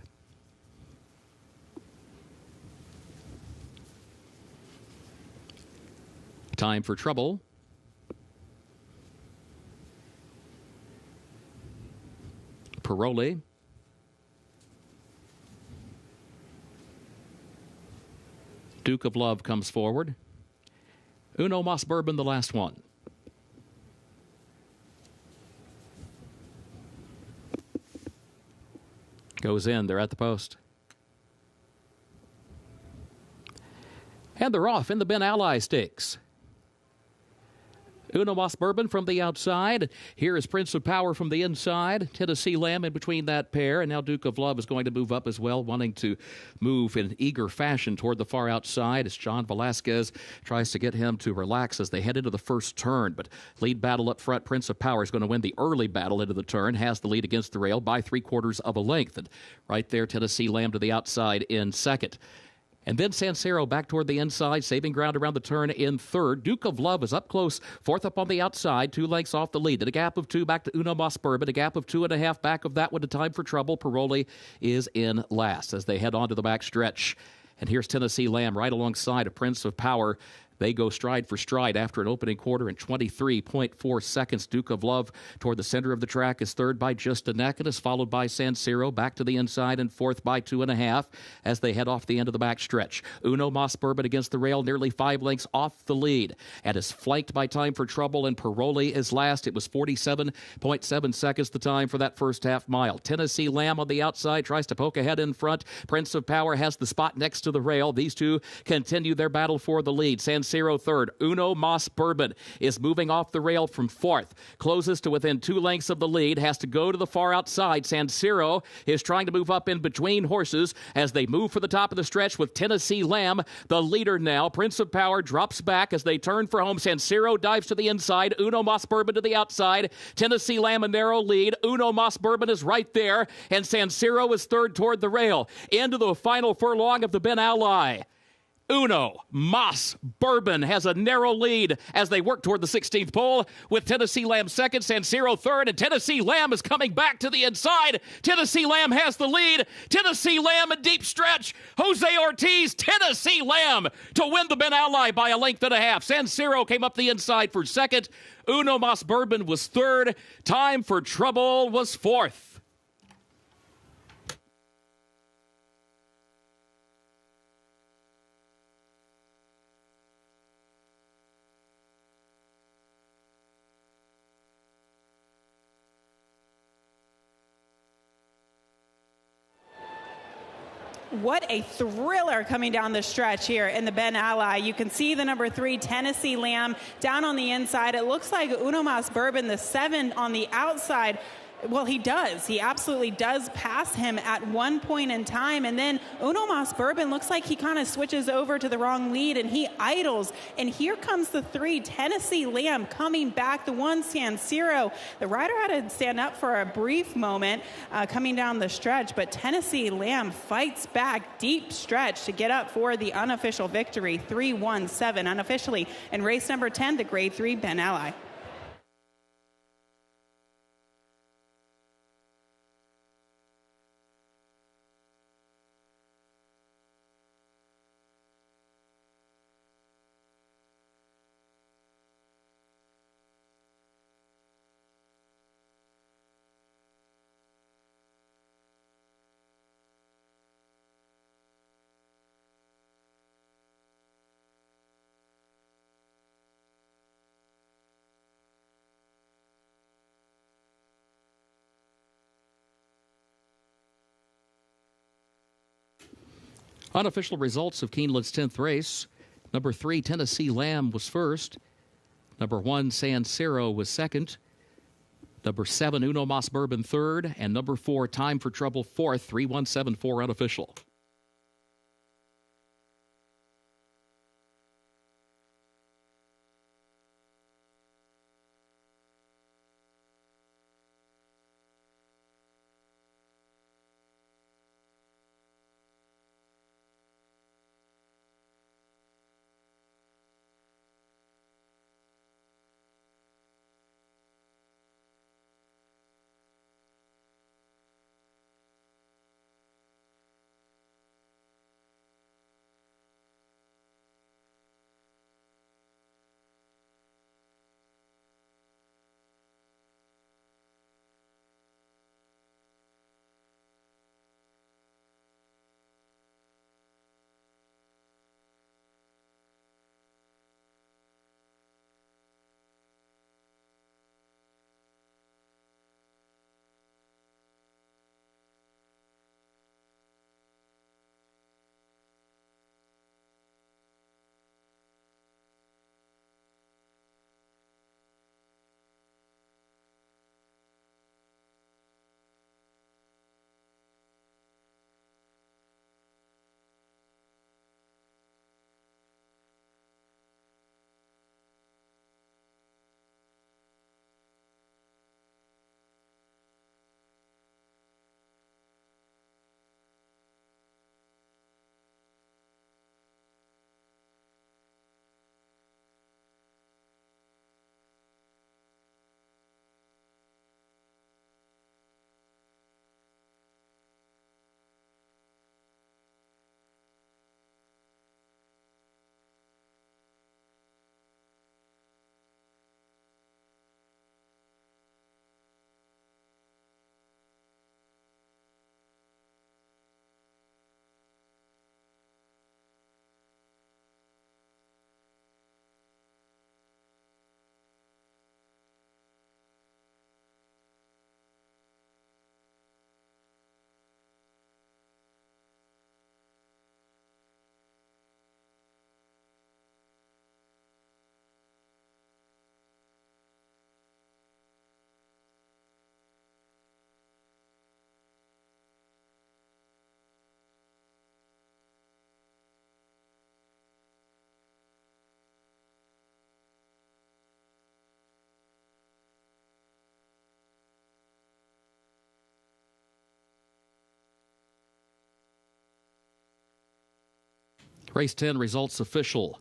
Time for Trouble. Paroli. Duke of Love comes forward. Uno Mas Bourbon, the last one. Goes in. They're at the post. And they're off in the Ben Ally Stakes. Uno Mas Bourbon from the outside. Here is Prince of Power from the inside. Tennessee Lamb in between that pair. And now Duke of Love is going to move up as well, wanting to move in eager fashion toward the far outside as John Velasquez tries to get him to relax as they head into the first turn. But lead battle up front. Prince of Power is going to win the early battle into the turn. Has the lead against the rail by 3/4 of a length. And right there, Tennessee Lamb to the outside in second. And then Sansero back toward the inside, saving ground around the turn in third. Duke of Love is up close, fourth up on the outside, 2 lengths off the lead. At a gap of 2 back to Uno Mas Bourbon, a gap of 2.5 back of that one to Time for Trouble. Paroli is in last as they head on to the back stretch. And here's Tennessee Lamb right alongside of Prince of Power. They go stride for stride after an opening quarter in 23.4 seconds. Duke of Love toward the center of the track is third by just a neck and is followed by Sansero back to the inside and fourth by 2.5 as they head off the end of the back stretch. Uno Mas Bourbon against the rail, nearly 5 lengths off the lead and is flanked by Time for Trouble, and Paroli is last. It was 47.7 seconds the time for that first half mile. Tennessee Lamb on the outside tries to poke ahead in front. Prince of Power has the spot next to the rail. These two continue their battle for the lead. Sansero third. Uno Mas Bourbon is moving off the rail from fourth. Closes to within 2 lengths of the lead. Has to go to the far outside. Sansero is trying to move up in between horses as they move for the top of the stretch with Tennessee Lamb, the leader now. Prince of Power drops back as they turn for home. Sansero dives to the inside. Uno Mas Bourbon to the outside. Tennessee Lamb a narrow lead. Uno Mas Bourbon is right there, and Sansero is third toward the rail. Into the final furlong of the Ben Ally. Uno Mas Bourbon has a narrow lead as they work toward the 16th pole with Tennessee Lamb second, Sansero third, and Tennessee Lamb is coming back to the inside. Tennessee Lamb has the lead. Tennessee Lamb a deep stretch. Jose Ortiz, Tennessee Lamb to win the Ben Ally by a length and a half. Sansero came up the inside for second. Uno Mas Bourbon was third. Time for Trouble was fourth. What a thriller coming down the stretch here in the Ben Ally. You can see the number 3, Tennessee Lamb, down on the inside. It looks like Uno Mas Bourbon, the 7 on the outside. Well, he does. He absolutely does pass him at one point in time. And then Uno Mas Bourbon looks like he kind of switches over to the wrong lead and he idles. And here comes the 3, Tennessee Lamb, coming back. The 1, Sansero. The rider had to stand up for a brief moment coming down the stretch. But Tennessee Lamb fights back deep stretch to get up for the unofficial victory. 3-1-7 unofficially in race number 10, the Grade 3 Ben Ally. Unofficial results of Keeneland's 10th race. Number 3, Tennessee Lamb was first. Number 1, Sansero was second. Number 7, Uno Mas Bourbon, third. And number 4, Time for Trouble, fourth. 3174 unofficial. Race 10 results official.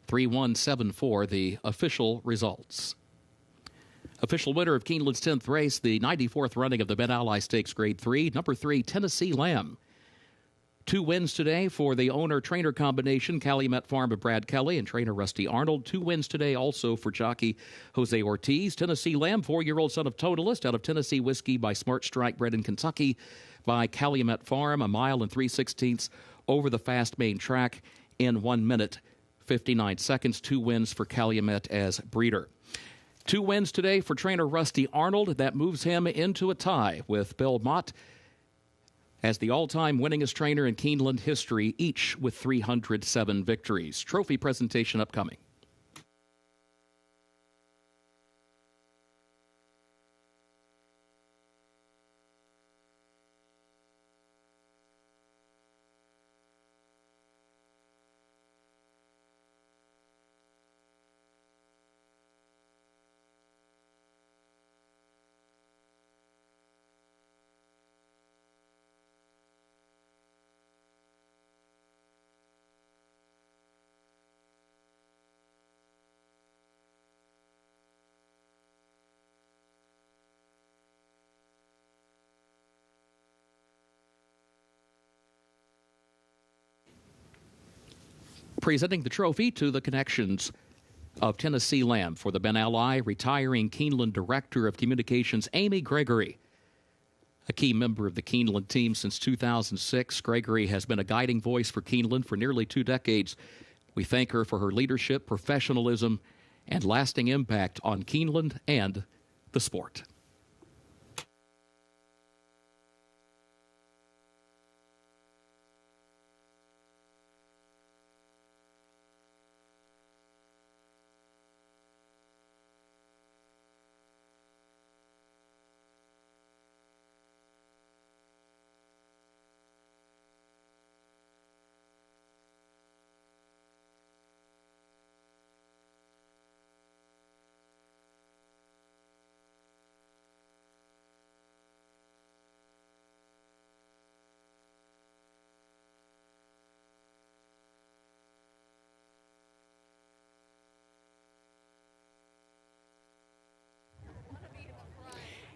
3174, the official results. Official winner of Keeneland's 10th race, the 94th running of the Ben Ally Stakes Grade 3, number 3, Tennessee Lamb. 2 wins today for the owner-trainer combination, Calumet Farm of Brad Kelly and trainer Rusty Arnold. 2 wins today also for jockey Jose Ortiz. Tennessee Lamb, 4-year-old son of Totalist, out of Tennessee Whiskey by Smart Strike, bred in Kentucky by Calumet Farm, a mile and 3/16 over the fast main track in 1 minute, 59 seconds. 2 wins for Calumet as breeder. 2 wins today for trainer Rusty Arnold. That moves him into a tie with Bill Mott as the all-time winningest trainer in Keeneland history, each with 307 victories. Trophy presentation upcoming. Presenting the trophy to the connections of Tennessee Lamb for the Ben Ally, retiring Keeneland Director of Communications, Amy Gregory. A key member of the Keeneland team since 2006, Gregory has been a guiding voice for Keeneland for nearly 2 decades. We thank her for her leadership, professionalism, and lasting impact on Keeneland and the sport.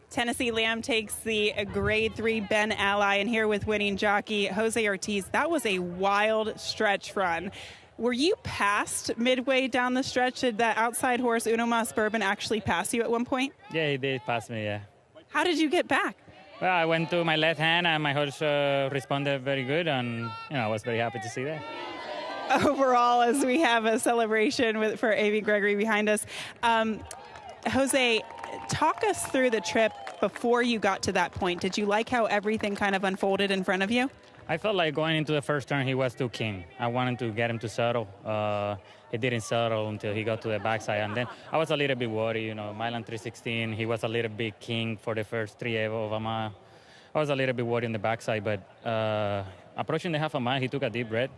Tennessee Lamb takes the Grade 3 Ben Ally, and here with winning jockey Jose Ortiz. That was a wild stretch run. Were you passed midway down the stretch? Did that outside horse, Uno Mas Bourbon, actually pass you at one point? Yeah, he did pass me, yeah. How did you get back? Well, I went to my left hand, and my horse responded very good, and I was very happy to see that. Overall, as we have a celebration for Amy Gregory behind us, Jose, talk us through the trip before you got to that point. Did you like how everything kind of unfolded in front of you? I felt like going into the first turn, he was too keen. I wanted to get him to settle. He didn't settle until he got to the backside. And then I was a little bit worried, Milan 316, he was a little bit king for the first 3 of a mile. I was a little bit worried on the backside, but approaching the half a mile, he took a deep breath.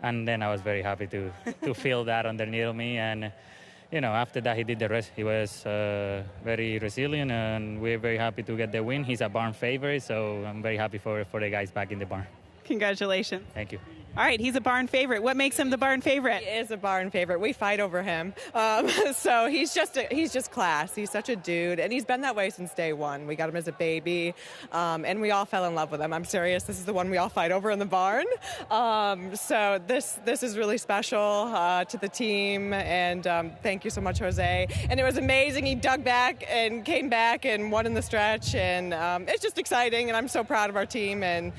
And then I was very happy to feel that underneath me. And, after that, he did the rest. He was very resilient, and we're very happy to get the win. He's a barn favorite, so I'm very happy for the guys back in the barn. Congratulations. Thank you. All right, he's a barn favorite. What makes him the barn favorite? He is a barn favorite. We fight over him. So he's just class. He's such a dude, and he's been that way since day one. We got him as a baby, and we all fell in love with him. I'm serious. This is the one we all fight over in the barn. So this is really special to the team, and thank you so much, Jose. And it was amazing. He dug back and came back and won in the stretch, and it's just exciting, and I'm so proud of our team. And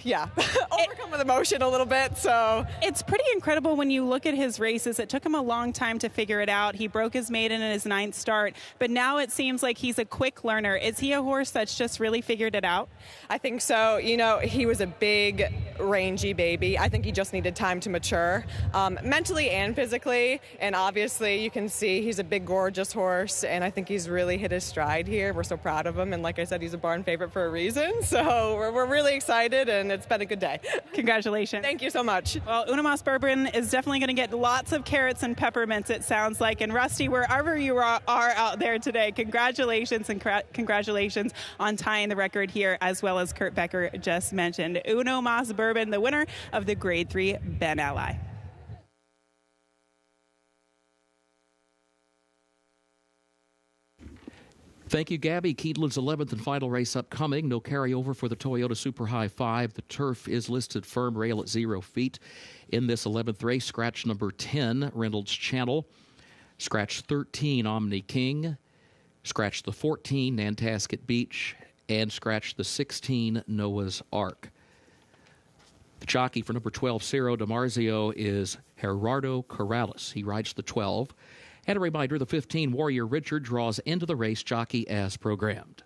yeah, overcome with emotion a little bit. So it's pretty incredible when you look at his races. It took him a long time to figure it out. He broke his maiden in his 9th start, but now it seems like he's a quick learner. Is he a horse that's just really figured it out? I think so. He was a big, rangy baby. I think he just needed time to mature, mentally and physically. And obviously, you can see he's a big, gorgeous horse, and I think he's really hit his stride here. We're so proud of him, and like I said, he's a barn favorite for a reason. So we're really excited, and it's been a good day. Congratulations. Thank you so much. Well, Uno Mas Bourbon is definitely going to get lots of carrots and peppermints, it sounds like. And Rusty, wherever you are out there today, congratulations, and congratulations on tying the record here, as well as Kurt Becker just mentioned. Uno Mas Bourbon, the winner of the Grade 3 Ben Ally. Thank you, Gabby. Keeneland's 11th and final race upcoming. No carryover for the Toyota Super High 5. The turf is listed firm rail at 0 feet. In this 11th race, scratch number 10, Reynolds Channel. Scratch 13, Omni King. Scratch the 14, Nantasket Beach. And scratch the 16, Noah's Ark. The jockey for number 12, Cerro DiMarzio, is Gerardo Corrales. He rides the 12. And a reminder, the 15, Warrior Richard, draws into the race, jockey as programmed.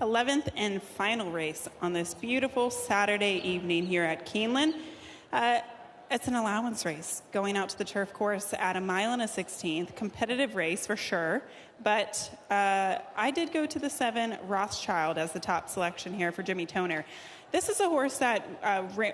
11th and final race on this beautiful Saturday evening here at Keeneland. It's an allowance race going out to the turf course at 1 1/16 mile. Competitive race for sure, but I did go to the 7 Rothschild as the top selection here for Jimmy Toner. This is a horse that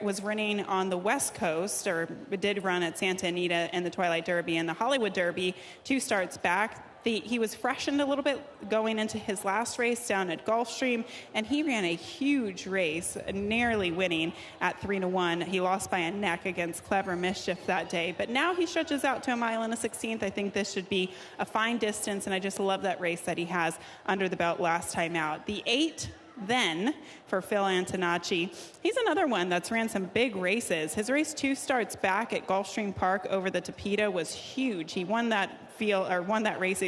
was running on the West Coast, or did run at Santa Anita and the Twilight Derby and the Hollywood Derby 2 starts back. He was freshened a little bit going into his last race down at Gulfstream, and he ran a huge race, nearly winning at 3-1. He lost by a neck against Clever Mischief that day, but now he stretches out to 1 1/16 mile. I think this should be a fine distance, and I just love that race that he has under the belt last time out. The 8 then for Phil Antonacci. He's another one that's ran some big races. His race 2 starts back at Gulfstream Park over the Tapeta was huge. He won that race,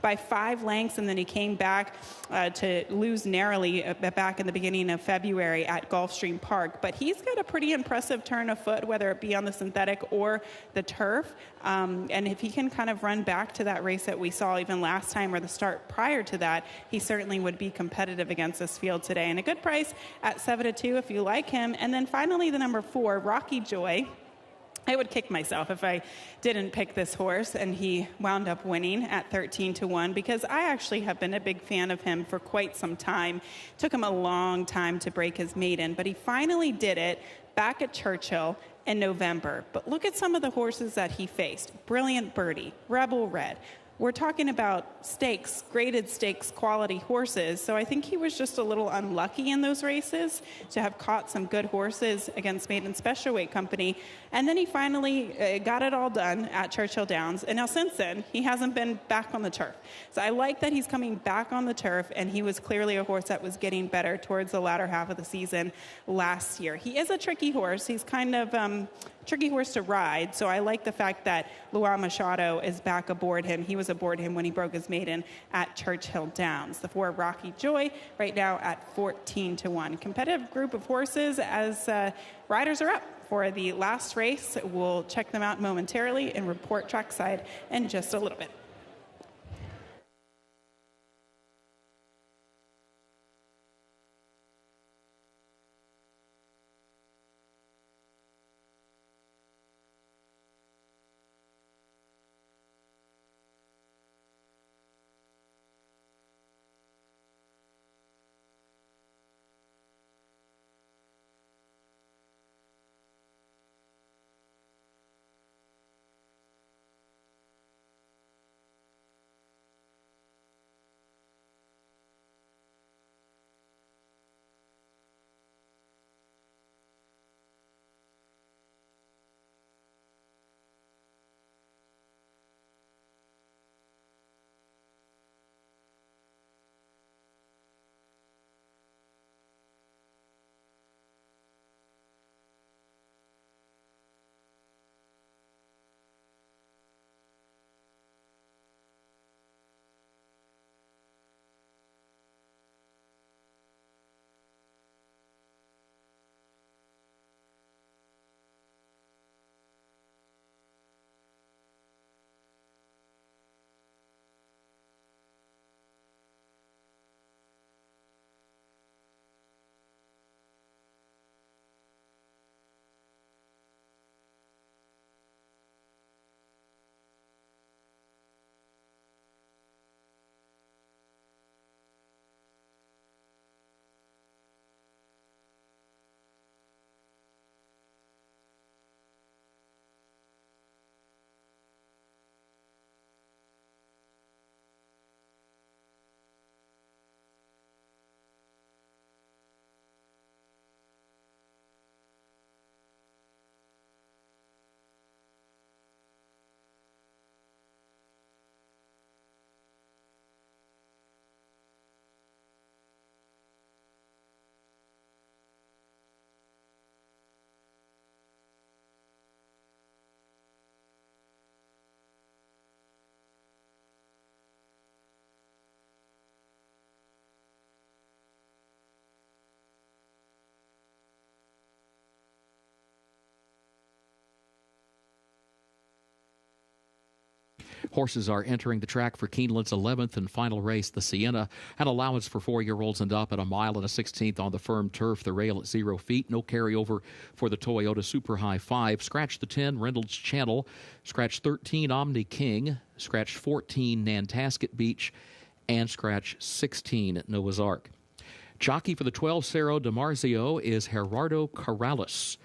by 5 lengths, and then he came back to lose narrowly back in the beginning of February at Gulfstream Park. But he's got a pretty impressive turn of foot, whether it be on the synthetic or the turf. And if he can kind of run back to that race that we saw even last time or the start prior to that, he certainly would be competitive against this field today. And a good price at 7-2 if you like him. And then finally, the number 4, Rocky Joy. I would kick myself if I didn't pick this horse and he wound up winning at 13-1, because I actually have been a big fan of him for quite some time. Took him a long time to break his maiden, but he finally did it back at Churchill in November. But look at some of the horses that he faced. Brilliant Birdie, Rebel Red. We're talking about stakes, graded stakes quality horses. So I think he was just a little unlucky in those races to have caught some good horses against Maiden Special Weight Company. And then he finally got it all done at Churchill Downs. And now since then, he hasn't been back on the turf. So I like that he's coming back on the turf, and he was clearly a horse that was getting better towards the latter half of the season last year. He is a tricky horse. He's kind of tricky horse to ride, so I like the fact that Luau Machado is back aboard him. He was aboard him when he broke his maiden at Churchill Downs. The 4 Rocky Joy right now at 14-1. Competitive group of horses as riders are up for the last race. We'll check them out momentarily and report trackside in just a little bit. Horses are entering the track for Keeneland's 11th and final race, the Sienna. An allowance for 4-year-olds and up at 1 mile and a 16th on the firm turf. The rail at 0 feet. No carryover for the Toyota Super High 5. Scratch the 10, Reynolds Channel. Scratch 13, Omni King. Scratch 14, Nantasket Beach. And scratch 16 at Noah's Ark. Jockey for the 12, Cerro de Marzio, is Gerardo Corrales.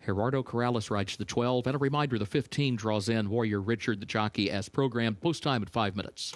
Gerardo Corrales rides the 12. And a reminder, the 15 draws in Warrior Richard, the jockey, as programmed. Post time at 5 minutes.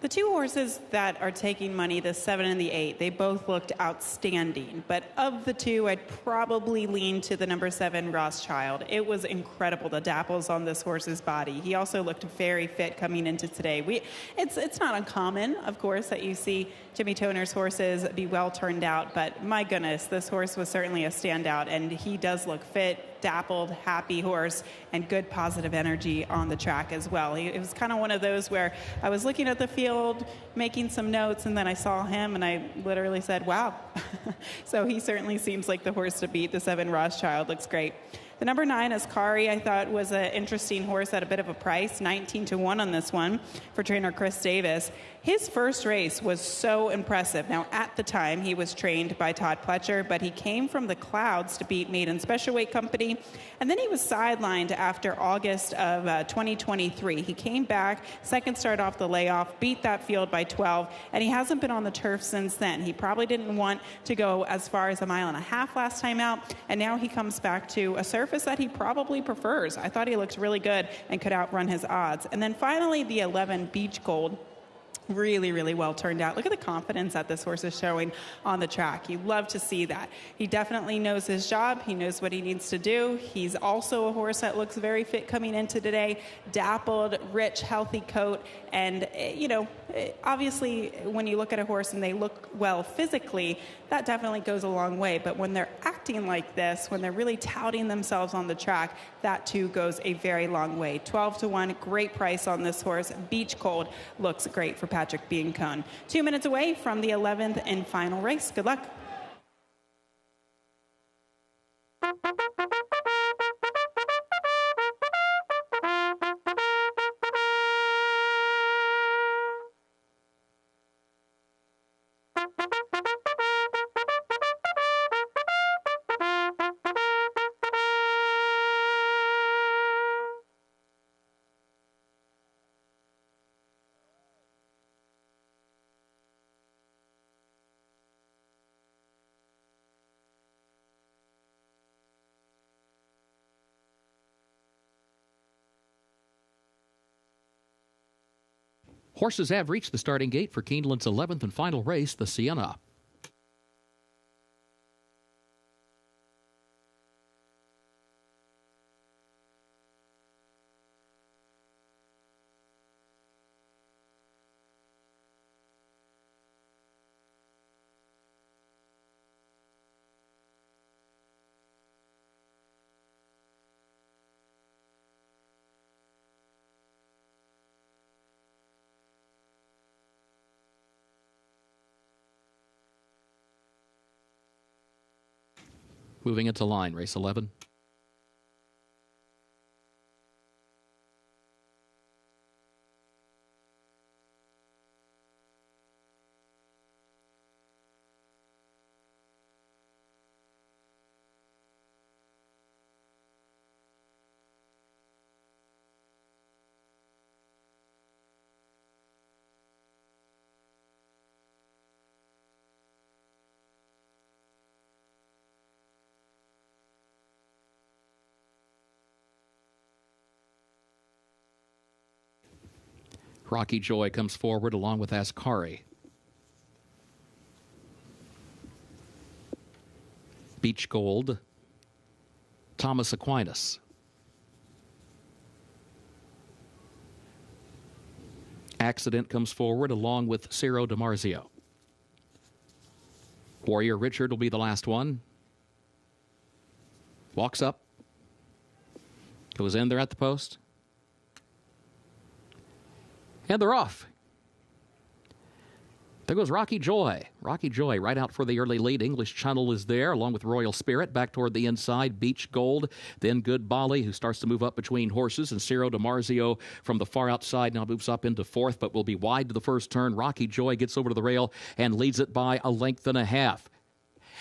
The two horses that are taking money, the 7 and the 8, they both looked outstanding. But of the two, I'd probably lean to the number 7, Rothschild. It was incredible, the dapples on this horse's body. He also looked very fit coming into today. It's not uncommon, of course, that you see Jimmy Toner's horses be well turned out. But my goodness, this horse was certainly a standout, and he does look fit, dappled, happy horse, and good positive energy on the track as well. It was kind of one of those where I was looking at the field, making some notes, and then I saw him, and I literally said, wow. So he certainly seems like the horse to beat. The 7 Rothschild looks great. The number 9, Ascari, I thought was an interesting horse at a bit of a price, 19-1 on this one for trainer Chris Davis. His first race was so impressive. Now, at the time, he was trained by Todd Pletcher, but he came from the clouds to beat Maiden Special Weight Company, and then he was sidelined after August of 2023. He came back, second start off the layoff, beat that field by 12, and he hasn't been on the turf since then. He probably didn't want to go as far as 1.5 miles last time out, and now he comes back to a surface that he probably prefers. I thought he looked really good and could outrun his odds. And then finally, the 11, Beach Gold. Really, really well turned out. Look at the confidence that this horse is showing on the track. You love to see that. He definitely knows his job. He knows what he needs to do. He's also a horse that looks very fit coming into today. Dappled, rich, healthy coat. And, you know, obviously when you look at a horse and they look well physically, that definitely goes a long way. But when they're acting like this, when they're really touting themselves on the track, that too goes a very long way. 12-1, great price on this horse. Beach Cold looks great for Patrick Biancone. 2 minutes away from the 11th and final race. Good luck. Horses have reached the starting gate for Keeneland's 11th and final race, the Sienna. Moving into line, race 11. Rocky Joy comes forward along with Ascari. Beach Gold, Thomas Aquinas. Accident comes forward along with Ciro DiMarzio. Warrior Richard will be the last one. Walks up. Goes in there at the post. And they're off. There goes Rocky Joy. Rocky Joy right out for the early lead. English Channel is there, along with Royal Spirit. Back toward the inside, Beach Gold. Then Good Bali, who starts to move up between horses. And Ciro DiMarzio from the far outside now moves up into fourth, but will be wide to the first turn. Rocky Joy gets over to the rail and leads it by a length and a half.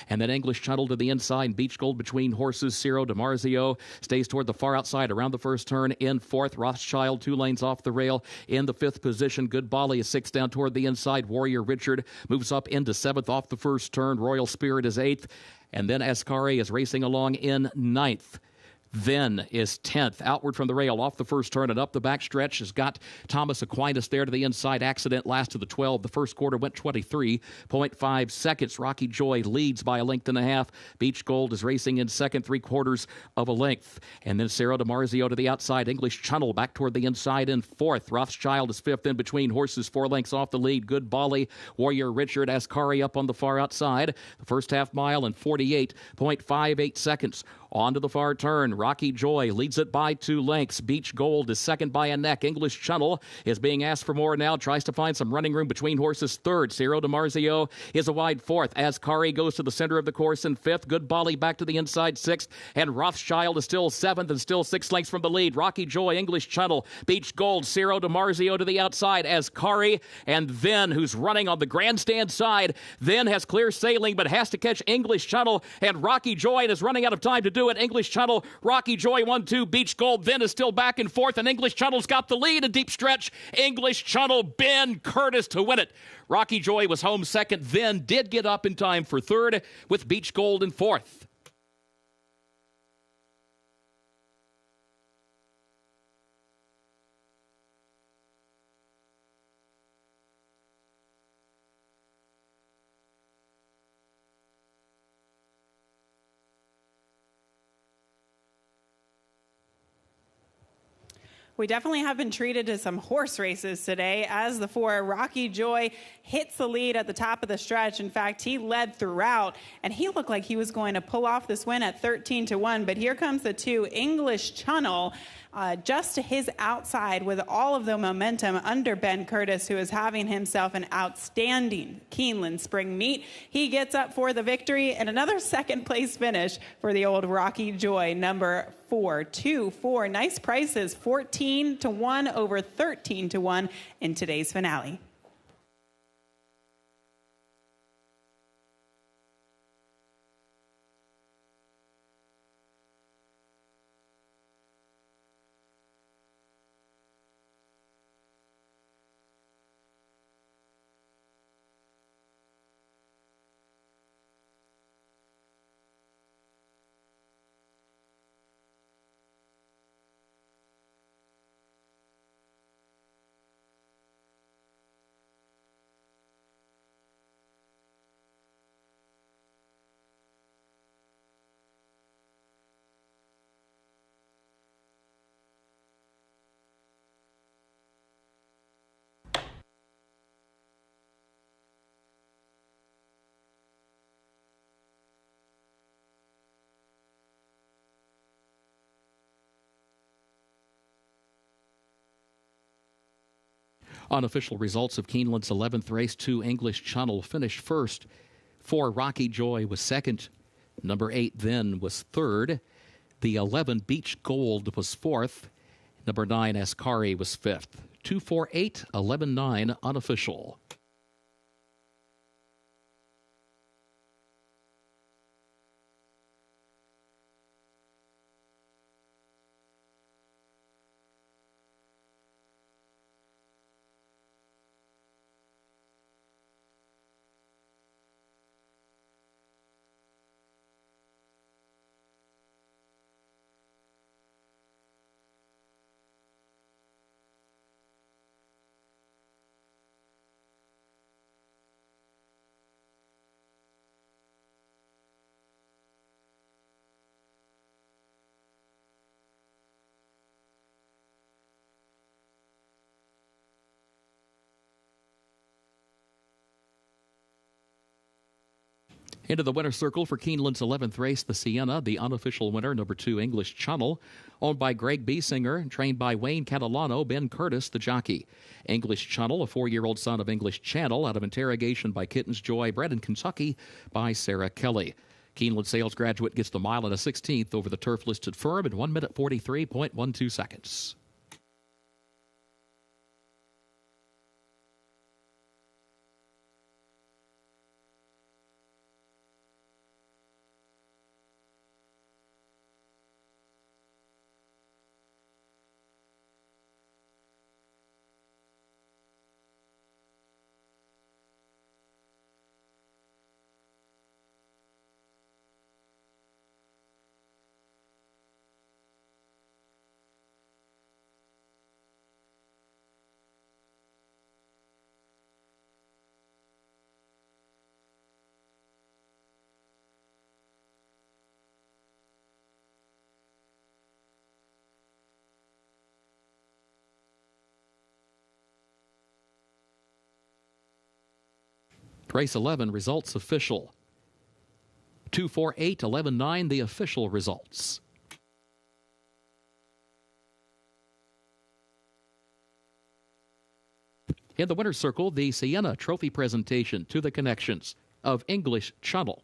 And then English Channel to the inside. Beach Gold between horses. Ciro DiMarzio stays toward the far outside around the first turn. In fourth, Rothschild 2 lanes off the rail. In the fifth position, Good Bali is 6 down toward the inside. Warrior Richard moves up into 7th off the first turn. Royal Spirit is 8th. And then Ascari is racing along in 9th. Then is 10th. Outward from the rail, off the first turn and up the backstretch has got Thomas Aquinas there to the inside. Accident last to the 12. The first quarter went 23.5 seconds. Rocky Joy leads by a length and a half. Beach Gold is racing in second, 3/4 of a length. And then Ciro DiMarzio to the outside. English Channel back toward the inside in 4th. Rothschild is 5th in between horses, 4 lengths off the lead. Good Bali, Warrior Richard, Ascari up on the far outside. The first half mile in 48.58 seconds. On to the far turn. Rocky Joy leads it by 2 lengths. Beach Gold is second by a neck. English Channel is being asked for more now. Tries to find some running room between horses. 3rd. Ciro DiMarzio is a wide 4th. Ascari goes to the center of the course in 5th. Good Bali back to the inside 6th. And Rothschild is still 7th and still 6 lengths from the lead. Rocky Joy, English Channel, Beach Gold, Ciro DiMarzio to the outside. Ascari and then, who's running on the grandstand side, then has clear sailing but has to catch English Channel. And Rocky Joy is running out of time to do it. English Channel, Rocky Joy 1-2, Beach Gold then is still back and forth, and English Channel's got the lead. A deep stretch. English Channel, Ben Curtis to win it. Rocky Joy was home second, then did get up in time for 3rd with Beach Gold in 4th. We definitely have been treated to some horse races today as the 4 Rocky Joy hits the lead at the top of the stretch. In fact, he led throughout, and he looked like he was going to pull off this win at 13-1. But here comes the 2 English Channel, just to his outside with all of the momentum under Ben Curtis, who is having himself an outstanding Keeneland spring meet. He gets up for the victory and another second-place finish for the old Rocky Joy, number 4, 2, 4. Nice prices, 14-1 over 13-1 in today's finale. Unofficial results of Keeneland's 11th race, 2 English Channel finished first. 4 Rocky Joy was second. Number 8 then was third. The 11 Beach Gold was fourth. Number 9 Ascari was fifth. 2, 4, 8, 11, 9 unofficial. Into the winner's circle for Keeneland's 11th race, the Sienna, the unofficial winner, number 2 English Channel, owned by Greg Biesinger, trained by Wayne Catalano, Ben Curtis, the jockey. English Channel, a 4-year-old son of English Channel, out of interrogation by Kitten's Joy, bred in Kentucky by Sarah Kelly. Keeneland sales graduate gets the mile and a 16th over the turf-listed firm in 1 minute 43.12 seconds. Race 11, results official. 2, 4, 8, 11, 9, the official results. In the winner's circle, the Sienna Trophy presentation to the connections of English Channel.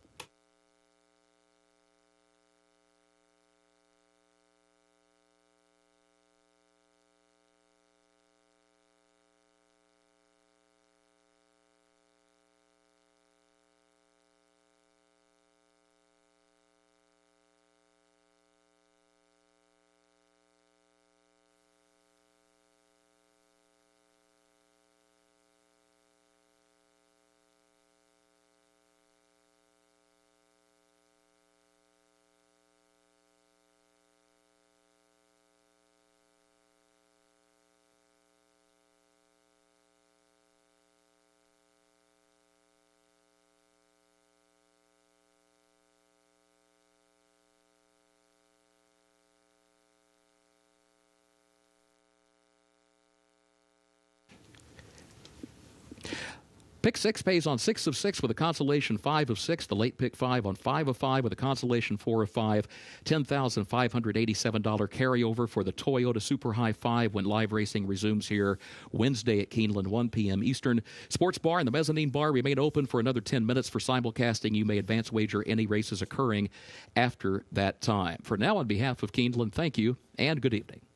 Pick 6 pays on 6 of 6 with a consolation 5 of 6. The late pick 5 on 5 of 5 with a consolation 4 of 5. $10,587 carryover for the Toyota Super High 5 when live racing resumes here Wednesday at Keeneland, 1 p.m. Eastern. Sports bar and the mezzanine bar remain open for another 10 minutes for simulcasting. You may advance wager any races occurring after that time. For now, on behalf of Keeneland, thank you and good evening.